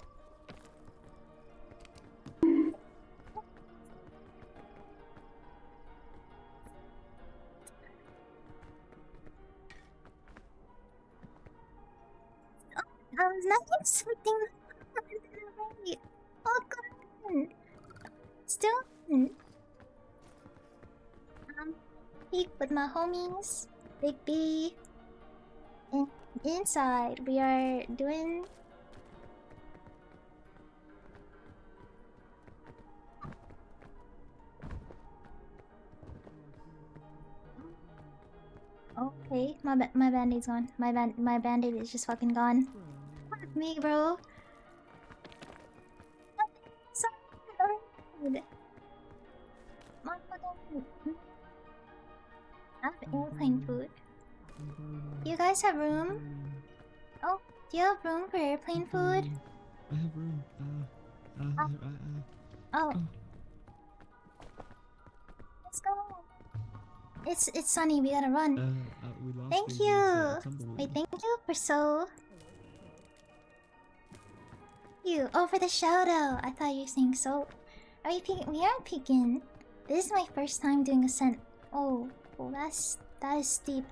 I was not expecting that. Oh god. Still peek with my homies. Big B. And inside we are doing okay, my band-aid's gone. My band-aid is just fucking gone. Fuck me, bro. So good. My fucking I have airplane food. You guys have room? Oh, do you have room for airplane food? I have room. Oh. Let's go. It's sunny. We gotta run. We lost Thank these, you. Wait, thank you for so. You. Oh, for the shout out. I thought you were saying so. Are you peeking? We are peeking. This is my first time doing ascent. Oh, that is steep.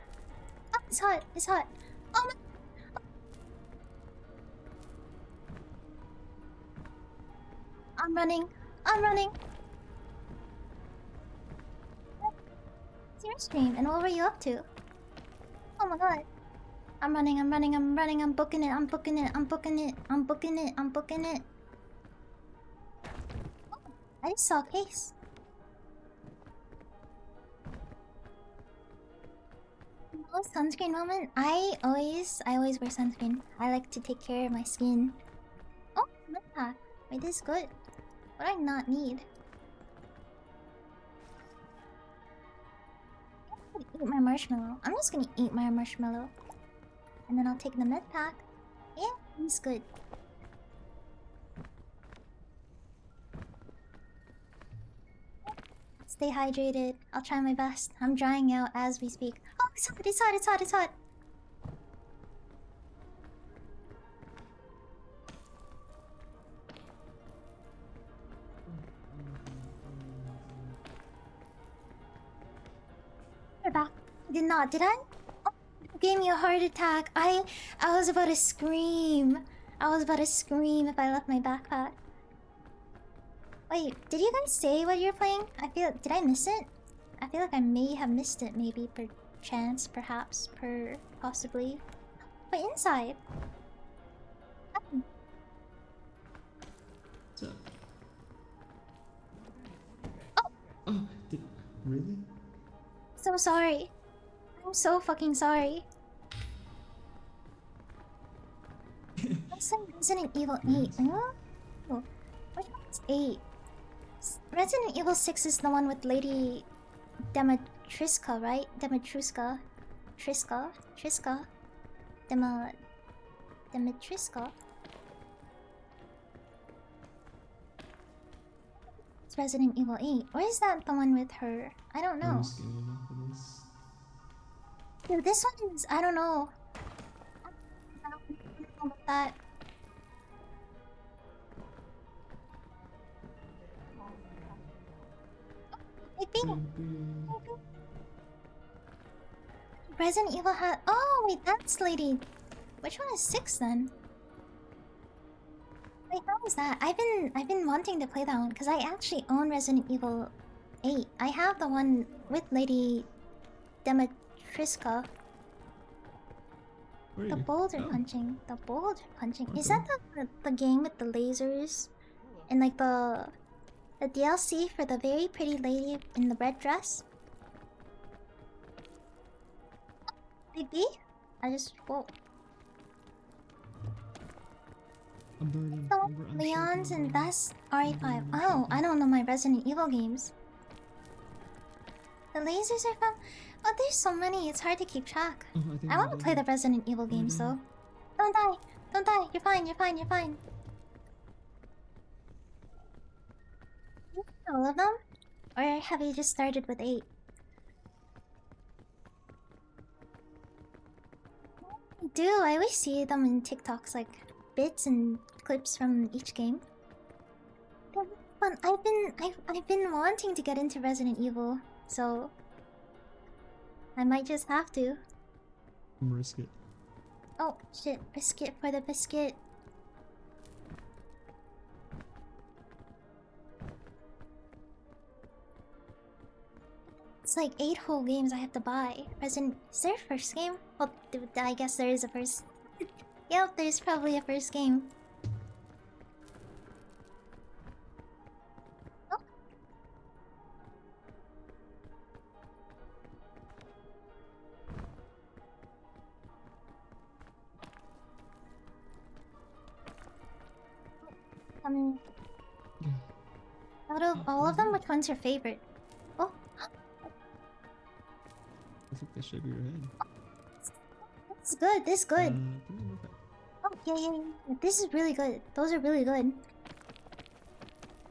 Oh, it's hot. It's hot. Oh my. I'm running. It's your stream, and what were you up to? Oh my god. I'm running, I'm booking it. Oh, I just saw a case. Oh, sunscreen moment? I always wear sunscreen. I like to take care of my skin. Oh, med pack. Wait, this is good. What do I not need? Eat my marshmallow. I'm just gonna eat my marshmallow. And then I'll take the med pack. Yeah, it's good. Stay hydrated. I'll try my best. I'm drying out as we speak. Oh, it's hot. We're back. Did I? Oh, you gave me a heart attack. I was about to scream. If I left my backpack. Wait, did you guys say what you're playing? Did I miss it? I feel like I may have missed it, maybe per chance, perhaps, possibly. Wait, inside. What's up? Really? So sorry. I'm so fucking sorry. What's in Resident Evil 8? Huh? Oh, which one's 8? Resident Evil 6 is the one with Lady Demetriska, right? Demetriska. Triska. Demetriska. It's Resident Evil 8. Or is that the one with her? I don't know. Dude, this one is... I don't know. I don't know about that. I think... Resident Evil had... Oh, wait, that's Lady... Which one is 6 then? Wait, how is that? I've been wanting to play that one because I actually own Resident Evil 8. I have the one with Lady Demetriska. The boulder punching. The boulder punching. Is that the game with the lasers? And like the DLC for the very pretty lady in the red dress? Maybe? I just... Whoa. Leon's and that's RE5. Oh, I don't know my Resident Evil games. The lasers are from... Oh, there's so many, it's hard to keep track. I want to play the Resident Evil games though. Don't die! Don't die! You're fine, you're fine, you're fine. All of them? Or have you just started with 8? I do, I always see them in TikToks, like bits and clips from each game. But I've been wanting to get into Resident Evil, so I might just have to. Risk it. Oh shit, biscuit for the biscuit. It's like 8 whole games I have to buy. Resident... Is there a first game? Well, I guess there is a first... Yep, there's probably a first game. Oh. Out of all of them, which one's your favorite? Oh. I took the shape of your head. This is good, this is good. Oh, yeah. This is really good. Those are really good.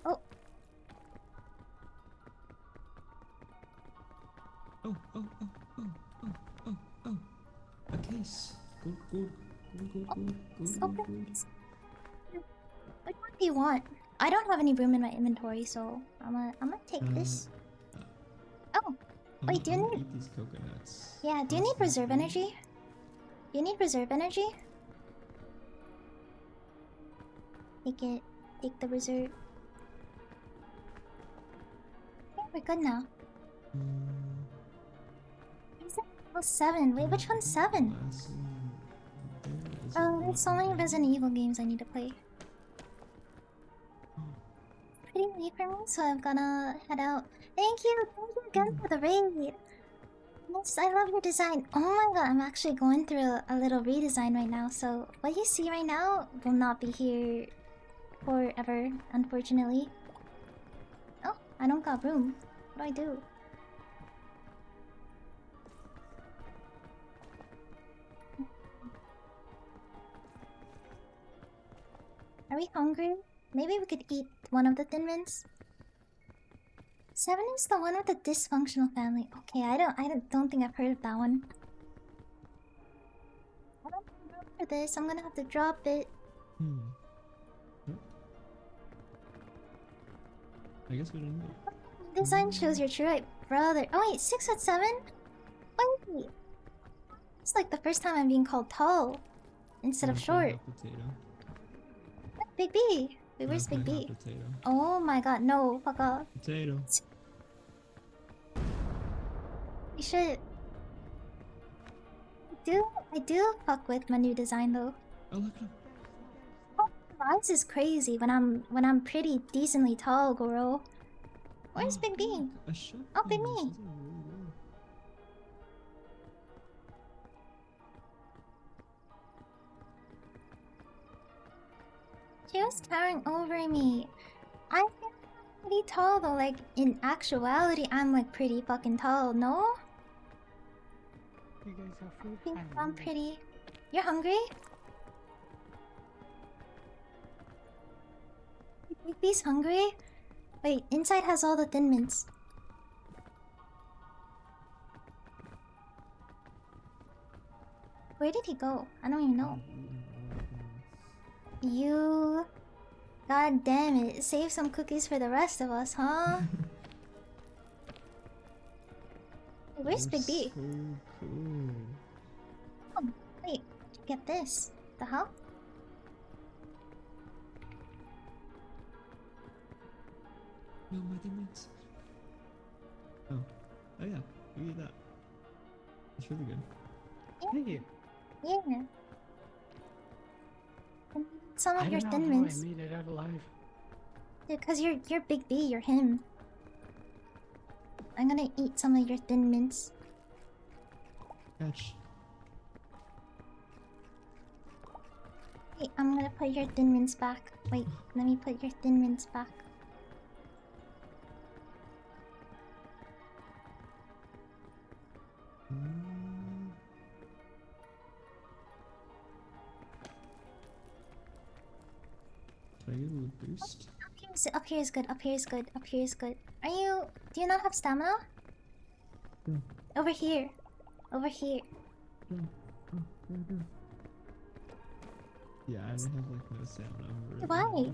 Oh. Oh. A case. Good. Which one do you want? I don't have any room in my inventory, so I'm gonna take this. Oh. Wait, do you need... Eat these coconuts. Yeah, do you need reserve energy? Do you need reserve energy? Take it. Take the reserve. Okay, we're good now. Is it level 7? Wait, which one's 7? Oh, there's so many Resident Evil games I need to play. Pretty late for me, so I'm gonna head out. Thank you again for the raid. Yes, I love your design. Oh my god, I'm actually going through a little redesign right now, so what you see right now will not be here forever, unfortunately. Oh, I don't got room. What do I do? Are we hungry? Maybe we could eat one of the Thin Mints. 7 is the one with the dysfunctional family. Okay, I don't think I've heard of that one. I don't remember this. I'm gonna have to drop it. I guess we don't know. Design shows your true height, brother. Oh wait, 6'7"? Wait. It's like the first time I'm being called tall instead of short. Big B. Wait, where's Big B? Oh my god, no, fuck off. Potato. You should. I do fuck with my new design though. Oh look. Oh, rise is crazy when I'm pretty decently tall, girl. Where's Big B? A shotgun. Oh, Big is B. something really good. She was towering over me. I think I'm pretty tall though. Like in actuality, I'm like pretty fucking tall. No, You guys have food? I think I'm I'm hungry. pretty. You're hungry? Big B's hungry? Wait, inside has all the Thin Mints. Where did he go? I don't even know. You... God damn it. Save some cookies for the rest of us, huh? Where's Big B? So cool. Oh, wait. Where'd you get this? The hell? No, my teammates. Oh. Oh yeah. You eat that. It's really good. Thank you. Yeah. And some I of your don't know Thin how I Mints. made it out alive. Dude, cause you're Big B, you're him. I'm gonna eat some of your Thin Mints. Catch. Wait, I'm gonna put your Thin Mints back. Wait, let me put your Thin Mints back. Can I get a little boost? Up here is good, up here is good, up here is good. Are you... do you not have stamina? No. Over here. Over here. No. Oh, no. Yeah, I have like no stamina. Really Why?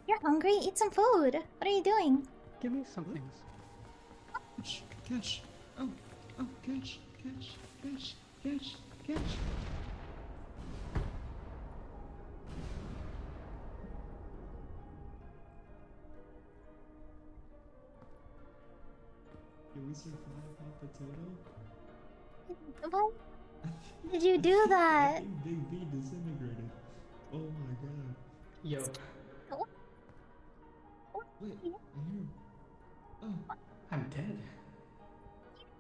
You're hungry? Eat some food. What are you doing? Give me some things. Catch. Catch. Oh. Oh, catch. Catch. Catch. Catch. Catch. Did we survive hot potato? What? Did you do I that? think Big B disintegrated. Oh my god. Yo. Wait, I hear him. Oh. I'm dead.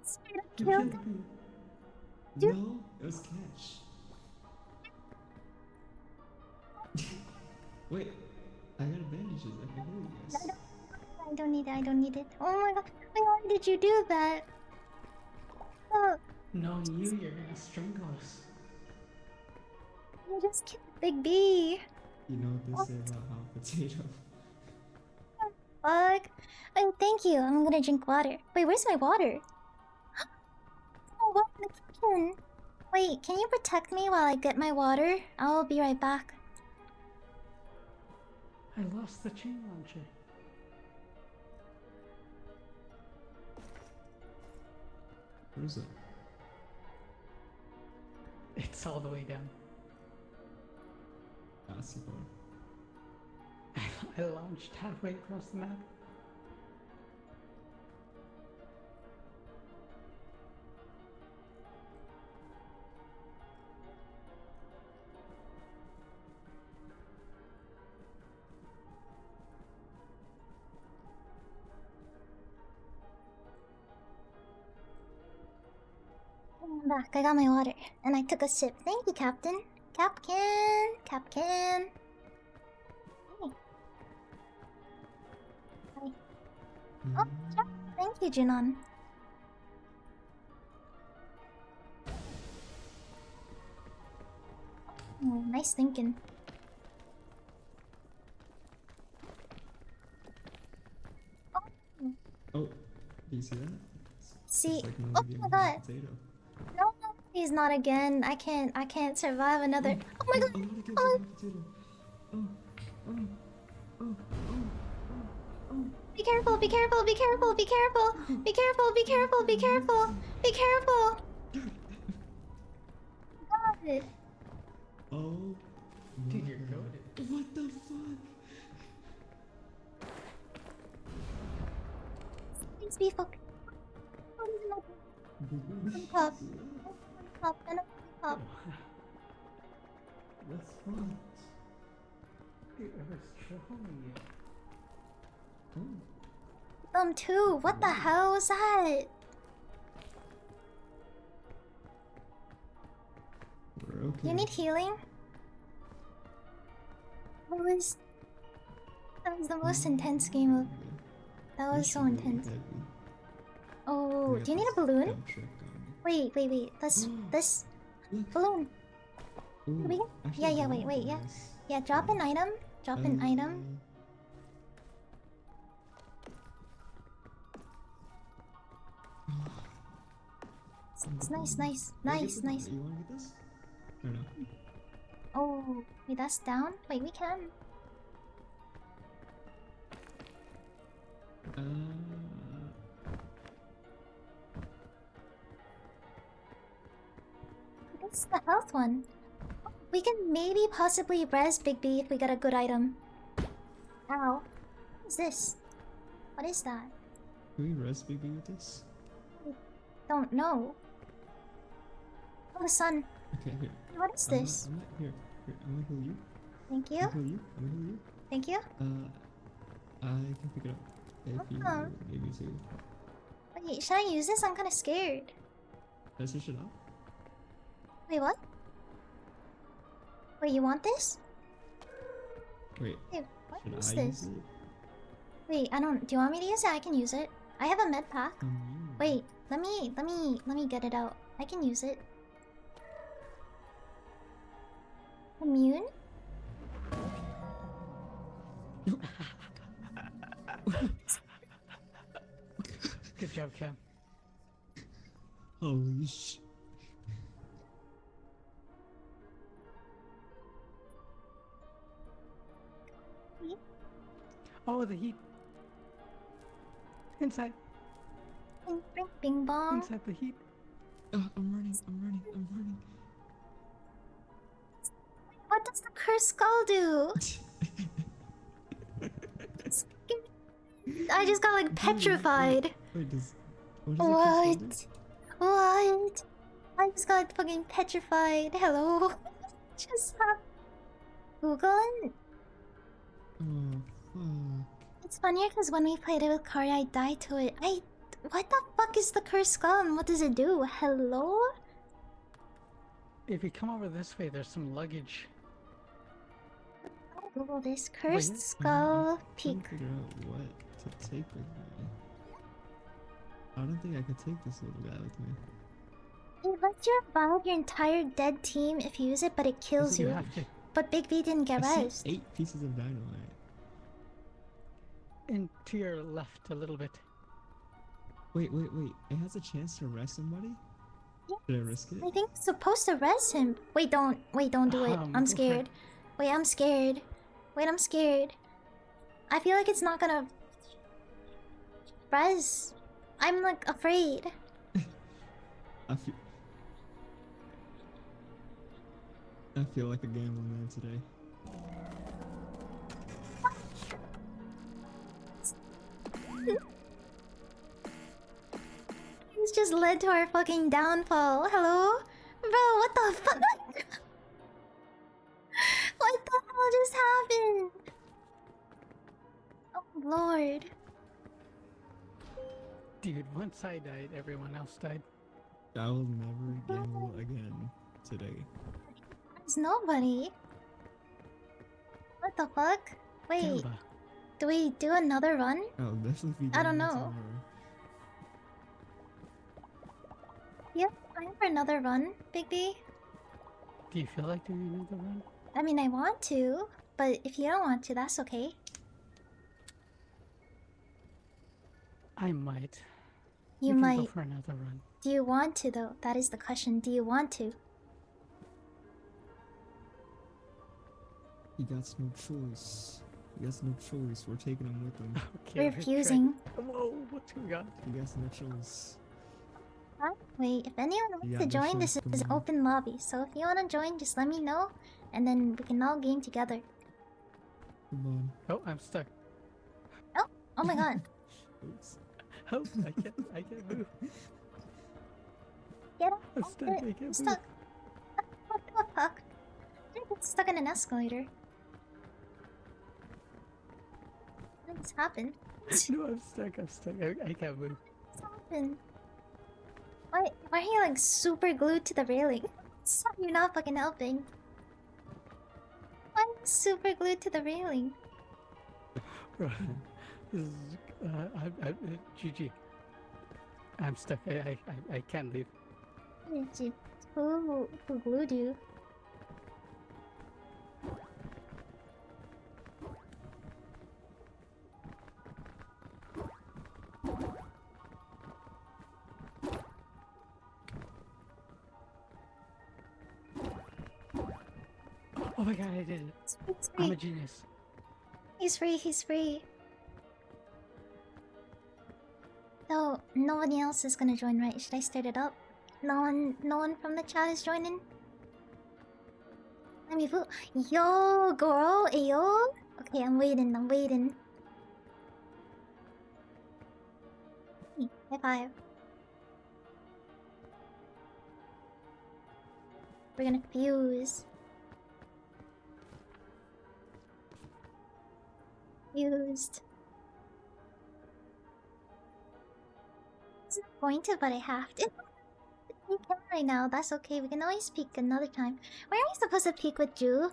Straight up You killed killed me. Dude. No, it was catch. Wait, I got bandages. I can heal you guys. I don't need it, I don't need it. Oh my god, why did you do that? Oh, No, you're gonna strangle us. you just killed Big B. You know what they say about hot potato? Fuck. Oh, thank you. I'm gonna drink water. Wait, where's my water? Oh, what in the kitchen? Wait, can you protect me while I get my water? I'll be right back. I lost the chain launcher. Where is it? It's all the way down. That's the bar. I launched halfway across the map. I'm back. I got my water. And I took a sip. Thank you, Captain. Capcan. Capcan. Hey. Hi. Oh, yeah. Thank you, Junon. Oh, nice thinking. Oh, do you see that? See, It's like oh nobody my on god. hot potato. No, please not again. I can't survive another. Oh my god. A lot of kids on hot potato. Oh, oh, oh, oh, oh. Be careful, be careful, be careful, be careful, be careful, be careful, be careful, be careful. God. Oh. Dude, my you're God. goated. What the fuck? Please be fucking. Pop. Pop. Pop. That's fun. Dude, I was trolling you. Oh. Welcome too. What the hell was that? We're okay. You need healing? That was the most intense game of. That was so intense. Oh, do you need a balloon? Wait. This balloon. Yeah. Wait. Yeah. Drop an item. Drop an item. It's nice. You wanna get this? Or no? Oh, wait, that's down? Wait, we can. What's the health one? We can maybe possibly res Big B if we get a good item. Ow. What is this? What is that? Can we res Big B with this? Don't know. Oh, the sun. Okay, here. What is this? I'm not here. I'm gonna heal you. Thank you. I'm gonna heal you. Thank you. I can pick it up if you need me to. Wait, should I use this? I'm kind of scared. Does it shut off? Wait, what? Wait, you want this? Wait. Wait, what should is I this? use it? Wait, I don't. Do you want me to use it? I can use it. I have a med pack. Wait, let me get it out. I can use it. Immune? Good job, Cam. Holy sh! Oh, the heat. Inside. Bing bong. Inside the heat. I'm running. What does the cursed skull do? I just got like petrified. Wait, What? What? I just got fucking petrified. Hello? Just Googling? Oh, fuck. It's funnier because when we played it with Kari, I died to it. What the fuck is the cursed skull and what does it do? Hello? If you come over this way, there's some luggage. I'll Google this. Cursed Wait, skull I'm trying peak. to figure out what to take with me. I don't think I could take this little guy with me. It lets you revive your entire dead team if you use it, but it kills You you. have to. But Big B didn't get I see rezzed. 8 pieces of dynamite. And to your left a little bit. Wait. It has a chance to arrest somebody? Should I risk it? I think it's supposed to res him. Wait, don't do it. Go I'm for scared. it. Wait, I'm scared. Wait, I'm scared. I feel like it's not gonna res. I'm like afraid. I feel like a gambling man today. It's just led to our fucking downfall. Hello? Bro, what the fuck? What the hell just happened? Oh lord. Dude, once I died, everyone else died. I will never gamble again today. There's nobody. What the fuck? Wait, Gamba. do we do another run? I'll definitely be I don't gambling know. tomorrow. Yep, time for another run, Big B. Do you feel like doing another run? I mean, I want to, but if you don't want to, that's okay. I might. You We can might. go for another run. Do you want to, though? That is the question. Do you want to? He got no choice. He has no choice. We're taking him with him. Okay, we're Refusing. trying- Whoa, what's going on? He has no choice. Huh? Wait, if anyone wants Yeah, to no join, choice, this is come on. open lobby. So if you want to join, just let me know, and then we can all game together. Come on. Oh, I'm stuck. Oh my god. Oops. Oh, I can't move. Get up. I'm Oh, stuck, shit, I can't I'm move. stuck. What the fuck? I get stuck in an escalator. What just happened? No, I'm stuck. I'm stuck. I can't move. What's happened? Why are you like super glued to the railing? Stop, you're not fucking helping. Why are you super glued to the railing? Bro, this is, GG. I'm stuck. I can't leave. Who glued you? Oh my god, I did it. I'm a genius. He's free, he's free. So, nobody else is gonna join, right? Should I start it up? No one from the chat is joining? Let me vote. Yo, girl, ayo. Okay, I'm waiting. High five. We're gonna fuse. Fused. I'm going to, but I have to. You can right now, that's okay. We can always peek another time. Where are we supposed to peek with Ju?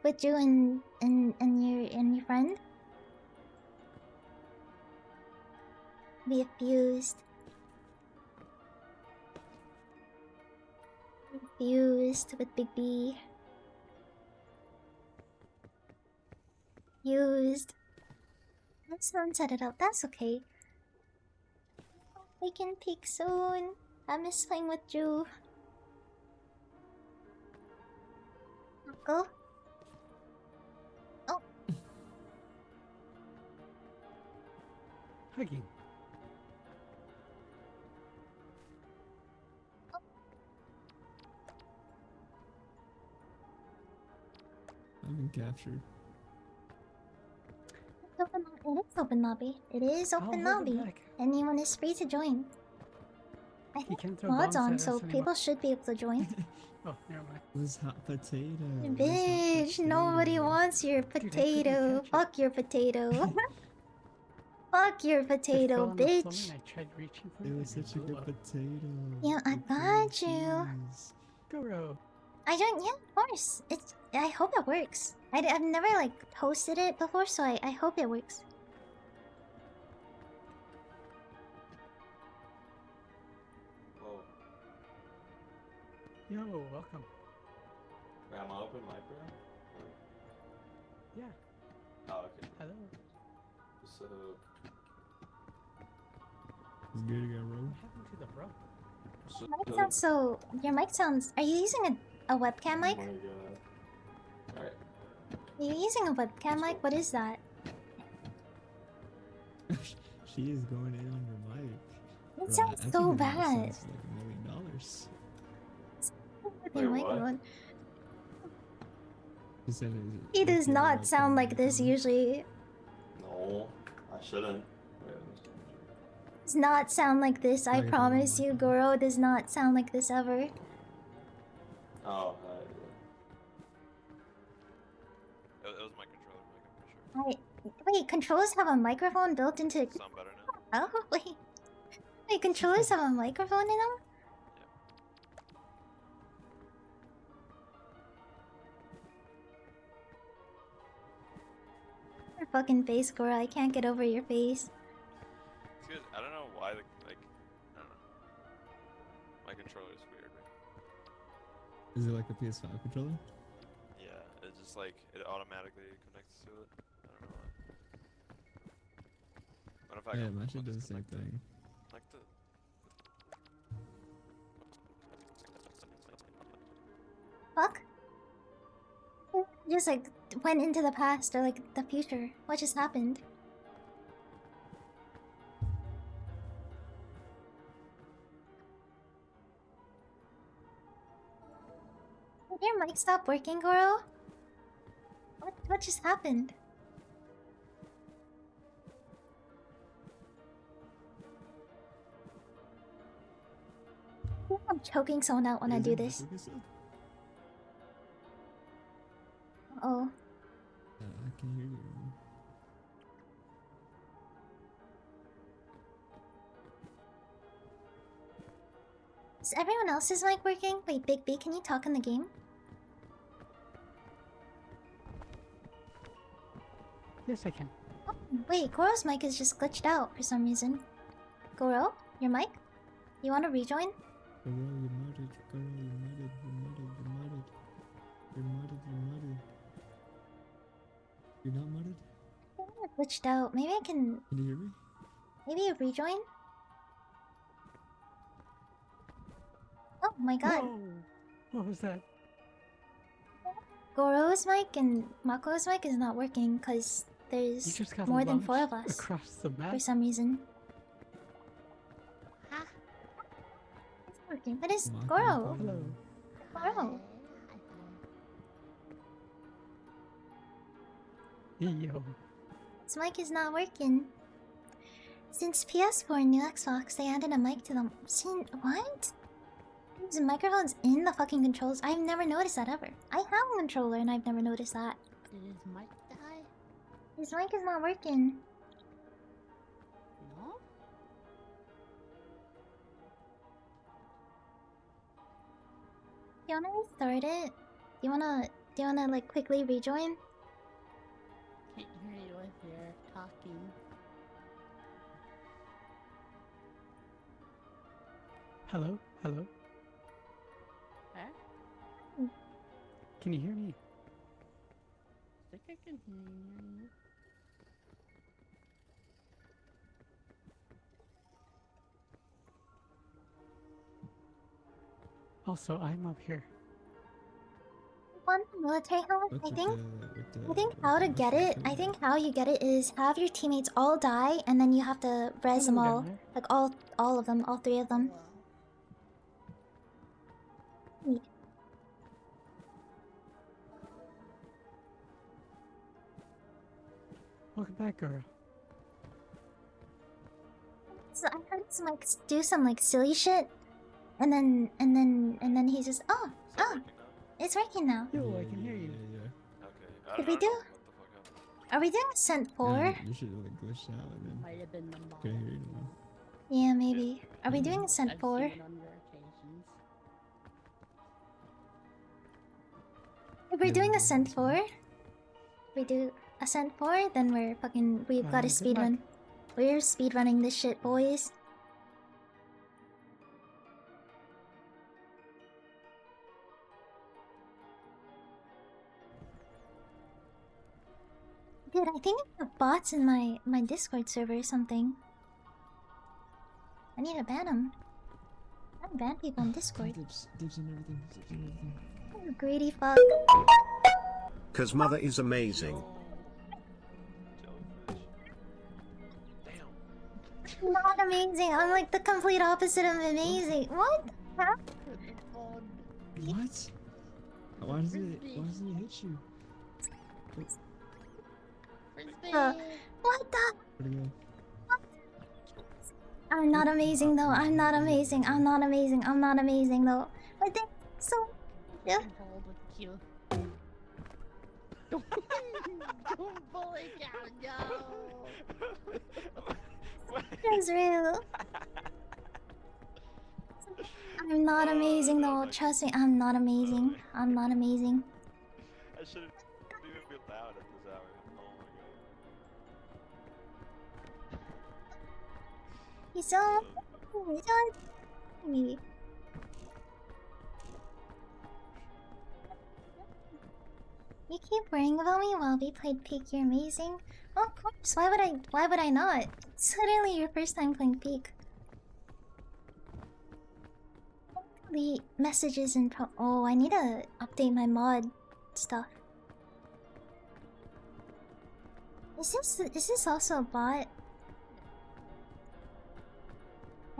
With Ju and your friend? Be fused. Fused with Big B. Fused. Let's not set it up, that's okay. We can peek soon. I miss playing with Ju. Go. Oh. Hugging. I've been captured. It is open lobby. It is open lobby. Anyone is free to join. I think can throw mods bombs on, at so us anymore. people should be able to join. Oh, never mind. It was hot potato. Bitch, nobody wants your potato. Fuck your potato. Fuck your potato, bitch. I tried reaching for It was such a good potato. Yeah, I got you. Go. I don't. Yeah, of course. It's. I hope it works. I've never like hosted it before, so I hope it works. Whoa. Yo, welcome. Wait, am I open mic, bro? Yeah. Oh, okay. Hello. So, It's good again, bro. What happened to the bro? Your mic sounds so. Your mic sounds. Are you using a webcam mic? Oh my god. Alright. Are you using a webcam mic? What is that? She is going in on your mic. It Bro, sounds I so think it bad. sounds like $1 million. With your microphone. She said He does not sound like this usually. No, I shouldn't. Does not sound like this. I promise you, Goro does not sound like this ever. Oh, It was my controller mic, I'm pretty sure. Wait, controllers have a microphone built into. Sound better now? Oh wait, controllers have a microphone in them. Your fucking face, Goro. I can't get over your face. It's good. I don't know why, like, I don't know. My controller is weird, right? Is it like a PS5 controller? Yeah, it's just like, it automatically connects to it. I don't know why. What if I Yeah, go mine should do the same thing. like the... Fuck. Just like went into the past or like the future. What just happened? Did your mic stop working, Goro? What just happened? I feel like I'm choking someone out when I do this. Oh. I can hear you. Is everyone else's mic working? Wait, Big B, can you talk in the game? Yes, I can. Oh, wait, Goro's mic is just glitched out for some reason. Goro, your mic? You want to rejoin? Girl, you mudded. Girl, you mudded. You mudded. You mudded. You're mudded. You're mudded. You're not mudded? I think it glitched out. Maybe I can. Can you hear me? Maybe you rejoin? Oh my god. Whoa. What was that? Goro's mic and Mako's mic is not working because You there's just got more than 4 of launched us across the map. for some reason. It's working. But it's Goro. Hello. Goro. Yo. This mic is not working. Since PS4 and new Xbox, they added a mic to them. What? There's microphones in the fucking controls. I've never noticed that ever. I have a controller and I've never noticed that. Did his mic die? His mic is not working. No? Do you wanna restart it? Do you wanna like quickly rejoin? Can't hear you if you're talking. Hello? Hello? Huh? Can you hear me? I think I can hear you. Also, I'm up here. One military helmet. What's I with think. the- I think how to get it. I think how you get it is have your teammates all die, and then you have to res them Hello all, down there. like all of them, all 3 of them. Wait. Welcome back, girl. So I heard some like do some like silly shit, and then he just it's working now. Yo, I can hear you. Okay. Did we do? Are we doing Ascent 4? Yeah, you should really glitch out and then Might have been the mom. couldn't hear you anymore. Yeah, maybe. Are we doing Ascent I've 4? seen it on rare occasions. If we're doing Ascent 4, we do Ascent 4, then we've got a good speed luck. run. We're speedrunning this shit, boys. Dude, I think I have bots in my Discord server or something. I need to ban them. I don't ban people on Discord. Dips and everything. Dips and everything. You greedy fuck. Cause mother is amazing. Not amazing. I'm like the complete opposite of amazing. What? Huh? What? Why does it hit you? What the? Where'd it go? I'm not amazing though. I'm not amazing. I'm not amazing. I'm not amazing though. But they so. Yeah. Hold with you. Don't bully cow, no. It's real. I'm not amazing though. Trust me, I'm not amazing. I'm not amazing. I shouldn't even be loud at this hour. Oh my god. He's so. He's on me. You keep worrying about me while we played Peak. You're amazing. Oh, of course. Why would I not? It's literally your first time playing Peak. The messages and oh, I need to update my mod stuff. Is this also a bot?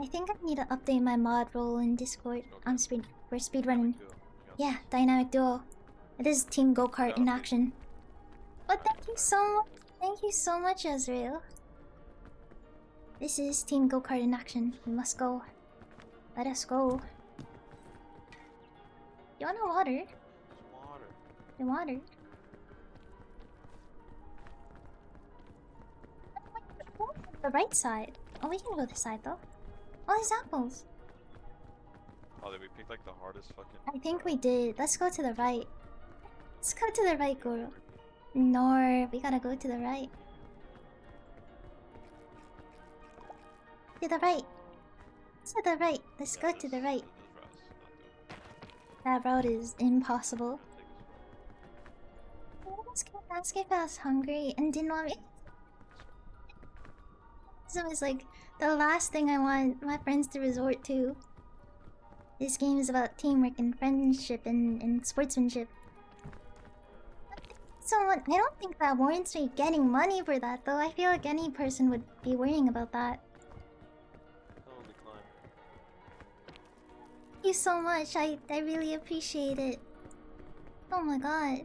I think I need to update my mod role in Discord. We're speedrunning. Yeah, dynamic duo. It is Team Go-Kart in action. But thank you so much. Thank you so much, Ezreal. This is Team Go-Kart in action. We must go. Let us go. You want water? Water. The water. The right side. Oh, we can go this side though. Oh, there's apples. Oh, did we pick like the hardest fucking? I think we did. Let's go to the right. Let's go to the right, Guru. No, we gotta go to the right. To the right. To the right. Let's go to the right. That route is impossible. Ask if I was hungry and didn't want me. So it's like the last thing I want my friends to resort to. This game is about teamwork and friendship and sportsmanship. So I don't think that warrants me getting money for that, though. I feel like any person would be worrying about that. Thank you so much. I really appreciate it. Oh my god.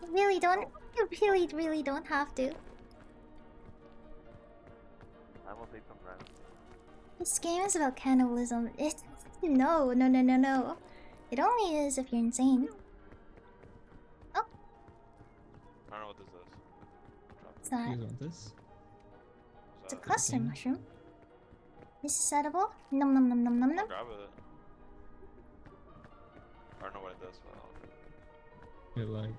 You really don't. You really don't have to. I will take some rent. This game is about cannibalism. It's no. It only is if you're insane. Oh, I don't know what this is. what's that? You guys want this? It's a cluster mushroom. This is edible. Nom nom nom nom nom nom. Grab it. I don't know what it does, but I'll... It like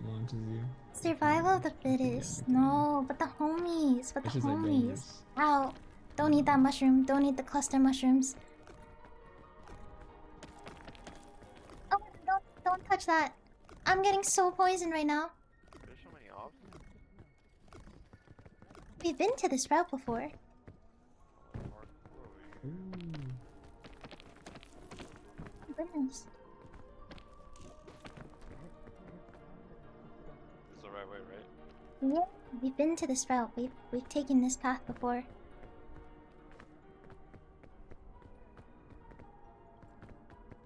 launches you. Survival of the fittest. No, but the homies. But the It's just like homies. dangerous. Ow. Don't eat that mushroom. Don't eat the cluster mushrooms. Oh, don't touch that. I'm getting so poisoned right now. There's so many options. We've been to this route before. Ooh. Oh, goodness. This is the right way, right? Yeah, we've been to this route. We've taken this path before.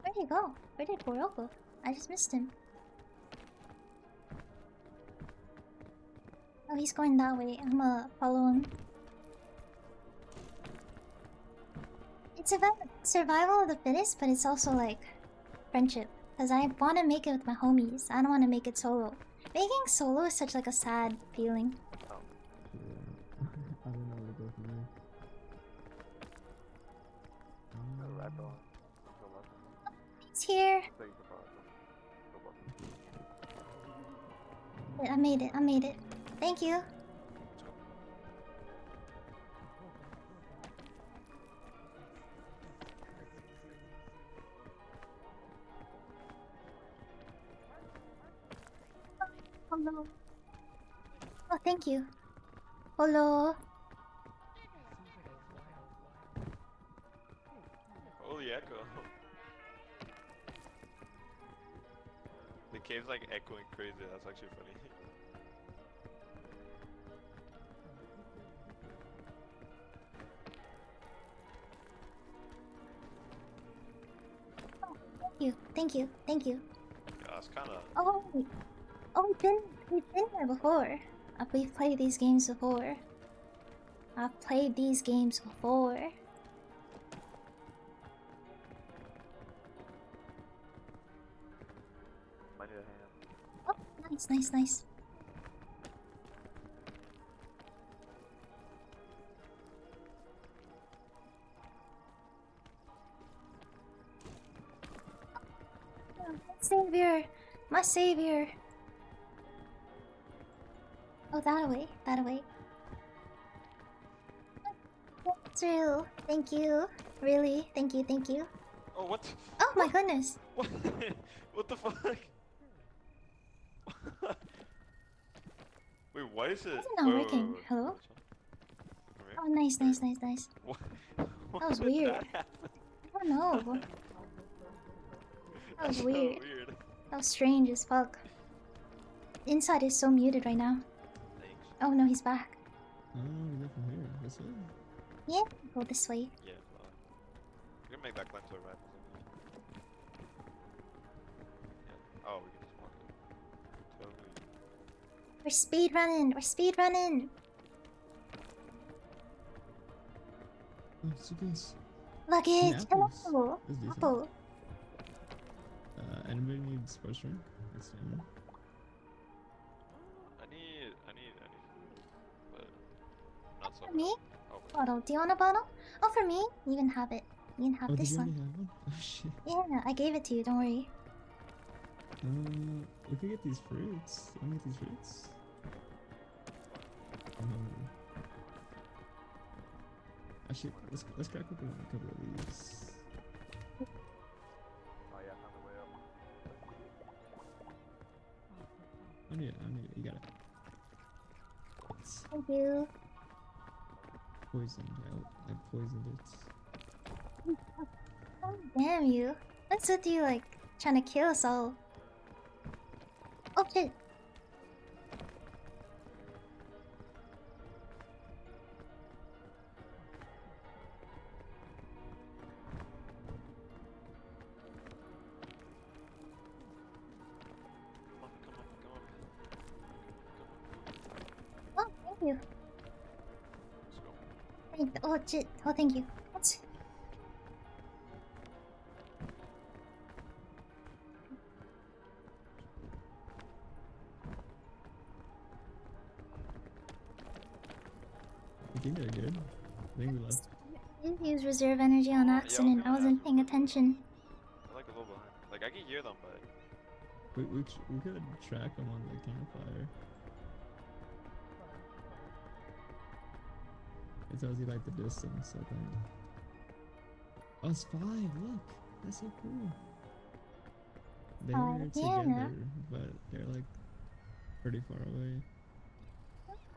Where'd he go? Where did Boro go? I just missed him. Oh, he's going that way. I'm gonna follow him. It's about survival of the fittest, but it's also like friendship. Because I want to make it with my homies. I don't want to make it solo. Making solo is such like a sad feeling. Yeah. I don't know where to go from there. He's here. I made it. I made it. Thank you. Hello. Oh, thank you. Hello. Holy echo. The cave's like echoing crazy. That's actually funny. Thank you. Thank you. Thank you. Yeah, it's kind of. Oh, oh, we've been here before. We've played these games before. I've played these games before. Oh, nice, nice, nice. Oh, my savior! My savior! Oh, that away, that away. True. Thank you. Really? Thank you, thank you. Oh, what? Oh my goodness! What? What the fuck? Wait, why is it? Why is it not working? Hello? Oh, nice, nice, nice, nice. What? That was weird. I don't know. That was So weird. That was strange as fuck. Inside is so muted right now. Oh no, he's back. Oh, we go from here. This way? Yeah, go this way. Yeah, we can make that climb to the right. Yeah. Oh, we can just walk it. Totally. We're speed running. We're speed running. Oh, suitcase. Luggage. Apples. Hello. That's decent. Apple. Anybody need sports drink? That's stamina. I need but not so For me? much. Oh, wait. Bottle. Do you want a bottle? Oh, for me? You can have it. You can have Oh, did this you already one. have one? Oh shit. Yeah, I gave it to you. Don't worry. We could get these fruits. Wanna get these fruits? Actually, let's crack open a couple of these. Oh yeah, on the way up. Oh yeah, you got it. It's Thank you. poisoned. I poisoned it. Oh, damn you. What's with you, like, trying to kill us all? Oh shit. Oh, thank you. Oh shit. Oh, thank you. What? I think they're good. I think we left. I did use reserve energy on accident. I wasn't paying attention. I'm like a little behind. Like I can hear them, but We could track them on the campfire. It tells you like the distance, I think. Oh, it's 5, look! That's so cool. They were yeah. together, but they're like pretty far away.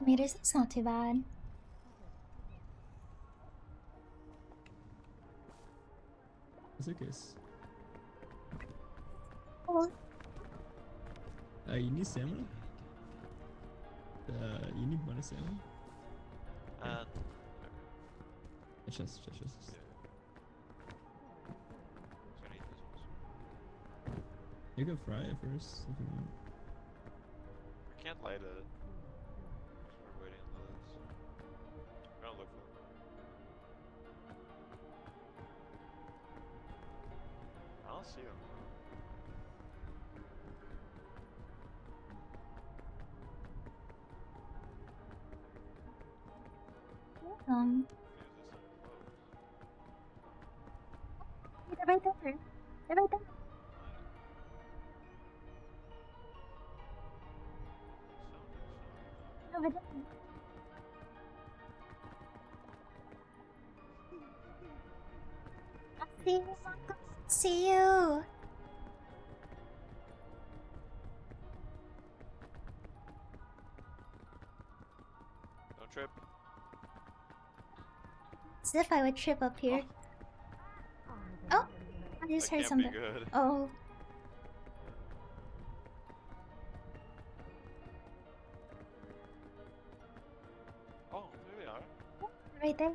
Meters, that's not too bad. Suitcase. Oh, You need stamina? You need bonus stamina? Chest. You can fry it first if you want. I can't light it. So we're waiting on this. We're gonna look for them. I don't see them. they're right there. They're right there. Over there. I see you, Marco. See you. Don't trip. As if I would trip up here. Oh, I just That heard can't be something. good. Oh. Oh, there they are. Right there.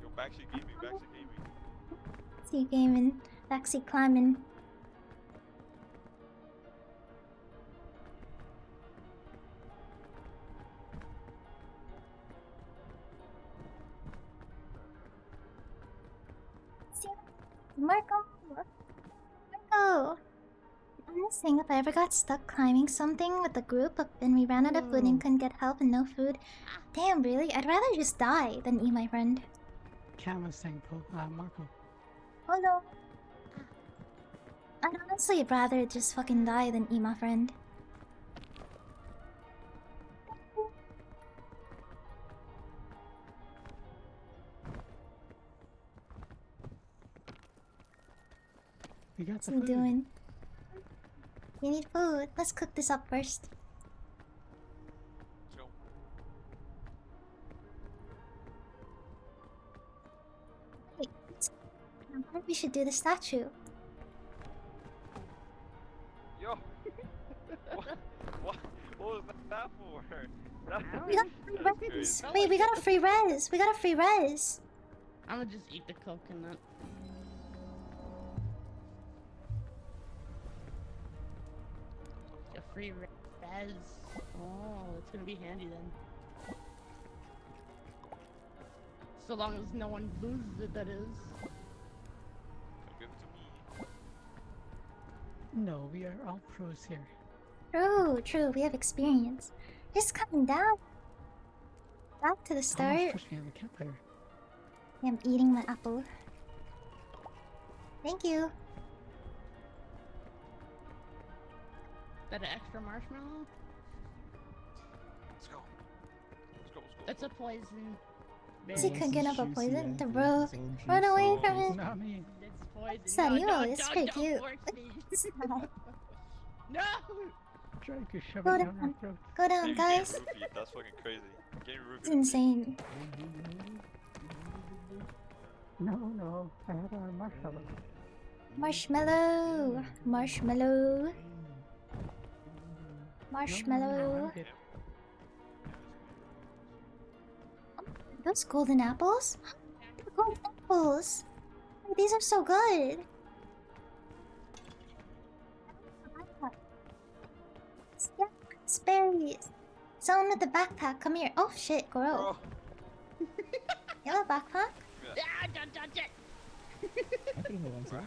Yo, backseat gaming. See gaming, backseat climbing. See, Marco. I'm just saying, if I ever got stuck climbing something with a group and we ran out of food and couldn't get help and no food, damn, really? I'd rather just die than eat my friend. Cam was saying, Marco. Oh no. I'd honestly rather just fucking die than eat my friend. We got What's the he food. doing? We need food. Let's cook this up first. Let's go. Wait, I think we should do the statue. Yo! what was that for? We got free res. Wait, we got a free res. We got a free res. I'm gonna just eat the coconut. A free res. Oh, it's gonna be handy then. So long as no one loses it, that is. Give it to me. No, we are all pros here. True, true. We have experience. Just coming down. Back to the start. Push me on the campfire. I'm eating my apple. Thank you. Is that an extra marshmallow? Let's go. Let's go. It's a poison. Is he berry. cooking up a poison? The apple, bro. it's all Run juicy. away from him. Not me. It's poison. It's not No, you, don't, it's don't, pretty don't cute. force me. Stop. No! Try to shove Go it down down. our throat. Go down, Dude, guys. getting roofied, that's fucking crazy. Getting roofied. It's insane. No, I had a marshmallow. Marshmallow. Marshmallow. No, Marshmallow. I'm good. Those golden apples? They're golden apples. Oh, these are so good. Yeah, berries. Someone with the backpack, come here. Oh shit, Goro. You have a backpack? Ah, don't touch it! I can hold on to it.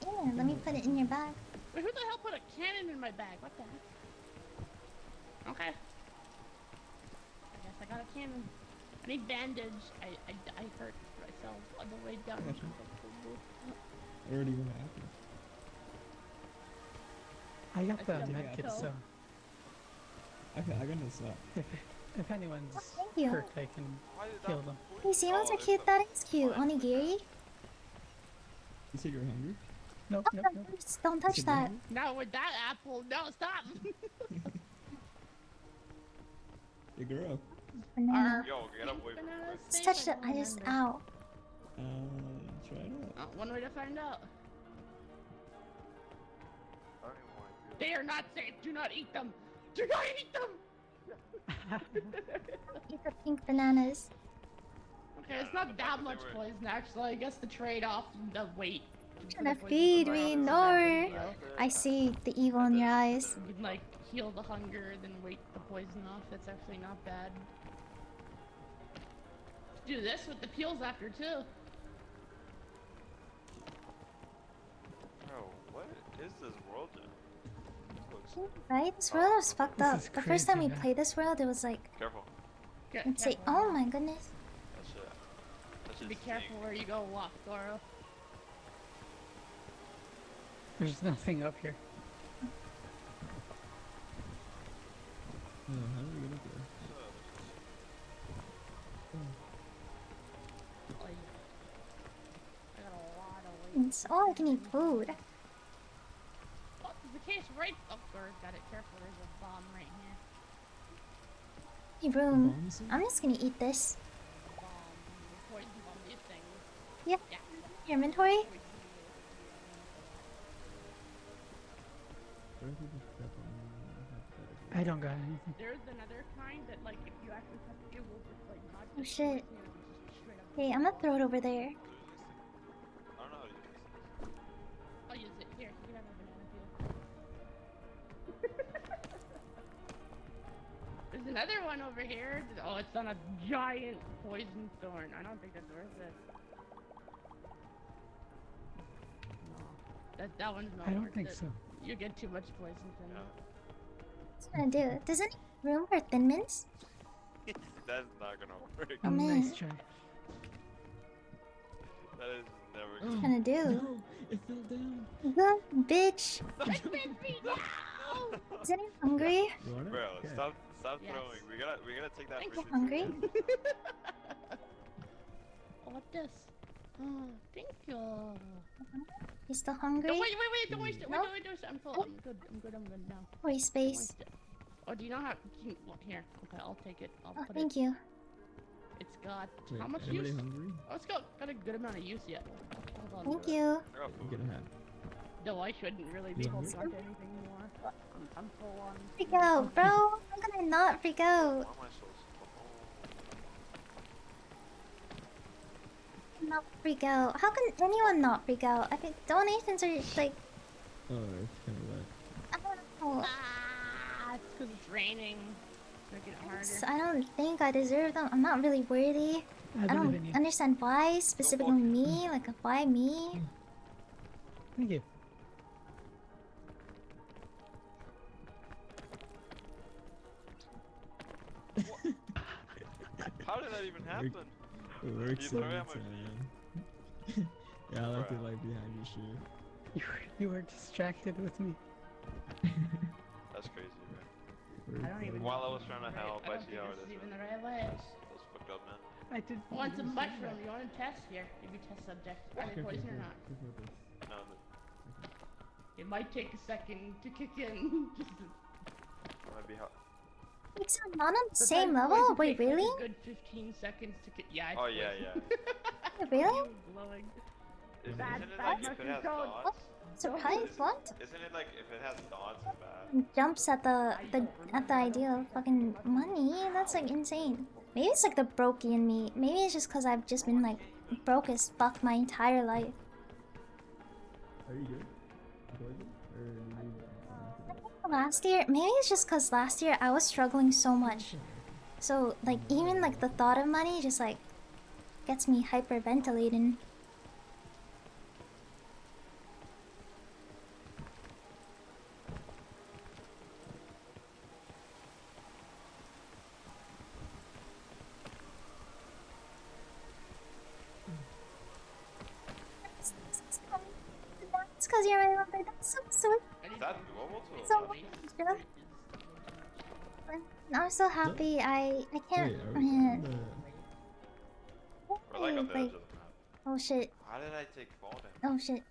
Yeah, let me put it in your bag. Wait, who the hell put a cannon in my bag? What the heck? Okay. I guess I got a cannon. I need bandage. I hurt myself on the way down. I already went after. I got the I think I medkit, got so I got no slap. if anyone's Thank you. hurt, I can heal them. These emotes are cute. That is cute. Onigiri? You said you're hungry? Nope, Oh, nope. just don't touch that. Now with that apple, no, stop! Hey, girl. Banana. Yo, get away from me. Just touched it. I just. Ow. Try it out. One way to find out. I don't even want to do They are not safe. Do not eat them. Do not eat them. Eat the pink bananas. Okay, it's not that much poison actually. I guess the trade-off, the weight. Trying to feed me, no. I see the evil in your eyes. You can like heal the hunger, then weight the poison off. That's actually not bad. Do this with the peels after too. Bro, what is this world? Right? This world was fucked This up. is The first time we crazy, man. played this world, it was like, Careful. it'd say, oh my goodness. That shit. That shit's Be careful where you go walk, Goro. There's nothing up here. How do we get up there? I got a lot of weight. It's all I can eat food. Oh, the case right. Oh, Goro's got it. Careful, there's a bomb right here. Hey, room. I'm just gonna eat this. Bomb. Poison bomb. These things. Yeah. Yeah. Your inventory? I don't got anything. There's another kind that, like, if you actually touch it, it will just, like, not Oh just shit. poison, it will just straight up. Hey, I'm gonna throw it over there. I don't know how to use this. I'll use it. Here, you can have a banana peel. There's another one over here. Oh, it's on a giant poison thorn. I don't think that's worth it. No. That one's not I don't worth think it. so. You get too much poison from it. What's it gonna do? Does any room for Thin Mints? That's not gonna work. Oh, man. Nice try. That is never What's gonna it gonna do? No, it fell down. Good bitch. Is anyone hungry? You want it? Bro, Okay. stop Yes. throwing. We gotta take that Thank for you, hungry. Oh, what this? Oh, thank you. You still hungry? Don't wait, don't waste it. No? Wait. I'm full. I'm good now. Free Don't space. waste it. Oh, do you know how? Well, here. Okay, I'll take it. I'll Oh, put thank it. you. It's got Wait, how much anybody use? hungry? Oh, it's got a good amount of use yet. Hold on Thank to it. you. Get a hat. No, I shouldn't really be You holding hungry? on to anything more. I'm full on. Freak out, bro. How can I not freak out? Why am I so Not freak out. How can anyone not freak out? I think donations are like, Oh, it's kind of wet. I don't know. Ah, it's because it's raining. It's making it harder. I don't think I deserve them. I'm not really worthy. I believe don't in you. understand why, specifically me. Like, why me? Thank you. How did that even happen? It works You threw every out my time. Yeah, I left it like behind your shit. You were distracted with me. That's crazy, man. I don't even. While I was trying to help, I don't see think how this it is is. even Man. the right way. That's fucked up, man. I did. Want some mushroom? You want to test here? Maybe test subject. Are they poison or not? No, It might take a second to kick in. Just might be hot. It's not on the Sometimes same level? poison Wait, takes, like, really? a good 15 seconds to kick. Yeah. It's Oh yeah, poison. yeah. Really? Glowing. Isn't Bad, it bad like if it has mushroom code. dots? Surprise? What? Isn't it like if it has dots, it's bad? Jumps at the idea of fucking money. That's like insane. Maybe it's like the brokey in me. Maybe it's just because I've just been like broke as fuck my entire life. Are you good? Poison? Or do you Last year, maybe it's just because last year I was struggling so much. So like even like the thought of money just like gets me hyperventilating. It's because you're my mother. That's so sweet. Is that doable to So I'm so happy. I can't. Wait, are we on the... We're like on the edge Like, of the map. oh shit. How did I take fall damage? Oh shit.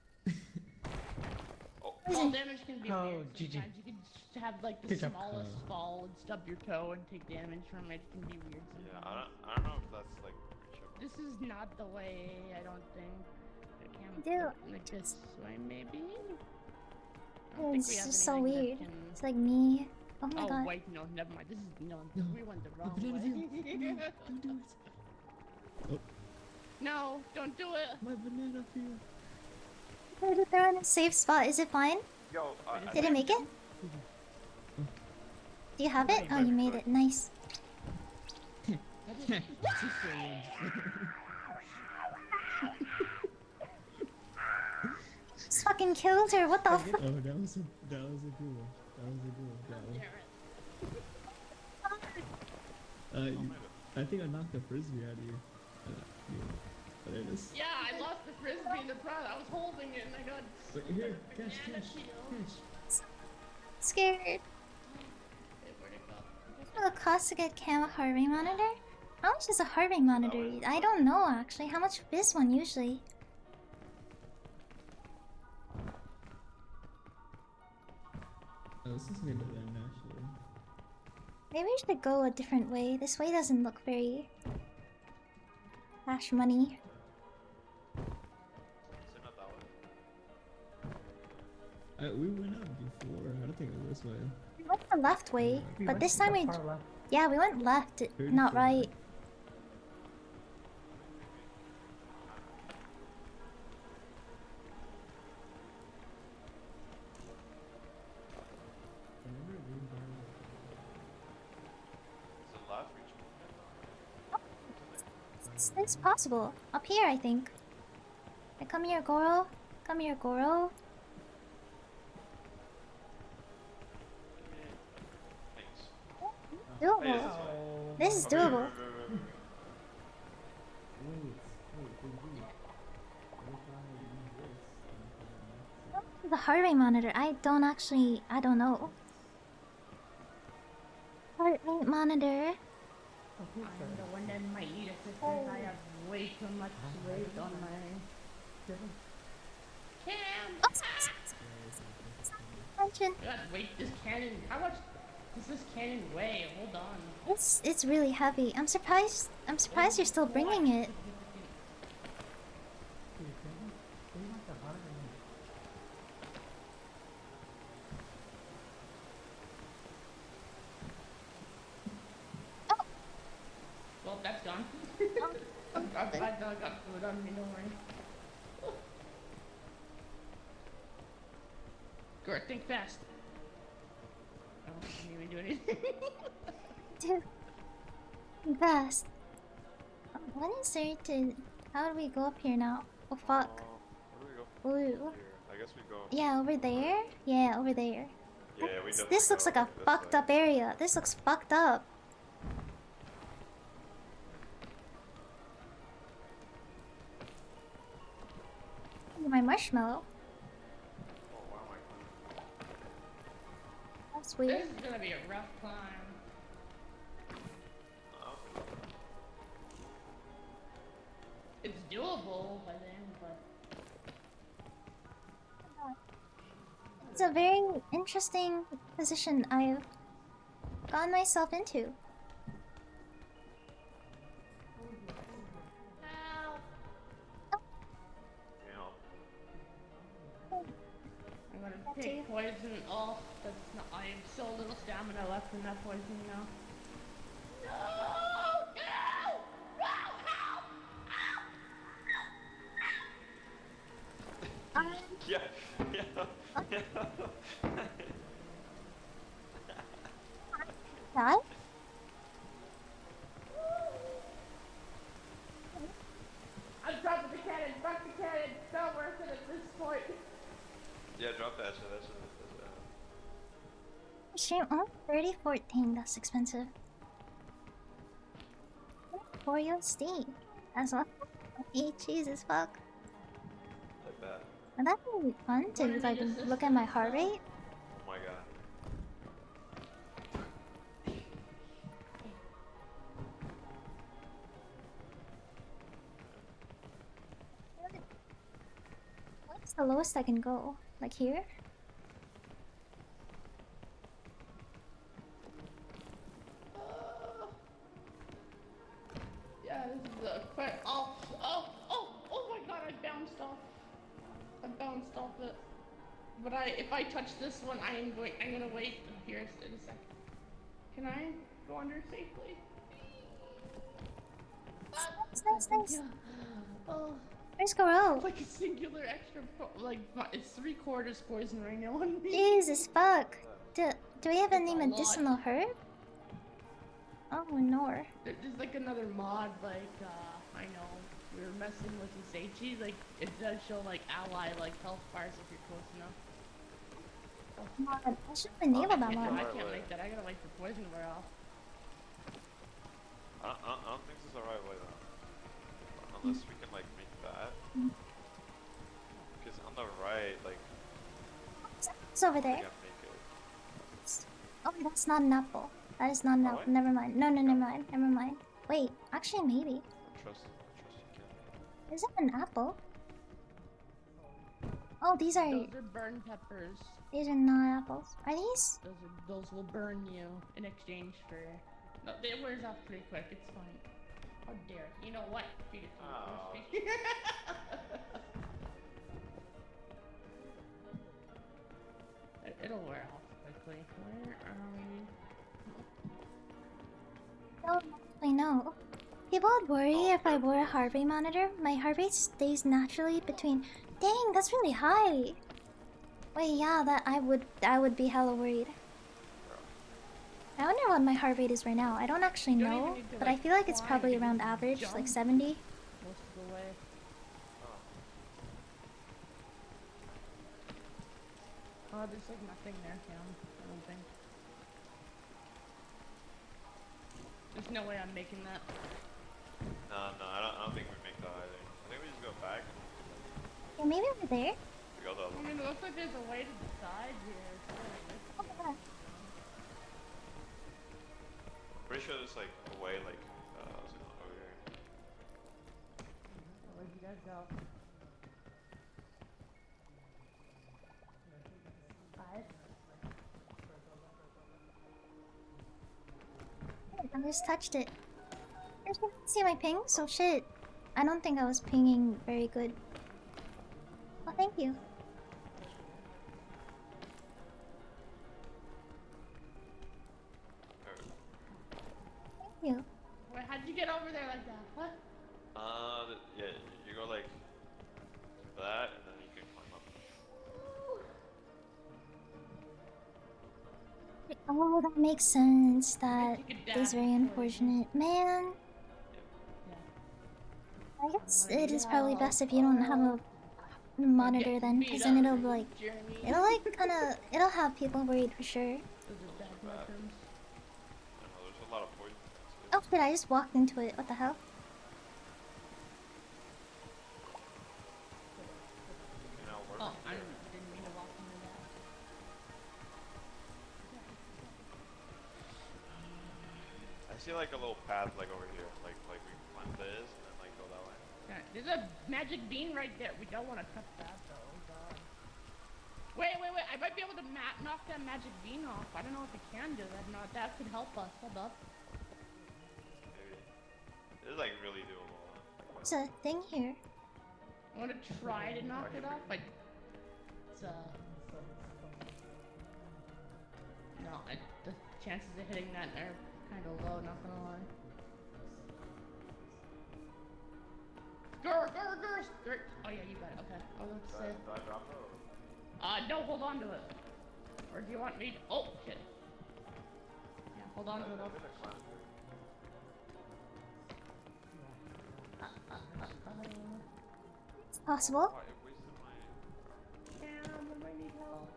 Oh. Fall damage can be Oh, weird. GG. Sometimes you can just have like the Good job. smallest fall and stub your toe and take damage from it. It can be weird Yeah, sometimes. I don't know if that's like reachable. This is not the way, I don't think. It can Dude. like this way, maybe? I It's don't think we have just so anything that weird. can- It's like me. Oh my Oh, god. wait, no, never mind. This is, no, No. we went the Oh, wrong banana way. field. No, don't do it. Oh, No, don't do it. my banana field. They're in a safe spot. Is it fine? Yo, Did it make it? Do you have it? Oh, you made it. Nice. Just fucking killed her. What the f? Oh, that was a good one. That was a good one. That one. I think I knocked the frisbee out of you. There it is. Yeah, I lost the frisbee in the front. I was holding it and I got. Wait, here, catch. Scared. Where'd it go? What the cost to get cam heart-rate monitor? How much is a heart-rate monitor? I don't know actually. How much is one usually? Oh, this is made of them actually. Maybe we should go a different way. This way doesn't look very cash money. Is it not that way? We went up before. I don't think it was this way. We went the left way, We but went this to time the we. far left. Yeah, we went left, Very not far. right. Is it left reachable? It's possible. Up here, I think. Hey, come here, Goro. Come here, Goro. Thanks. Doable. Hey, is this way? This is Over here, doable. right. The heart rate monitor. I don't actually. I don't know. Heart rate monitor. I'm the one that might need assistance. I have way too much weight on my. Cam! Attention. God, wait, this cannon. How much does this cannon weigh? Hold on. It's really heavy. I'm surprised. I'm surprised you're still bringing it. Well, that's gone. I got food on me, don't worry. Gort, think fast. Oh, I didn't even do anything. Dude. Best. What is there to... How do we go up here now? Oh fuck. Where do we go? Ooh. Here. I guess we go. Yeah, over there? Yeah, over there. Yeah, we definitely This looks go like a this fucked way. up area. This looks fucked up. My marshmallow. Oh, why am I climbing? That's weird. This is gonna be a rough climb. Oh. It's doable, I think, but It's a very interesting position I've gotten myself into. I'm gonna take poison off. That's not. I have so little stamina left in that poison now. No! No! No! Help! Yeah. Dad? I'm dropping the cannon. Drop the cannon. It's not worth it at this point. Yeah, drop that shit. That shit. Stream on 3014, that's expensive. For your Steam. That's what I eat cheese as fuck. Like that. And that'd be fun to like look at my heart rate. Oh my god. What's the lowest I can go? Like here? Yeah, this is a quick. Oh my god! I bounced off. I bounced off it. But if I touch this one, I'm gonna wait here in a second. Can I go under safely? Nice. Oh. Where's Goro? Like a singular extra, it's 3/4 poison right now on me. Jesus fuck. Do we have any It's a lot. medicinal herb? Oh no. There's like another mod, like, I know, we were messing with Usagi, like, it does show, like, ally, like, health bars if you're close enough. God, I should enable that I one. can't make that, I gotta wait for poison to wear off. I don't think this is the right way though. Unless we can like make that. Because on the right, like. It's over we there. can't make it. Oh, that's not an apple. That is not an apple. Never mind. No, never mind. Never mind. Wait, actually, maybe. I trust you can. Is it an apple? Oh, these are. Those are burn peppers. These are not apples. Are these? Those will burn you in exchange for. No, it wears off pretty quick. It's fine. How dare you? Know what? Feed it to me. It'll wear off quickly. Where are we? Don't actually know. People would worry if I wore a heart rate monitor. My heart rate stays naturally between. Dang, that's really high. Wait, yeah, that I would be hella worried. I wonder what my heart rate is right now. I don't actually know, but I feel like it's probably around average, like 70. Most of the way. Oh, there's like nothing there, I don't think. There's no way I'm making that. No, I don't think we make that either. I think we just go back. Yeah, maybe over there. We go the other I mean, it looks like there's a way to decide here. Oh, yeah. Pretty sure there's like a way like over here. Where'd you guys go? I just touched it. I just didn't see my ping, so shit. I don't think I was pinging very good. Well, thank you. Thank you. Wait, how'd you get over there like that? What? Yeah, you go like that, and then you can climb up. Oh, that makes sense. That is very unfortunate. Man. I guess it is probably best if you don't have a monitor then, because then it'll like, it'll have people worried for sure. There's a lot of poison. Oh shit, I just walked into it. What the hell? I see like a little path like over here, like we climb this and then like go that way. Yeah, there's a magic bean right there. We don't want to touch that though. Oh God. Wait. I might be able to knock that magic bean off. I don't know if I can do that or not. That could help us. Hold up. Maybe. This is like really doable. There's a thing here. I want to try to knock it off, but it's no, the chances of hitting that are kind of low. Not gonna lie. Grr. Oh yeah, you got it. Okay. I was about to say. Do I drop it? No, hold on to it. Or do you want me to? Oh shit. Yeah, hold on to it. It's possible. Damn, I might need help.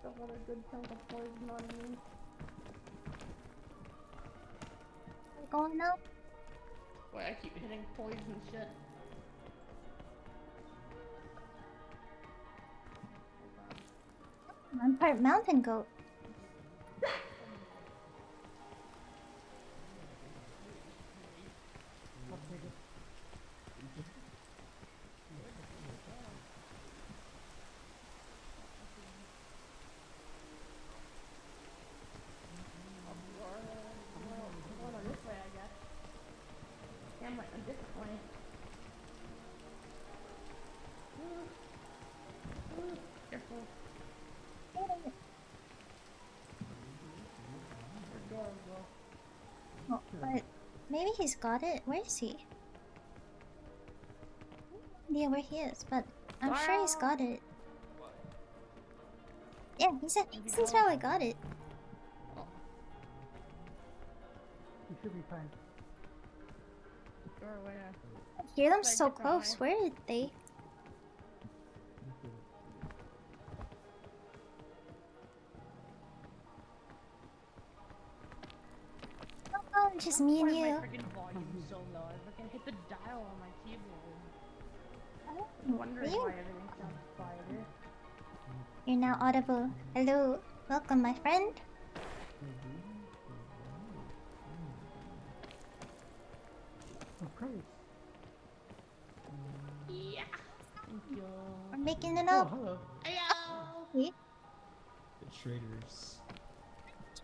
Don't want a good chunk of poison on me. We're going now. Boy, I keep hitting poison shit. I'm part mountain goat. Oh, but maybe he's got it. Where is he? Yeah, where he is, but I'm sure he's got it. Yeah, he's probably got it. You should be fine. I hear them so close. Where are they? Oh, just me and Why is you. my freaking volume so low? I freaking hit the dial on my keyboard. I'm wondering why everything sounds quieter. You're now audible. Hello. Welcome, my friend. Okay. Yeah. Thank you. We're making it Oh, up. hello. Hey. The traders.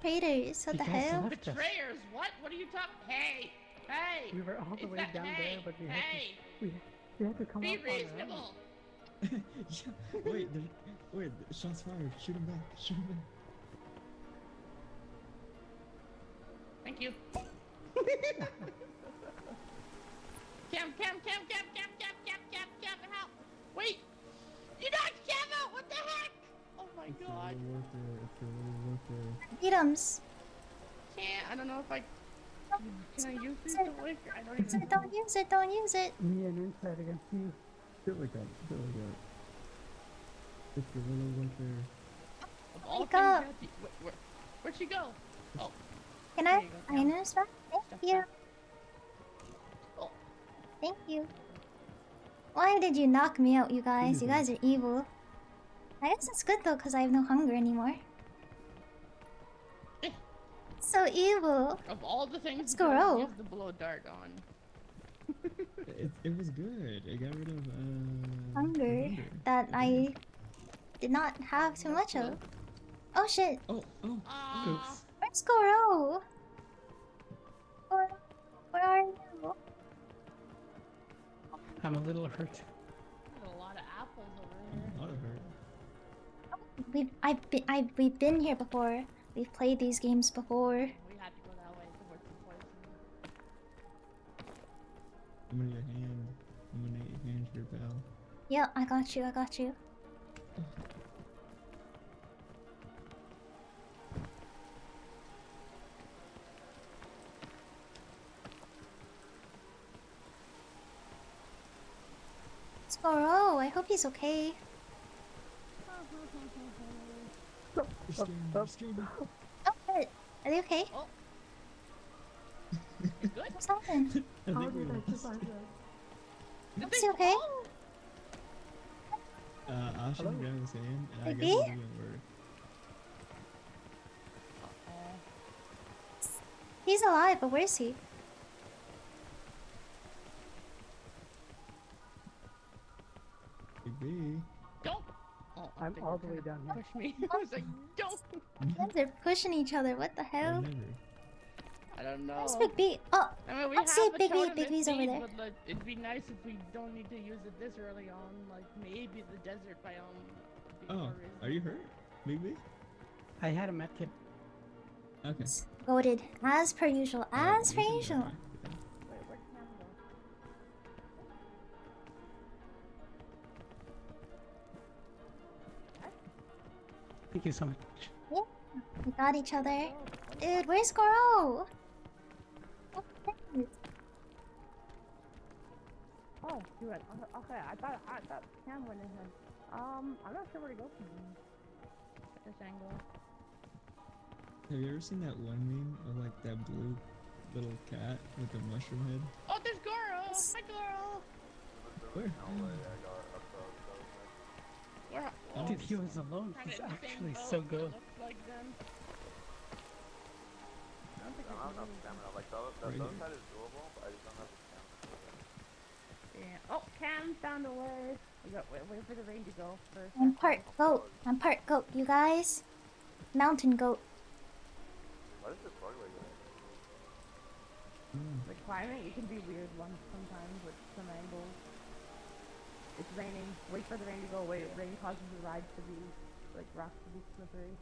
Traders, what the hell? Betrayers? What? What are you talking? Hey! Hey! We were all the It's way not- down hey, there, but we hey, had to come Be up on our own. reasonable! Yeah, wait, shots fired. Shoot him back. Shoot him back. Thank you. Cam, help! Wait! You knocked Cam out! What the heck? Oh my god. It's a little worker. Freedoms. Can't. I don't know if I. Can I use this to win? I don't even. Don't use it, don't use it. Me and Inside against you. Shit like that. It's a little worker. Of all Wake things up. that where'd she go? Oh. Can There I? you go, I noticed that. Thank you. Oh. Thank you. Why did you knock me out, you guys? You guys are evil. I guess it's good though, because I have no hunger anymore. So evil. Of all the things Let's you go could roll. use the blow dart on. It was good. It got rid of Hunger that I did not have too much of. Oh shit. Ah. Where's Goro? Goro, where are you? I'm a little hurt. There's a lot of apples over here. A lot of her. We've been here before. We've played these games before. We had to go that way to work the poison. I'm gonna hand your bell. Yeah, I got you. I got you. It's Goro. I hope he's okay. You're scaring me. Oh, good. Are they okay? Oh. Good? What's happened? I How think we did I lost. survive that? Is he okay? Ashen grabbed his hand, and I Baby? guess it didn't work. He's alive, but where is he? Maybe. Don't. Oh, I'm all the way down here. Push me. I was like, don't. They're pushing each other. What the hell? I don't know. Where's Big B? Oh, I mean, we let's see have a Big B. totem Big B's if over need, there. But like, it'd be nice if we don't need to use it this early on. Like maybe the desert biome. would be Oh, more are you hurt? Maybe? I had a medkit. Okay. Goated. As per usual. As per usual. Wait, where'd Cam go? Thank you so much. Yeah. We got each other. Dude, where's Goro? Oh, thanks. Oh, you went. Okay, I thought Cam went ahead. I'm not sure where to go from here. At this angle. Have you ever seen that one meme of like that blue little cat with the mushroom head? Oh, there's Goro! Hi, Goro! Where? Where? Oh, Dude, he was alone. Kinda He's in the same actually boat, so it good. looks like them. I don't think I can really- Like, the Right other here. side is doable, but I just don't have the stamina. Yeah. Oh, Cam found a way. We got wait for the rain to go first. I'm part goat. I'm part goat. You guys? Mountain goat. What is this bug like that? The climate, it can be weird ones sometimes with some angles. It's raining. Wait for the rain to go away. Rain causes the rides to be, like, rocks to be slippery.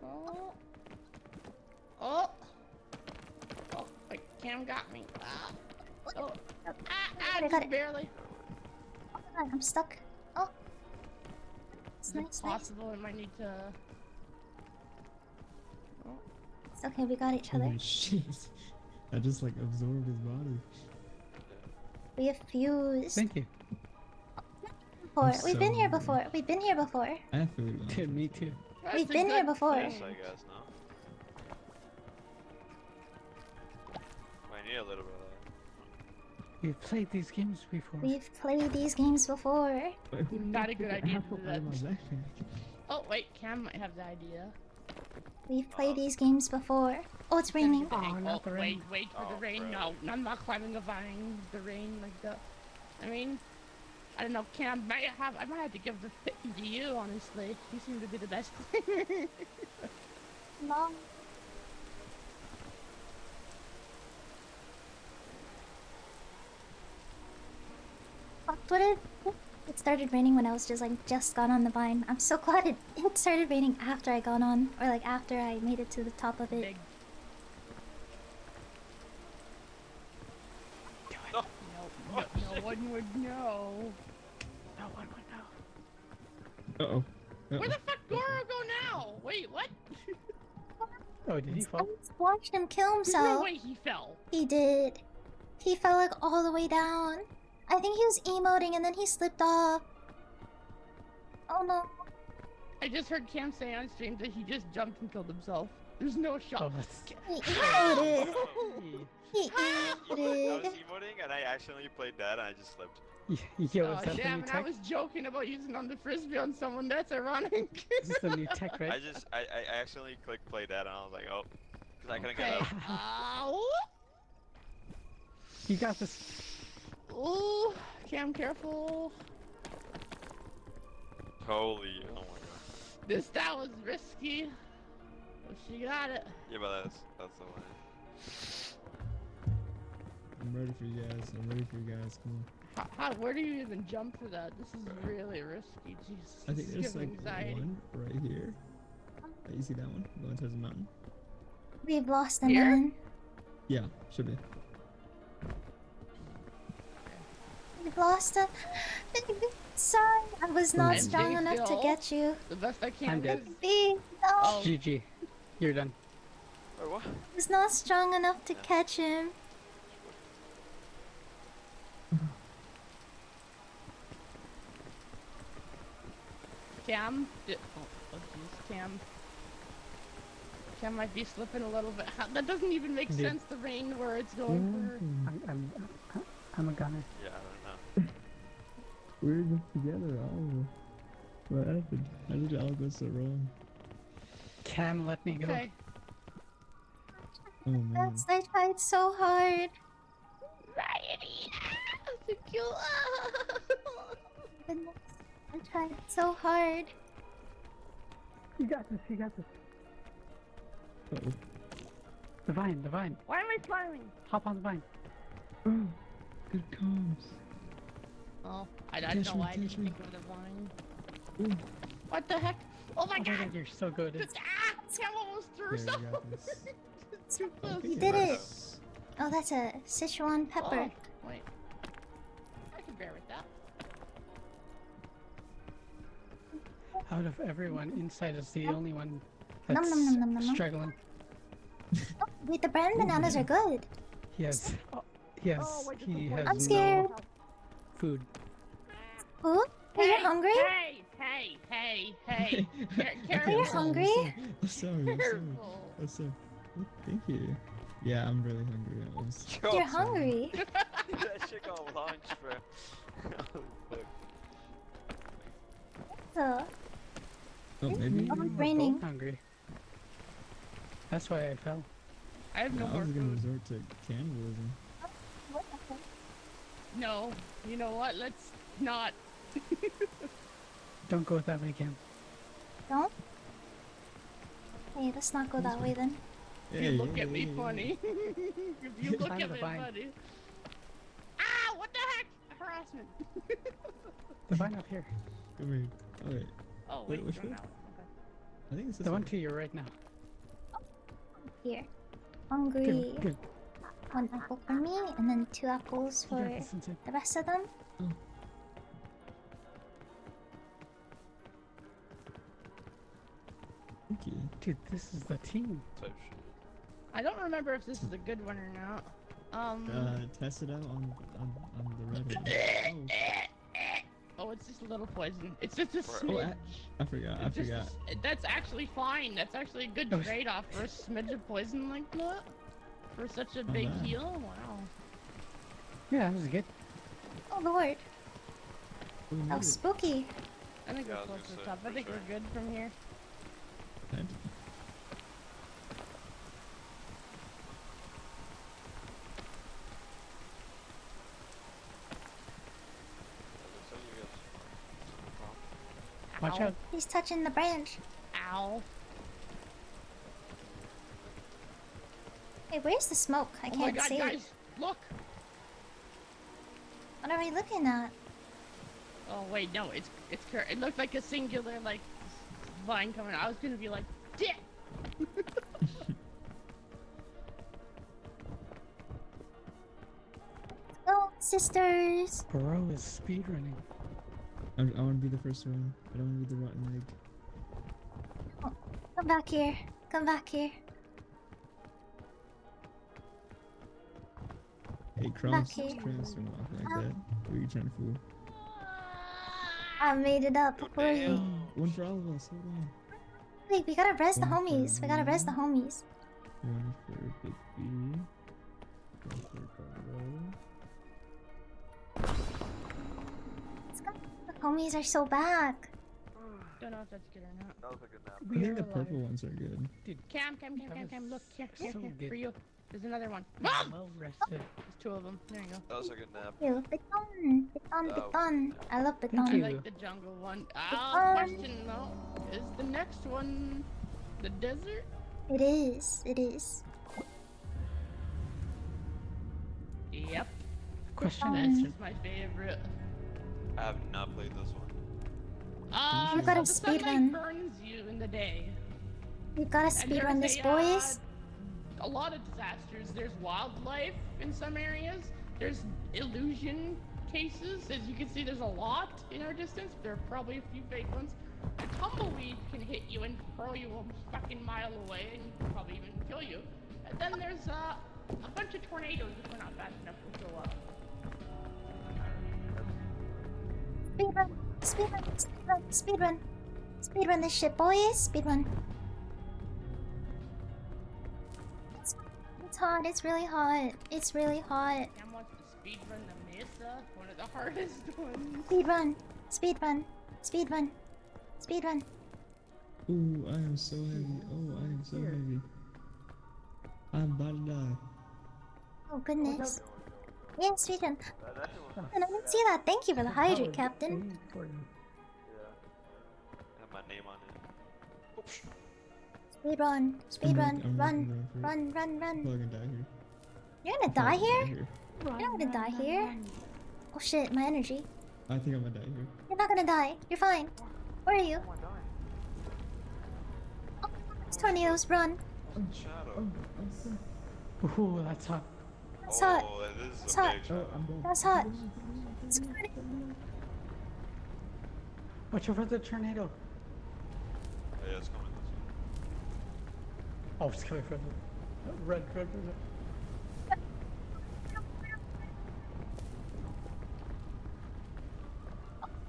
Oh. Oh. Oh, like, Cam got me. Ah. Oh. I got Just it. barely. Oh my god, I'm stuck. Oh. It's Is it nice, nice. possible I might need to... Oh. It's okay, we got each other. Holy shit. I just like absorbed his body. We have fused. Thank you. Before. I'm We've so been here hungry. before. We've been here before. I have food. though. Dude, me too. We've That's a been here good before. Yes, thing. I guess, no? I need a little bit of that. We've played these games before. We've played these games before. Not a good idea to Apple do out that. of my backpack. Oh, wait, Cam might have the idea. We've played these games before. Oh, it's raining. Oh, not the rain. Wait for the Oh, rain. bro. No, I'm not climbing a vine. The rain, like the. I mean, I don't know. Cam, I might have to give the fit to you. Honestly, you seem to be the best. No. What it started raining when I was just got on the vine. I'm so glad it started raining after I got on, or like after I made it to the top of it. Big. No. No one would know. No one would know. Uh-oh. Where the fuck Goro go now? Wait, what? Oh, did he I fall? just watched him kill There's no himself. way he fell. He did. He fell like all the way down. I think he was emoting and then he slipped off. Oh no. I just heard Cam say on stream that he just jumped and killed himself. There's no shot. Oh, that's... He emoted. He I was emoted. emoting and I accidentally played that and I just slipped. Yo, Oh, is that the damn, new and I tech? was joking about using on the frisbee on someone. That's ironic. This is the new tech, right? I accidentally clicked play that and I was like, oh, because I couldn't Okay. get up. Ow. You got this. Ooh, Cam, careful. Holy, oh my god. That was risky. But she got it. Yeah, but that's the way. I'm ready for you guys. I'm ready for you guys. Come on. Where do you even jump for that? This is really risky. Jesus. I think this there's gives like anxiety. one right here. You see that one? Going towards the mountain. We've lost the Here? man. Yeah, should be. We've lost a. Sorry, I was not And strong Big enough to Bill. get you. The best I can I'm dead. is... B, no. Oh. GG. You're done. Wait, what? I was not strong enough to catch him. Cam? Oh, jeez, Cam. Cam might be slipping a little bit. That doesn't even make Dude. sense, the rain where it's going I'm a gunner. Yeah, I don't know. We're in this together, all of us. What happened? How did it all go so wrong? Cam, let me go. Okay. Oh man. I tried so hard. Righty. Thank you. Goodness, I tried so hard. You got this, you got this. Uh-oh. The vine, the vine. Why am I smiling? Hop on the vine. Oh, good comms. Oh, I don't know why I didn't think of the vine. What the heck? Oh my god! You're so good. It's... Ah! Cam almost threw There, herself. you got this. Too close. You did it. Oh, that's a Sichuan pepper. Oh, wait. I can bear with that. Out of everyone, Inside is the only one Nom that's nom nom nom nom nom. struggling. Oh, wait, the brand bananas are good. He has, he has I'm scared. no food. Who? Are you hungry? Hey! Are you hungry? I'm sorry. I'm sorry. Oh, thank you. Yeah, I'm really hungry. I was... You're hungry. That shit got launched, bro. So, Oh, maybe. Oh, We're it's raining. both hungry. That's why I fell. I have no I more was gonna food. resort to cannibalism. No, you know what? Let's not. Don't go that way, Cam. don't? Hey, let's not go that way then. If you look at me funny. If you look Climb at the me vine. funny. Ah! What the heck? Harassment. The vine up here. Come here. Oh wait. Oh, Wait, wait, which you're way? not. I think it's this The one way. to your right now. Here. Hungry. Good, good. 1 apple for me, and then 2 apples You for got this, Inside. the rest of them. Thank you. Dude, this is the team. Type shit. I don't remember if this is a good one or not. Test it out on the red one. Oh, it's just a little poison. It's just a Oh, smidge. I forgot. I It's just forgot. that's actually fine. That's actually a good Oh, trade-off for a smidge of poison like that. For such a Not big bad. heal. Wow. Yeah, that was good. Oh lord. Oh, we That made was it. spooky. I think Yeah, I we're was close gonna to the say, top. I for think sure. we're good from here. Kind of. So you guys. Watch Ow. out. He's touching the branch. Ow. Hey, where's the smoke? I Oh my can't god, see it. guys! Look! What are we looking at? Oh wait, no, it looks like a singular like vine coming out. I was gonna be like, dick! Go, sisters! Bro is speedrunning. I want to be the first one. I don't want to be the rotten egg. Come back here. Come back here. Hey, Crumbs. here. Crumbs don't walk like that. Who are you trying to fool? I made it up for Oh, you. one for all of us. Hold on. Wait, we gotta res the One for homies. We gotta res the me. homies. One for Big B. One for Carlo. Let's go. The homies are so back. Don't know if that's good or not. That was a good nap. I think the purple ones are good. Cam, look, here, so good. for you. There's another one. I'm well rested. There's 2 of them. There you go. That was a good nap. Ew, beton. Beton, beton. I love I beton. you. like the jungle one. Um, Question though, is the next one the desert? It is. It is. Yep. Question That's answered. my favorite. I have not played this one. You gotta the speed sunlight run. burns you in the day. We gotta And speed there's run this, a, boys. A lot of disasters. There's wildlife in some areas. There's illusion cases. As you can see, there's a lot in our distance. There are probably a few fake ones. A tumbleweed can hit you and throw you a fucking mile away and probably even kill you. And then there's a bunch of tornadoes if we're not fast enough to show up. Speed run. Speed run. Speed run. Speed run. Speed run this shit, boys. Speed run. It's hot. It's really hot. It's really hot. Cam wants to speedrun the Mesa, one of the hardest ones. Speed run. Speed run. Speed run. Speed run. Ooh, I am so heavy. Oh, I am so heavy. I'm about to die. Oh goodness. Yeah, speed run. And I didn't see that. Thank you for the hydrate, Captain. Yeah. Have my name on it. Speed run. Speed run. I'm Run. for it. Run. Run. I'm Run. probably gonna die here. You're gonna die here? You're not gonna die here. Oh shit, my energy. I think I'm gonna die here. You're not gonna die. You're fine. Where are you? Oh, it's tornadoes. Run. Shadow. Ooh, that's hot. That's hot. Oh, that is That's a hot. big shadow. That's hot. It's good. Watch over the tornado. Yeah, it's coming this way. Oh, it's coming from the red.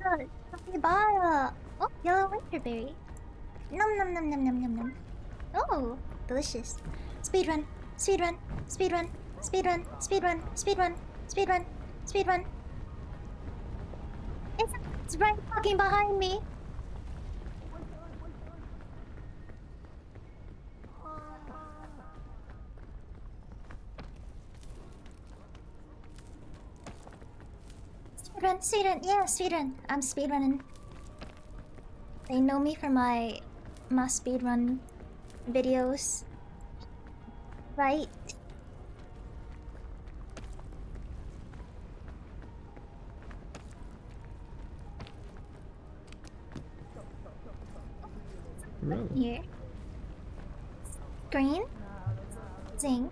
Good. Capybara. Oh, yellow winterberry. Nom nom nom nom nom nom nom. Oh, delicious. Speed run. Speed run. Speed run. Speed run. Speed run. Speed run. Speed run. Speed run. It's right fucking behind me. Speedrun, yeah, speedrun. I'm speedrunning. They know me for my speedrun videos. Right? Bro. Here. Green. Zing.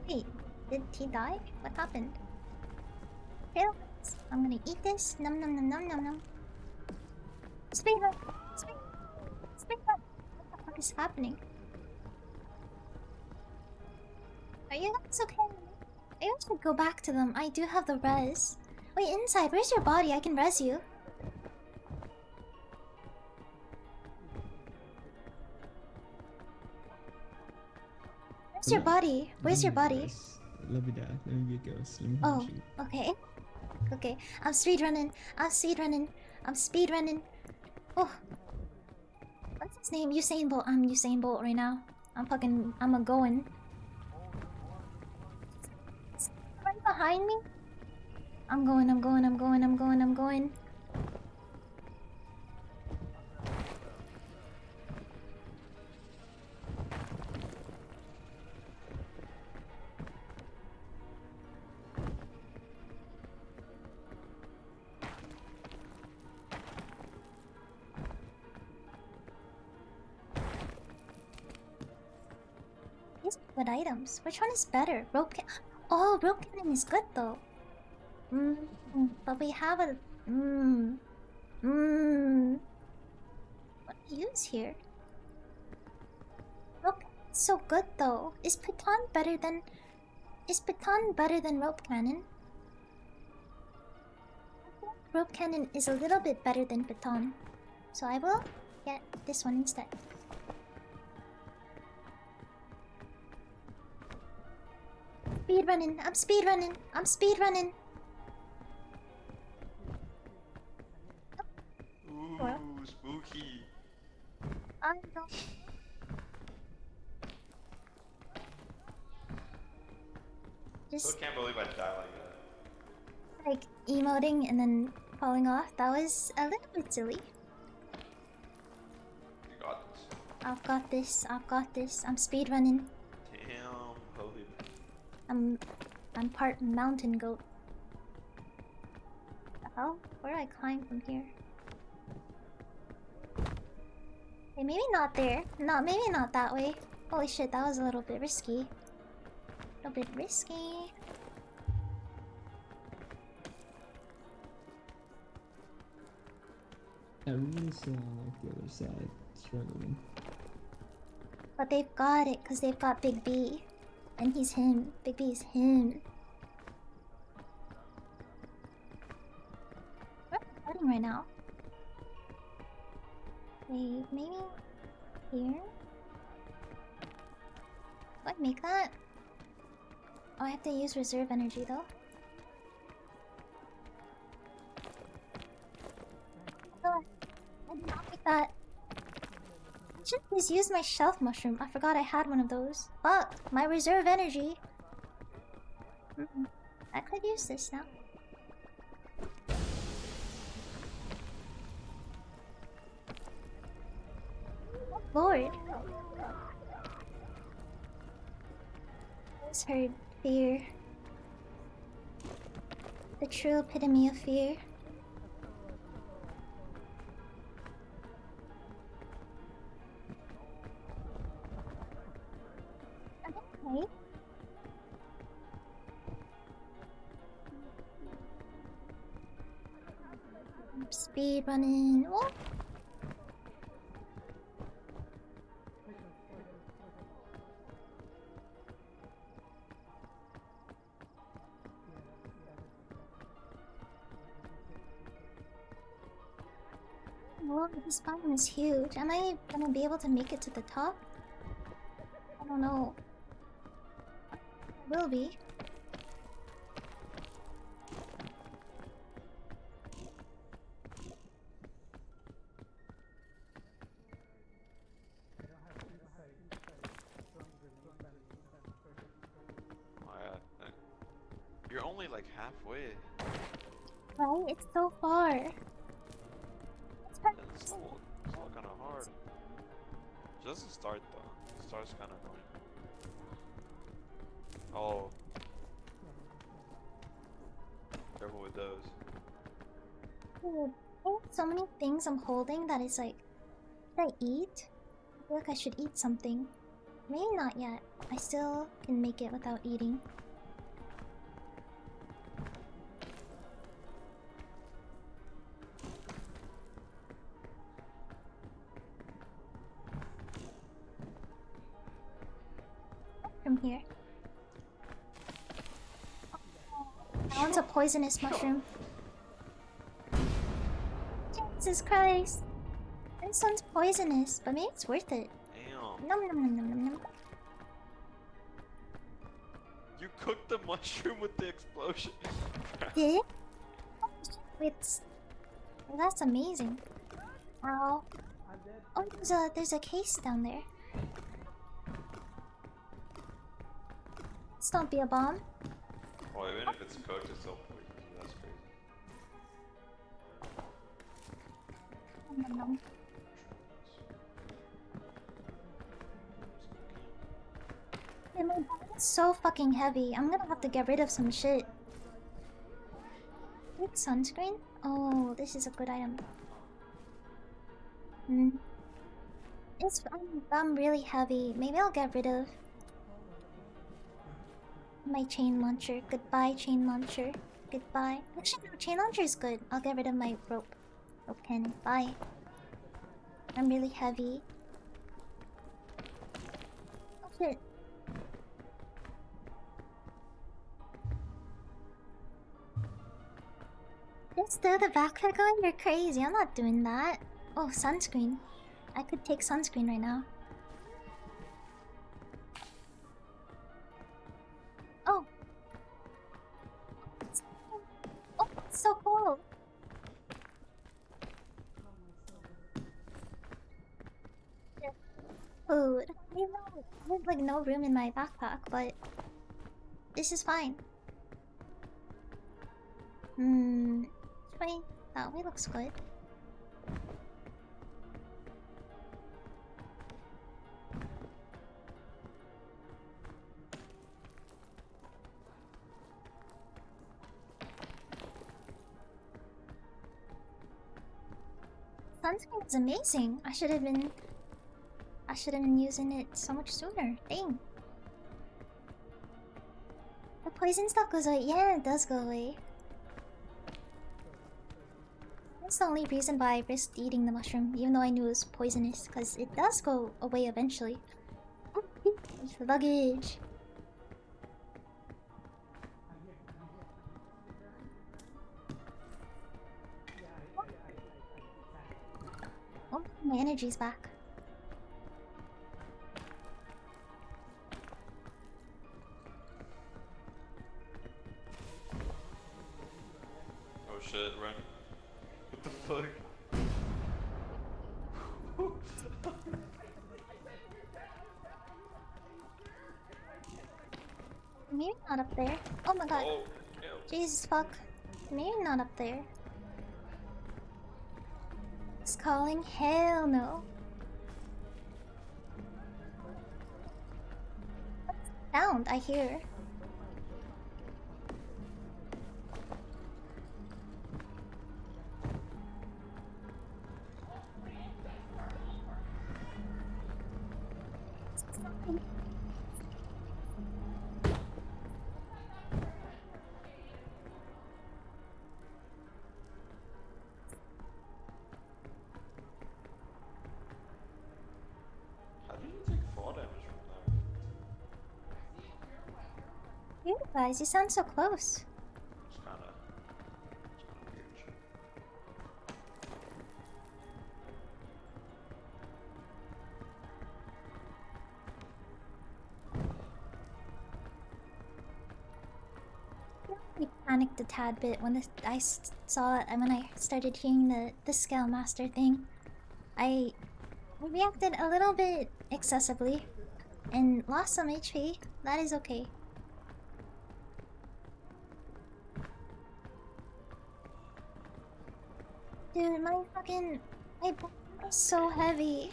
Wait, did he die? What happened? I'm gonna eat this. Num num num num num num. Speedrun! Speedrun! What the fuck is happening? Are you guys okay? I should go back to them. I do have the res. Wait, inside, where's your body? I can res you. Where's your body? Where's your body? Let me die. Let me be a ghost. Let me Oh, shoot. okay. Okay, I'm speedrunning. I'm speedrunning. I'm speedrunning. Oh. What's his name? Usain Bolt. I'm Usain Bolt right now. I'm a going. Right behind me? I'm going. These are good items. Which one is better? Rope can. Oh, rope cannon is good though. But we have a. What do we use here? Rope cannon is so good though. Is Piton better than? Is Piton better than rope cannon? Rope cannon is a little bit better than Piton, so I will get this one instead. Speedrunning. I'm speedrunning. I'm speedrunning. Ooh, spooky. I don't. Still Just can't believe I died like that. like emoting and then falling off. That was a little bit silly. You got this. I've got this. I've got this. I'm speedrunning. Damn, holy. I'm part mountain goat. The hell? Where do I climb from here? Okay, maybe not there. Maybe not that way. Holy shit, that was a little bit risky. A little bit risky. I really saw like the other side struggling. But they've got it because they've got Big B. And he's him. Big B is him. Where am I heading right now? Wait, maybe here? Do I make that? Oh, I have to use reserve energy though. I feel that. I should just use my shelf mushroom. I forgot I had one of those. Fuck, my reserve energy. I could use this now. Oh, Lord. That's her fear. The true epitome of fear. Okay. Speed running. Oh. Whoa, this bottom is huge. Am I gonna be able to make it to the top? I don't know. I will be. Oh, yeah. You're only like halfway. Right? It's so far. It's hard. It's still kind of hard. Just the start though. The start's kind of annoying. Oh. Careful with those. Dude, I have so many things I'm holding that it's like, should I eat? I feel like I should eat something. Maybe not yet. I still can make it without eating. From here. That one's a poisonous mushroom. Jesus Christ. This one's poisonous, but maybe it's worth it. Damn. Nom nom nom nom nom nom. You cooked the mushroom with the explosion. Did? It's... That's amazing. Ow. Oh, there's a case down there. Let's not be a bomb. Well, even if it's cooked, it's still poisonous. That's crazy. Nom, nom, nom. Hey, my body's so fucking heavy. I'm gonna have to get rid of some shit. With sunscreen? Oh, this is a good item. I'm really heavy. Maybe I'll get rid of my chain launcher. Goodbye, chain launcher. Goodbye. Actually, no, chain launcher is good. I'll get rid of my rope cannon. Bye. I'm really heavy. Oh shit. Just throw the backpack on? You're crazy. I'm not doing that. Oh, sunscreen. I could take sunscreen right now. Oh. Oh, it's so cool. Food. I have like no room in my backpack, but this is fine. Wait, that way looks good. Sunscreen is amazing. I should have been using it so much sooner. Dang. The poison stuff goes away. Yeah, it does go away. That's the only reason why I risked eating the mushroom, even though I knew it was poisonous, because it does go away eventually. Luggage. Oh, my energy's back. Oh shit, run. What the fuck? Maybe not up there. Oh my god. Oh, Jesus fuck. Maybe not up there. It's calling. Hell no. What's the sound I hear? How do you take 4 damage from that? You guys, you sound so close. It's kinda weird. I panicked a tad bit when saw it, and when I started hearing the Scale Master thing. I reacted a little bit excessively and lost some HP. That is okay. Dude, my book is so heavy.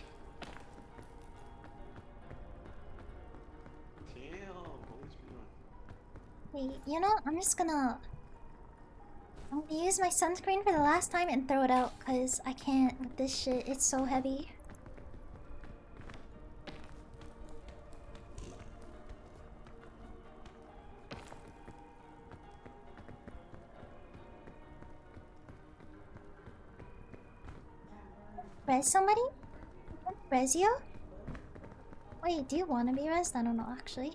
Damn, holy speedrun. Wait, you know, I'm gonna use my sunscreen for the last time and throw it out, cause I can't with this shit. It's so heavy. Res somebody? Res you? Wait, do you want to be resed? I don't know, actually.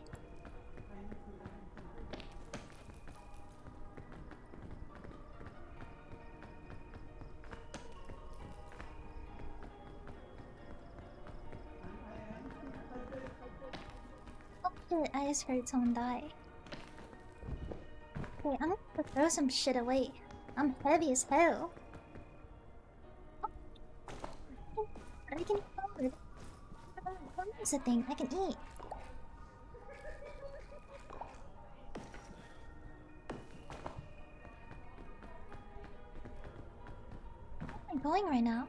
Oh shit, I just heard someone die. Wait, I'm gonna have to throw some shit away. I'm heavy as hell. I can eat. What is the thing? I can eat. Where am I going right now?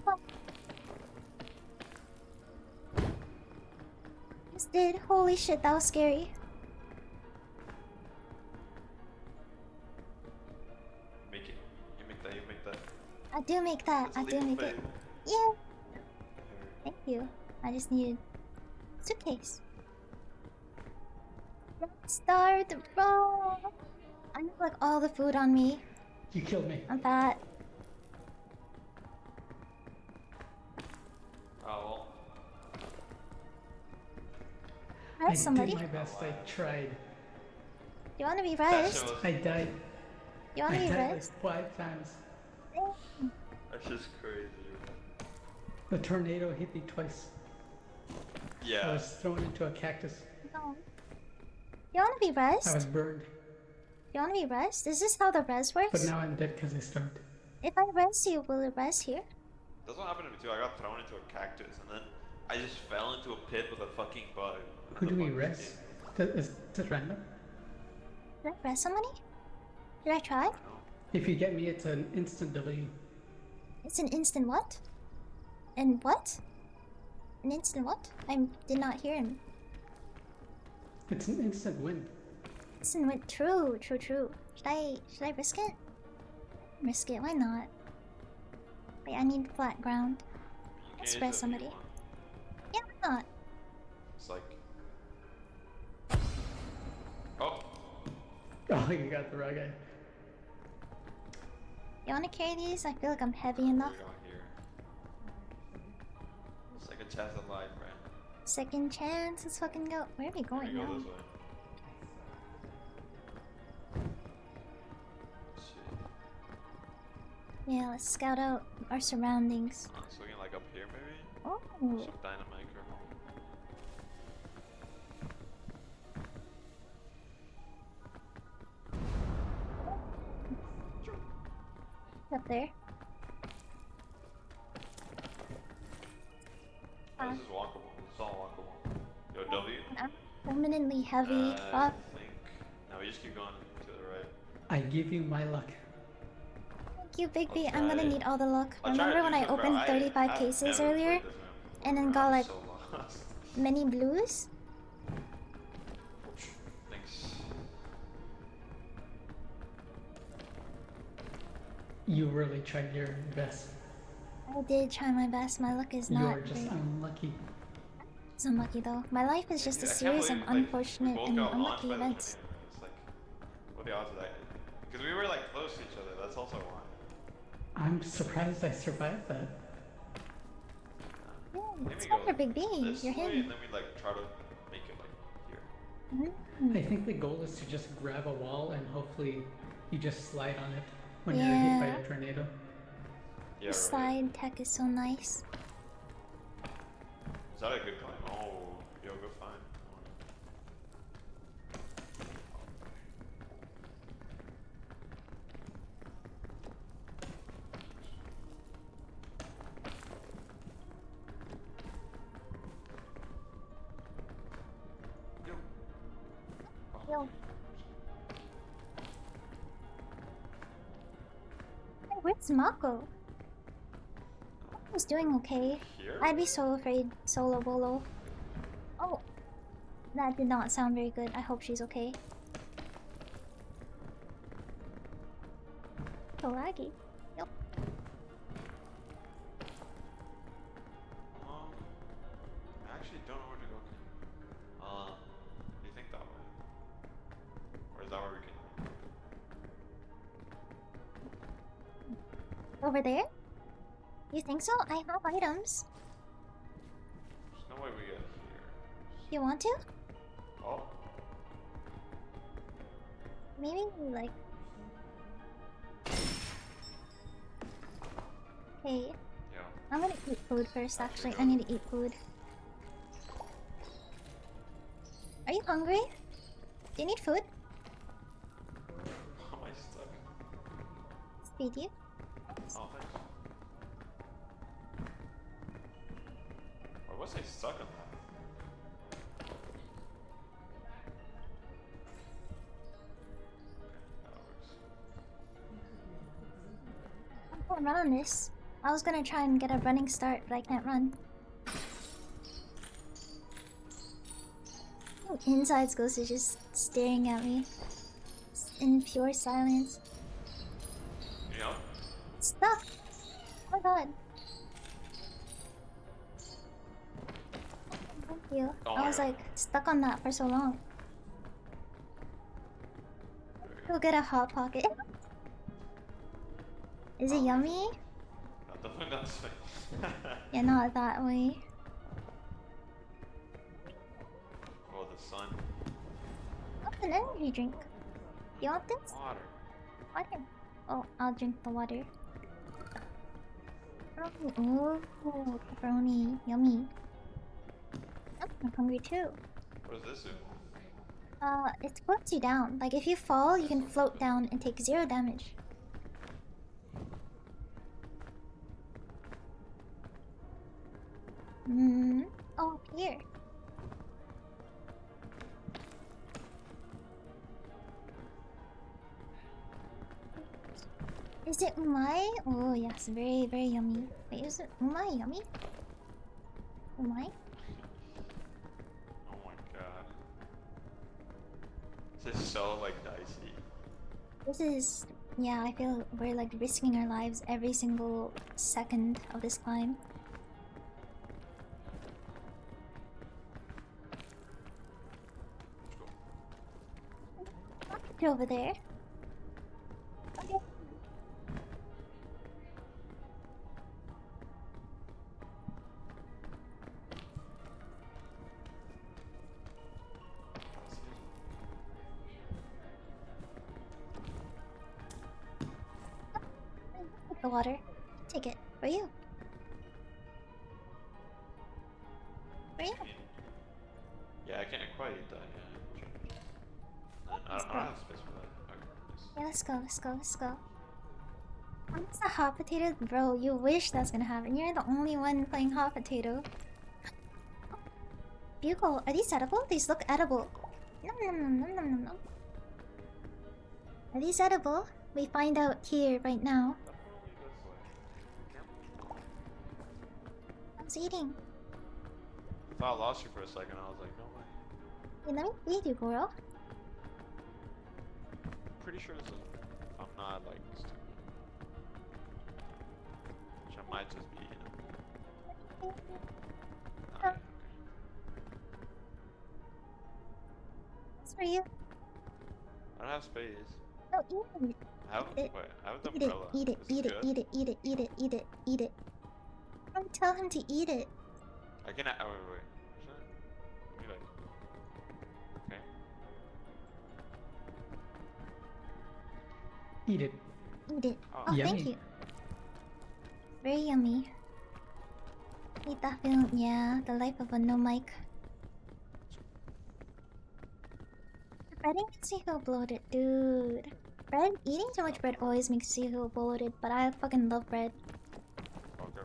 Oh. Just did. Holy shit, that was scary. I do make that. I do make it. Yeah. Thank you. I just needed suitcase. Start roll. I have like all the food on me. You killed me. I'm fat. Oh I Res somebody. did my best. I tried. You want to be resed? I died. You want to I be died resed? like 5 times. That's just crazy. The tornado hit me twice. Yeah. I was thrown into a cactus. No. You want to be I was resed? burned. You want to be resed? Is this how the res works? But now I'm dead because I starved. If I res you, will it res here? That's what happened to me too. I got thrown into a cactus and then I just fell into a pit with a fucking bug. Who do we res? Is this random? Did I res somebody? Did I try? If you get me, it's an instant delete. It's an instant what? And what? An instant what? I did not hear him. It's an instant win. Instant win. True. Should I risk it? Risk it. Why not? Wait, I need flat ground. Let's res somebody. Yeah, why not? It's like. Oh. Oh, you got the wrong guy. You wanna carry these? I feel like I'm heavy enough. Second chance at life, right? Second chance. Let's fucking go. Where are we going Go now? this way. Yeah, let's scout out our surroundings. It's looking like up here, maybe? Oh. Some dynamite kernel. up there. Oh, this is walkable. This is all walkable. Yo, W. I'm permanently heavy. I Fuck. think. No, we just keep going to the right. I give you my luck. Thank you, Big B. I'll I'm gonna try it. need all the luck. I'll try Remember to when do I so, bro. opened 35 I've cases never earlier? played this map And then before. got I'm like so lost. many blues? Thanks. You really tried your best. I did try my best. My luck is You not are just great. unlucky. It's unlucky though. My life is just a I can't series of believe, like, we unfortunate both and got launched unlucky by the events. tornado. It's like, what are the odds of that? Because we were like close to each other. That's also why. I'm surprised I survived that. Yeah, Maybe it's go not for Big B. this You're way, him. and then we like try to make it like here. I think the goal is to just grab a wall and hopefully you just slide on it when you're Yeah. hit by a tornado. Yeah, The slide tech is so nice. Is that a good climb? Oh, yo, go find. Yo. Hey, where's Mako? Mako's doing okay. Here? I'd be so afraid, Solo Bolo. Oh. That did not sound very good. I hope she's okay. So laggy. Yo. I actually don't know where to go. Do you think that way? Or is that where we can? Over there? You think so? I have items. There's no way we get here. You want to? Oh, Maybe like. Hey, yeah. I'm gonna eat food first. Actually, I need to eat food. Are you hungry? Do you need food? How am I stuck? Feed you. Oh, thanks. Or was I stuck on that? I can't run on this. I was gonna try and get a running start, but I can't run. Oh, Inside's Ghost is just staring at me in pure silence. Yeah. Stuck! Oh my god. Thank you. Oh I my was God. like stuck on that for so long. Go get a hot pocket. Is it yummy? No, definitely not this way. Yeah, not that way. Oh, the sun. Oh, an energy drink. You want this? Water. Water. Oh, I'll drink the water. Oh, ooh, pepperoni. Yummy. Oh, I'm hungry too. What does this do? It floats you down. Like, if you fall, you can float down and take 0 damage. Oh, up here. Is it umai? Oh, yes, very, very yummy. Wait, is it umai yummy? Umai? Oh my god. This is so like dicey. This is, yeah, I feel we're like risking our lives every single second of this climb. Get over there. Okay. Take the water. Take it. For you. For you. Yeah, I can't quite eat that. Yeah. I don't have space for that. Okay, nice. Yeah, let's go, let's go, let's go. What's the hot potato? Bro, you wish that's gonna happen. You're the only one playing hot potato. Bugle, are these edible? These look edible. Nom nom nom nom nom nom nom. Are these edible? We find out here right now. I was eating. I thought I lost you for a second. I was like, no way. Wait, let me feed you, girl. Pretty sure this is. I'm not like stupid. Which I might just be. It's for you. I don't have space. No, eat it. I have. Eat it. Wait, I have the Eat it, umbrella. eat it, This is eat it, good? eat it, eat it, eat it, eat it, eat it. Don't tell him to eat it. I can. Oh wait. Should I? Let me like. Okay. Eat it. Eat it. Oh. Oh, Yummy. thank you. Very yummy. Eat that film. Yeah, the life of a no mic. Bread makes me feel bloated, dude. Bread, eating too much bread always makes you feel bloated, but I fucking love bread. Okay.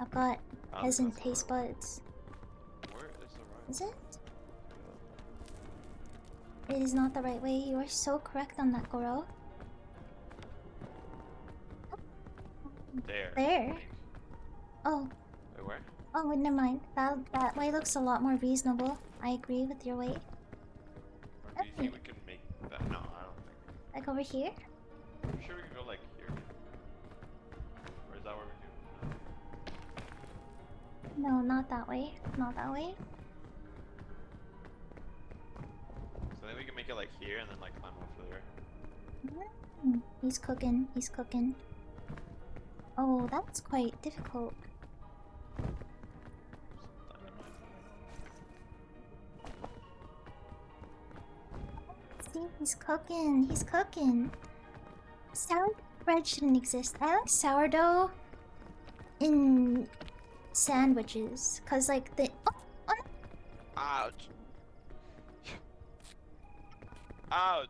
I've got I don't peasant think that's taste buds. Where is the right? Is it? It is not the right way. You are so correct on that, Goro. There. There. Oh. Wait, where? Oh, never mind. That way looks a lot more reasonable. I agree with your way. Or do you think we can make that? No, I don't think. Like over here? I'm sure we can go like here. Or is that where we do? No, not that way. Not that way. So then we can make it like here and then like climb over there. He's cooking. He's cooking. Oh, that's quite difficult. See, he's cooking. He's cooking. Sour bread shouldn't exist. I like sourdough in sandwiches, cause like the Ouch. Ouch.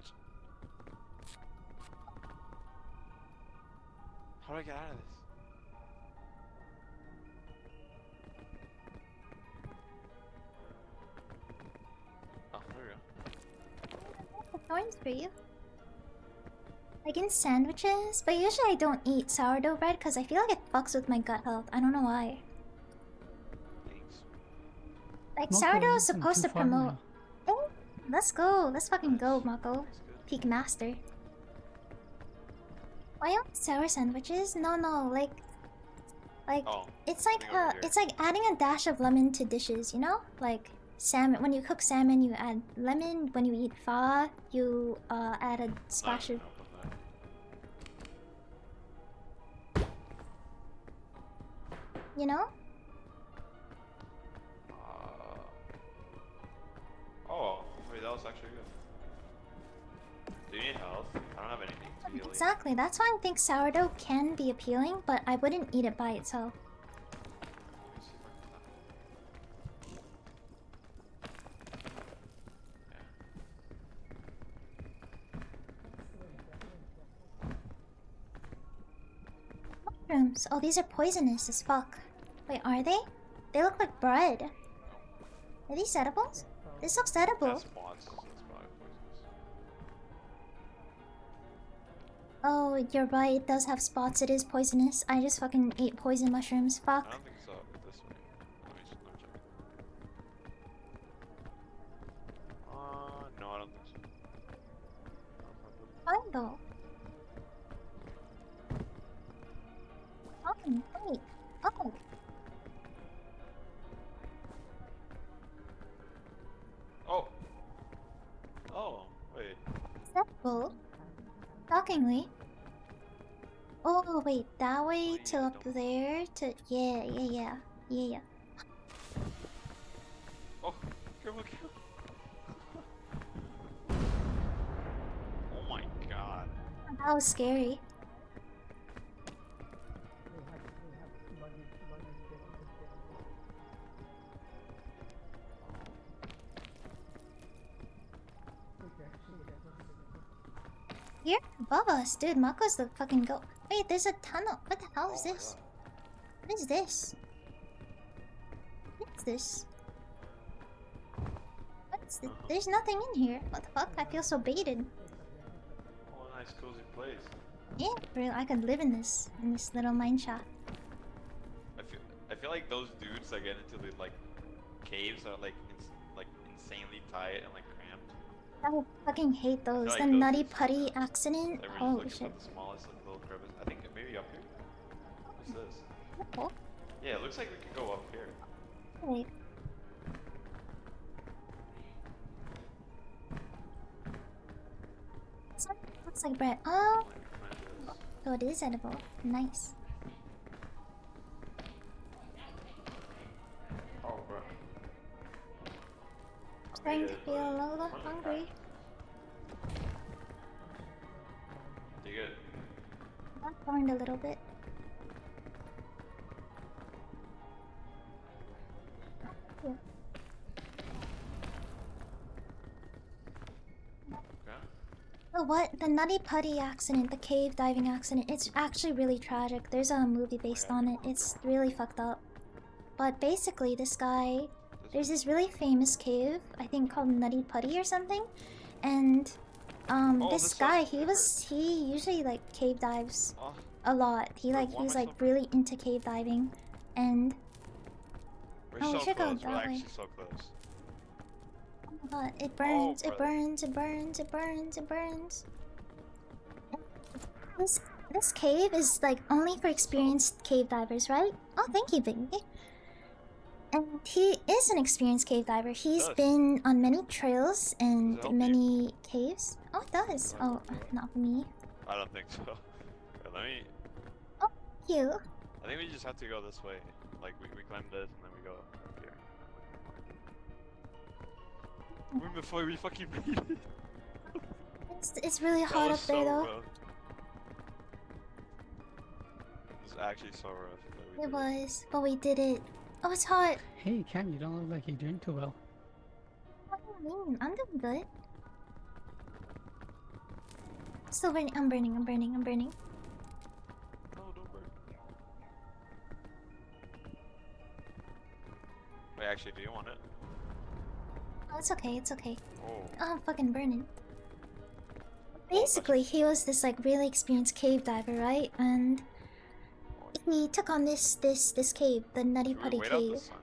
How do I get out of this? Oh, there we go. thorns for you. Like in sandwiches, but usually I don't eat sourdough bread because I feel like it fucks with my gut health. I don't know why. Like Moko, sourdough is I'm supposed too to far promote. now. Oh, let's go. Let's fucking go, Mako. Peak master. Why don't sour sandwiches? No, like it's like it's like adding a dash of lemon to dishes. You know, like salmon. When you cook salmon, you add lemon. When you eat pho, you add a splash of. You know? Oh, wait, that was actually good. Do you need health? I don't have anything to heal you. Exactly. That's why I think sourdough can be appealing, but I wouldn't eat it by itself. Mushrooms. Oh, these are poisonous as fuck. Wait, are they? They look like bread. Are these edibles? This looks edible. That's spots, so it's probably poisonous. Oh, you're right. It does have spots. It is poisonous. I just fucking ate poison mushrooms. I Fuck. don't think so. This way. Let me check. No, I don't think so. Fine though. Fine. Wait. Oh. Oh! Oh, wait. Is that full? Shockingly. Oh wait, that way to up there to yeah. Oh, careful, careful. Oh my god. That was scary. Here above us, dude. Mako's the fucking goat. Wait, there's a tunnel. What the hell is this? What is this? What is this? What's this? There's nothing in here. What the fuck? I feel so baited. Oh, a nice cozy place. Yeah, for real, I could live in this little mine shaft. I feel like those dudes that get into the like caves are like insanely tight and like cramped. I would fucking hate those. like The those Nutty just- Putty accident. Everyone's Holy looking shit. for the smallest like, little crevice. I think maybe up here. What's this? Oh, Yeah, it looks like we could go up here. wait. Looks like bread. Oh, so it is edible. Nice. Oh, bro. Starting to feel a little hungry. You good? I'm burned a little bit. Yeah. Oh, what? The Nutty Putty accident, the cave diving accident, it's actually really tragic. There's a movie based on it. It's really fucked up. But basically, this guy, there's this really famous cave, I think called Nutty Putty or something. And, this guy, he usually, like, cave dives a lot. He's like, really into cave diving. And, We're we so should go close. We're that way. actually so close. But it burns, it brother. burns, it burns, it burns, it burns. This cave is like only for experienced cave divers, right? Oh, thank you, baby. And he is an experienced cave diver. He's been on many trails and many caves. Oh, it does. Oh, not for me. I don't think so. Wait, let me. You. I think we just have to go this way. Like we climb this and then we go up here. We're before we fucking beat it. It's really hot up there, though. Rough. It's actually so rough. But we It did was, but we did it. Oh, it's hot. Hey, Cam, you don't look like you're doing too well. What do you mean? I'm doing good. Still burning. I'm burning. I'm burning. I'm burning. No, don't burn. Wait, actually, do you want it? Oh, it's okay. It's okay. Oh. Oh, I'm fucking burning. Basically, he was this like really experienced cave diver, right? And he took on this cave, the Nutty Should we Putty wait out the cave. sun?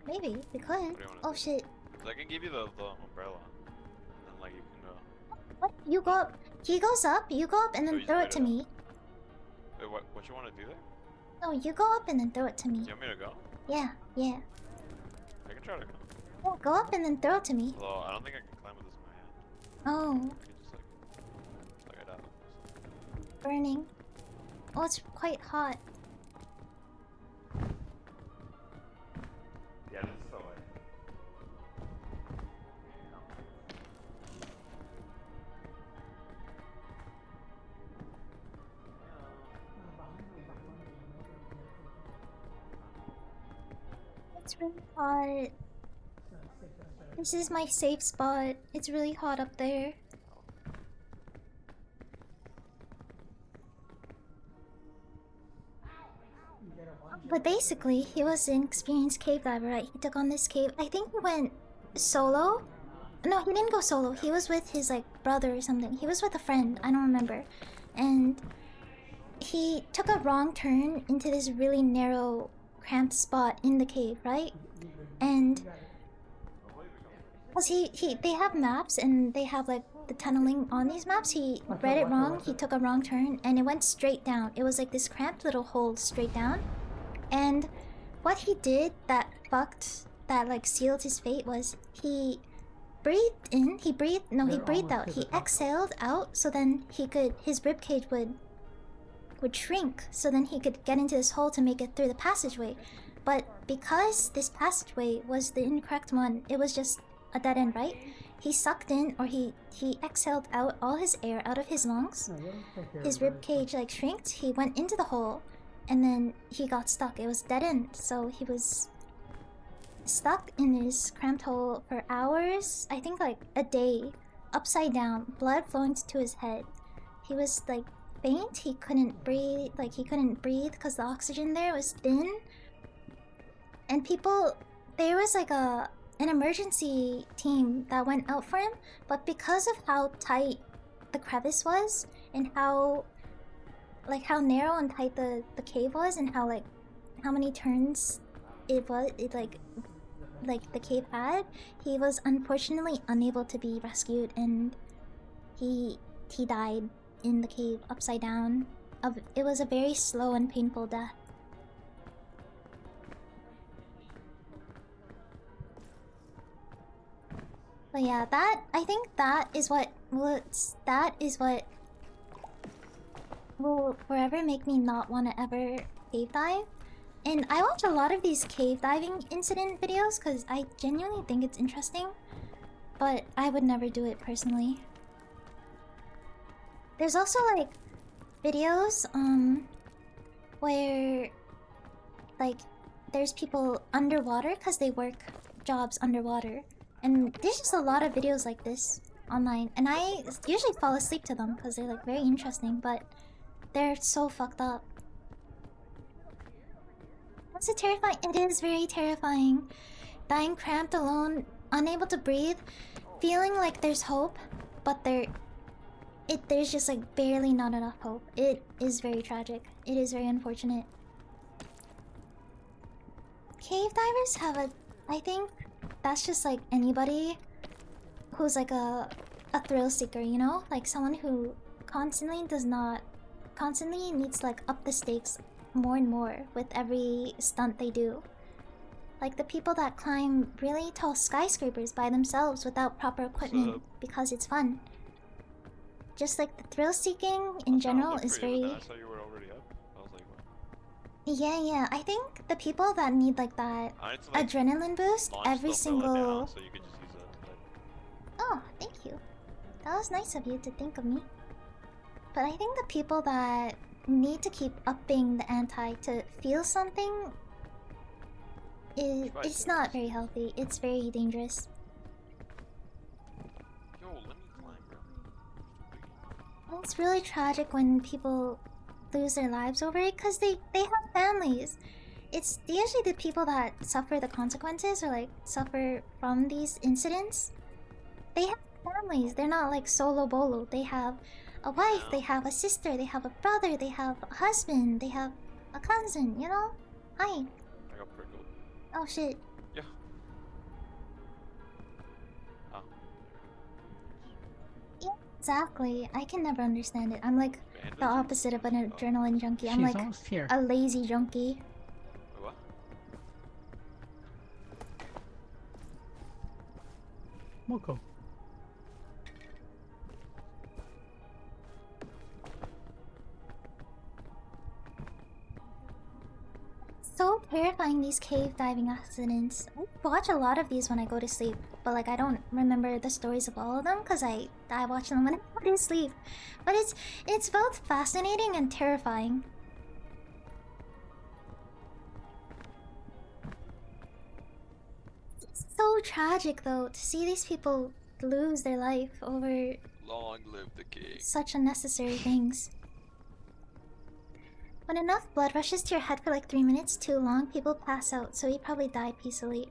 Maybe we could. Oh shit! 'Cause I can give you the umbrella, and then like you can go. What? You go up. He goes up. You go up and So then you throw just it to wait it me. Wait, what you want to do there? No, you go up and then throw it to me. You want me to go? Yeah, yeah. I can try to go. Yeah, go up and then throw it to me. Although I don't think I can climb with this in my hand. Oh, I can just like slug it out. burning. Oh, it's quite hot. Yeah, this is so way. It's really hot. This is my safe spot. It's really hot up there. But basically, he was an experienced cave diver, right? He took on this cave. I think he went solo. No, he didn't go solo. He was with his like brother or something. He was with a friend. I don't remember. And he took a wrong turn into this really narrow, cramped spot in the cave, right? And cause they have maps and they have like the tunneling on these maps. He read it wrong. He took a wrong turn and it went straight down. It was like this cramped little hole straight down. And what he did that like sealed his fate was he breathed in, he breathed out. He exhaled out so then his ribcage would shrink so then he could get into this hole to make it through the passageway. But because this passageway was the incorrect one, it was just a dead end, right? He sucked in or he exhaled out all his air out of his lungs. His ribcage like shrinked, he went into the hole and then he got stuck. It was dead end, so he was stuck in this cramped hole for hours, I think like a day, upside down, blood flowing to his head. He was like faint. He couldn't breathe. Like he couldn't breathe because the oxygen there was thin. And people, there was like an emergency team that went out for him, but because of how tight the crevice was and how narrow and tight the cave was, and how many turns it was, like the cave had, he was unfortunately unable to be rescued, and he died in the cave upside down. It was a very slow and painful death. But yeah, I think that is what will forever make me not want to ever cave dive. And I watch a lot of these cave diving incident videos because I genuinely think it's interesting, but I would never do it personally. There's also like videos where like there's people underwater because they work jobs underwater, and there's just a lot of videos like this online, and I usually fall asleep to them because they're like very interesting, but they're so fucked up. Was it terrifying? It is very terrifying. Dying cramped alone, unable to breathe, feeling like there's hope, but there's just like barely not enough hope. It is very tragic. It is very unfortunate. Cave divers have I think that's just like anybody who's like a thrill seeker, you know? Like someone who constantly needs to like up the stakes more and more with every stunt they do. Like the people that climb really tall skyscrapers by themselves without proper equipment because it's fun. Just like the thrill seeking in general is very... I saw you were already up. I was like, what? Yeah, I think the people that need like that adrenaline boost every single... So you could just use that. Oh, thank you. That was nice of you to think of me. But I think the people that need to keep upping the ante to feel something it's not very healthy. It's very dangerous. Yo, let me climb, bro. It's really tragic when people lose their lives over it because they have families. It's usually the people that suffer the consequences or like suffer from these incidents. They have families. They're not like solo bolo. They have a wife, they have a sister, they have a brother, they have a husband, they have a cousin, you know? Hi. I got prickled. Oh shit. Yeah. Oh. Yeah, exactly. I can never understand it. I'm like the opposite of an adrenaline junkie. I'm She's like almost here. a lazy junkie. What? Moko. So terrifying, these cave diving accidents. I watch a lot of these when I go to sleep, but like I don't remember the stories of all of them because I watch them when I go to sleep. But it's both fascinating and terrifying. It's so tragic though to see these people lose their life over Long live the king. such unnecessary things. When enough blood rushes to your head for like 3 minutes too long, people pass out, so he probably died peacefully.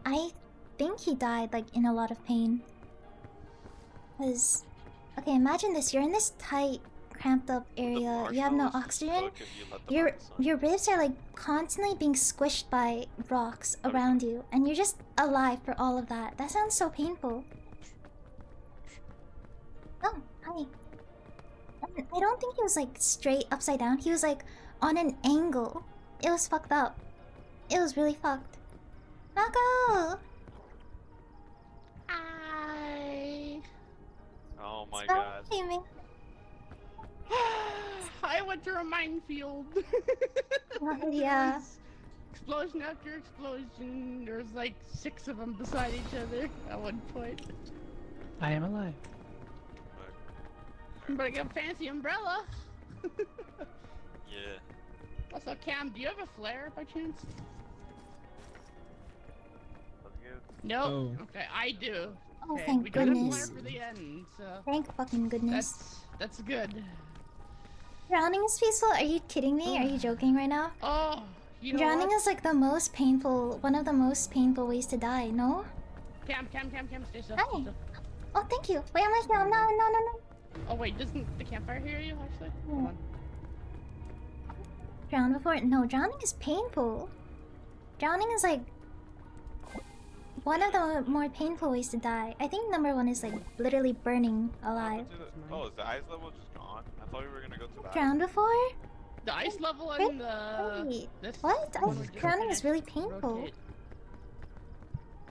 I think he died like in a lot of pain. Cause, okay, imagine this, you're in this tight, cramped up area, you have no oxygen, your ribs are like constantly being squished by rocks around you, and you're just alive for all of that. That sounds so painful. Oh, hi. I don't think he was like straight upside down. He was like on an angle. It was fucked up. It was really fucked. Mako! Hi. Oh my god. I went through a minefield. Yeah. Explosion after explosion. There's like 6 of them beside each other at one point. I am alive. But I got a fancy umbrella. Yeah. Also, Cam, do you have a flare by chance? No. Oh. Okay, I do. Oh, Okay, thank we got a goodness. flare for the end, so Thank fucking goodness. that's good. Drowning is peaceful? Are you kidding me? Are you joking right now? Oh, you know Drowning what? is like the most painful, one of the most painful ways to die, no? Cam, stay still. Hi. Stay still. Oh, thank you. Wait, am I here? No. Oh wait, doesn't the campfire hear you actually? Yeah. Drown before? No, drowning is painful. Drowning is like one of the more painful ways to die. I think number one is like literally burning alive. Oh, is the ice level just gone? I thought we were gonna go to the Drown before? The ice level Wait, in the. wait. This What? one we just Drowning is finished. really painful. Rotate.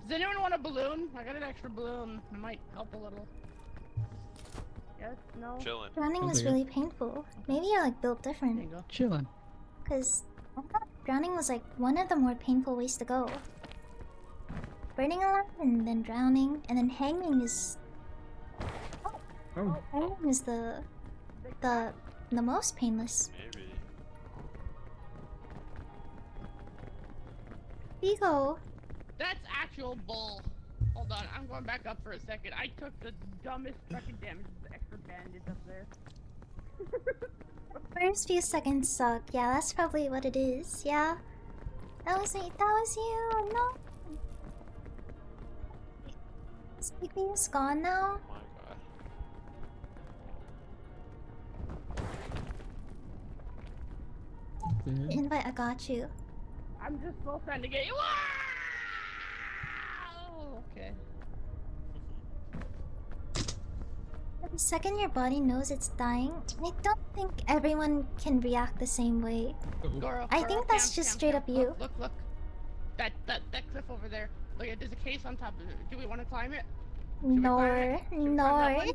Does anyone want a balloon? I got an extra balloon. It might help a little. Yes? No? Chilling. Drowning Over is here. really painful. Maybe you're like built There you different. go. Chillin'. Cause I thought drowning was like one of the more painful ways to go. Burning alive and then drowning and then hanging is Oh, hanging is the most painless. Maybe. Vigo. That's actual bull. Hold on, I'm going back up for a second. I took the dumbest fucking damage with the extra bandage up there. First few seconds suck. Yeah, that's probably what it is. Yeah. That was me. That was you. No. Sleeping is gone now. Oh my god. there. Invite, I got you. I'm just still trying to get you. Oh, okay. The second your body knows it's dying, I don't think everyone can react the same way. Goro, I Goro, think that's Cam, just Cam, straight Cam. up you. Look. That cliff over there. Look, there's a case on top of it. Do we want to climb it? Should we No, climb it? Should we climb that one?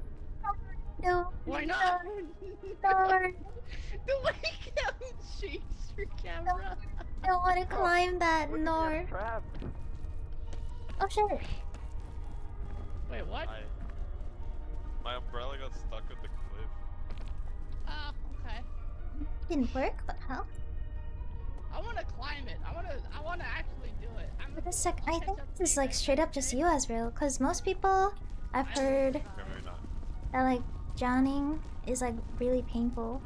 no. Why not? No. The way Kevin shakes your camera. I don't want to climb that, nor. Oh shit. Wait, what? My umbrella got stuck in the cliff. Oh, okay. Didn't work, but how? I want to climb it. I want to actually do it. Wait a sec, I think this is like straight up just you, Azrael, because most people I've heard Okay, maybe not. that like drowning is like really painful.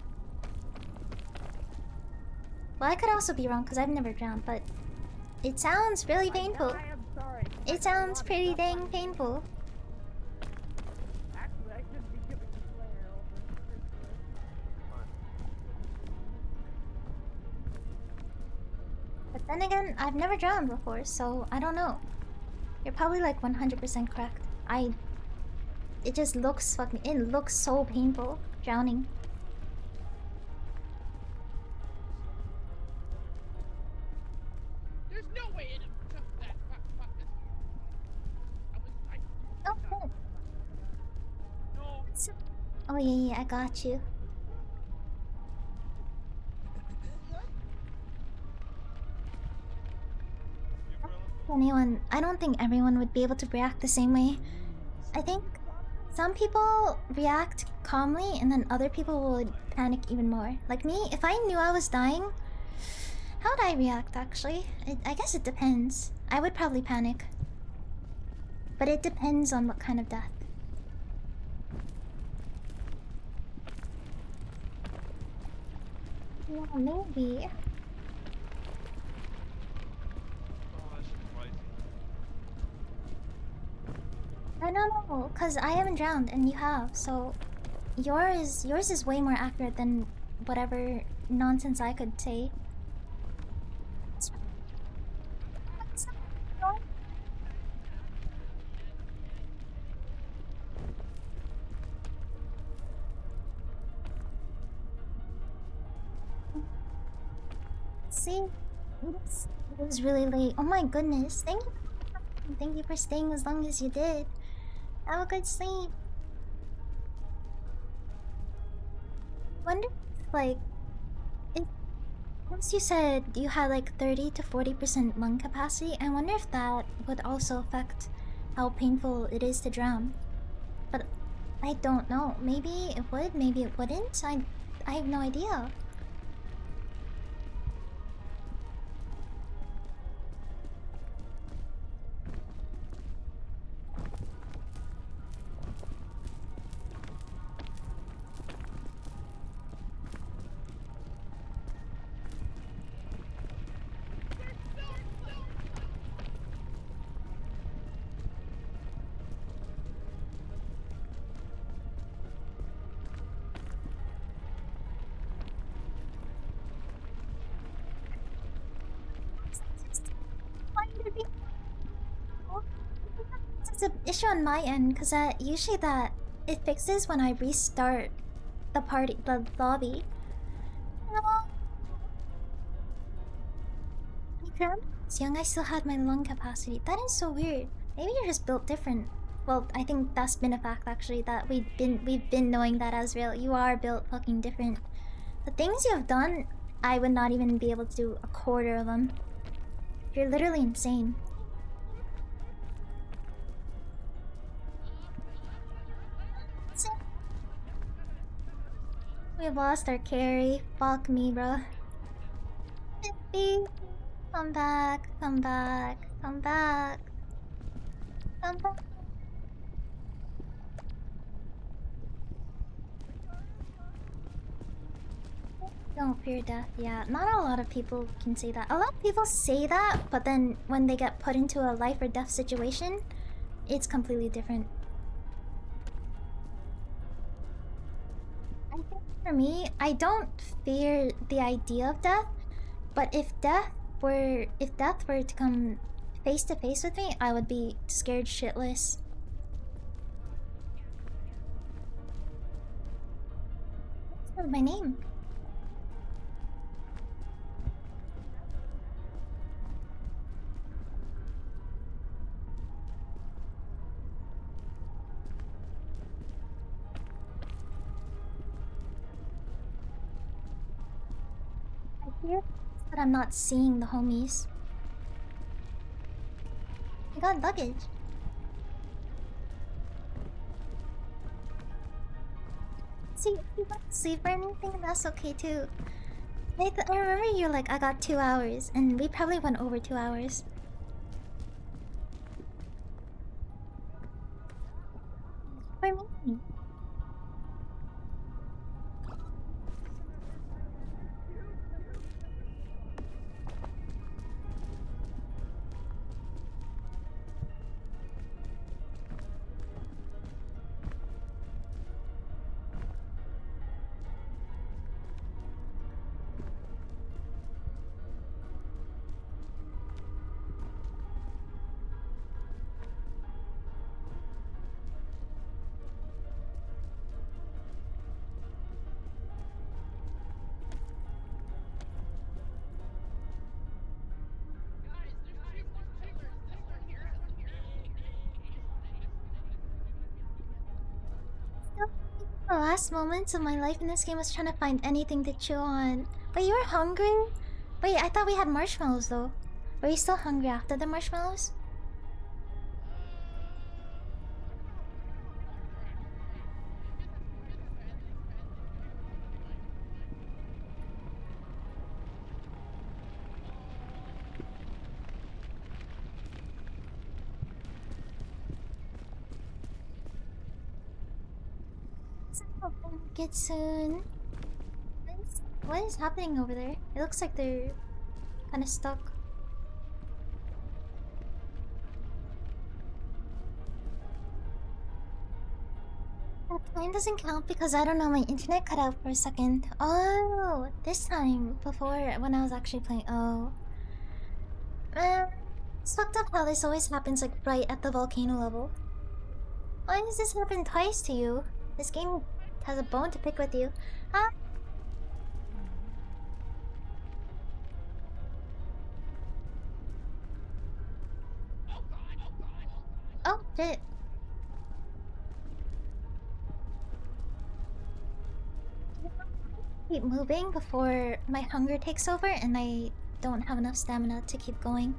Well, I could also be wrong because I've never drowned, but it sounds really painful. I am sorry. It sounds pretty dang painful. Actually, I should be giving the player over. But then again, I've never drowned before, so I don't know. You're probably like 100% correct. It just looks fucking. It looks so painful, drowning. There's no way it took that. Fuck this. Oh, good. Oh yeah, I got you. I don't think everyone would be able to react the same way. I think some people react calmly and then other people would panic even more. Like me, if I knew I was dying, how would I react actually? I guess it depends. I would probably panic. But it depends on what kind of death. Yeah, maybe. I don't know, cause I haven't drowned and you have, so yours is way more accurate than whatever nonsense I could say. See, it was really late. Oh my goodness! Thank you for staying as long as you did. Have a good sleep. Wonder, like, once you said you had like 30 to 40% lung capacity, I wonder if that would also affect how painful it is to drown. But I don't know. Maybe it would, maybe it wouldn't. I have no idea. issue on my end, because usually that it fixes when I restart the lobby. Young, I still had my lung capacity. That is so weird. Maybe you're just built different. Well, I think that's been a fact actually, that we've been knowing that as real. You are built fucking different. The things you have done, I would not even be able to do a quarter of them. You're literally insane. We lost our carry. Fuck me, bro. Bippy. Come back, come back, come back. Come back. Don't fear death. Yeah, not a lot of people can say that. A lot of people say that, but then when they get put into a life or death situation, it's completely different. I think for me, I don't fear the idea of death, but if death were to come face to face with me, I would be scared shitless. What's my name? I fear that I'm not seeing the homies. I got luggage. See, if you want to sleep or anything, that's okay too. I remember you're like, I got 2 hours, and we probably went over 2 hours. For me. The last moments of my life in this game was trying to find anything to chew on. But you were hungry? Wait, I thought we had marshmallows though. Were you still hungry after the marshmallows? Get soon. What is happening over there? It looks like they're kind of stuck. That time doesn't count because I don't know, my internet cut out for a second. Oh, this time before when I was actually playing. Oh, it's fucked up how this always happens like right at the volcano level. Why does this happen twice to you? This game has a bone to pick with you. Huh? Oh, shit. Keep moving before my hunger takes over and I don't have enough stamina to keep going.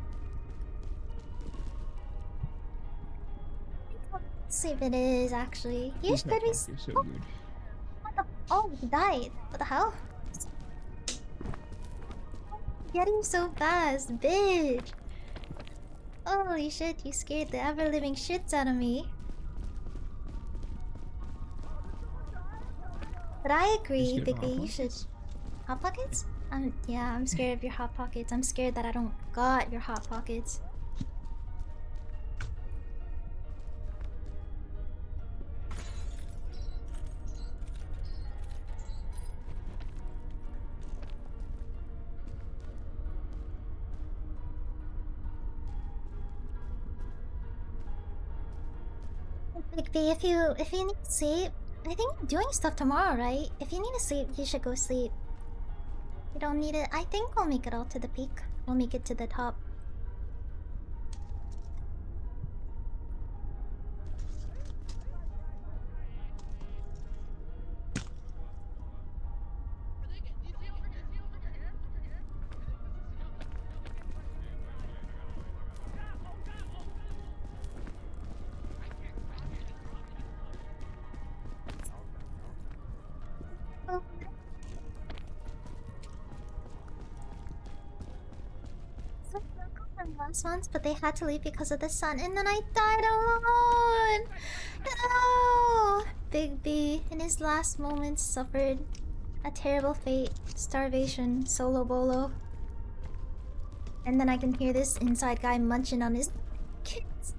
Let's see if it is actually. You should be. So weird. Oh, he died. What the hell? Getting so fast, bitch. Holy shit, you scared the ever-living shits out of me. But I agree, Bigby, you should... Hot Pockets? Yeah, I'm scared of your Hot Pockets. I'm scared that I don't got your Hot Pockets. Big B, if you need sleep, I think you're doing stuff tomorrow, right? If you need to sleep, you should go sleep. You don't need it. I think we'll make it all to the peak. We'll make it to the top. Last ones, but they had to leave because of the sun, and then I died alone. No, Big B in his last moments suffered a terrible fate, starvation, solo bolo, and then I can hear this inside guy munching on his kids.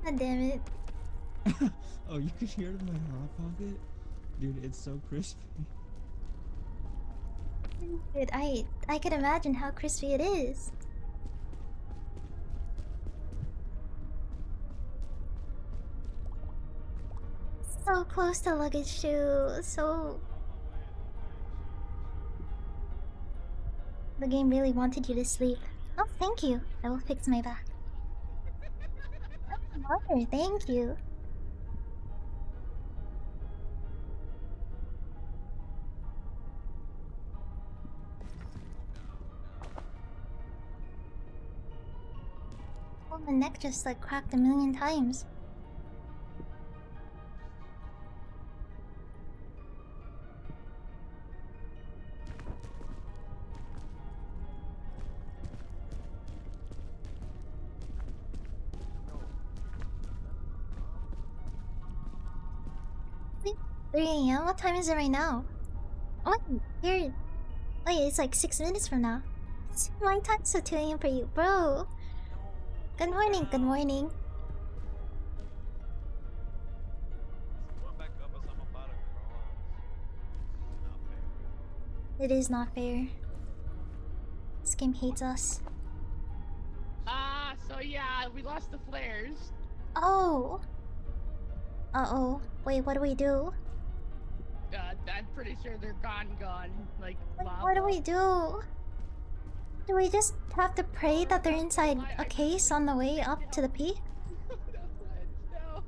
God damn it! Oh, you could hear it in my hot pocket, dude. It's so crispy. Dude, I could imagine how crispy it is. So close to luggage too. So the game really wanted you to sleep. Oh, thank you. I will fix my back. Oh, mother, thank you. Oh, my neck just like cracked a million times. Wait, 3 AM? What time is it right now? Oh, you're... Wait, it's like 6 minutes from now. It's my time, so 2 AM for you, bro. Good morning, good morning. It is not fair. This game hates us. So yeah, we lost the flares. Oh. Uh-oh. Wait, what do we do? I'm pretty sure they're gone. Like, Wait, lava. what do we do? Do we just have to pray that they're inside a case on the way up to the peak? No,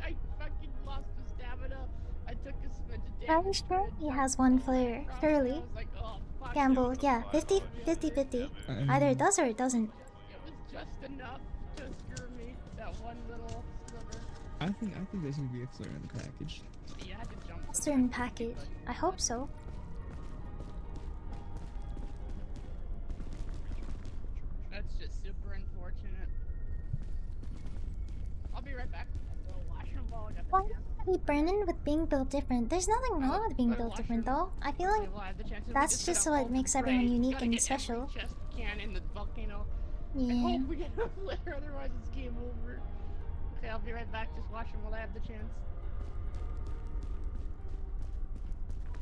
I fucking lost the stamina. I took a smidge of Are you damage. sure he has one flare? Surely. Gamble, yeah, 50-50. Either it does or it doesn't. It was just enough to screw me. That one little sliver. I think there's gonna be a flare in the package. You had to jump. Certain package. I hope so. That's just super unfortunate. I'll be right back. I'll go wash them while I got the Why chance. are we burning with being built different? There's nothing wrong with being built different though. I feel like While I have the chance. that's just what makes everyone unique Gotta and get special. every chest we can in the volcano. I Yeah. hope we get a flare, otherwise it's game over. Okay, I'll be right back. Just watch them while I have the chance.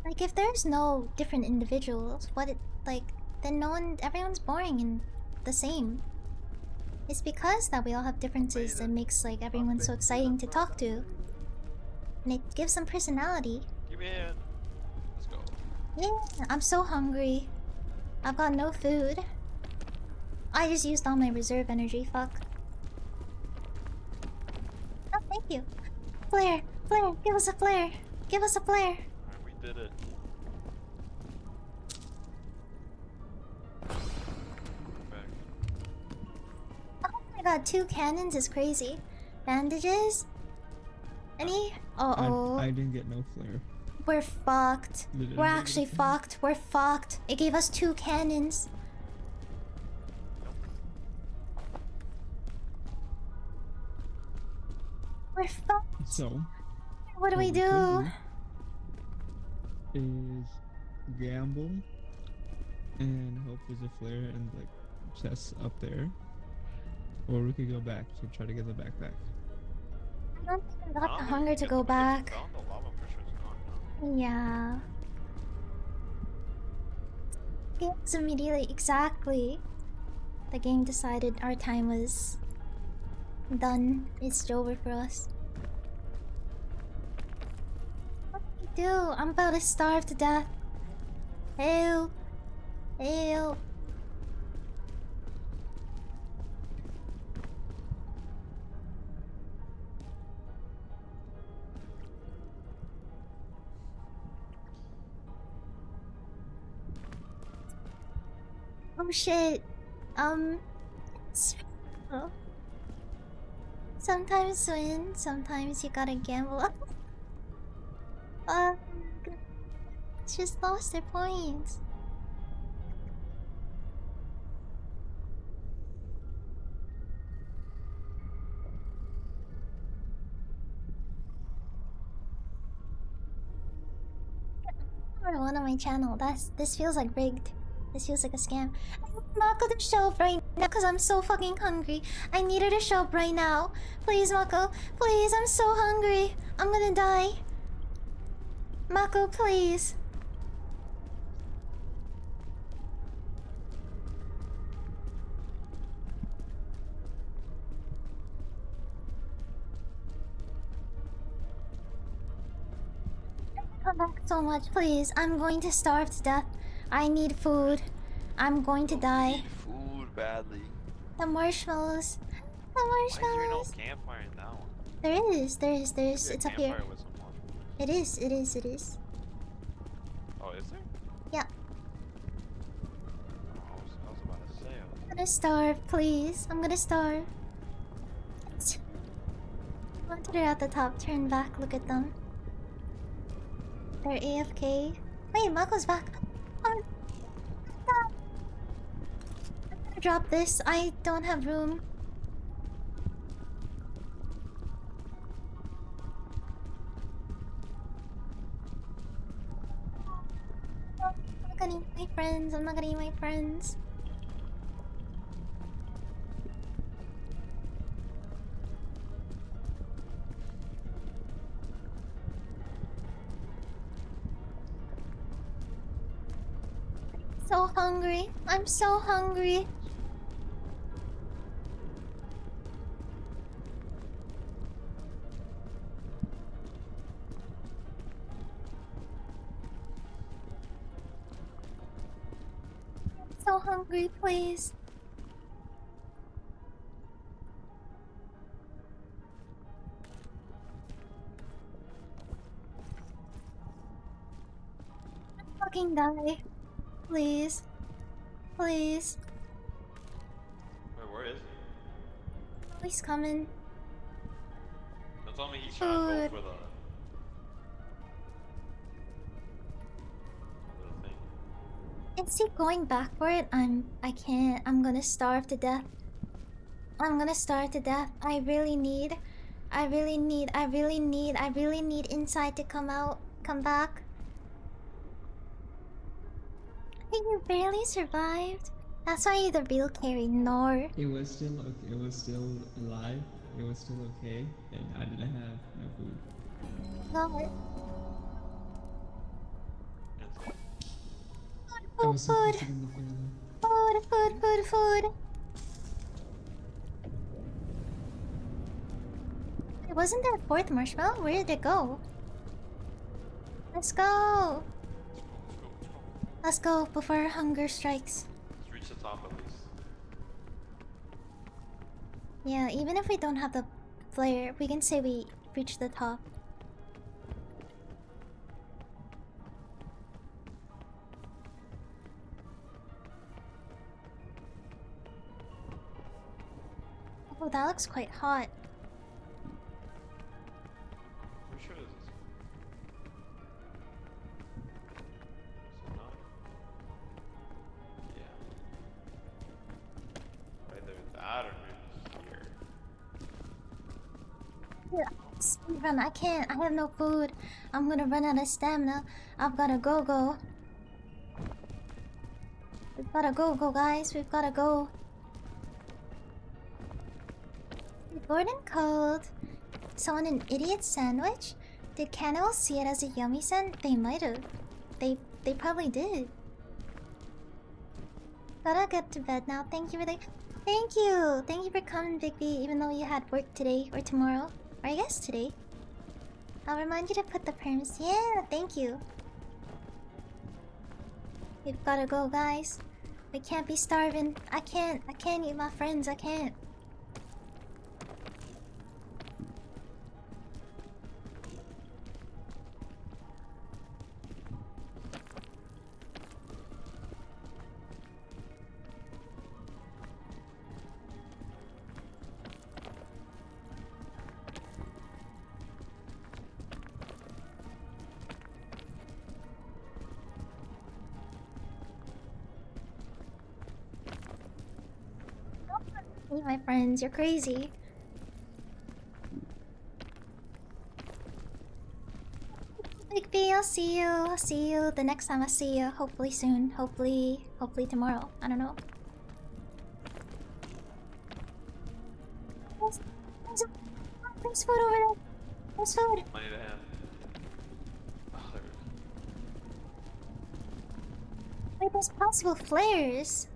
Like if there's no different individuals, then everyone's boring and the same. It's because that we all have differences that makes like everyone so exciting to talk to. And it gives them personality. Give me a hand. Let's go. Yeah, I'm so hungry. I've got no food. I just used all my reserve energy, fuck. Oh, thank you. Flare, give us a flare. Give us a flare. Alright, we did it. Back. Oh my god, 2 cannons is crazy. Bandages? Any? Uh-oh. I didn't get no flare. We're fucked. Did We're anybody actually get a flare? fucked. We're fucked. It gave us 2 cannons. We're fucked. So What do we could do? Is gamble and hope there's a flare and like chests up there, or we could go back to try to get the backpack. I don't think I got the hunger to go back. The lava pressure's gone now. Yeah. Yes, immediately, exactly. The game decided our time was Done. It's over for us. What do I do? I'm about to starve to death. Help! Help! Oh shit. Oh. Sometimes win, sometimes you gotta gamble. Just lost their points. Number one on my channel. This feels like rigged. This feels like a scam. I need Mako to show up right now because I'm so fucking hungry. I need her to show up right now. Please, Mako. Please, I'm so hungry. I'm gonna die. Mako, please. Come back so much, please. I'm going to starve to death. I need food. I'm going to die. Need food badly. The marshmallows. The Why is there no marshmallows. campfire in that one? There is. It's up here. Campfire with some marshmallows. It is. Oh, is there? Yeah. Oh, I was about to say. I'm gonna starve, please. I'm gonna starve. Wanted her at the top. Turn back. Look at them. They're AFK. Wait, Mako's back. I'm gonna drop this. I don't have room. I'm not gonna eat my friends. I'm not gonna eat my friends. So hungry. I'm so hungry. So hungry, please. Fucking die. Please. Please. Wait, where is he? He's coming. Don't tell me he's trying to go for the thing. Is he going back for it? I can't. I'm gonna starve to death. I'm gonna starve to death. I really need inside to come out. Come back. You barely survived. That's why you're the real carry, Nor. It was still okay. It was still alive. It was still okay, and I didn't have no food. God. I was Food. supposed to be in the family. Food. Wait, wasn't there a fourth marshmallow? Where did it go? Let's go. Let's go before hunger strikes. Let's reach the top at least. Yeah, even if we don't have the flare, we can say we reached the top. Oh, that looks quite hot. Where sure is this? Is it not? Yeah. Either that or maybe here. Speed run, I can't. I have no food. I'm gonna run out of stamina. I've gotta go. We've gotta go, guys. We've gotta go. Gordon called someone an idiot sandwich? Did cannibals see it as a yummy scent? They might have. They probably did. Gotta get to bed now. Thank you for the Thank you. Thank you for coming, Big B, even though you had work today or tomorrow. Or I guess today. I'll remind you to put the perms. Yeah, thank you. We've gotta go, guys. We can't be starving. I can't eat my friends. I can't. Eat my friends. You're crazy. Big B, I'll see you. I'll see you the next time I see you. Hopefully soon. Hopefully tomorrow. I don't know. There's food over there. There's food. Money to hand. Oh, there it is. Wait, there's possible flares.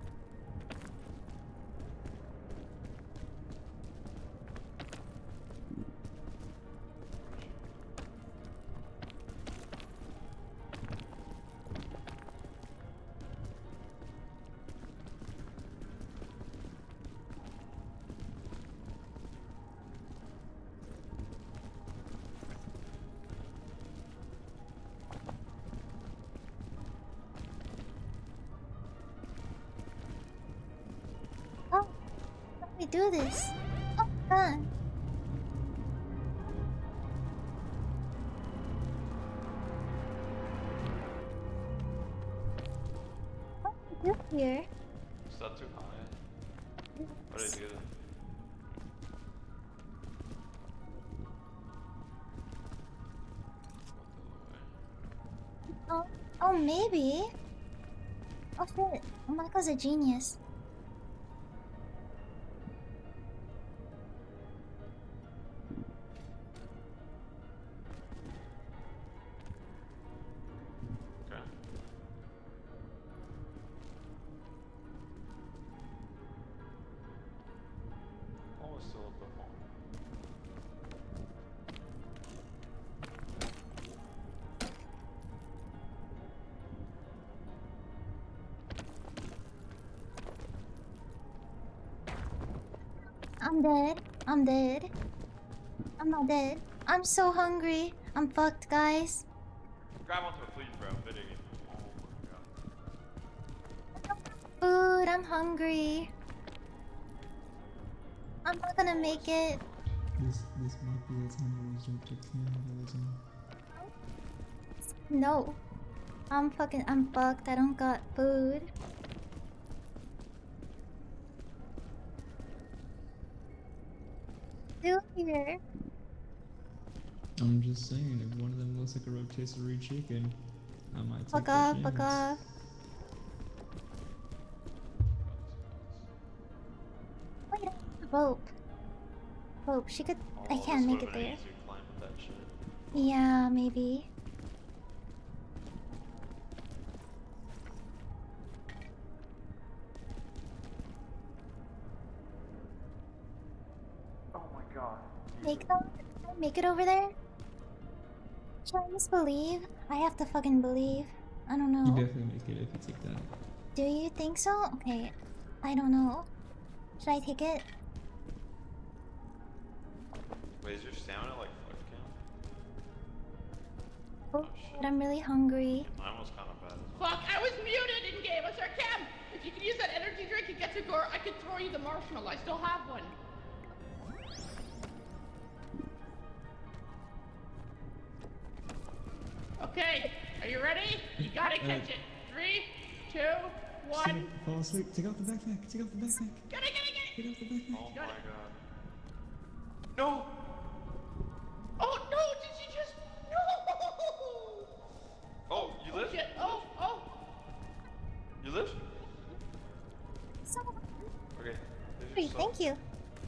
We do this. Oh, God. What do we do here? Is that too high? What did I do? Oh, maybe. Oh shit! Michael's a genius. I'm dead. I'm dead. I'm not dead. I'm so hungry. I'm fucked, guys. Grab onto it, please, bro. Video game. Oh my god. Food. I'm hungry. I'm not gonna make it. This might be the time to resort to cannibalism. No. I'm fucked. I don't got food. Still here. I'm just saying, if one of them looks like a rotisserie chicken, I might take Fuck off, fuck off. Wait, rope. Rope, she could. I can't make it there. Yeah, maybe. Oh my god. Make it over there? Should I just believe? I have to fucking believe. I don't know. You definitely make it if you take that. Do you think so? Okay. I don't know. Should I take it? Wait, is your stamina like fuck count? Oh, but I'm really hungry. Mine was kind of bad. Fuck, I was muted in game. Sir Cam, if you could use that energy drink and get to Gore, I could throw you the marshmallow. I still have one. Okay, are you ready? You gotta catch it. 3, 2, 1. Fall asleep. Take off the backpack. Take off the backpack. Get it! Take off the backpack. Oh my god. No! Oh no! Did you just? No! Oh, you live? Shit. Oh! You live? So, Okay. wait, thank you.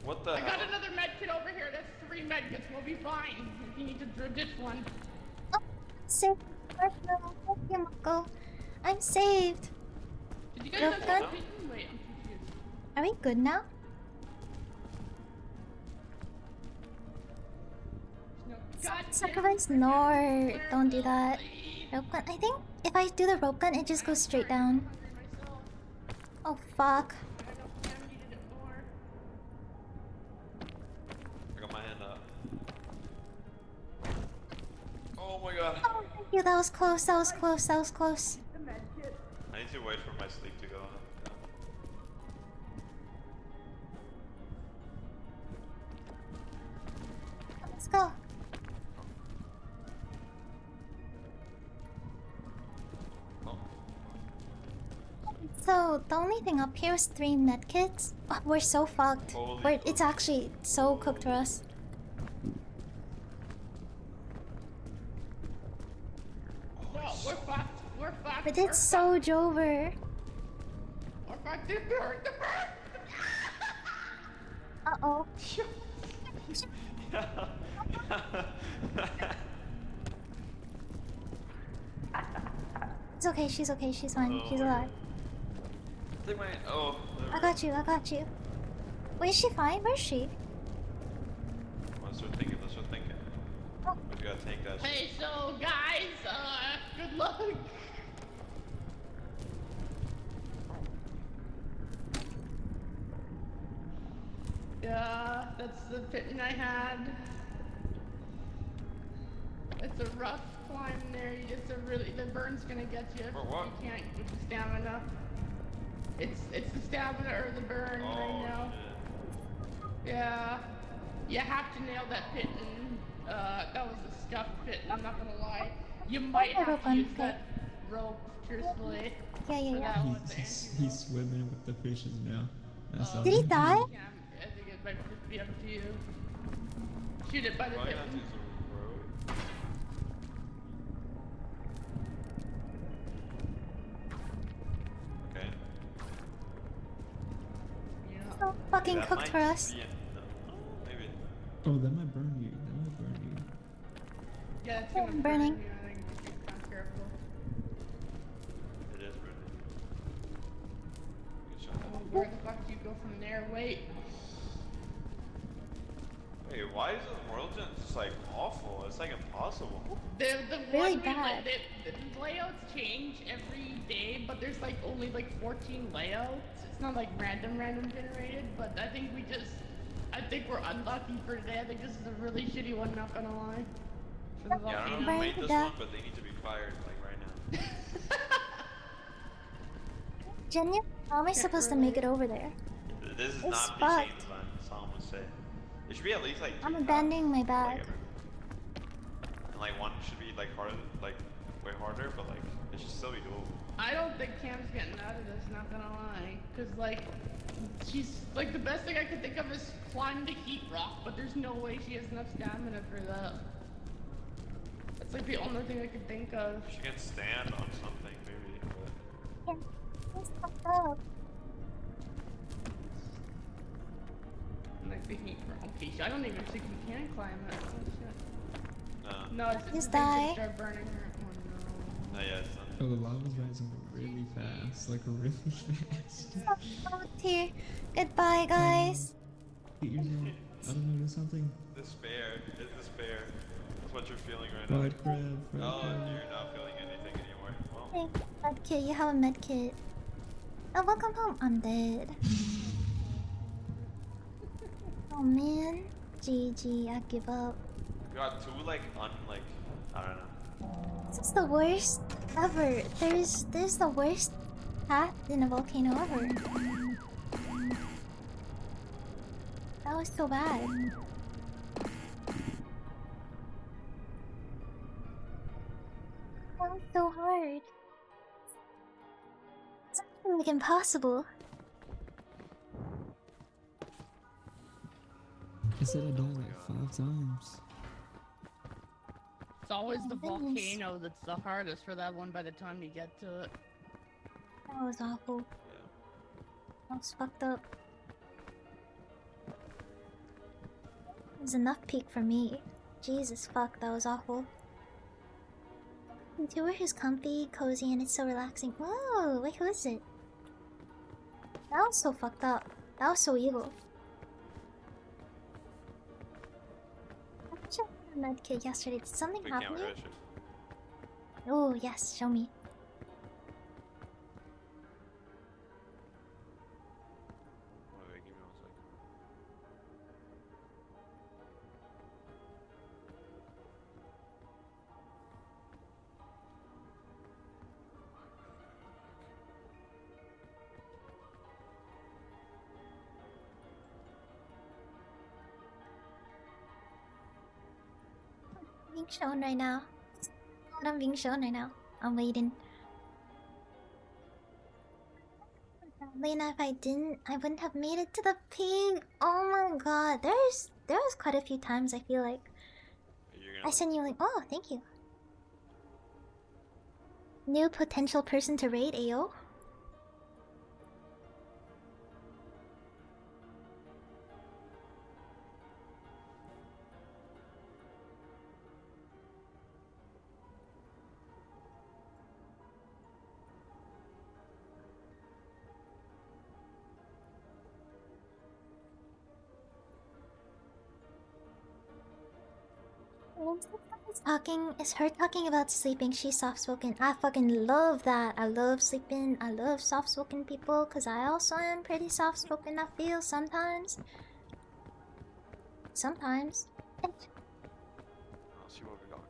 What the I hell? got another med kit over here. That's 3 med kits. We'll be fine. If you need to ditch one. Saved. Marshmallow. Thank you, Mako. I'm saved. Did you guys Real know good? that? Wait, I'm confused. Are we good now? Sacrifice? No, don't do that. Rope gun. I think if I do the rope gun, it just goes straight down. Oh fuck. I got my hand up. Oh my god. Oh, thank you. That was close. That was close. That was close. I need to wait for my sleep to go. Let's go. So the only thing up here is 3 medkits. Oh, we're so fucked. It's actually so cooked for us. No, we're fucked. We're fucked. But it's so Jover. We're fucked. The bird. Uh-oh. It's okay, she's okay, she's fine, she's alive. Take my. Oh. I got you, I got you. Wait, is she fine? Where's she? Let's start thinking. Let's start thinking. We gotta take that. Hey, so guys, good luck. Yeah, that's the pitten I had. It's a rough climb there. The burn's gonna get you. For what? You can't get the stamina. It's the stamina or the burn right now. Yeah. You have to nail that pitten. That was a scuffed pitten, I'm not gonna lie. You might have to use that rope, truthfully. Yeah. He's swimming with the fishes now. That's all. Did he die? Yeah, I think it might just be up to you. Shoot it by the Probably pitten. have to use a rope. Okay. So fucking That cooked might for us. be maybe. Oh, that might burn you. That might burn you. Yeah, it's Oh, gonna I'm burn burning. you. I think you should be kind of careful. It is burning. Good shot. Oh, where the fuck do you go from there? Wait. Wait, why is this world just like awful? It's like impossible. The Really one bad. the layouts change every day, but there's like only like 14 layouts. It's not like random generated, but I think we're unlucky for today. I think this is a really shitty one, not gonna lie. For the Yeah, I don't know volcano. who made this one, but they need to be fired like right now. Jenya, how am I supposed to make it over there? This is It's not fucked. PC design, that's all I'm gonna say. It should be at least like I'm 2 abandoning my times, bag. like, and like one should be like harder, like way harder, but like it should still be doable. I don't think Cam's getting out of this, not gonna lie. Cause like, she's like the best thing I could think of is climb the heat rock, but there's no way she has enough stamina for that. That's like the only thing I could think of. She can stand on something maybe, but It's fucked up. Like the heat rock. Okay, I don't even think we can climb it. Oh shit. no. No, it's Just the things die. that start burning her. Oh no. No, yeah, it's not. Oh, the lava's rising really fast. Like really fast. So fucked here. Goodbye, guys. Get yourself. I don't know, do something. Despair. It's despair. That's what you're feeling right now. Fried crab. Fried Oh, crab. you're not feeling anything anymore. Well, Hey, medkit, you have a medkit. Oh, welcome home. I'm dead. Oh man. GG, I give up. you got 2 like I don't know. This is the worst ever. There's the worst path in a volcano ever. That was so bad. That was so hard. It's actually like impossible. I said I died like 5 times. It's always the Oh, goodness. volcano that's the hardest for that one by the time you get to it. That was awful. That was fucked up. It was enough peak for me. Jesus fuck, that was awful. The tour is comfy, cozy, and it's so relaxing. Whoa, wait, who is it? That was so fucked up. That was so evil. medkit yesterday. Did something We happen? can't Yet? rush it. Oh yes, show me. Wait, give me 1 second. Being shown right now. I'm being shown right now. I'm waiting. Lena, if I didn't, I wouldn't have made it to the pig. Oh my god, there was quite a few times I feel like I sent you like, oh, thank you. New potential person to raid, Ayo. Is her talking about sleeping. She's soft spoken. I fucking love that. I love sleeping. I love soft spoken people because I also am pretty soft spoken. I feel sometimes. Sometimes. I'll see what we got.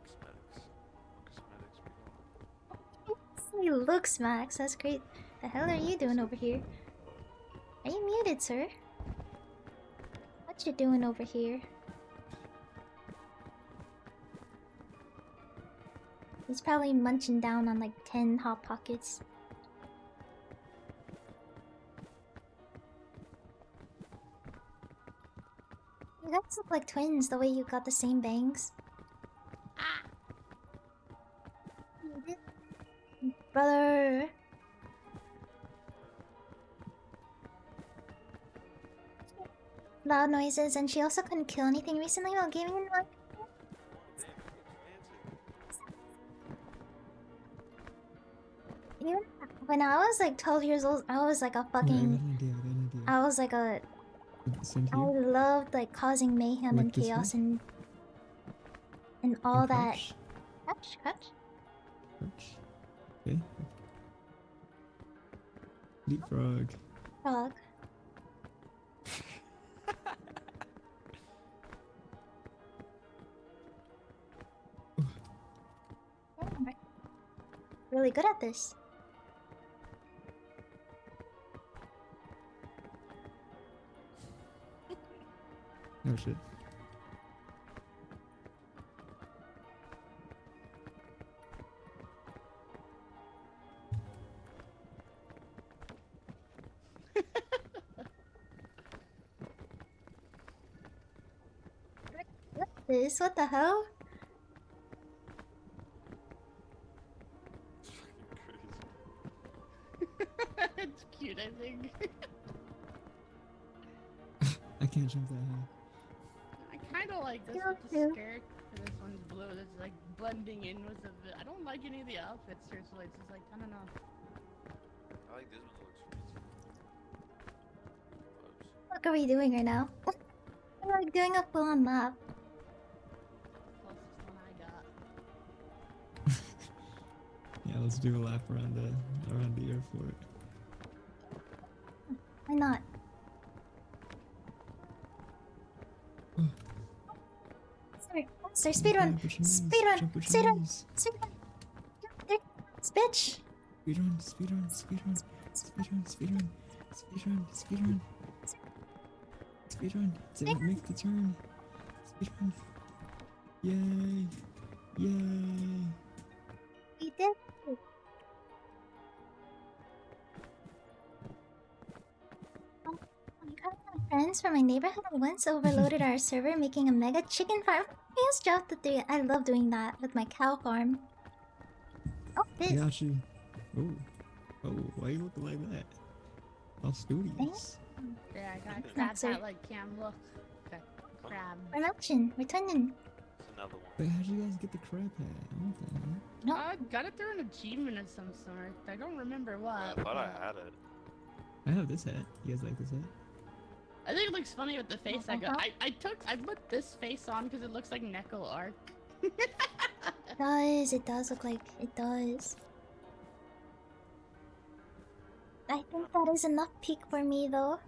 Cosmetics. He looks Max. That's great. The hell are you doing over here? Are you muted, sir? What you doing over here? He's probably munching down on like 10 Hot Pockets. You guys look like twins the way you got the same bangs. Brother. Loud noises, and she also couldn't kill anything recently while gaming in one. Even when I was like 12 years old, I was like a fucking. I was like a. I loved like causing mayhem and chaos and all that. Crouch, crouch. Okay. Leapfrog. Frog. Really good at this. Oh shit. This? What the hell? It's cute, I think. I can't jump that high. I kind of like this with the skirt. This one's blue. This is like blending in with the. I don't like any of the outfits. Seriously, it's just like I don't know. I like this one. What are we doing right now? We're like doing a full-on lap. Closest one I got. Yeah, let's do a lap around the airport. Why not? Sorry, sorry, speedrun! Speedrun! Speedrun! Speedrun! Bitch! Speedrun, speedrun, speedrun, speedrun, speedrun, speedrun, speedrun. Speedrun, make the turn. Speedrun. Yay! Yay! We did it. My friends from my neighborhood once overloaded our server, making a mega chicken farm. We just dropped the 3. I love doing that with my cow farm. Oh, this. I got you. Oh, why you looking like that? All studious. Yeah, I got that like cam look. That crab. We're matching. We're twinning. Another one. Wait, how'd you guys get the crab hat? What the hell? No. I got it through an achievement of some sort. I don't remember what. I thought I had it. I have this hat. You guys like this hat? I think it looks funny with the face I got. I put this face on because it looks like Neko Arc. It does look like it does. I think that is enough peak for me though.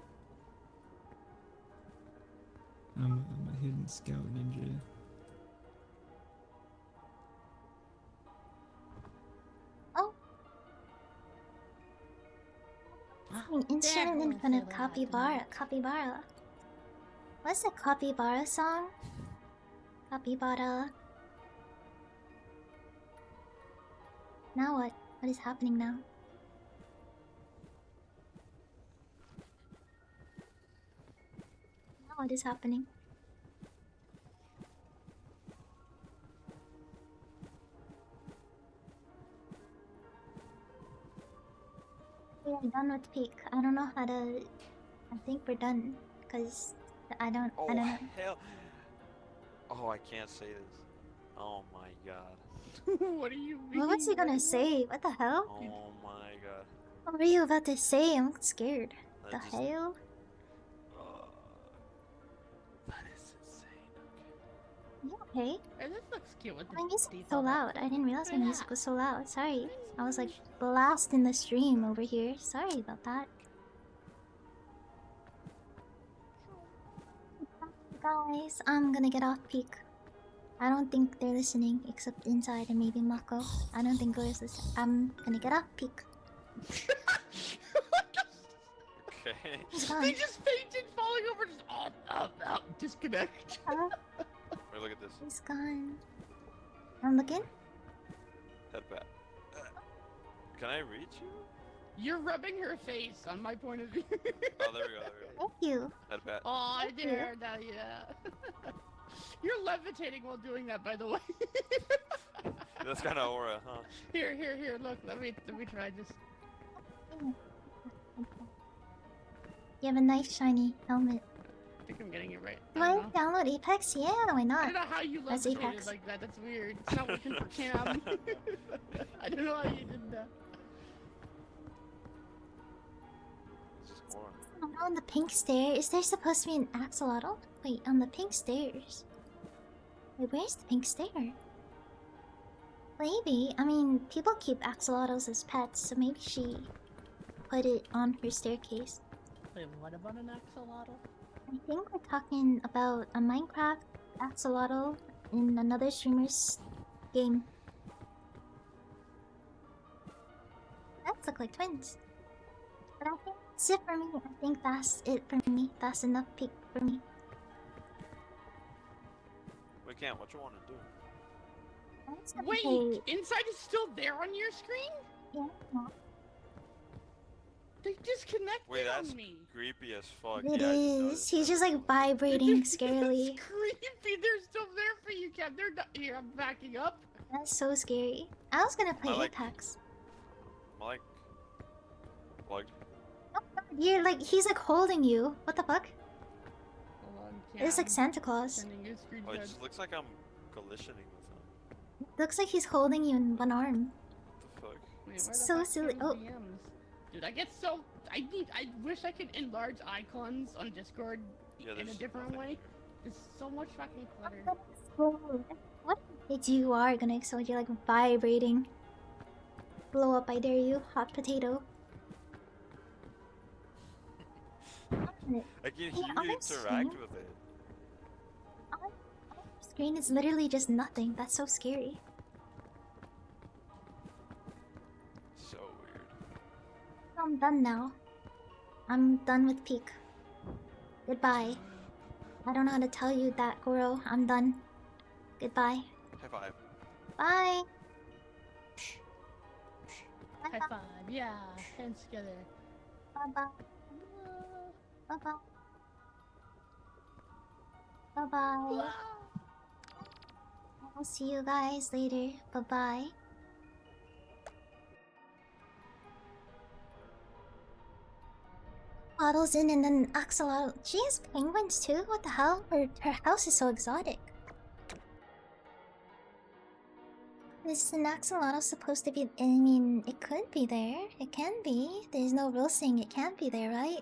I'm a hidden scout ninja. An instrument in front of Capybara. Capybara. What's the Capybara song? Capybara. Now what? What is happening now? Now what is happening? We are done with peak. I don't know how to. I think we're done because I don't know. Hell. Oh, I can't say this. Oh my god. What are you mean? What was he gonna say? What the hell? Oh my god. What were you about to say? I'm scared. The just- hell? That is insane. You okay? Hey, this looks cute with the My music was so default. loud. I didn't realize my music was so loud. Sorry. I was like blasting the stream over here. Sorry about that. Guys, I'm gonna get off peak. I don't think they're listening except inside and maybe Mako. I don't think Gore's listening. I'm gonna get off peak. Okay. He's gone. They just fainted, falling over, just disconnect. Wait, look at this. He's gone. I'm looking. Head back. Can I reach you? You're rubbing her face on my point of view. Oh, there we go, there we go. Thank you. Head back. Oh, I Thank did you. hear that, yeah. You're levitating while doing that, by the way. That's kind of aura, huh? Here, look, let me try this. You have a nice shiny helmet. I think I'm getting it right. Do I download Apex? Yeah, why I not? don't know how you That's levitated Apex. like that, that's weird. It's not working for Cam. I don't know how you did that. On the pink stair, is there supposed to be an axolotl? Wait, on the pink stairs. Wait, where's the pink stair? Maybe. I mean, people keep axolotls as pets, so maybe she put it on her staircase. Wait, what about an axolotl? I think we're talking about a Minecraft axolotl in another streamer's game. That look like twins. But I think that's it for me. I think that's it for me. That's enough peak for me. We can't. What you want to do? Wait, Inside is still there on your screen? Yeah. No. They disconnected Wait, that's on me. creepy as fuck. It Yeah, I just is. noticed He's just like vibrating scarily. It's creepy. They're still there for you, Cam. They're not here. I'm backing up. That's so scary. I was gonna play I like- Apex. I'm like, plugged. You're like, he's like holding you. What the fuck? Hold on, It's like Cam. Santa Claus. Sending you a Oh, it screenshot. just looks like I'm collisioning with him. Looks like he's holding you in one arm. What the fuck? Wait, where the So fuck's silly. Cam's Oh. DMs? Dude, I get so... I wish I could enlarge icons on Discord Yeah, in a there's different nothing. way. There's so much fucking clutter. What if you are gonna explode? You're like vibrating. Blow up, I dare you. Hot potato. I can hear Yeah, you honestly. interact with it. Screen is literally just nothing. That's so scary. So weird. I'm done now. I'm done with peak. Goodbye. I don't know how to tell you that, Goro. I'm done. Goodbye. High five. Bye. High five, yeah. Hands together. Bye bye. Bye bye. Bye bye. I'll see you guys later. Bye bye. Bottles in and then axolotl. She has penguins too? What the hell? Her house is so exotic. Is an axolotl supposed to be? I mean, it could be there. It can be. There's no rule saying it can't be there, right?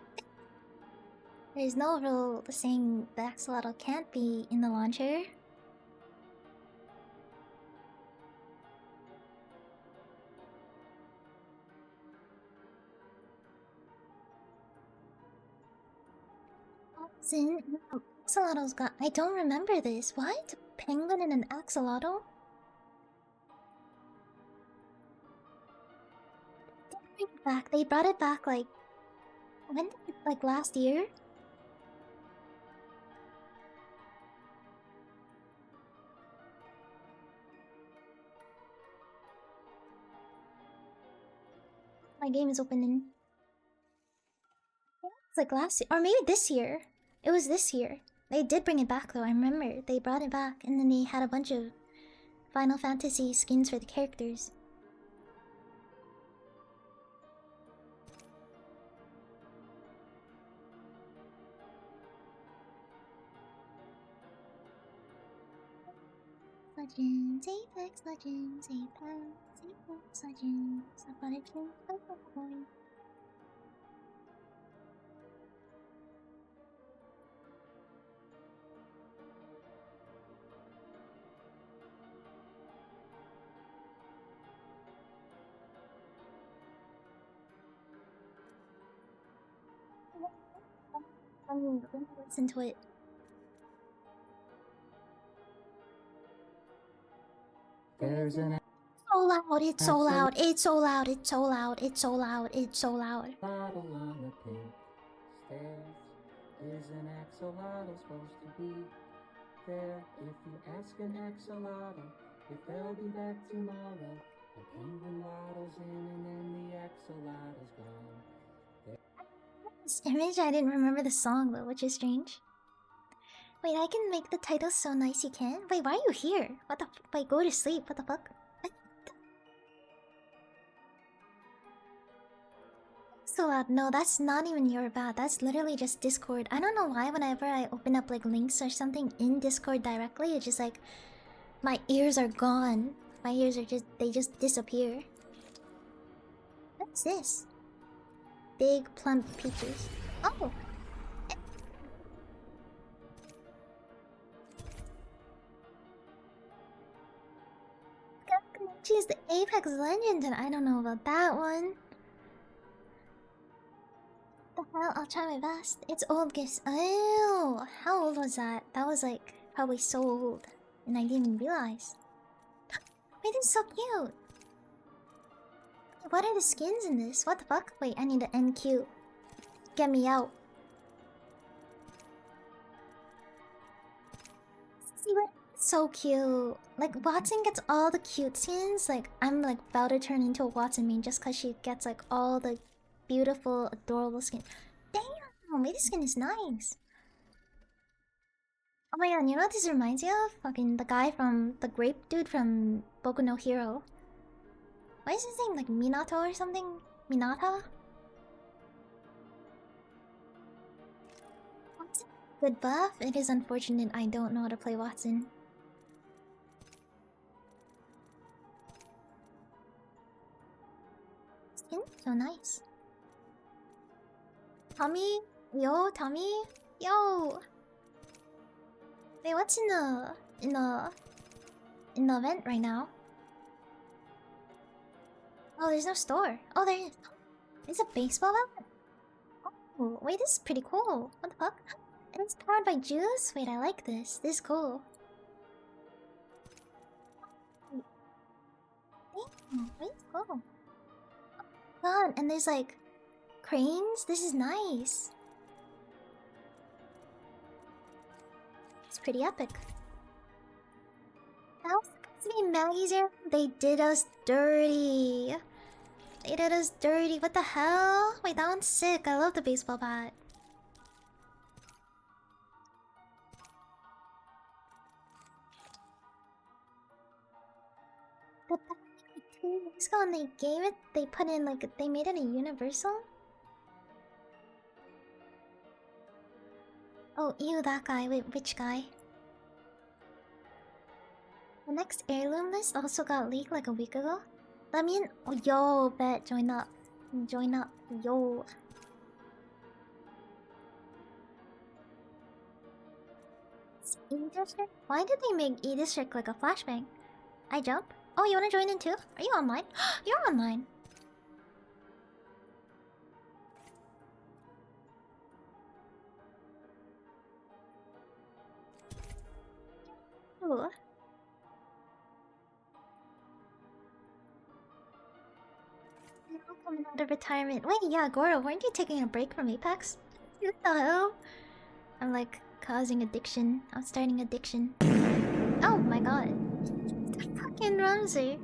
There's no rule saying the axolotl can't be in the launcher. Axolotl's got. I don't remember this. What? Penguin and an axolotl? They bring it back. They brought it back like. When did it, like last year? My game is opening. It's like last year, or maybe this year. It was this year. They did bring it back though, I remember. They brought it back, and then they had a bunch of Final Fantasy skins for the characters. Legends, Apex Legends, Apex Legends, somebody can play the boy. Listen to it. There's an So loud, it's so loud, it's so loud, it's so loud, it's so loud, it's so loud. bottle on the pink stairs. Is an axolotl supposed to be there? If you ask an axolotl if they'll be back tomorrow, the penguin waddles in and then the axolotl's gone. This image, I didn't remember the song though, which is strange. Wait, I can make the title so nice you can? Wait, why are you here? What the wait, go to sleep, what the fuck? So loud. No, that's not even your bad. That's literally just Discord. I don't know why whenever I open up like links or something in Discord directly, it's just like my ears are gone. My ears are they just disappear. What's this? Big plump peaches. Oh! She's the Apex Legend and I don't know about that one. The hell? I'll try my best. It's old gifts. Oh, how old was that? That was like probably so old, and I didn't even realize. Wait, this is so cute. What are the skins in this? What the fuck? Wait, I need an NQ. Get me out. See what? So cute. Like Watson gets all the cute skins. Like I'm like about to turn into a Watson main just cause she gets like all the beautiful, adorable skin. Damn, wait, this skin is nice. Oh my god, you know what this reminds me of? Fucking the guy from the grape dude from Boku no Hero. Why is his name like Minato or something? Minata? Watson? Good buff. It is unfortunate I don't know how to play Watson. Skin so nice. Tommy? Yo, Tommy? Yo! Wait, what's in the event right now? Oh, there's no store. Oh, there is. It's a baseball event? Oh, wait, this is pretty cool. What the fuck? And it's powered by juice? Wait, I like this. This is cool. Damn, wait, it's cool. Oh, God, and there's like cranes? This is nice. It's pretty epic. That was supposed to be Maggie's here. They did us dirty. They did us dirty. What the hell? Wait, that one's sick. I love the baseball bat. The bat, like 2 years ago, and they gave it. They put in like they made it a universal. Oh, ew, that guy. Wait, which guy? The next heirloom list also got leaked like a week ago. Let me in. Oh, yo, bet. Join up. Join up. Yo. E District? Why did they make E District like a flashbang? I jump? Oh, you wanna join in too? Are you online? You're online. Ooh. You're coming out of retirement. Wait, yeah, Goro, weren't you taking a break from Apex? What the hell? I'm like causing addiction. I'm starting addiction. Oh my god. The fucking Ramsey.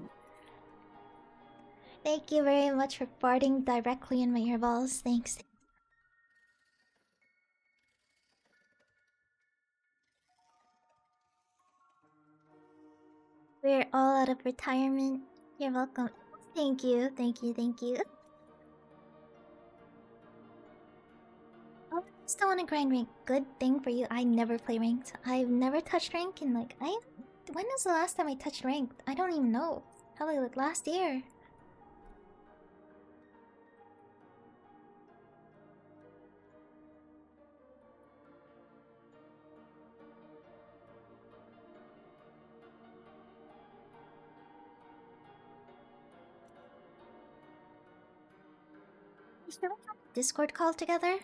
Thank you very much for farting directly in my earballs. Thanks. We're all out of retirement. You're welcome. Thank you, thank you, thank you. Oh, I still want to grind rank. Good thing for you. I never play ranked. I've never touched rank in like when was the last time I touched ranked? I don't even know. Probably like last year. Should we have a Discord call together?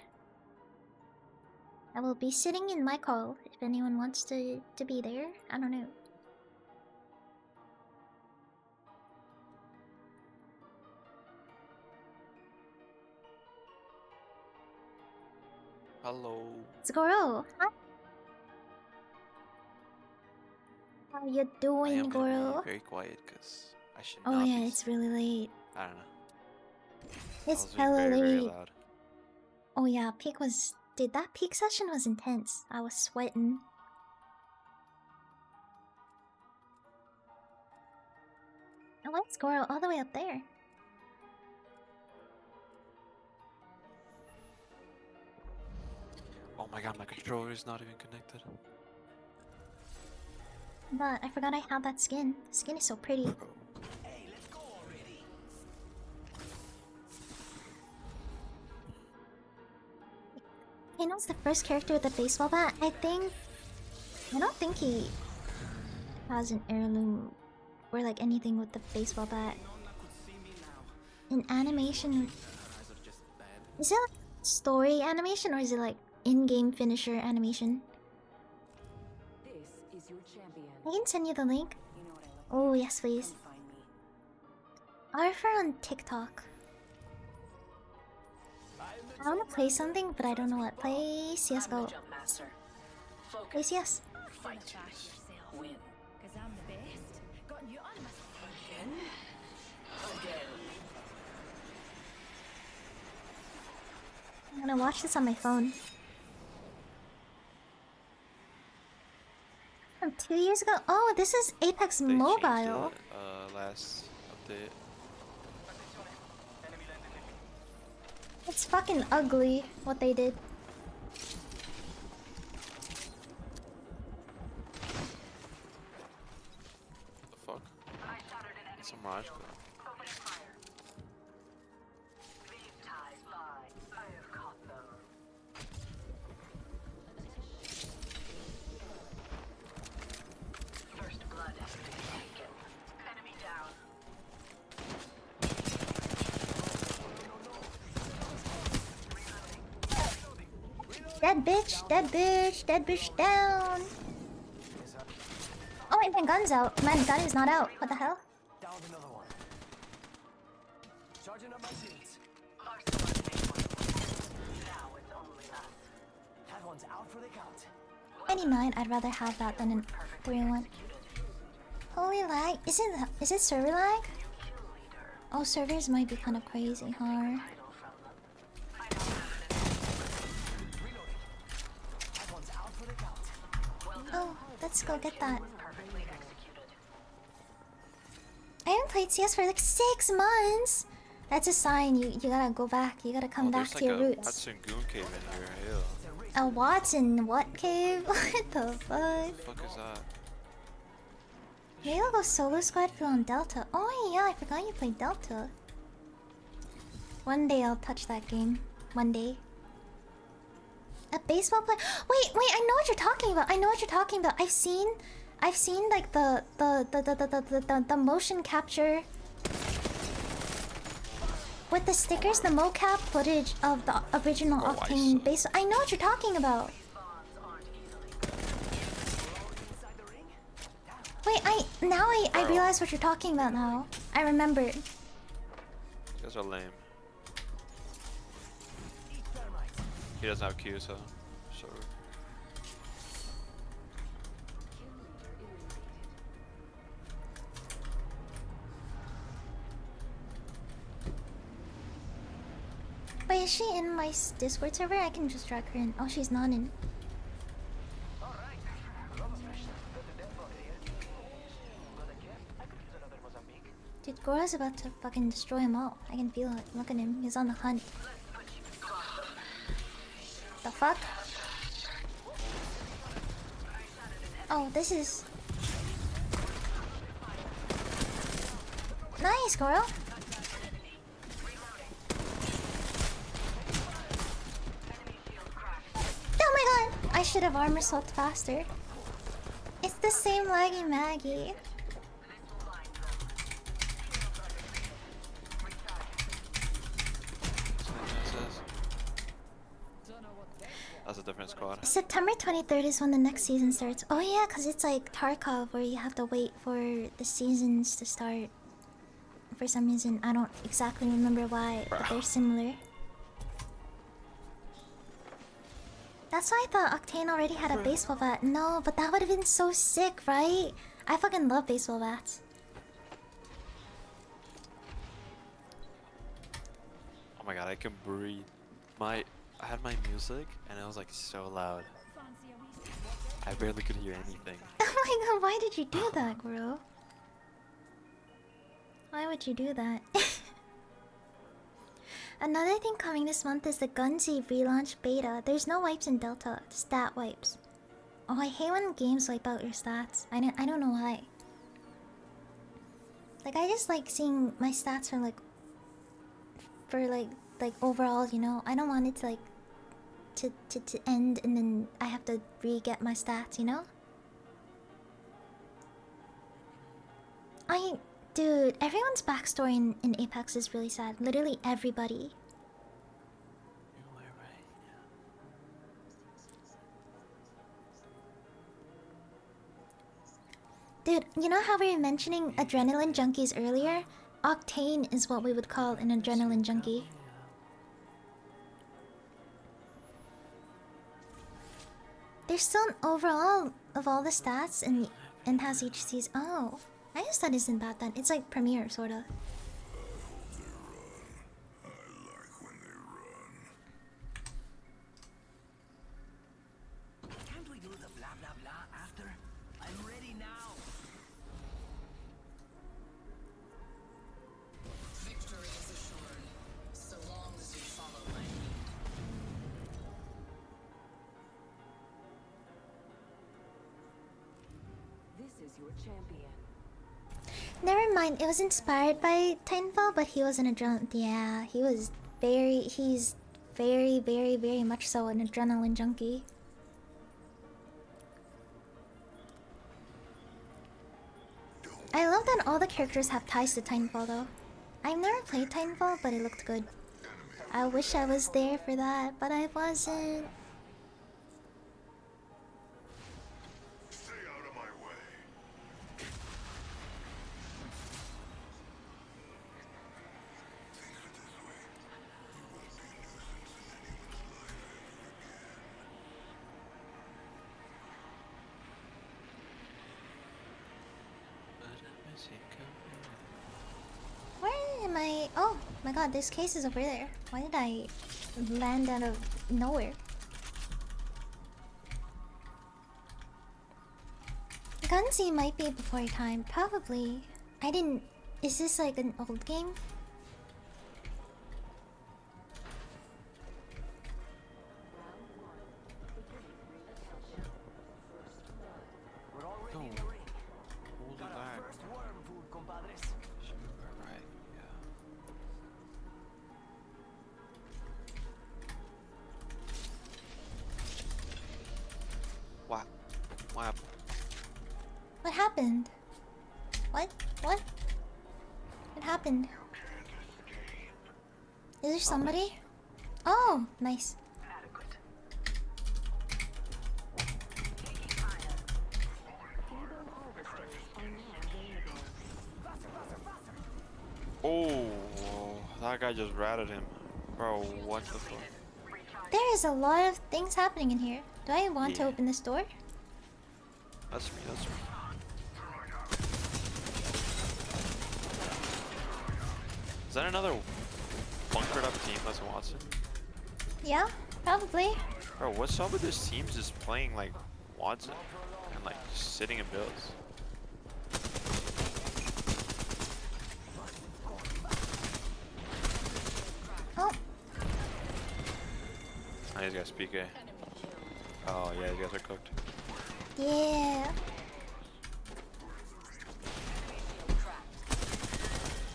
I will be sitting in my call if anyone wants to be there. I don't know. Hello. It's Goro. Hi. How you I doing, am gonna Goro? be very quiet because I should Oh not yeah, be. it's really late. I don't know. It's I was being hella very, very late. loud. Oh yeah, peak was... Dude, that peak session was intense. I was sweating. Oh, why is Goro all the way up there? Oh my god, my controller is not even connected. But I forgot I had that skin. The skin is so pretty. Kano's the first character with a baseball bat. I don't think he has an heirloom or like anything with the baseball bat. In animation, is it like story animation or is it like in-game finisher animation? I can send you the link. Oh yes, please. I refer on TikTok. I wanna play something, but I don't know what. Play CS:GO. Play CS. I'm gonna watch this on my phone. From 2 years ago? Oh, this is Apex They changed Mobile. it, last update. It's fucking ugly what they did. What the fuck? It's a Mirage gun. Dead bitch, dead bitch, dead bitch down. Oh wait, my gun's out. My gun is not out. What the hell? Downed another one. Charging up my shields. Now it's only us. That one's out for the count. 99, I'd rather have that than an real one. Holy lag. Is it server lag? Oh, servers might be kind of crazy, huh? Oh, let's go get that. I haven't played CS for like 6 months. That's a sign you gotta go back. You gotta come back There's to your like a roots. Watson Goon cave in here. Ew. A Watson what cave? What the fuck? What the fuck is that? Maybe I'll go solo squad for on Delta. Oh yeah, I forgot you played Delta. One day I'll touch that game. One day. A baseball player. Wait, I know what you're talking about. I know what you're talking about. I've seen like the motion capture with the stickers, the mocap footage of the original Octane base. I know what you're talking about. Wait, I realize what you're talking about now. I remembered. You guys are lame. He doesn't have Q, so. Wait, is she in my Discord server? I can just drag her in. Oh, she's not in. Dude, Gora's about to fucking destroy him all. I can feel it. Look at him. He's on the hunt. The fuck? Oh, this is... Nice, Goro! Oh my god! I should have armor swapped faster. It's the same laggy Maggie. That's a different squad. September 23rd is when the next season starts. Oh yeah, because it's like Tarkov where you have to wait for the seasons to start. For some reason, I don't exactly remember why, but they're similar. That's why I thought Octane already had a baseball bat. No, but that would have been so sick, right? I fucking love baseball bats. Oh my god, I can breathe. I had my music and it was like so loud. I barely could hear anything. Oh my god, why did you do that, bro? Why would you do that? Another thing coming this month is the Gunzi relaunch beta. There's no wipes in Delta, stat wipes. Oh, I hate when games wipe out your stats. I don't know why. Like, I just like seeing my stats for like overall, you know? I don't want it to like to end and then I have to re-get my stats, you know? Dude, everyone's backstory in Apex is really sad. Literally everybody. Dude, you know how we were mentioning adrenaline junkies earlier? Octane is what we would call an adrenaline junkie. There's still an overall of all the stats and has each season. Oh, I guess that isn't bad then. It's like Premiere, sorta. Can't we do the blah blah blah after? I'm ready now. Victory is assured, so long as you follow my lead. This is your champion. Never mind, it was inspired by Titanfall, but he wasn't a drone. Yeah, he's very, very, very much so an adrenaline junkie. I love that all the characters have ties to Titanfall though. I've never played Titanfall, but it looked good. I wish I was there for that, but I wasn't. Where am I? Oh my god, this case is over there. Why did I land out of nowhere? Gunzi might be before your time. Probably. I didn't... Is this like an old game? We're already in the ring. Got our first worm food, compadres. Right, yeah. What? What? What happened? Is there somebody? Oh, nice. Oh, that guy just ratted him. Bro, what the fuck? There is a lot of things happening in here. Do I want to Yeah. open this door? That's me, that's me. Is that another bunkered up team that's Watson? Yeah, probably. Bro, what's up with this team just playing like Watson and like just sitting in builds? Oh. Oh, these guys PK. Oh yeah, these guys are cooked. Yeah.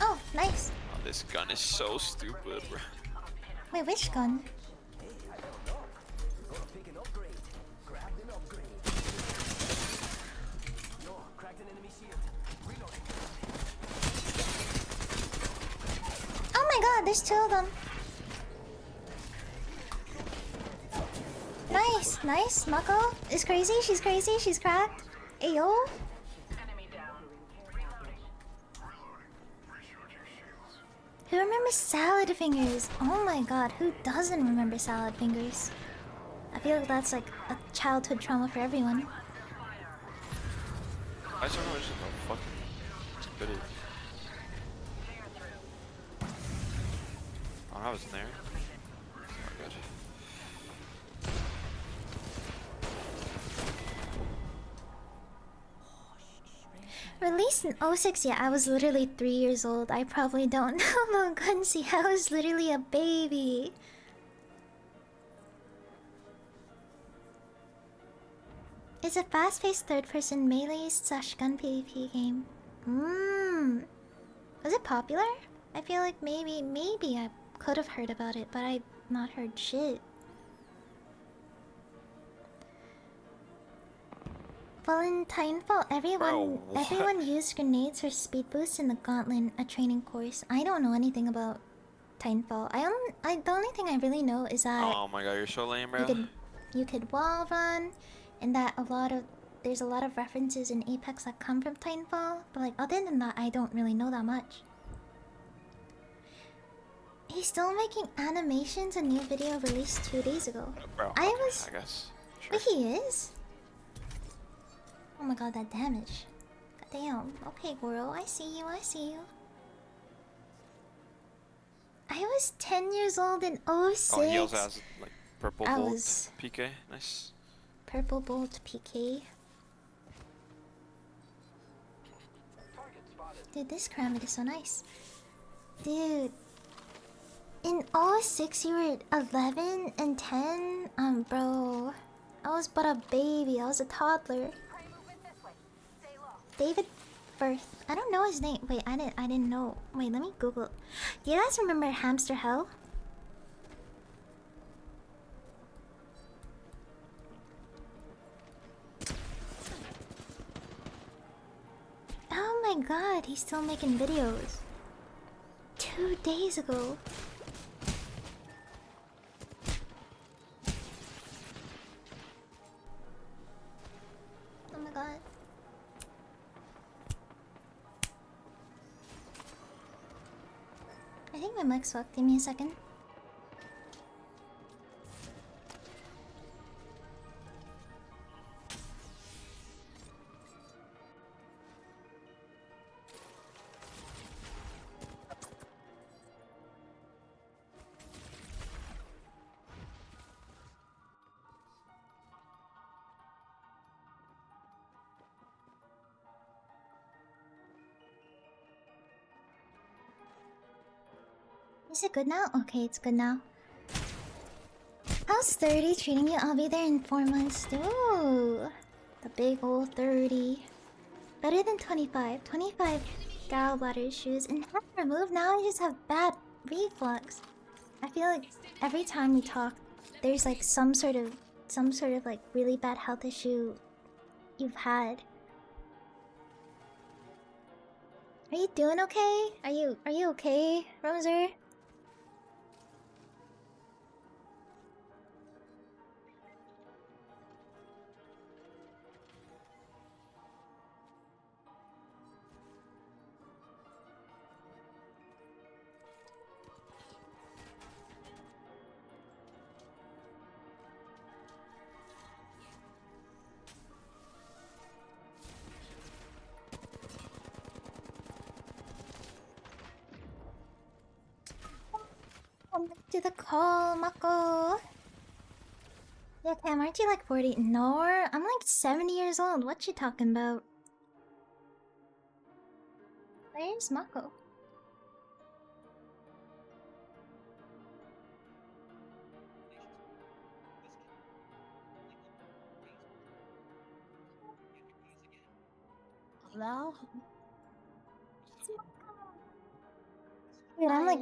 Oh, nice. Oh, this gun is so stupid, bro. Wait, which gun? Oh my god, there's two of them. Nice, nice. Mako is crazy, she's crazy, she's cracked. Ayo. Who remembers Salad Fingers? Oh my god, who doesn't remember Salad Fingers? I feel like that's like a childhood trauma for everyone. I just don't know, it's just a fucking stupidity. Oh, I was in there. Oh, good. Released in 06, yeah, I was literally 3 years old. I probably don't know about Gunsy. I was literally a baby. It's a fast-paced third-person melee/gun PvP game. Was it popular? I feel like maybe I could have heard about it, but I've not heard shit. Well, in Titanfall, everyone used grenades for speed boosts in the Gauntlet, a training course. I don't know anything about Titanfall. The only thing I really know is that Oh my god, you're so lame, bro. you could wall run, and that there's a lot of references in Apex that come from Titanfall. But like other than that, I don't really know that much. He's still making animations. A new video released 2 days ago. Bro, I guess. Wait, he is? Oh my god, that damage. God damn. Okay, Goro, I see you, I see you. I was 10 years old in 06. Oh, he also has like purple I bolt was- PK. Nice. Purple Bolt PK. Dude, this Karambit is so nice. Dude. In 06, you were 11 and 10? Bro. I was but a baby. I was a toddler. David Firth. I don't know his name. Wait, I didn't know. Wait, let me Google. Do you guys remember Hamster Hell? Oh my god, he's still making videos. 2 days ago. Oh my god. I think my mic's fucked. Give me a second. Is it good now? Okay, it's good now. How's 30 treating you? I'll be there in 4 months. Ooh, the big old 30. Better than 25. 25 gallbladder issues and half removed. Now I just have bad reflux. I feel like every time we talk, there's like some sort of like really bad health issue you've had. Are you doing okay? Are you okay, Roser? Come back to the call, Mako. Yeah, Cam, aren't you like 40? No, I'm like 70 years old. What you talking about? Where's Mako? Hello? Dude, I'm like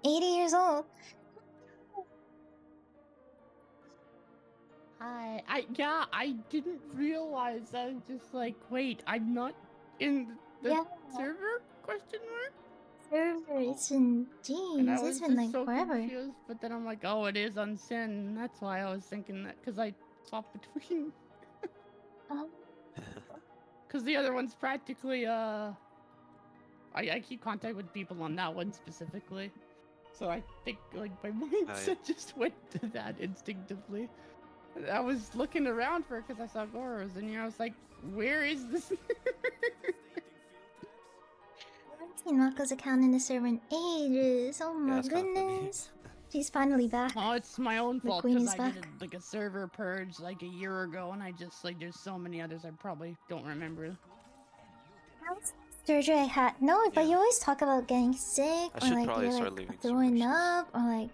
80 years old. Hi. I didn't realize. I was just like, wait, I'm not in the Yeah. server? Question mark? Server, it's been, And I jeez, was it's been just like so forever. confused, but then I'm like, oh, it is on Sin. That's why I was thinking that, because I swapped between. Oh. Because the other one's practically, I keep contact with people on that one specifically. So I think, like, my mindset just went to that instinctively. I was looking around for it because I saw Goro was in here. I was like, where is this? I haven't seen Mako's account in the server in ages. Oh my goodness. She's finally back. Oh, it's my own The fault queen because is I back. did like a server purge like a year ago, and I just like there's so many others I probably don't remember. Surgery I had. No, but you always talk about getting sick, I or should like probably you're start like leaving throwing up, or like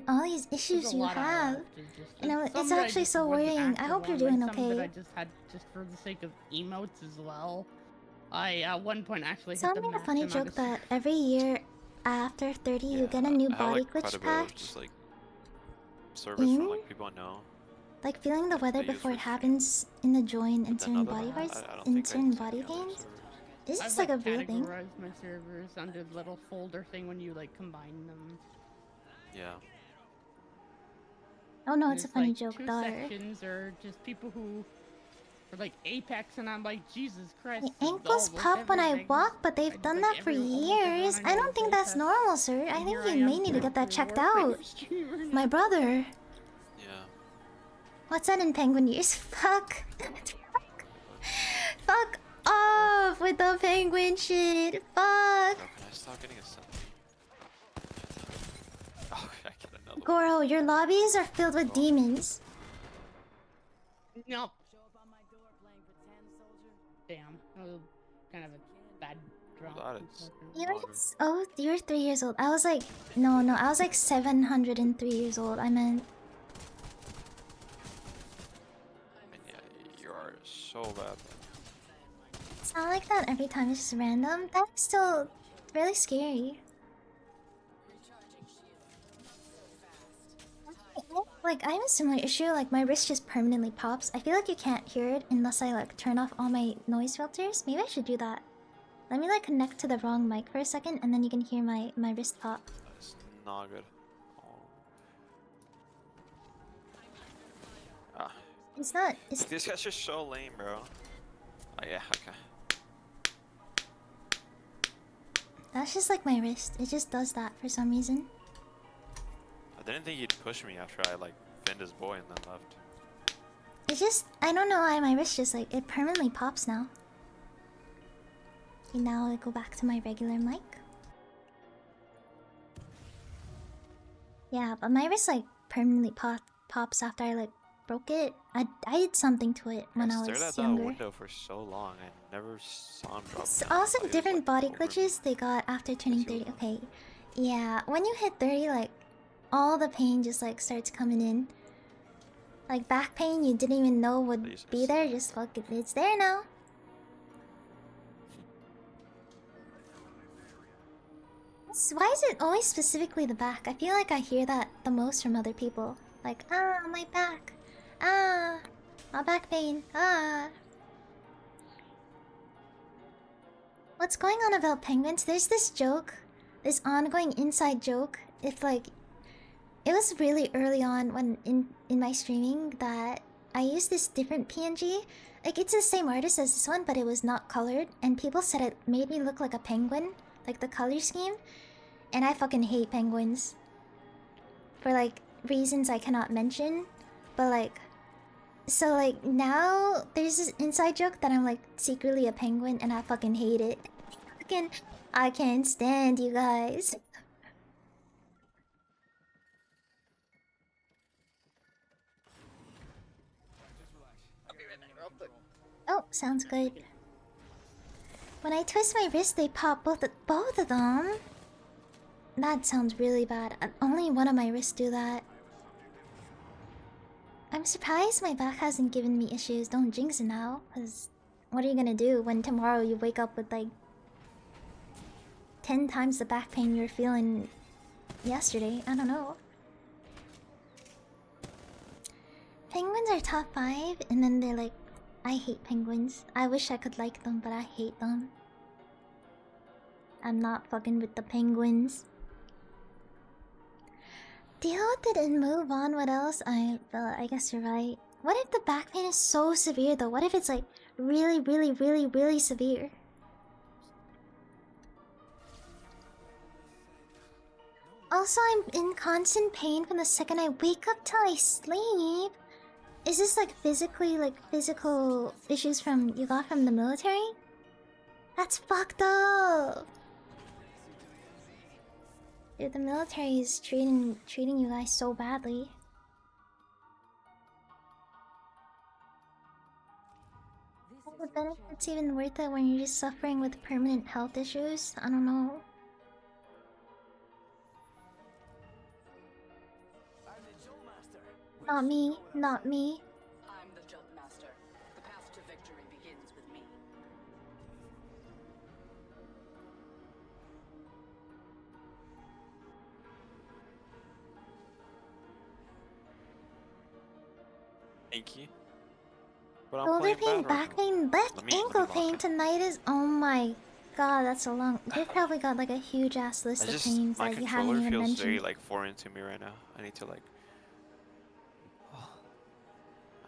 all these issues a you lot I have. left, it's just, You know, like, it's some that I actually just so wasn't worrying. I active hope you're on, doing like, some that I okay. just had just for the sake of emotes as well. I at one point actually hit Sounds the like a max funny amount joke of that every year after 30 you get a new I have body like quite glitch a bit of patch. just like service from In? like people I know. Like feeling the weather they use before for it happens in the join in certain other body than parts, that, I don't in think I certain use body any other pains. servers. This I've is like a like real thing. categorized my servers under the little folder thing when you like combine them. Yeah. Oh no, And it's a there's, funny like, joke, two daughter. sections are just people who are like Apex, and I'm like, Jesus Christ. My this is ankles almost pop when I every walk, but they've done that for years. I don't think that's normal, sir. I think you may need to get that checked out. My brother. Yeah. What's that in penguin ears? Fuck. Fuck off with the penguin shit. Fuck. Oh, can I stop getting a set? Oh, I get another. Goro, your lobbies are filled with demons. Nope. Damn. That was kind of a bad drop. You're 3 years old. I was like, no, I was like 703 years old. I meant. And yeah, you are so bad. It's not like that every time. It's just random. That's still really scary. Like, I have a similar issue. Like, my wrist just permanently pops. I feel like you can't hear it unless I like turn off all my noise filters. Maybe I should do that. Let me like connect to the wrong mic for a second, and then you can hear my wrist pop. That's not good. Ah. It's not. It's This guy's just so lame, bro. Oh yeah, okay. That's just like my wrist. It just does that for some reason. I didn't think he'd push me after I like finned his boy and then left. It's just, I don't know why my wrist just like, it permanently pops now. Okay, now I go back to my regular mic. Yeah, but my wrist like permanently pops after I like broke it. I did something to it when I stared at was that younger. window for so long. I never saw him drop It's down. also He was, different like, body over me. glitches they got after turning 30. Okay, yeah, when you hit 30, like, all the pain just like starts coming in. Like back pain you didn't even know would be there, just fucking, it's there now. Why is it always specifically the back? I feel like I hear that the most from other people. Like, ah, my back. Ah, my back pain. Ah. What's going on about penguins? There's this joke, this ongoing inside joke. If like, it was really early on when in my streaming that I used this different PNG. Like it's the same artist as this one, but it was not colored, and people said it made me look like a penguin, like the color scheme. And I fucking hate penguins for like reasons I cannot mention, but like. So like now there's this inside joke that I'm like secretly a penguin and I fucking hate it. I can't stand you guys. Oh, sounds good. When I twist my wrist, they pop both of them. That sounds really bad. Only one of my wrists do that. I'm surprised my back hasn't given me issues. Don't jinx it now, cause what are you gonna do when tomorrow you wake up with like 10 times the back pain you were feeling yesterday? I don't know. Penguins are top 5, and then they're like, I hate penguins. I wish I could like them, but I hate them. I'm not fucking with the penguins. Deal with it and move on. What else? I guess you're right. What if the back pain is so severe though? What if it's like really, really, really, really severe? Also, I'm in constant pain from the second I wake up till I sleep. Is this like physical issues from you got from the military? That's fucked up. Dude, the military is treating you guys so badly. Are the benefits even worth it when you're just suffering with permanent health issues? I don't know. Not me, not me. I'm the Jump Master. The path to victory begins with me. Thank you. But I'm Shoulder playing pain, bad right back pain, left ankle pain tonight is. Oh my god, that's a long. They probably got like a huge ass list of pains my that you haven't controller even feels mentioned. very like foreign to me right now. I need to like.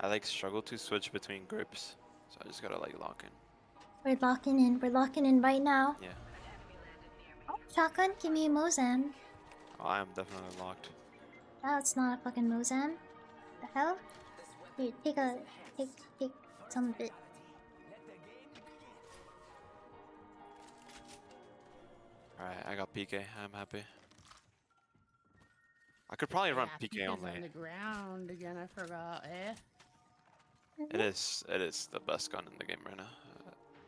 I like struggle to switch between grips, so I just gotta like lock in. We're locking in. We're locking in right now. Yeah. Oh, shotgun, give me a Mozam. Oh, I am definitely locked. No, it's not a fucking Mozam. The hell? Here, take some of it. Alright, I got PK. I'm happy. I could probably run PK PK's on on lane. the ground again. I forgot. Eh? It is the best gun in the game right now.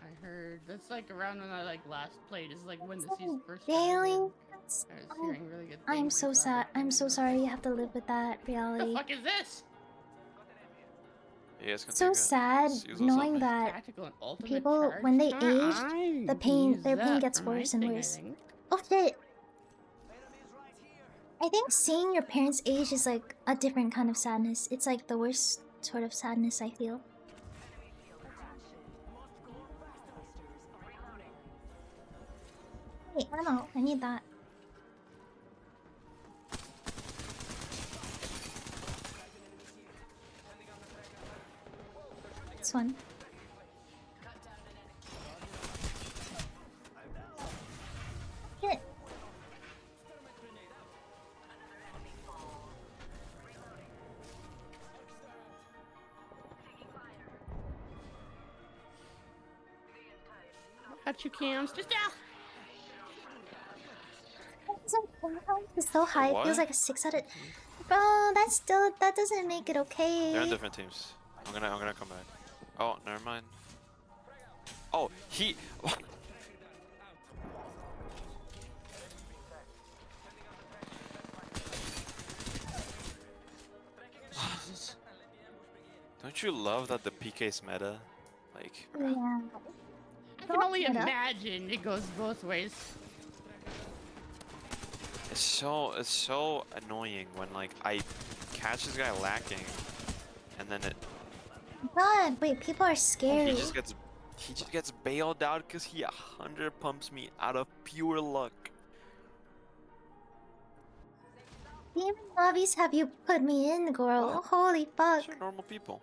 I heard that's like around when I like last played. Is like when the season first Really? started. I was hearing really good I'm things so about sad. it. I'm so sorry you have to live with that What reality. the fuck is this? You guys can So take it. sad Just use those knowing on me. that Tactical and ultimate people, charge? when they I age, can their pain use gets that for my worse and thing, I worse. think. Oh shit! I think seeing your parents age is like a different kind of sadness. It's like the worst sort of sadness I feel. Wait, ammo. I need that. This one. Shit. Got you, cams. Just down. It's so high. It What? feels like a 6 out of. Bro, that doesn't make it okay. They're in different teams. I'm gonna come back. Oh, never mind. Oh, he. Don't you love that the PK's meta? Like, Yeah. I can only Shut up. imagine it goes both ways. it's so annoying when like I catch this guy lacking, and then God, wait, people are scary. he just gets He just gets bailed out because he 100 pumps me out of pure luck. Demon lobbies have you put me in, girl? Holy fuck. These are normal people.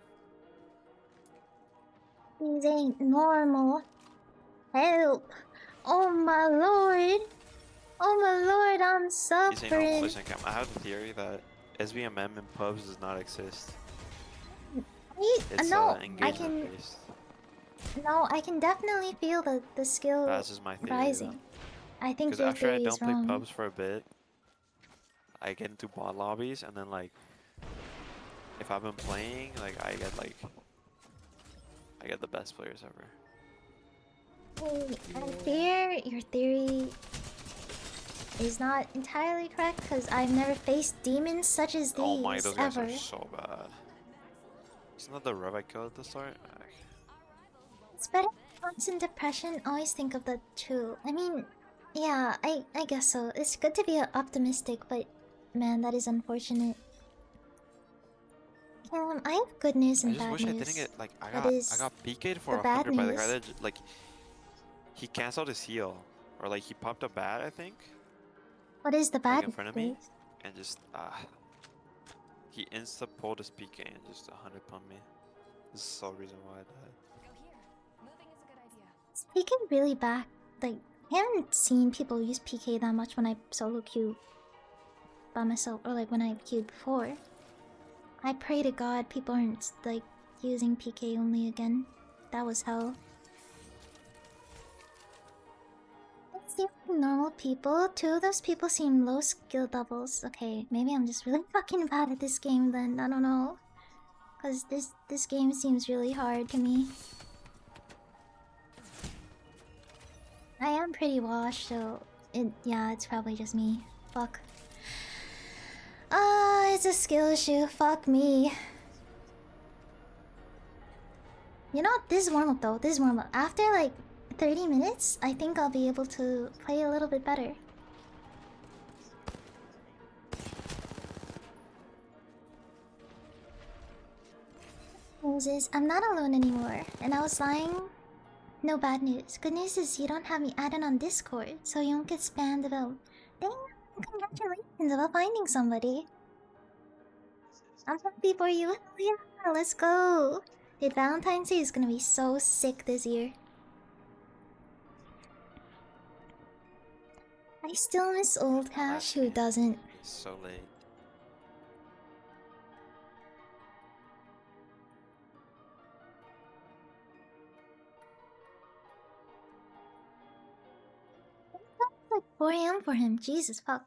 These ain't normal. Help. Oh my lord. Oh my lord, I'm These ain't normal. suffering. Listen, Cam, I have a theory that SVMM in pubs does not exist. It's No, I engagement can. based. No, I can definitely feel the skill That's just my theory. rising. I think Because your after I theory don't is play wrong. pubs for a bit, I get into bot lobbies, and then like, if I've been playing, like I get the best players ever. I fear your theory is not entirely correct because I've never faced demons such as these Oh my, those guys ever. are so bad. Isn't that the rev I killed at the start? It's better than constant depression. Always think of that too. I mean, yeah, I guess so. It's good to be optimistic, but man, that is unfortunate. I have good news I and just bad wish I news. didn't get like I That got is PK'd for the bad 100 by the news. guy that like he canceled his heal, or like he popped a bat, I think, What is the like bad in front of me, news? and just he insta pulled his PK and just 100 pumped me. This is the sole reason why I died. Is PK really back? Like, I haven't seen people use PK that much when I solo queue by myself, or like when I queued before. I pray to God people aren't like using PK only again. That was hell. It seems like normal people. Two of those people seem low skill doubles. Okay, maybe I'm just really fucking bad at this game then. I don't know. Cause this game seems really hard to me. I am pretty washed, so yeah, it's probably just me. Fuck. It's a skill issue. Fuck me. You know what? This is warm up though. This is warm up. After like 30 minutes, I think I'll be able to play a little bit better. Moses, I'm not alone anymore, and I was lying. No bad news. Good news is you don't have me added on Discord, so you won't get spammed about. Dang, congratulations about finding somebody. I'm happy for you. Yeah, let's go. Dude, Valentine's Day is gonna be so sick this year. I still miss old Cash, who doesn't? It's so late. It's like 4 AM for him. Jesus fuck.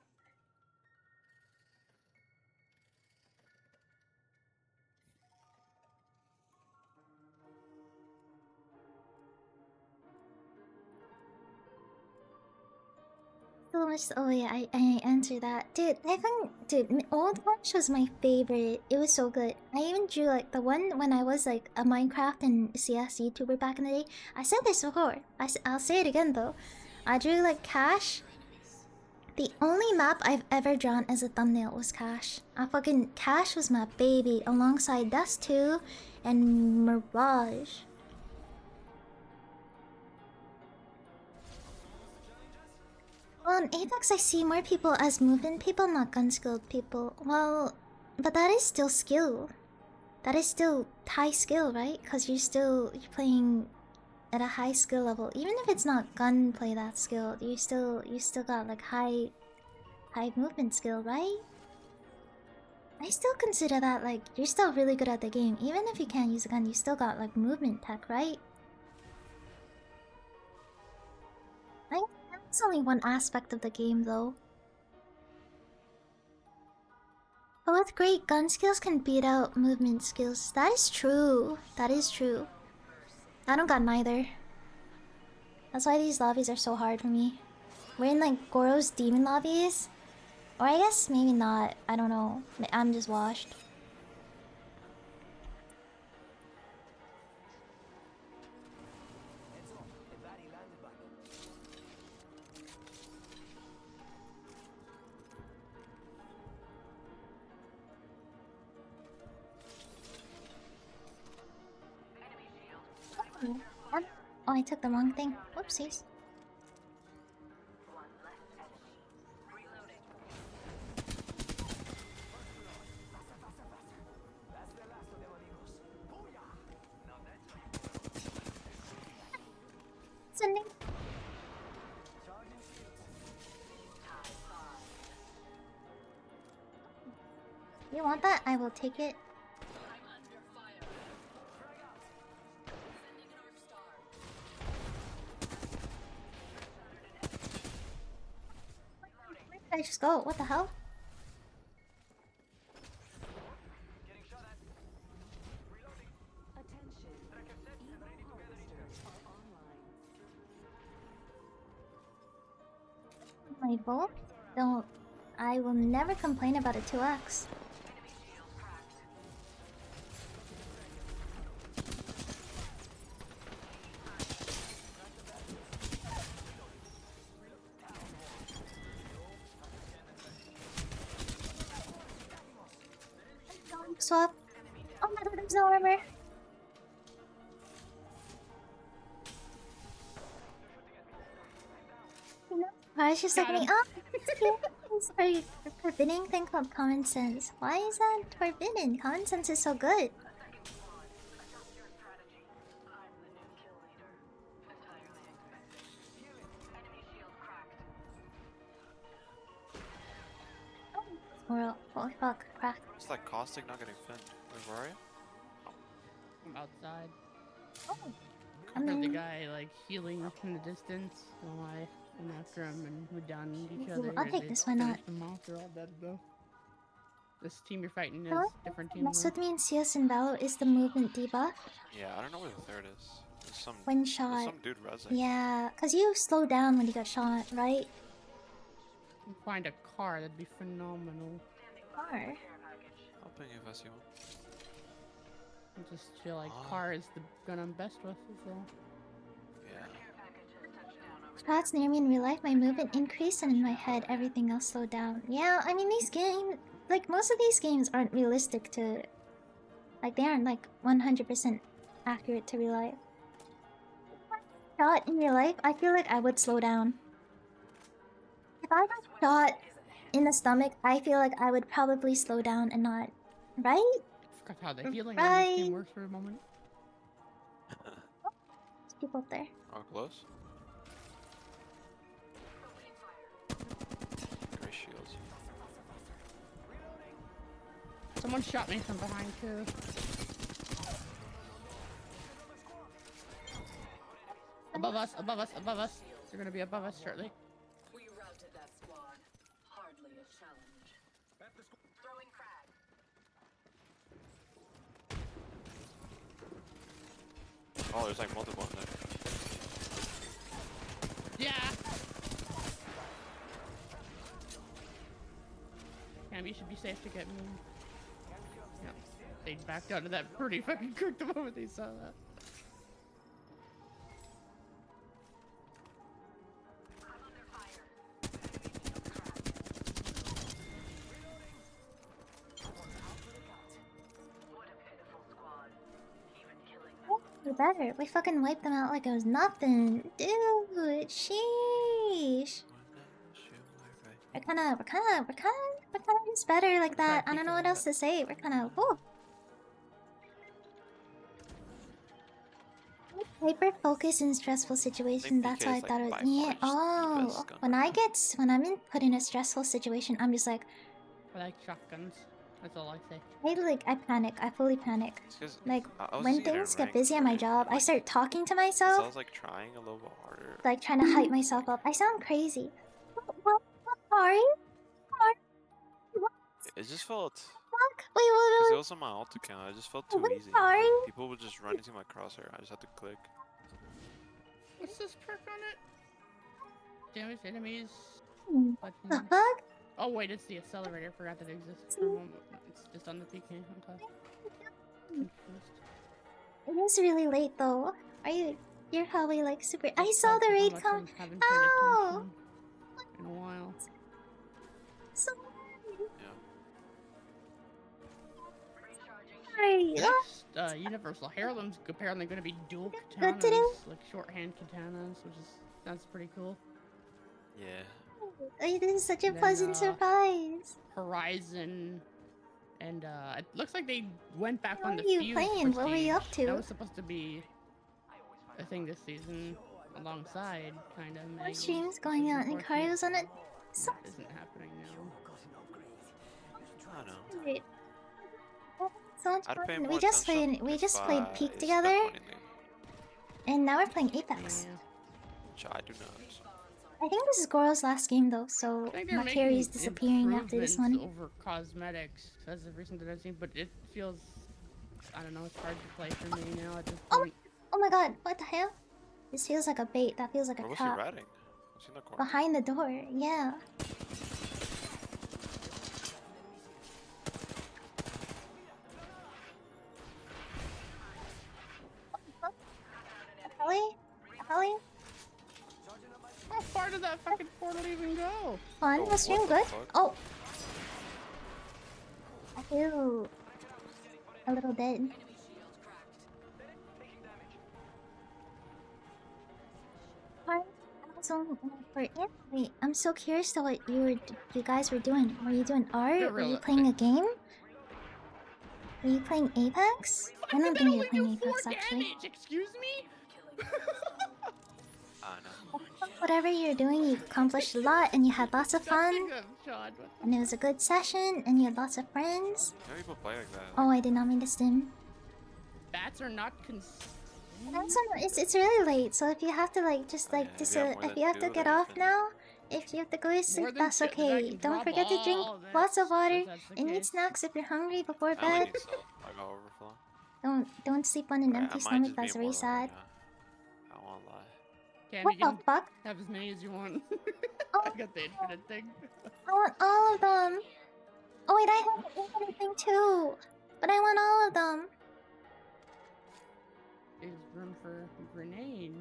So much. Oh yeah, I answered that, dude. I think, dude, Old Cash was my favorite. It was so good. I even drew like the one when I was like a Minecraft and CS YouTuber back in the day. I said this before. I'll say it again though. I drew like Cash. The only map I've ever drawn as a thumbnail was Cash. Cash was my baby, alongside Dust 2 and Mirage. Well, on Apex I see more people as movement people, not gun skilled people. Well, but that is still skill. That is still high skill, right? Because you're playing at a high skill level. Even if it's not gunplay that skilled, you still got like high movement skill, right? I still consider that like you're still really good at the game. Even if you can't use a gun, you still got like movement tech, right? That's only one aspect of the game though. But with great gun skills can beat out movement skills. That is true. That is true. I don't got neither. That's why these lobbies are so hard for me. We're in like Goro's demon lobbies. Or I guess maybe not. I don't know. I'm just washed. I took the wrong thing. Whoopsies. Sending. You want that? I will take it. Where did I just go? What the hell? My bolt? Don't. I will never complain about a 2x. Swap. Oh my god, there's no armor. You know, I just like me up. It's a forbidding thing called common sense. Why is that forbidden? Common sense is so good. Squirrel. Oh fuck, crack. It's like caustic not getting finned. Wait, where are you? I'm outside. Oh. I heard the guy like healing up in the distance while I went after him and we downed each Ooh, other. I'll take They this one out. finished them off. They're all dead though. This team you're fighting is Huh? different team. Mess though. with me in CS and Valo is the movement debuff. Yeah, I don't know where the third is. There's some, When there's shot. some dude rezzing. Yeah, cause you slow down when you get shot, right? You find a car, that'd be phenomenal. Car. I'll ping you if I see one. I just feel like car is the gun I'm best with, so. Yeah. Shots near me in real life, my movement increased, and in my head, everything else slowed down. Yeah, I mean, these games, like, most of these games aren't realistic to. Like, they aren't, like, 100% accurate to real life. If I got shot in real life, I feel like I would slow down. If I got shot in the stomach, I feel like I would probably slow down and not. Right? I forgot how the healing on this Right. team works for a moment. There's people up there. Oh, close? Great shields. Someone shot me from behind too. Above us, above us, above us. They're gonna be above us shortly. We routed that squad. Hardly a challenge. Throwing frag. Oh, there's like multiple in there. Yeah! Cam, you should be safe to get me. Yeah. They backed out of that pretty fucking quick the moment they saw that. We better. We fucking wiped them out like it was nothing. Dude, sheesh. We're kinda just better like that. I don't know what else to say. We're kinda, whoa. Hyper focus in stressful situations. That's why I PK is, thought it like, was. by Yeah. far just the best Oh, when I'm put in a stressful situation, I'm just like, I like shotguns. That's all I say. I panic. I fully panic. 'Cause Like I was when using it in things get ranked, busy at my right? job, I start talking to So I myself, was like trying a little bit harder. like trying to hype myself up. I sound crazy. What? Sorry. It just felt. Fuck. Wait, Because it what? was on my alt account, it just felt too Wait, easy. sorry? People would just run into my crosshair. I just had to click. What's this perk on it? Damage enemies. The Button. fuck? Oh wait, it's the accelerator. I forgot that it exists for a moment. It's just on the PK. Okay. Confused. It is really late though. You're probably like super. I It's saw the how raid much come. I haven't paid Ow! attention in a while. So Yeah. sorry. Yes. universal heirlooms apparently going to be dual Good katanas, to do. like shorthand katanas, which is that's pretty cool. Yeah. Oh, this is such a And then, pleasant surprise. Horizon, and it looks like they went back What on the were you Fuse playing? What were you prestige. up to? That was supposed to be a thing this season, alongside kind of. What streams going on? And Kario's on it. So Isn't happening now. I don't know. Wait. So much I'd pay fun. more We just attention played. We if just played I Peak spent together, money in it, and now we're playing Apex. which I do not. I think this is Goro's last game though, so I think they're my making carry is disappearing after this one. improvements over cosmetics. That's the reason that I've seen, but it feels, I don't know, it's hard to play for me now at this point. Oh my god! What the hell? This feels like a bait. That feels like Where a was he trap. riding? Was he in the corner? Behind the door. Yeah. Ellie? Ellie? How far did that fucking portal even go? Fun? Oh, Was stream what the good? fuck? Oh! I feel a little dead. Hi, Amazon for Wait, I'm so curious to what you guys were doing. Were you doing art? Were you Gorilla. playing a game? Were you playing Apex? I don't think you were playing Apex actually. Damage, excuse me? I know. Whatever you're doing, you accomplished a lot and you had lots of fun. Nothing of Sean, what the- And it was a good session and you had lots of friends. How people play like that? Oh, I did not mean to stim. Bats are not It's really late, so if you have to like just like yeah, just if you have more if than you have to two, get then you off can- now, if you have to go to More sleep, than that's two, then I okay. can Don't drop forget to drink all this, lots of water if that's the and eat case. snacks if you're hungry before I only bed. need some. I got overflow. Don't sleep on an Yeah, I empty might stomach. just be That's very immortal sad. right now. I won't lie. Candy, What you the can fuck? have as many as you want. Oh. I got the infinite thing. I want all of them. Oh wait, I have the infinite thing too, but I want all of them. There's room for grenades.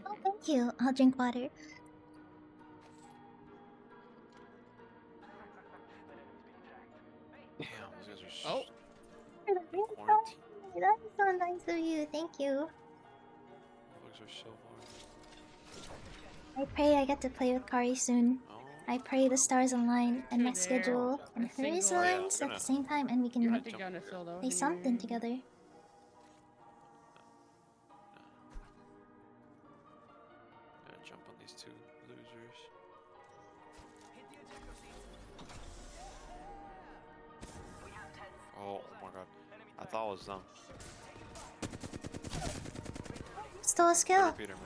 Oh, thank you. I'll drink water. Damn, those guys are Oh. You're really quarantine. sorry. That is so nice of you. Thank you. Those are so I pray I get to play with Kari soon. far. I pray the stars align and my There. schedule and A hers single- Yeah, aligns I'm at the gonna- same time, and we can You have to go on a solo. play something together. Gotta jump on these two losers. Oh my god. I thought it was them. Still a skill. Repeater, man.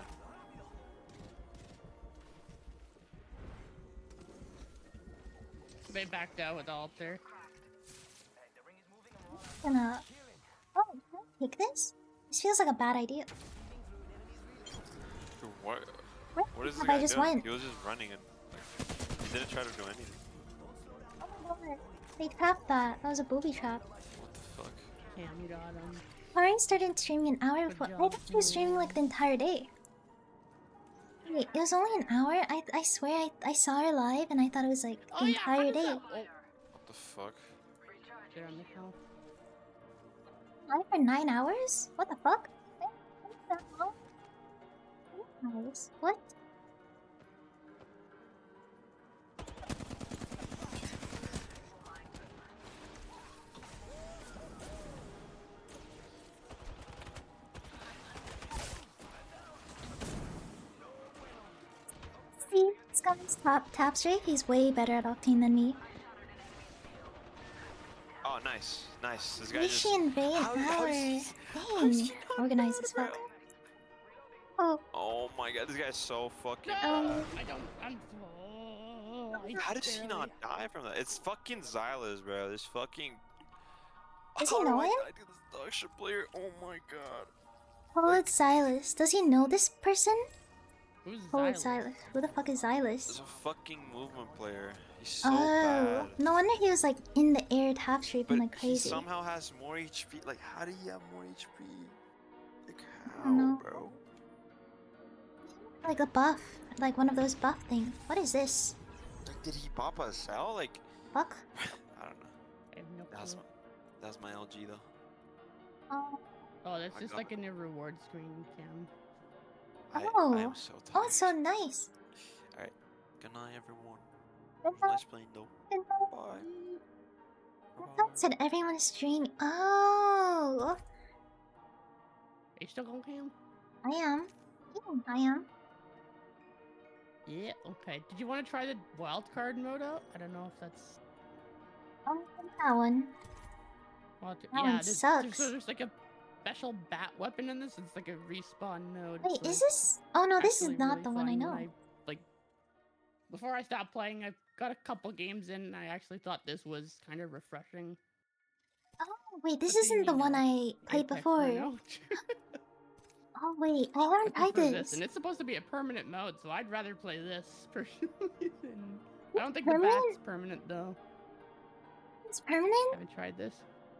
They backed out with altar. Gonna. Oh, can I take this? This feels like a bad idea. Dude, what? Where What is this have guy I just doing? went? He was just running and like, he didn't try to do anything. Oh my god. They trapped that. That was a booby trap. What the fuck? Damn, got him. Kari started streaming an hour before. I thought she was streaming like the entire day. Wait, it was only an hour? I swear I saw her live and I thought it was like the entire day. What the fuck? Get on the hill. Live for 9 hours? What the fuck? Hours? What? See, this guy's tap straight. He's way better at Octane than me. Oh, nice, nice. This guy Rishi just. and Bay an hour. Dang, organized as fuck. Oh, Oh my god, this guy's so fucking. um, I don't. I'm. How does he not die from that? It's fucking Xylas, bro. This fucking. Does he How do know I him? die to this dog shit player? Oh my god. Poet Silas. Does he know this person? Who's Poet Xylas? Silas. Who the fuck is Silas? This is a fucking movement player. He's so Oh, bad. no wonder he was like in the air tap But sweeping like he crazy. somehow has more HP. Like, how do you have more HP? Like, I don't how, know. bro? Like a buff, like one of those buff things. What is this? Like, did he pop a cell? Like, Fuck. I don't know. I have no That's clue. my LG though. Oh, that's just like in a reward screen, Cam. I Oh. am so Oh, tired. so nice. Alright. Good night, everyone. Good It was nice playing though. Bye. I thought it said everyone is streaming. Oh. Are you still going, Cam? I am. I am. Yeah, okay. Did you want to try the wildcard mode out? I don't know if that's... Oh, that one. Well, That yeah, one there's, sucks. There's like a special bat weapon in this. It's like a respawn mode. Wait, so is this? Oh no, this is actually not really the one I fun. know. Like, before I stopped playing, I got a couple games in, and I actually thought this was kind of refreshing. Oh wait, this But then, isn't the you one know, I played Apex before. went out. Oh wait, I haven't I tried prefer this. and it's supposed to be a permanent mode, so I'd rather play this personally than... I don't think Permanent? the bat's permanent though. It's permanent? Haven't tried this.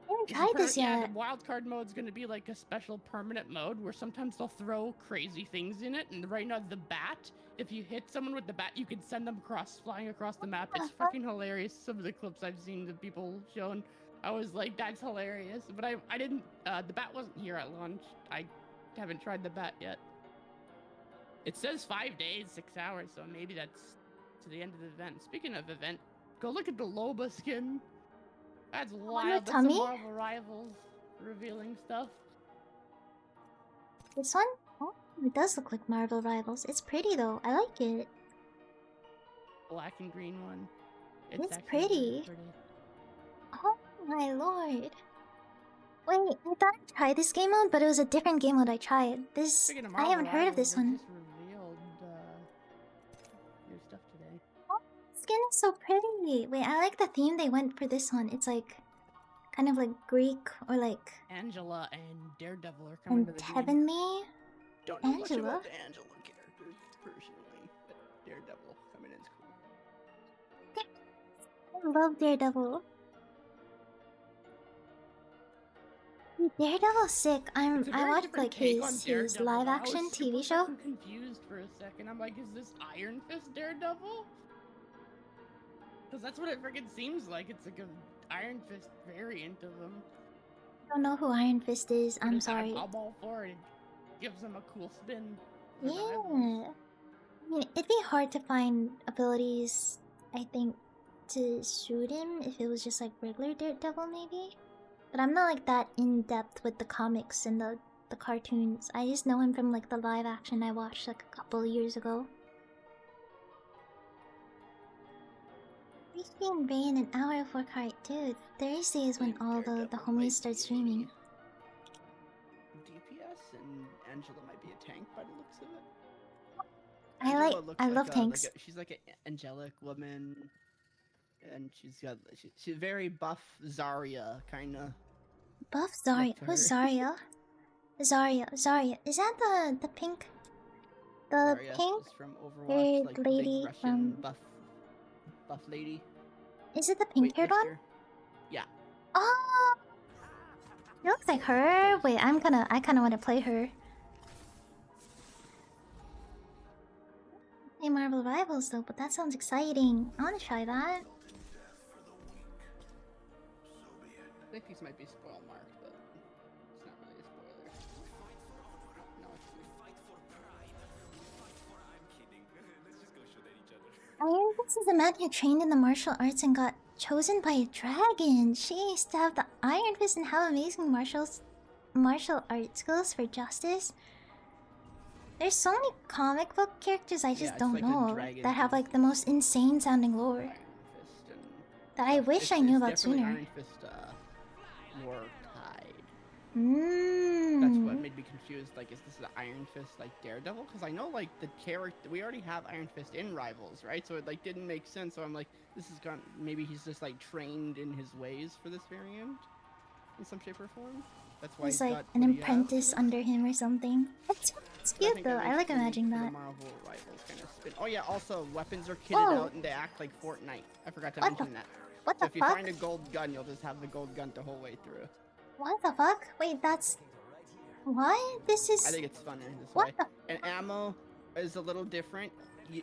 I haven't This is tried this Yeah, yet. the wildcard mode's gonna be like a special permanent mode where sometimes they'll throw crazy things in it. And right now, the bat, if you hit someone with the bat, you can send them flying across the map. It's fucking hilarious. Some of the clips I've seen that people shown, I was like, that's hilarious. But I didn't. The bat wasn't here at launch. I haven't tried the bat yet. It says 5 days, 6 hours, so maybe that's to the end of the event. Speaking of event, go look at the Loba skin. That's wild. That's some tummy? Marvel Rivals revealing stuff. This one? Oh, it does look like Marvel Rivals. It's pretty though. I like it. Black and green one. It's actually pretty. very Oh my lord. Wait, I thought I tried this game mode, but it was a different game mode I tried. This Speaking of I Marvel haven't heard of Rivals, this they one. just revealed new stuff today. Skin is so pretty. Wait, I like the theme they went for this one. It's like kind of like Greek or like Angela and Daredevil are coming and to the game. heavenly. Don't know much Angela? about the Angela characters personally, but Daredevil coming in is cool. I love Daredevil. Daredevil's sick. It's a I very watched different like take on his Daredevil. live I action was TV super show. fucking confused for a second. I'm like, is this Iron Fist Daredevil? Because that's what it freaking seems like. It's like a Iron Fist variant of him. I don't know who Iron Fist is. I'm But sorry. I'm all for it. It gives him a cool spin. for the Yeah. Rivals. I mean, it'd be hard to find abilities, I think, to suit him if it was just like regular Daredevil, maybe. But I'm not like that in depth with the comics and the cartoons. I just know him from like the live action I watched like a couple of years ago. We streamed Rain an hour before cart, dude. Thursday is when all the homies start streaming. DPS and Angela might be a tank by the looks of it. I love tanks. She's like an angelic woman, and she's very buff Zarya kind of. Buff Zarya. Look to Who's her. Zarya? Zarya. Is that the pink? The Zarya pink is from Overwatch, haired like the lady big Russian from. buff lady. Is it the pink haired one? Mister. Yeah. Oh! It looks like her. Wait, I kinda wanna play her. Hey, Marvel Rivals though, but that sounds exciting. I wanna try that. I think these might be spoil marked, but it's not really a spoiler. No, Iron Fist is a man who trained in the martial arts and got chosen by a dragon. Jeez, to have the Iron Fist and have amazing martial art skills for justice. There's so many comic book characters I just it's don't like a know dragon that have like the most insane sounding lore that I wish I knew about definitely sooner. Iron Fist, lore tied. That's what made me confused. Like, is this an Iron Fist like Daredevil? Because I know like the character we already have Iron Fist in Rivals, right? So it like didn't make sense. So I'm like, this is gone. Maybe he's just like trained in his ways for this variant in some shape or form. That's why He's he's like got an what he has. apprentice under him or something. It's So I cute think though. that I makes like the- imagining the that. Marvel Rivals kind of spin. Oh yeah, also weapons are kitted Whoa. out and they act like Fortnite. I forgot to What the- mention that. what so the if you fuck? find a gold gun, you'll just have the gold gun the whole way through. What the fuck? Wait, that's what? This is I think it's funner this What way. And ammo is a little different.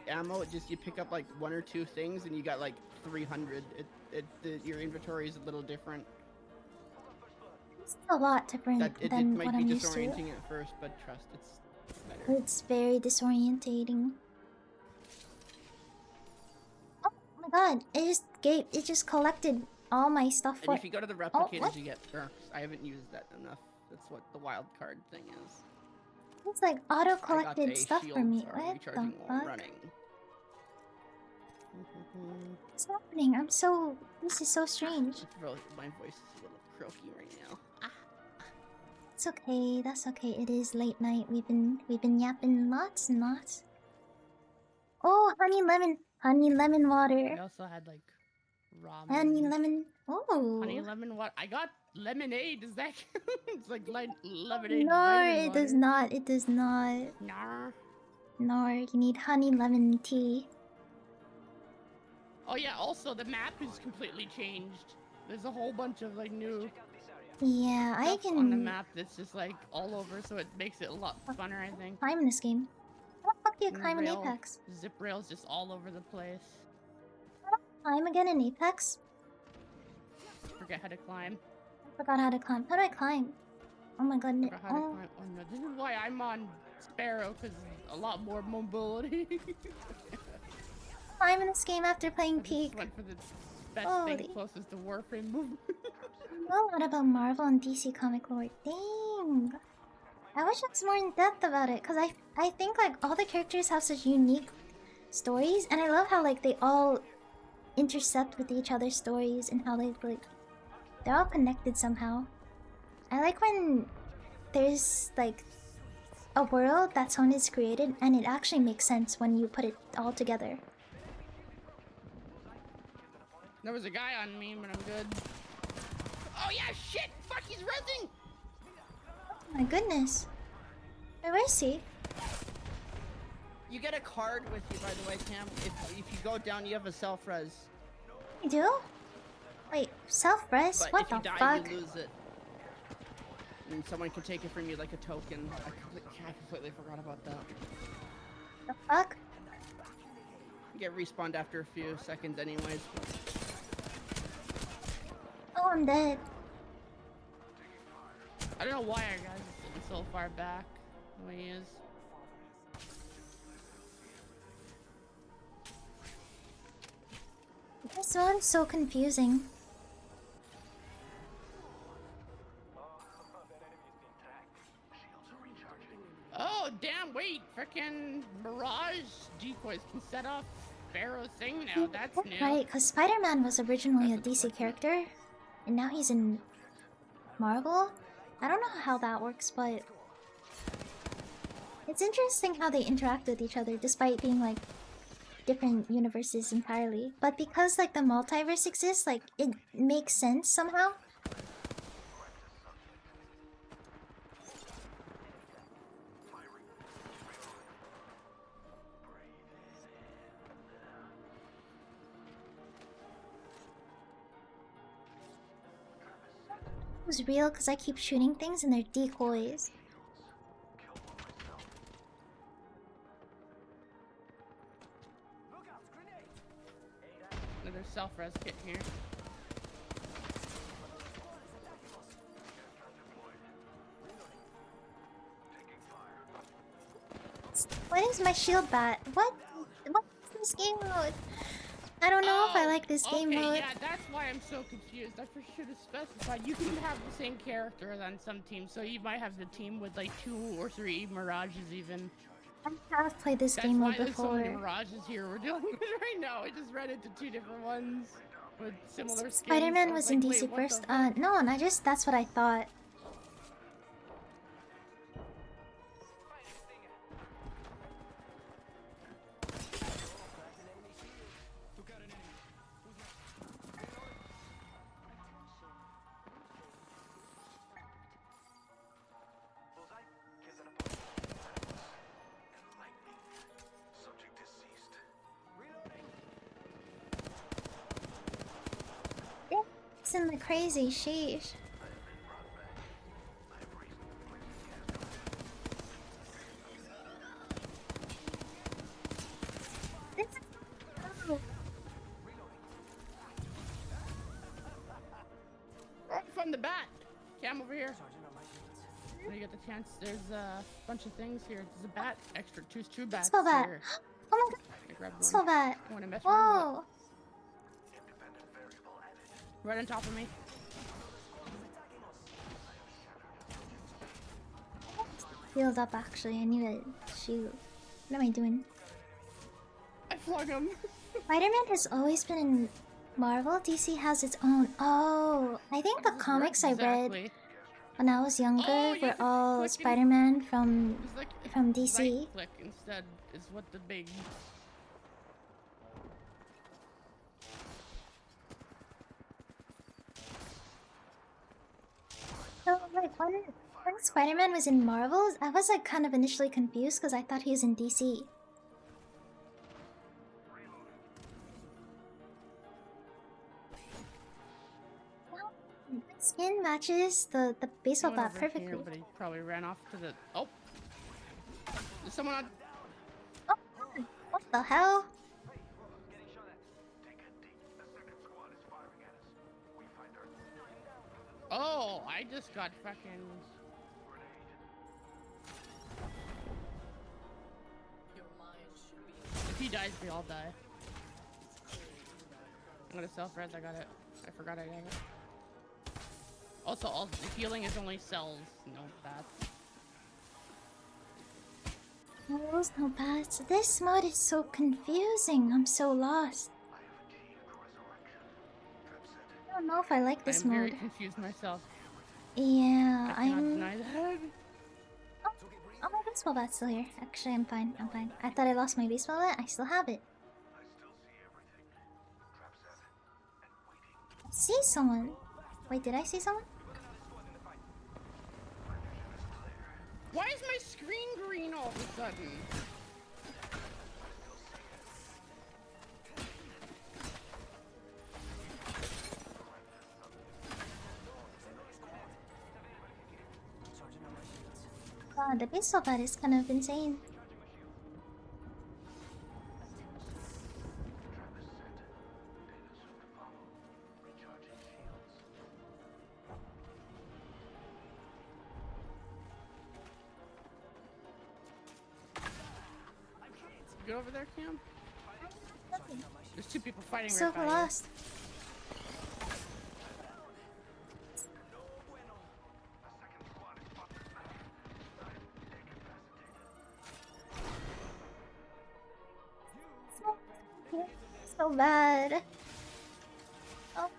Ammo, you pick up like 1 or 2 things and you got like 300. Your inventory is a little different. It's a lot different That it than might what be I'm used to. disorienting at first, but trust, it's better. It's very disorientating. Oh my god! It just collected all my stuff And for. if you go to the Oh, replicators, what? you get perks. I haven't used that enough. That's what the wild card thing is. It's like auto I got collected the stuff for shields me. are What the recharging while fuck? running. What's happening? This is so strange. My voice is a little croaky right now. It's okay. That's okay. It is late night. We've been yapping lots and lots. Oh, honey lemon water. I also had like ramen. Honey lemon. Oh. Honey lemon what? I got lemonade. Is that? It's like lemonade. No, vitamin it does water. not. It does not. Nah. No, you need honey lemon tea. Oh yeah. Also, the map is completely changed. There's a whole bunch of like new Yeah, I stuff on the can map that's just like all over, so it makes it a lot funner, I think. climb this game. How the fuck do you And climb in rail- Apex? Zip rails just all over the place. Climb again in Apex? Forget how to climb. I forgot how to climb. How do I climb? Oh my goodness. Forgot how to Oh, climb. Oh no, this is why I'm on Sparrow, because a lot more mobility. climb in this game after playing I just Peak. went for the best Holy. thing closest to Warframe movement. I know a lot about Marvel and DC comic lore. Dang. I wish it was more in depth about it, because I think like all the characters have such unique stories, and I love how like they all intercept with each other's stories and how they're all connected somehow. I like when there's like a world that someone has created and it actually makes sense when you put it all together. There was a guy on me, but I'm good. Oh yeah, shit! Fuck, he's rezzing! Oh my goodness. Where is he? You get a card with you, by the way, Cam. If you go down, you have a self-res. You do? Wait, self-res? But What if you the die, fuck? you lose it. And someone can take it from you like a token. I completely forgot about that. The fuck? You get respawned after a few seconds anyways. Oh, I'm dead. I don't know why our guy's sitting so far back the way he is. This one's so confusing. Oh damn! Wait, frickin' Mirage decoys can set off Sparrow's thing now. That's new. Right, because Spider-Man was originally a DC character, and now he's in Marvel? I don't know how that works, but it's interesting how they interact with each other despite being like different universes entirely. But because like the multiverse exists, like it makes sense somehow. It was real because I keep shooting things and they're decoys. Another self-res kit here. What is my shield bat? What is this game mode? I don't know if I like this game Okay, mode. yeah, that's why I'm so confused. I for sure to specify you can have the same character on some teams, so you might have the team with like 2 or 3 Mirages even. I have played this That's game why mode there's so many before. Mirages here we're dealing with right now. I just ran into 2 different ones with similar skins. Spider-Man I was like, in wait, DC what the first. fuck? No, and that's what I thought. It's in the crazy sheesh. From the bat. Cam, over here. When you get the chance, there's a bunch of things here. There's a bat, extra two bats Baseball bat. here. Oh my god. I grabbed one. Baseball bat. Wanna mess around with Whoa. it? Right on top of me. Healed up actually. I need to shoot. What am I doing? I flung him. Spider-Man has always been in Marvel. DC has its own. Oh, I think the comics I read Exactly. when I was younger Oh, you were can all click and- Spider-Man from It's like DC. right click instead is what the big. So like when Spider-Man was in Marvel, I was like kind of initially confused because I thought he was in DC. Skin matches the baseball He went bat over perfectly. here, but he probably ran off to the. Oh. There's someone on. What the hell? Oh, I just got fucking. If he dies, we all die. I'm gonna self-res, I got it. I forgot I got it. Also, all the healing is only cells, no bats. No rules, no bats. This mod is so confusing. I'm so lost. I don't know if I like this I'm very mode. confused myself. Yeah, I cannot I'm. deny that. Oh, my baseball bat's still here. Actually, I'm fine. I'm fine. I thought I lost my baseball bat. I still have it. I see someone. Wait, did I see someone? Why is my screen green all of a sudden? God, the baseball bat is kind of insane. Get over there, Cam. There's two people fighting So right by you. lost. So bad. Oh.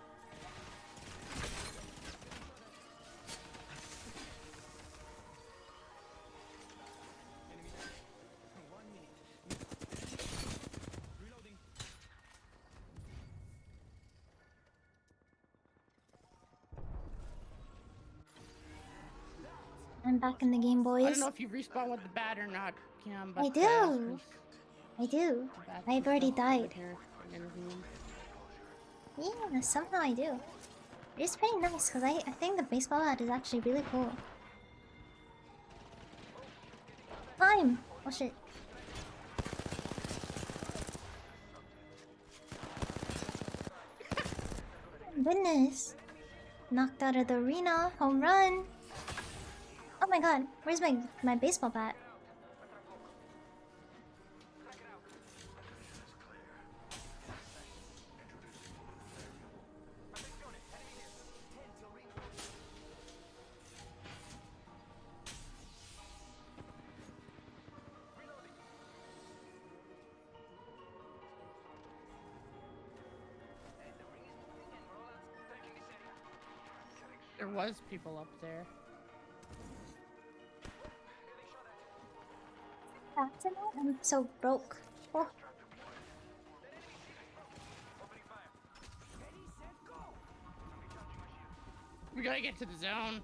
I'm back in the game, boys. I don't know if you respawn with the bat or not, Cam, but I do. I do. I've already died. Yeah, somehow I do. It's pretty nice because I think the baseball bat is actually really cool. Time! Oh shit. Goodness. Knocked out of the arena. Home run. Oh my god. Where's my baseball bat? There was people up there. I'm so broke. Oh. We gotta get to the zone.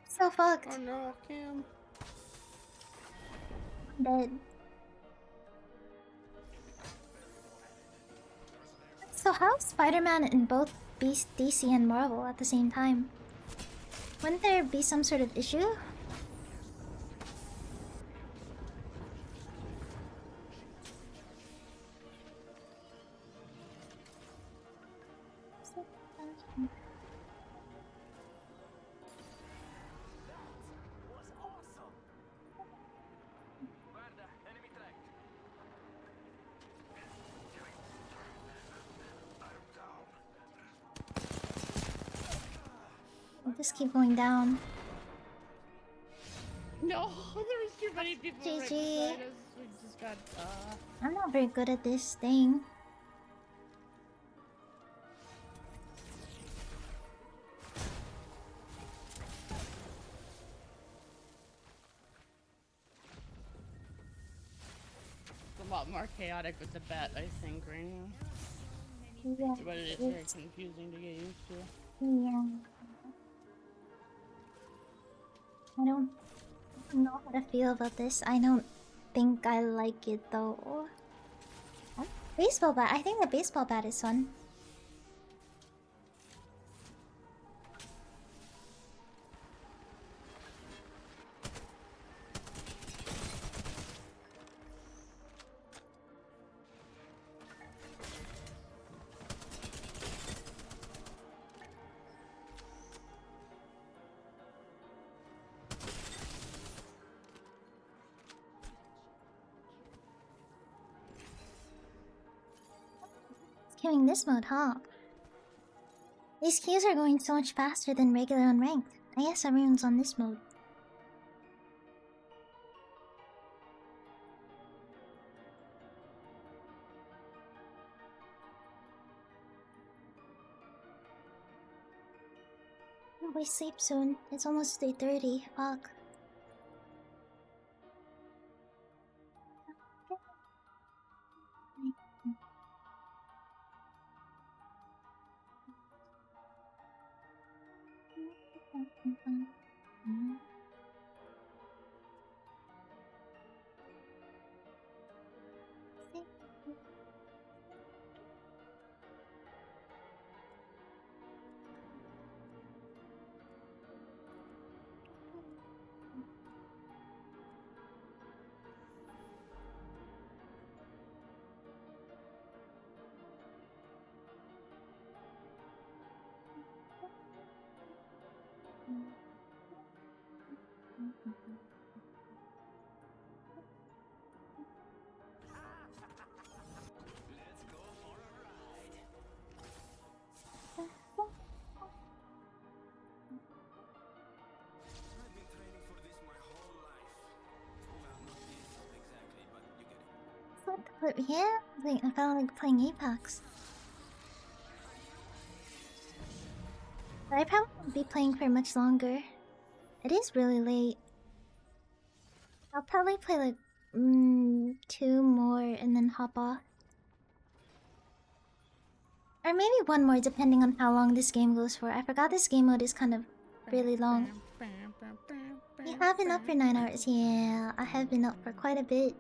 So fucked. Oh no, Cam. I'm dead. So how's Spider-Man in both DC and Marvel at the same time? Wouldn't there be some sort of issue? So I'll just keep going down. No, there was too many people right GG. beside us. We just got, I'm not very good at this thing. It's a lot more chaotic with the bat, I think, right now. Yeah, But it's very confusing to get used to. yeah. I don't know how to feel about this. I don't think I like it though. Baseball bat. I think the baseball bat is fun. Queuing this mode, huh? These queues are going so much faster than regular unranked. I guess everyone's on this mode. We sleep soon. It's almost 3:30. Fuck. But yeah, like, I felt like playing Apex. But I probably won't be playing for much longer. It is really late. I'll probably play like 2 more and then hop off. Or maybe 1 more depending on how long this game goes for. I forgot this game mode is kind of really long. You have been up for 9 hours? Yeah, I have been up for quite a bit.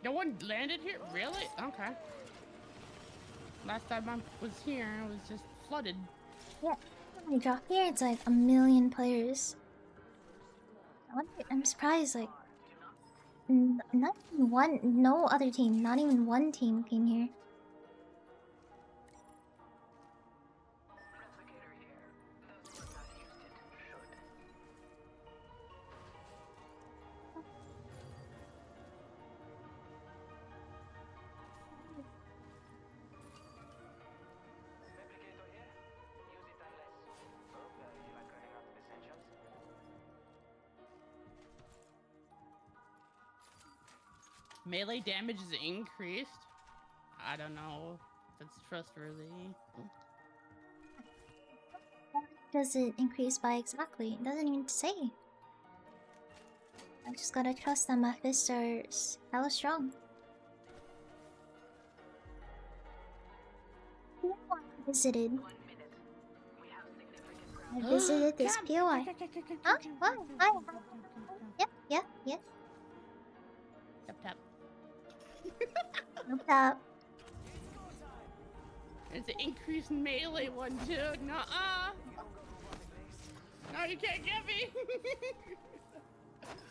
No one landed here? Really? Okay. Last time I was here, it was just flooded. Yeah, when we drop here, it's like 1,000,000 players. I'm surprised, like, not even one, no other team, not even one team came here. Melee damage is increased? I don't know if it's trustworthy. Does it increase by exactly? It doesn't even say. I just gotta trust that my fists are hella strong. Visited. I visited this POI. Huh? What? Hi. Yep. Tap tap. No tap. It's an increased melee one too. Nuh-uh. No, you can't get me.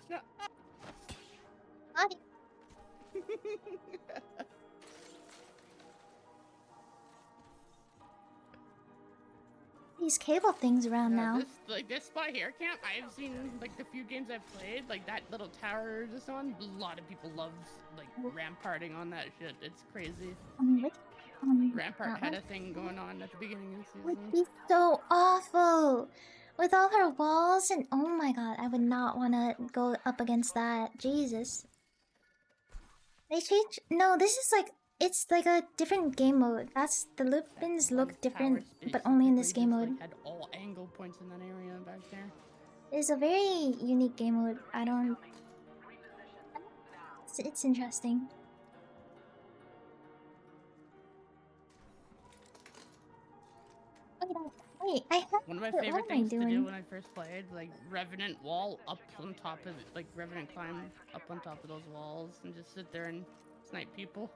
No. Hi. These cable things around now. This spot here, Camp, I've seen, like, the few games I've played, like, that little tower just on, a lot of people love, like, ramparting on that shit. It's crazy. Rampart had a thing going on at the beginning of the Would season. be so awful with all her walls and oh my god, I would not want to go up against that. Jesus. They changed. No, this is like it's like a different game mode. That's the Lupins look different, but only in this game mode. Had all angle points in that area back there. It's a very unique game mode. I don't. It's interesting. Wait, I have One of my what favorite am I things to doing? do when I first played, like Revenant wall up on top of it, like Revenant climb up on top of those walls and just sit there and snipe people.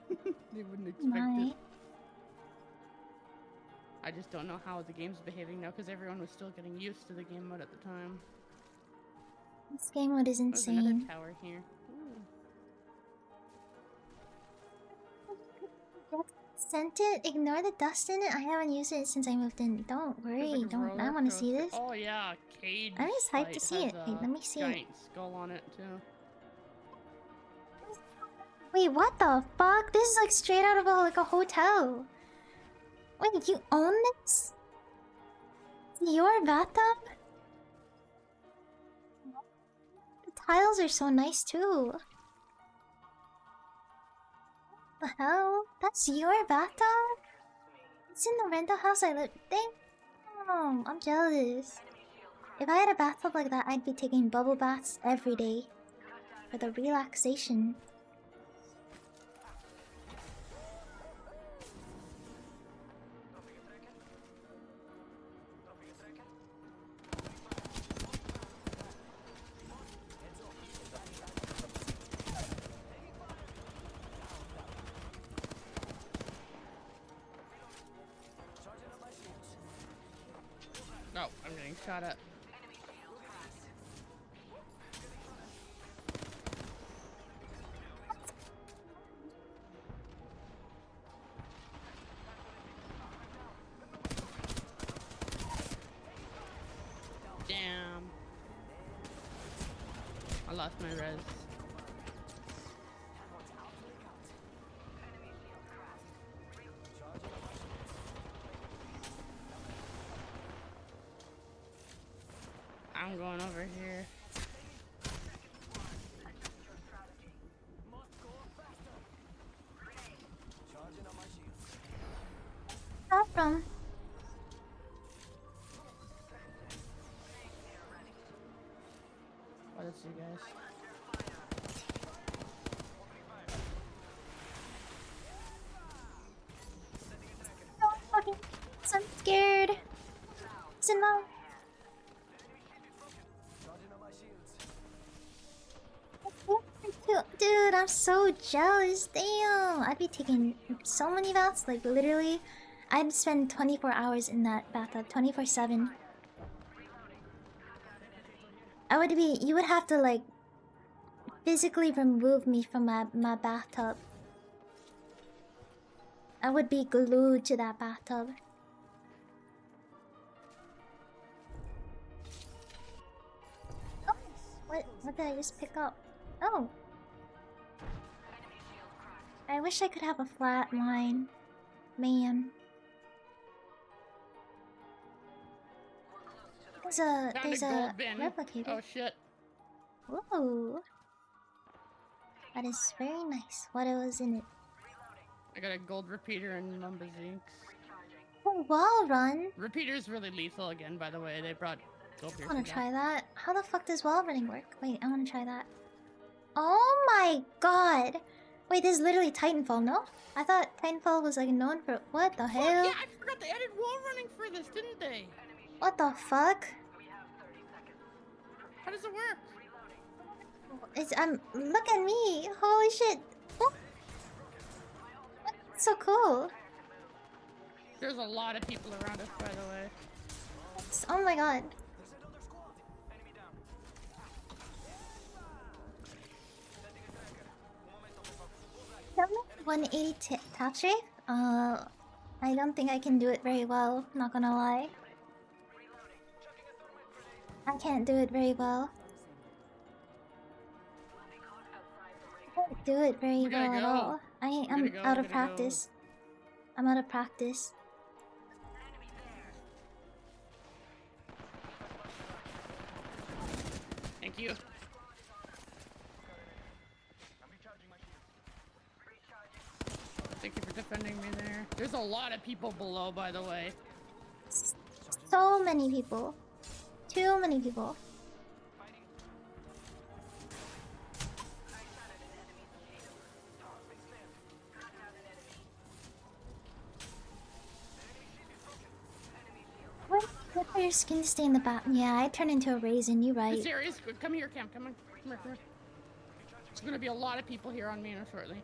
They wouldn't expect it. I just don't know how the game's behaving now because everyone was still getting used to the game mode at the time. This game mode is There's another insane. tower here. Sent it. Ignore the dust in it. I haven't used it since I moved in. Don't worry. Don't. I want to see this. Oh yeah, Cade. I'm just hyped to see it. Wait, let me see it. Giant skull on it too. Wait, what the fuck? This is like straight out of a hotel. Wait, you own this? It's your bathtub? The tiles are so nice too. What the hell? That's your bathtub? It's in the rental house I live. Damn, I'm jealous. If I had a bathtub like that, I'd be taking bubble baths every day for the relaxation. No, I'm getting shot at. Damn. I lost my res. I'm going over here. Not from. Oh, that's you guys. No, fucking. I'm scared. Simba. Dude, I'm so jealous. Damn, I'd be taking so many baths. Like literally, I'd spend 24 hours in that bathtub, 24/7. I would be. You would have to like physically remove me from my bathtub. I would be glued to that bathtub. Oh, what did I just pick up? Oh. I wish I could have a flat line. Man. There's a gold bin. replicator. Oh shit. Whoa. That is very nice. What was in it? I got a gold repeater and Mumbazinks. Oh, wall run. Repeater's really lethal again, by the way. They brought gold I wanna piercing try back. that. How the fuck does wall running work? Wait, I wanna try that. Oh my god! Wait, this is literally Titanfall, no? I thought Titanfall was like known for what the hell? Yeah, I forgot they added wall running for this, didn't they? What the fuck? How does it work? It's look at me! Holy shit! Oh. So cool! There's a lot of people around us, by the way. Oh my god. Can I 180 tap strafe? I don't think I can do it very well, not gonna lie. I can't do it very well. I can't do it very well at all. I'm out of practice. I'm out of practice. Thank you. Thank you for defending me there. There's a lot of people below, by the way. So many people. Too many people. What for your skin to stay in the back? Yeah, I turned into a raisin, you right. This area is good. Come here, Cam. Come on. Come here, come here. There's gonna be a lot of people here on me shortly.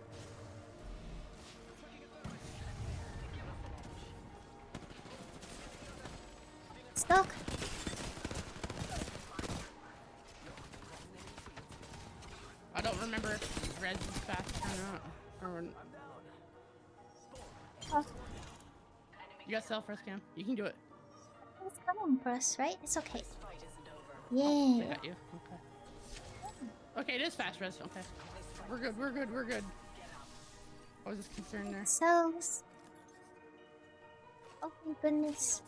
Stuck. I don't remember if red is fast or not. Oh. You got self first, Cam. You can do it. It's coming for us, right? It's okay. They Yeah. got you. Okay. Okay, it is fast res. Okay. We're good. We're good. We're good. What was this concern there? Cells. Oh my goodness.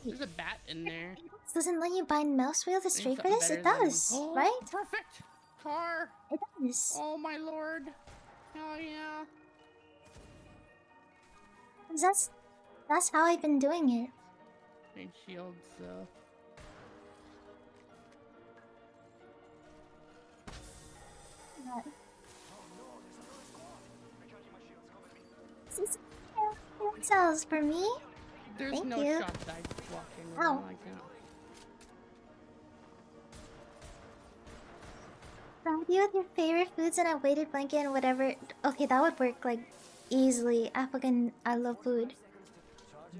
There's a bat in there. Doesn't let you bind mouse wheel to straight for something this? It better than- does, Oh, right? Perfect. Car. It does. Oh my lord. Hell yeah. That's how I've been doing it. Need shields, so. Cells for me? There's Thank no you. shots I walk in Ow. like that. Provide you with your favorite foods and a weighted blanket and whatever. Okay, that would work like easily. I love food.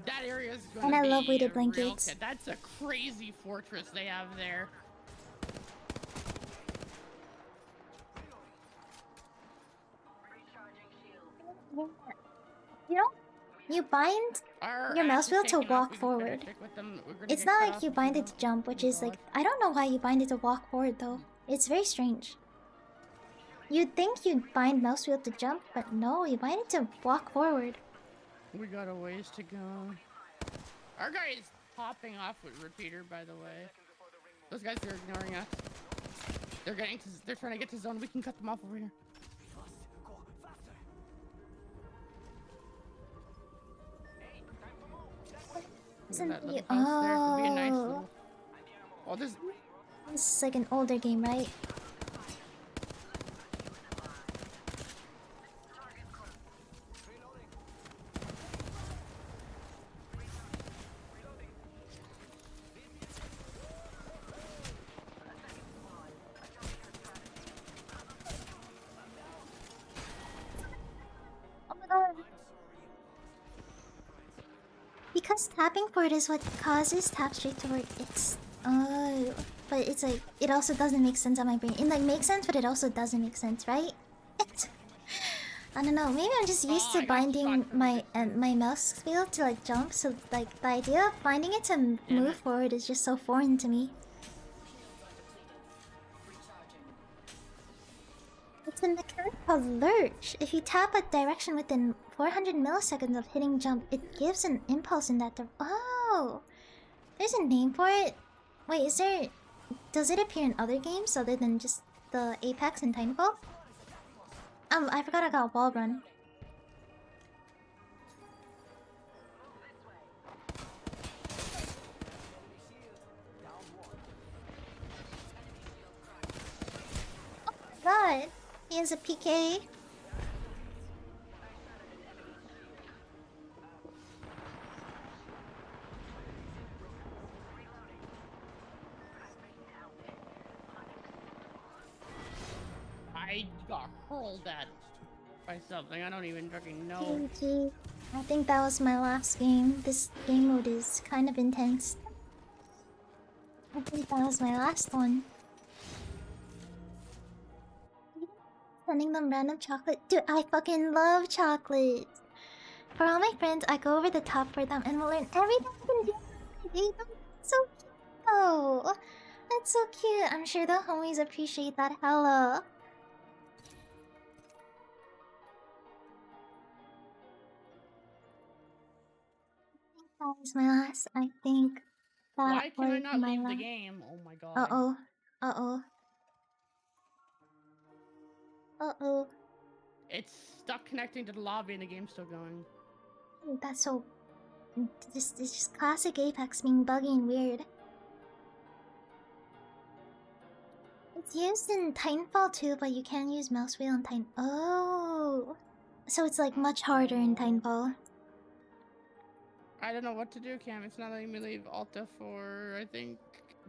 That area is going And to I be love weighted real blankets. good. That's a crazy fortress they have there. You know, you bind Our your mouse ass is wheel to shaking off. walk We better forward. stick with them. We're gonna It's get not cut like off you if bind we it to jump, which is like, I don't know why you bind it to walk forward though. It's very strange. You'd think you'd bind mouse wheel to jump, but no, you bind it to walk forward. We got a ways to go. Our guy is popping off with repeater, by the way. Those guys are ignoring us. They're trying to get to zone. We can cut them off over here. Isn't That little you? house there could be a nice Oh, little. Oh, there's. this is like an older game, right? Oh my god. Because tapping for it is what causes tap straight to work. It's but it's like it also doesn't make sense on my brain. It like makes sense, but it also doesn't make sense, right? I don't know. Maybe I'm just used to binding my my mouse wheel to like jump. So like the idea of binding it to move forward is just so foreign to me. It's a mechanic called Lurch. If you tap a direction within 400 milliseconds of hitting jump, it gives an impulse in that direction. Oh! There's a name for it? Wait, is there... Does it appear in other games other than just the Apex and Titanfall? I forgot I got wall run. Oh my god! He has a PK. I got hurled at. by something. I don't even fucking know. GG. I think that was my last game. This game mode is kind of intense. I think that was my last one. Sending them random chocolate. Dude, I fucking love chocolate. For all my friends, I go over the top for them and we'll learn everything I can do. So cute though. That's so cute. I'm sure the homies appreciate that hella. That was my last. I think that Why can I was not my leave the last. game? Oh my god. Uh-oh. Uh-oh. Uh-oh. It's stuck connecting to the lobby and the game's still going. That's so... This is just classic Apex being buggy and weird. It's used in Titanfall too, but you can't use mouse wheel in Titan... Oh! So it's like much harder in Titanfall. I don't know what to do, Cam. It's not letting me leave Alta 4, I think.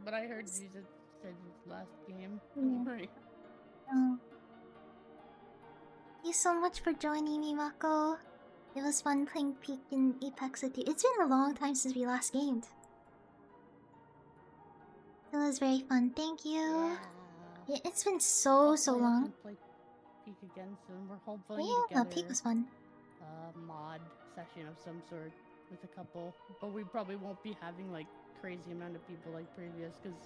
But I heard you said his last game. Don't worry. Oh. Thank you so much for joining me, Mako. It was fun playing Peak in Apex with you. It's been a long time since we last gamed. It was very fun. Thank you. Yeah, it's been so long. Play Peak again soon. We're hopefully Yeah, Peak was fun. Mod session of some sort with a couple, but we probably won't be having like crazy amount of people like previous because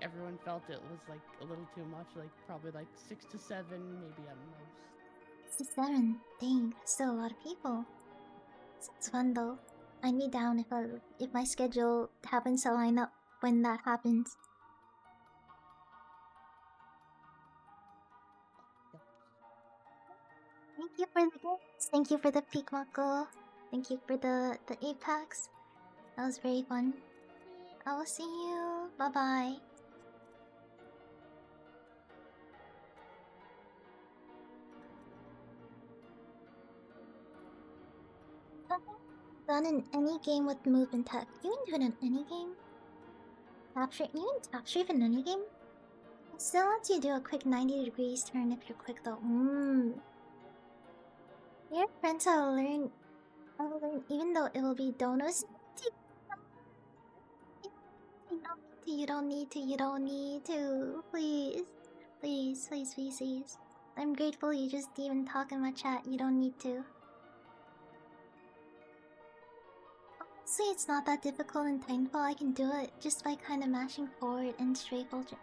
everyone felt it was like a little too much. Like probably like 6 to 7, maybe at most. 6 to 7. Dang, that's still a lot of people. Sounds fun though. I'd be down if my schedule happens to line up when that happens. Thank you for the games. Thank you for the Peak, Mako. Thank you for the Apex. That was very fun. I will see you. Bye bye. Done in any game with movement tech. You can do it in any game. Capture. You can capture even any game. It still lets you do a quick 90 degrees turn if you're quick though. Your friends will learn. I will learn even though it will be donos. You don't need to. You don't need to. Please. Please, please, please, please. I'm grateful you just even talk in my chat. You don't need to. Honestly, it's not that difficult in Titanfall. I can do it just by kind of mashing forward and strafe ultra.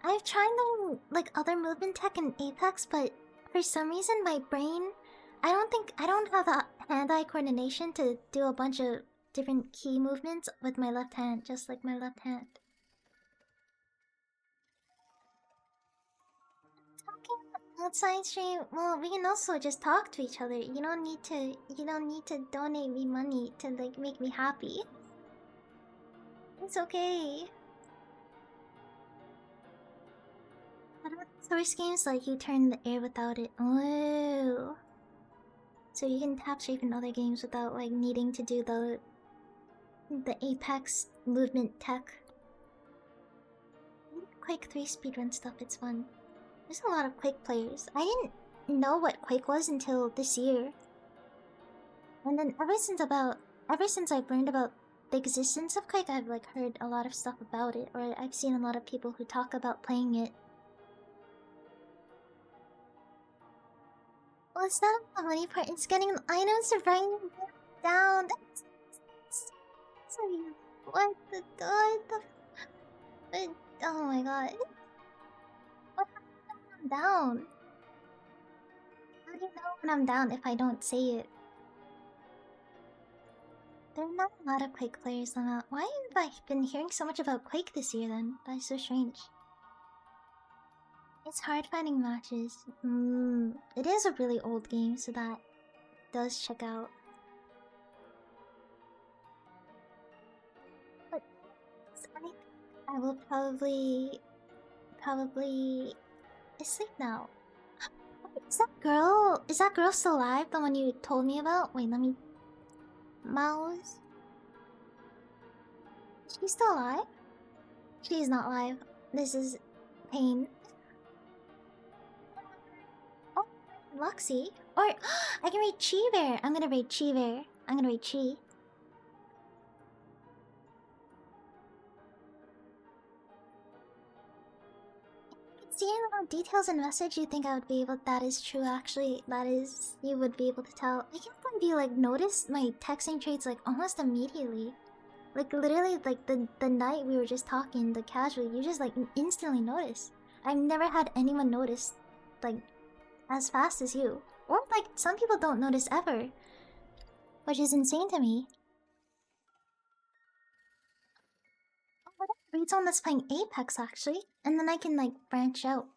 I've tried them like other movement tech in Apex, but for some reason my brain, I don't have the hand-eye coordination to do a bunch of different key movements with my left hand, just like my left hand. Outside stream, well, we can also just talk to each other. You don't need to donate me money to like make me happy. It's okay. What about source games like you turn the air without it? Oh, so you can tap strafe in other games without like needing to do the Apex movement tech. Quake 3 speedrun stuff. It's fun. There's a lot of Quake players. I didn't know what Quake was until this year. And then ever since I've learned about the existence of Quake, I've like heard a lot of stuff about it, or I've seen a lot of people who talk about playing it. Well, it's not the money part, it's getting the items to bring them down. Sorry, what the oh my god. Down. How do you know when I'm down if I don't say it? There are not a lot of Quake players on that. Why have I been hearing so much about Quake this year then? That's so strange. It's hard finding matches. It is a really old game, so that does check out. But I will probably asleep now. Is that girl still alive? The one you told me about? Wait, let me... Mouse? She's still alive? She's not alive. This is pain. Oh, Luxie. Or I can raid Chi Bear. I'm gonna raid Chi Bear. I'm gonna raid Chi. See little details in message, you think I would be able— that is true actually. That is— you would be able to tell. I can't believe you like noticed my texting traits like almost immediately. Like literally like the night we were just talking, the casual, you just like instantly noticed. I've never had anyone notice like as fast as you. Or like some people don't notice ever. Which is insane to me. Read someone that's playing Apex actually, and then I can like branch out.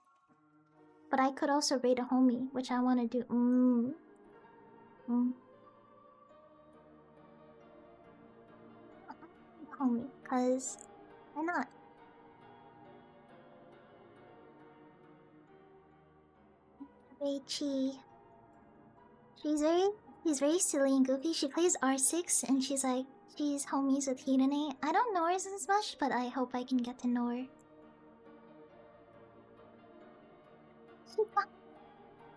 But I could also raid a homie, which I want to do. Homie, cause why not? Raid Chi. She's very silly and goofy. She plays R6 and she's like, she's homies with Hirane. I don't know her as much, but I hope I can get to know her.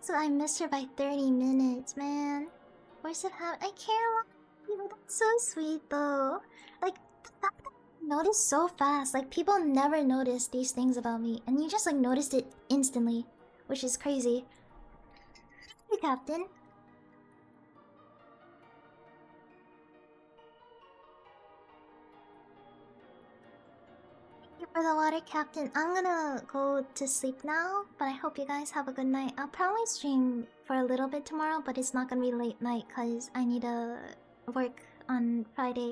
So I missed her by 30 minutes, man. Where's it I care a lot of people. That's so sweet though. Like, the fact that you notice so fast. Like, people never notice these things about me. And you just like noticed it instantly. Which is crazy. Hey, Captain. For the water, Captain. I'm gonna go to sleep now, but I hope you guys have a good night. I'll probably stream for a little bit tomorrow, but it's not gonna be late night because I need to work on Friday.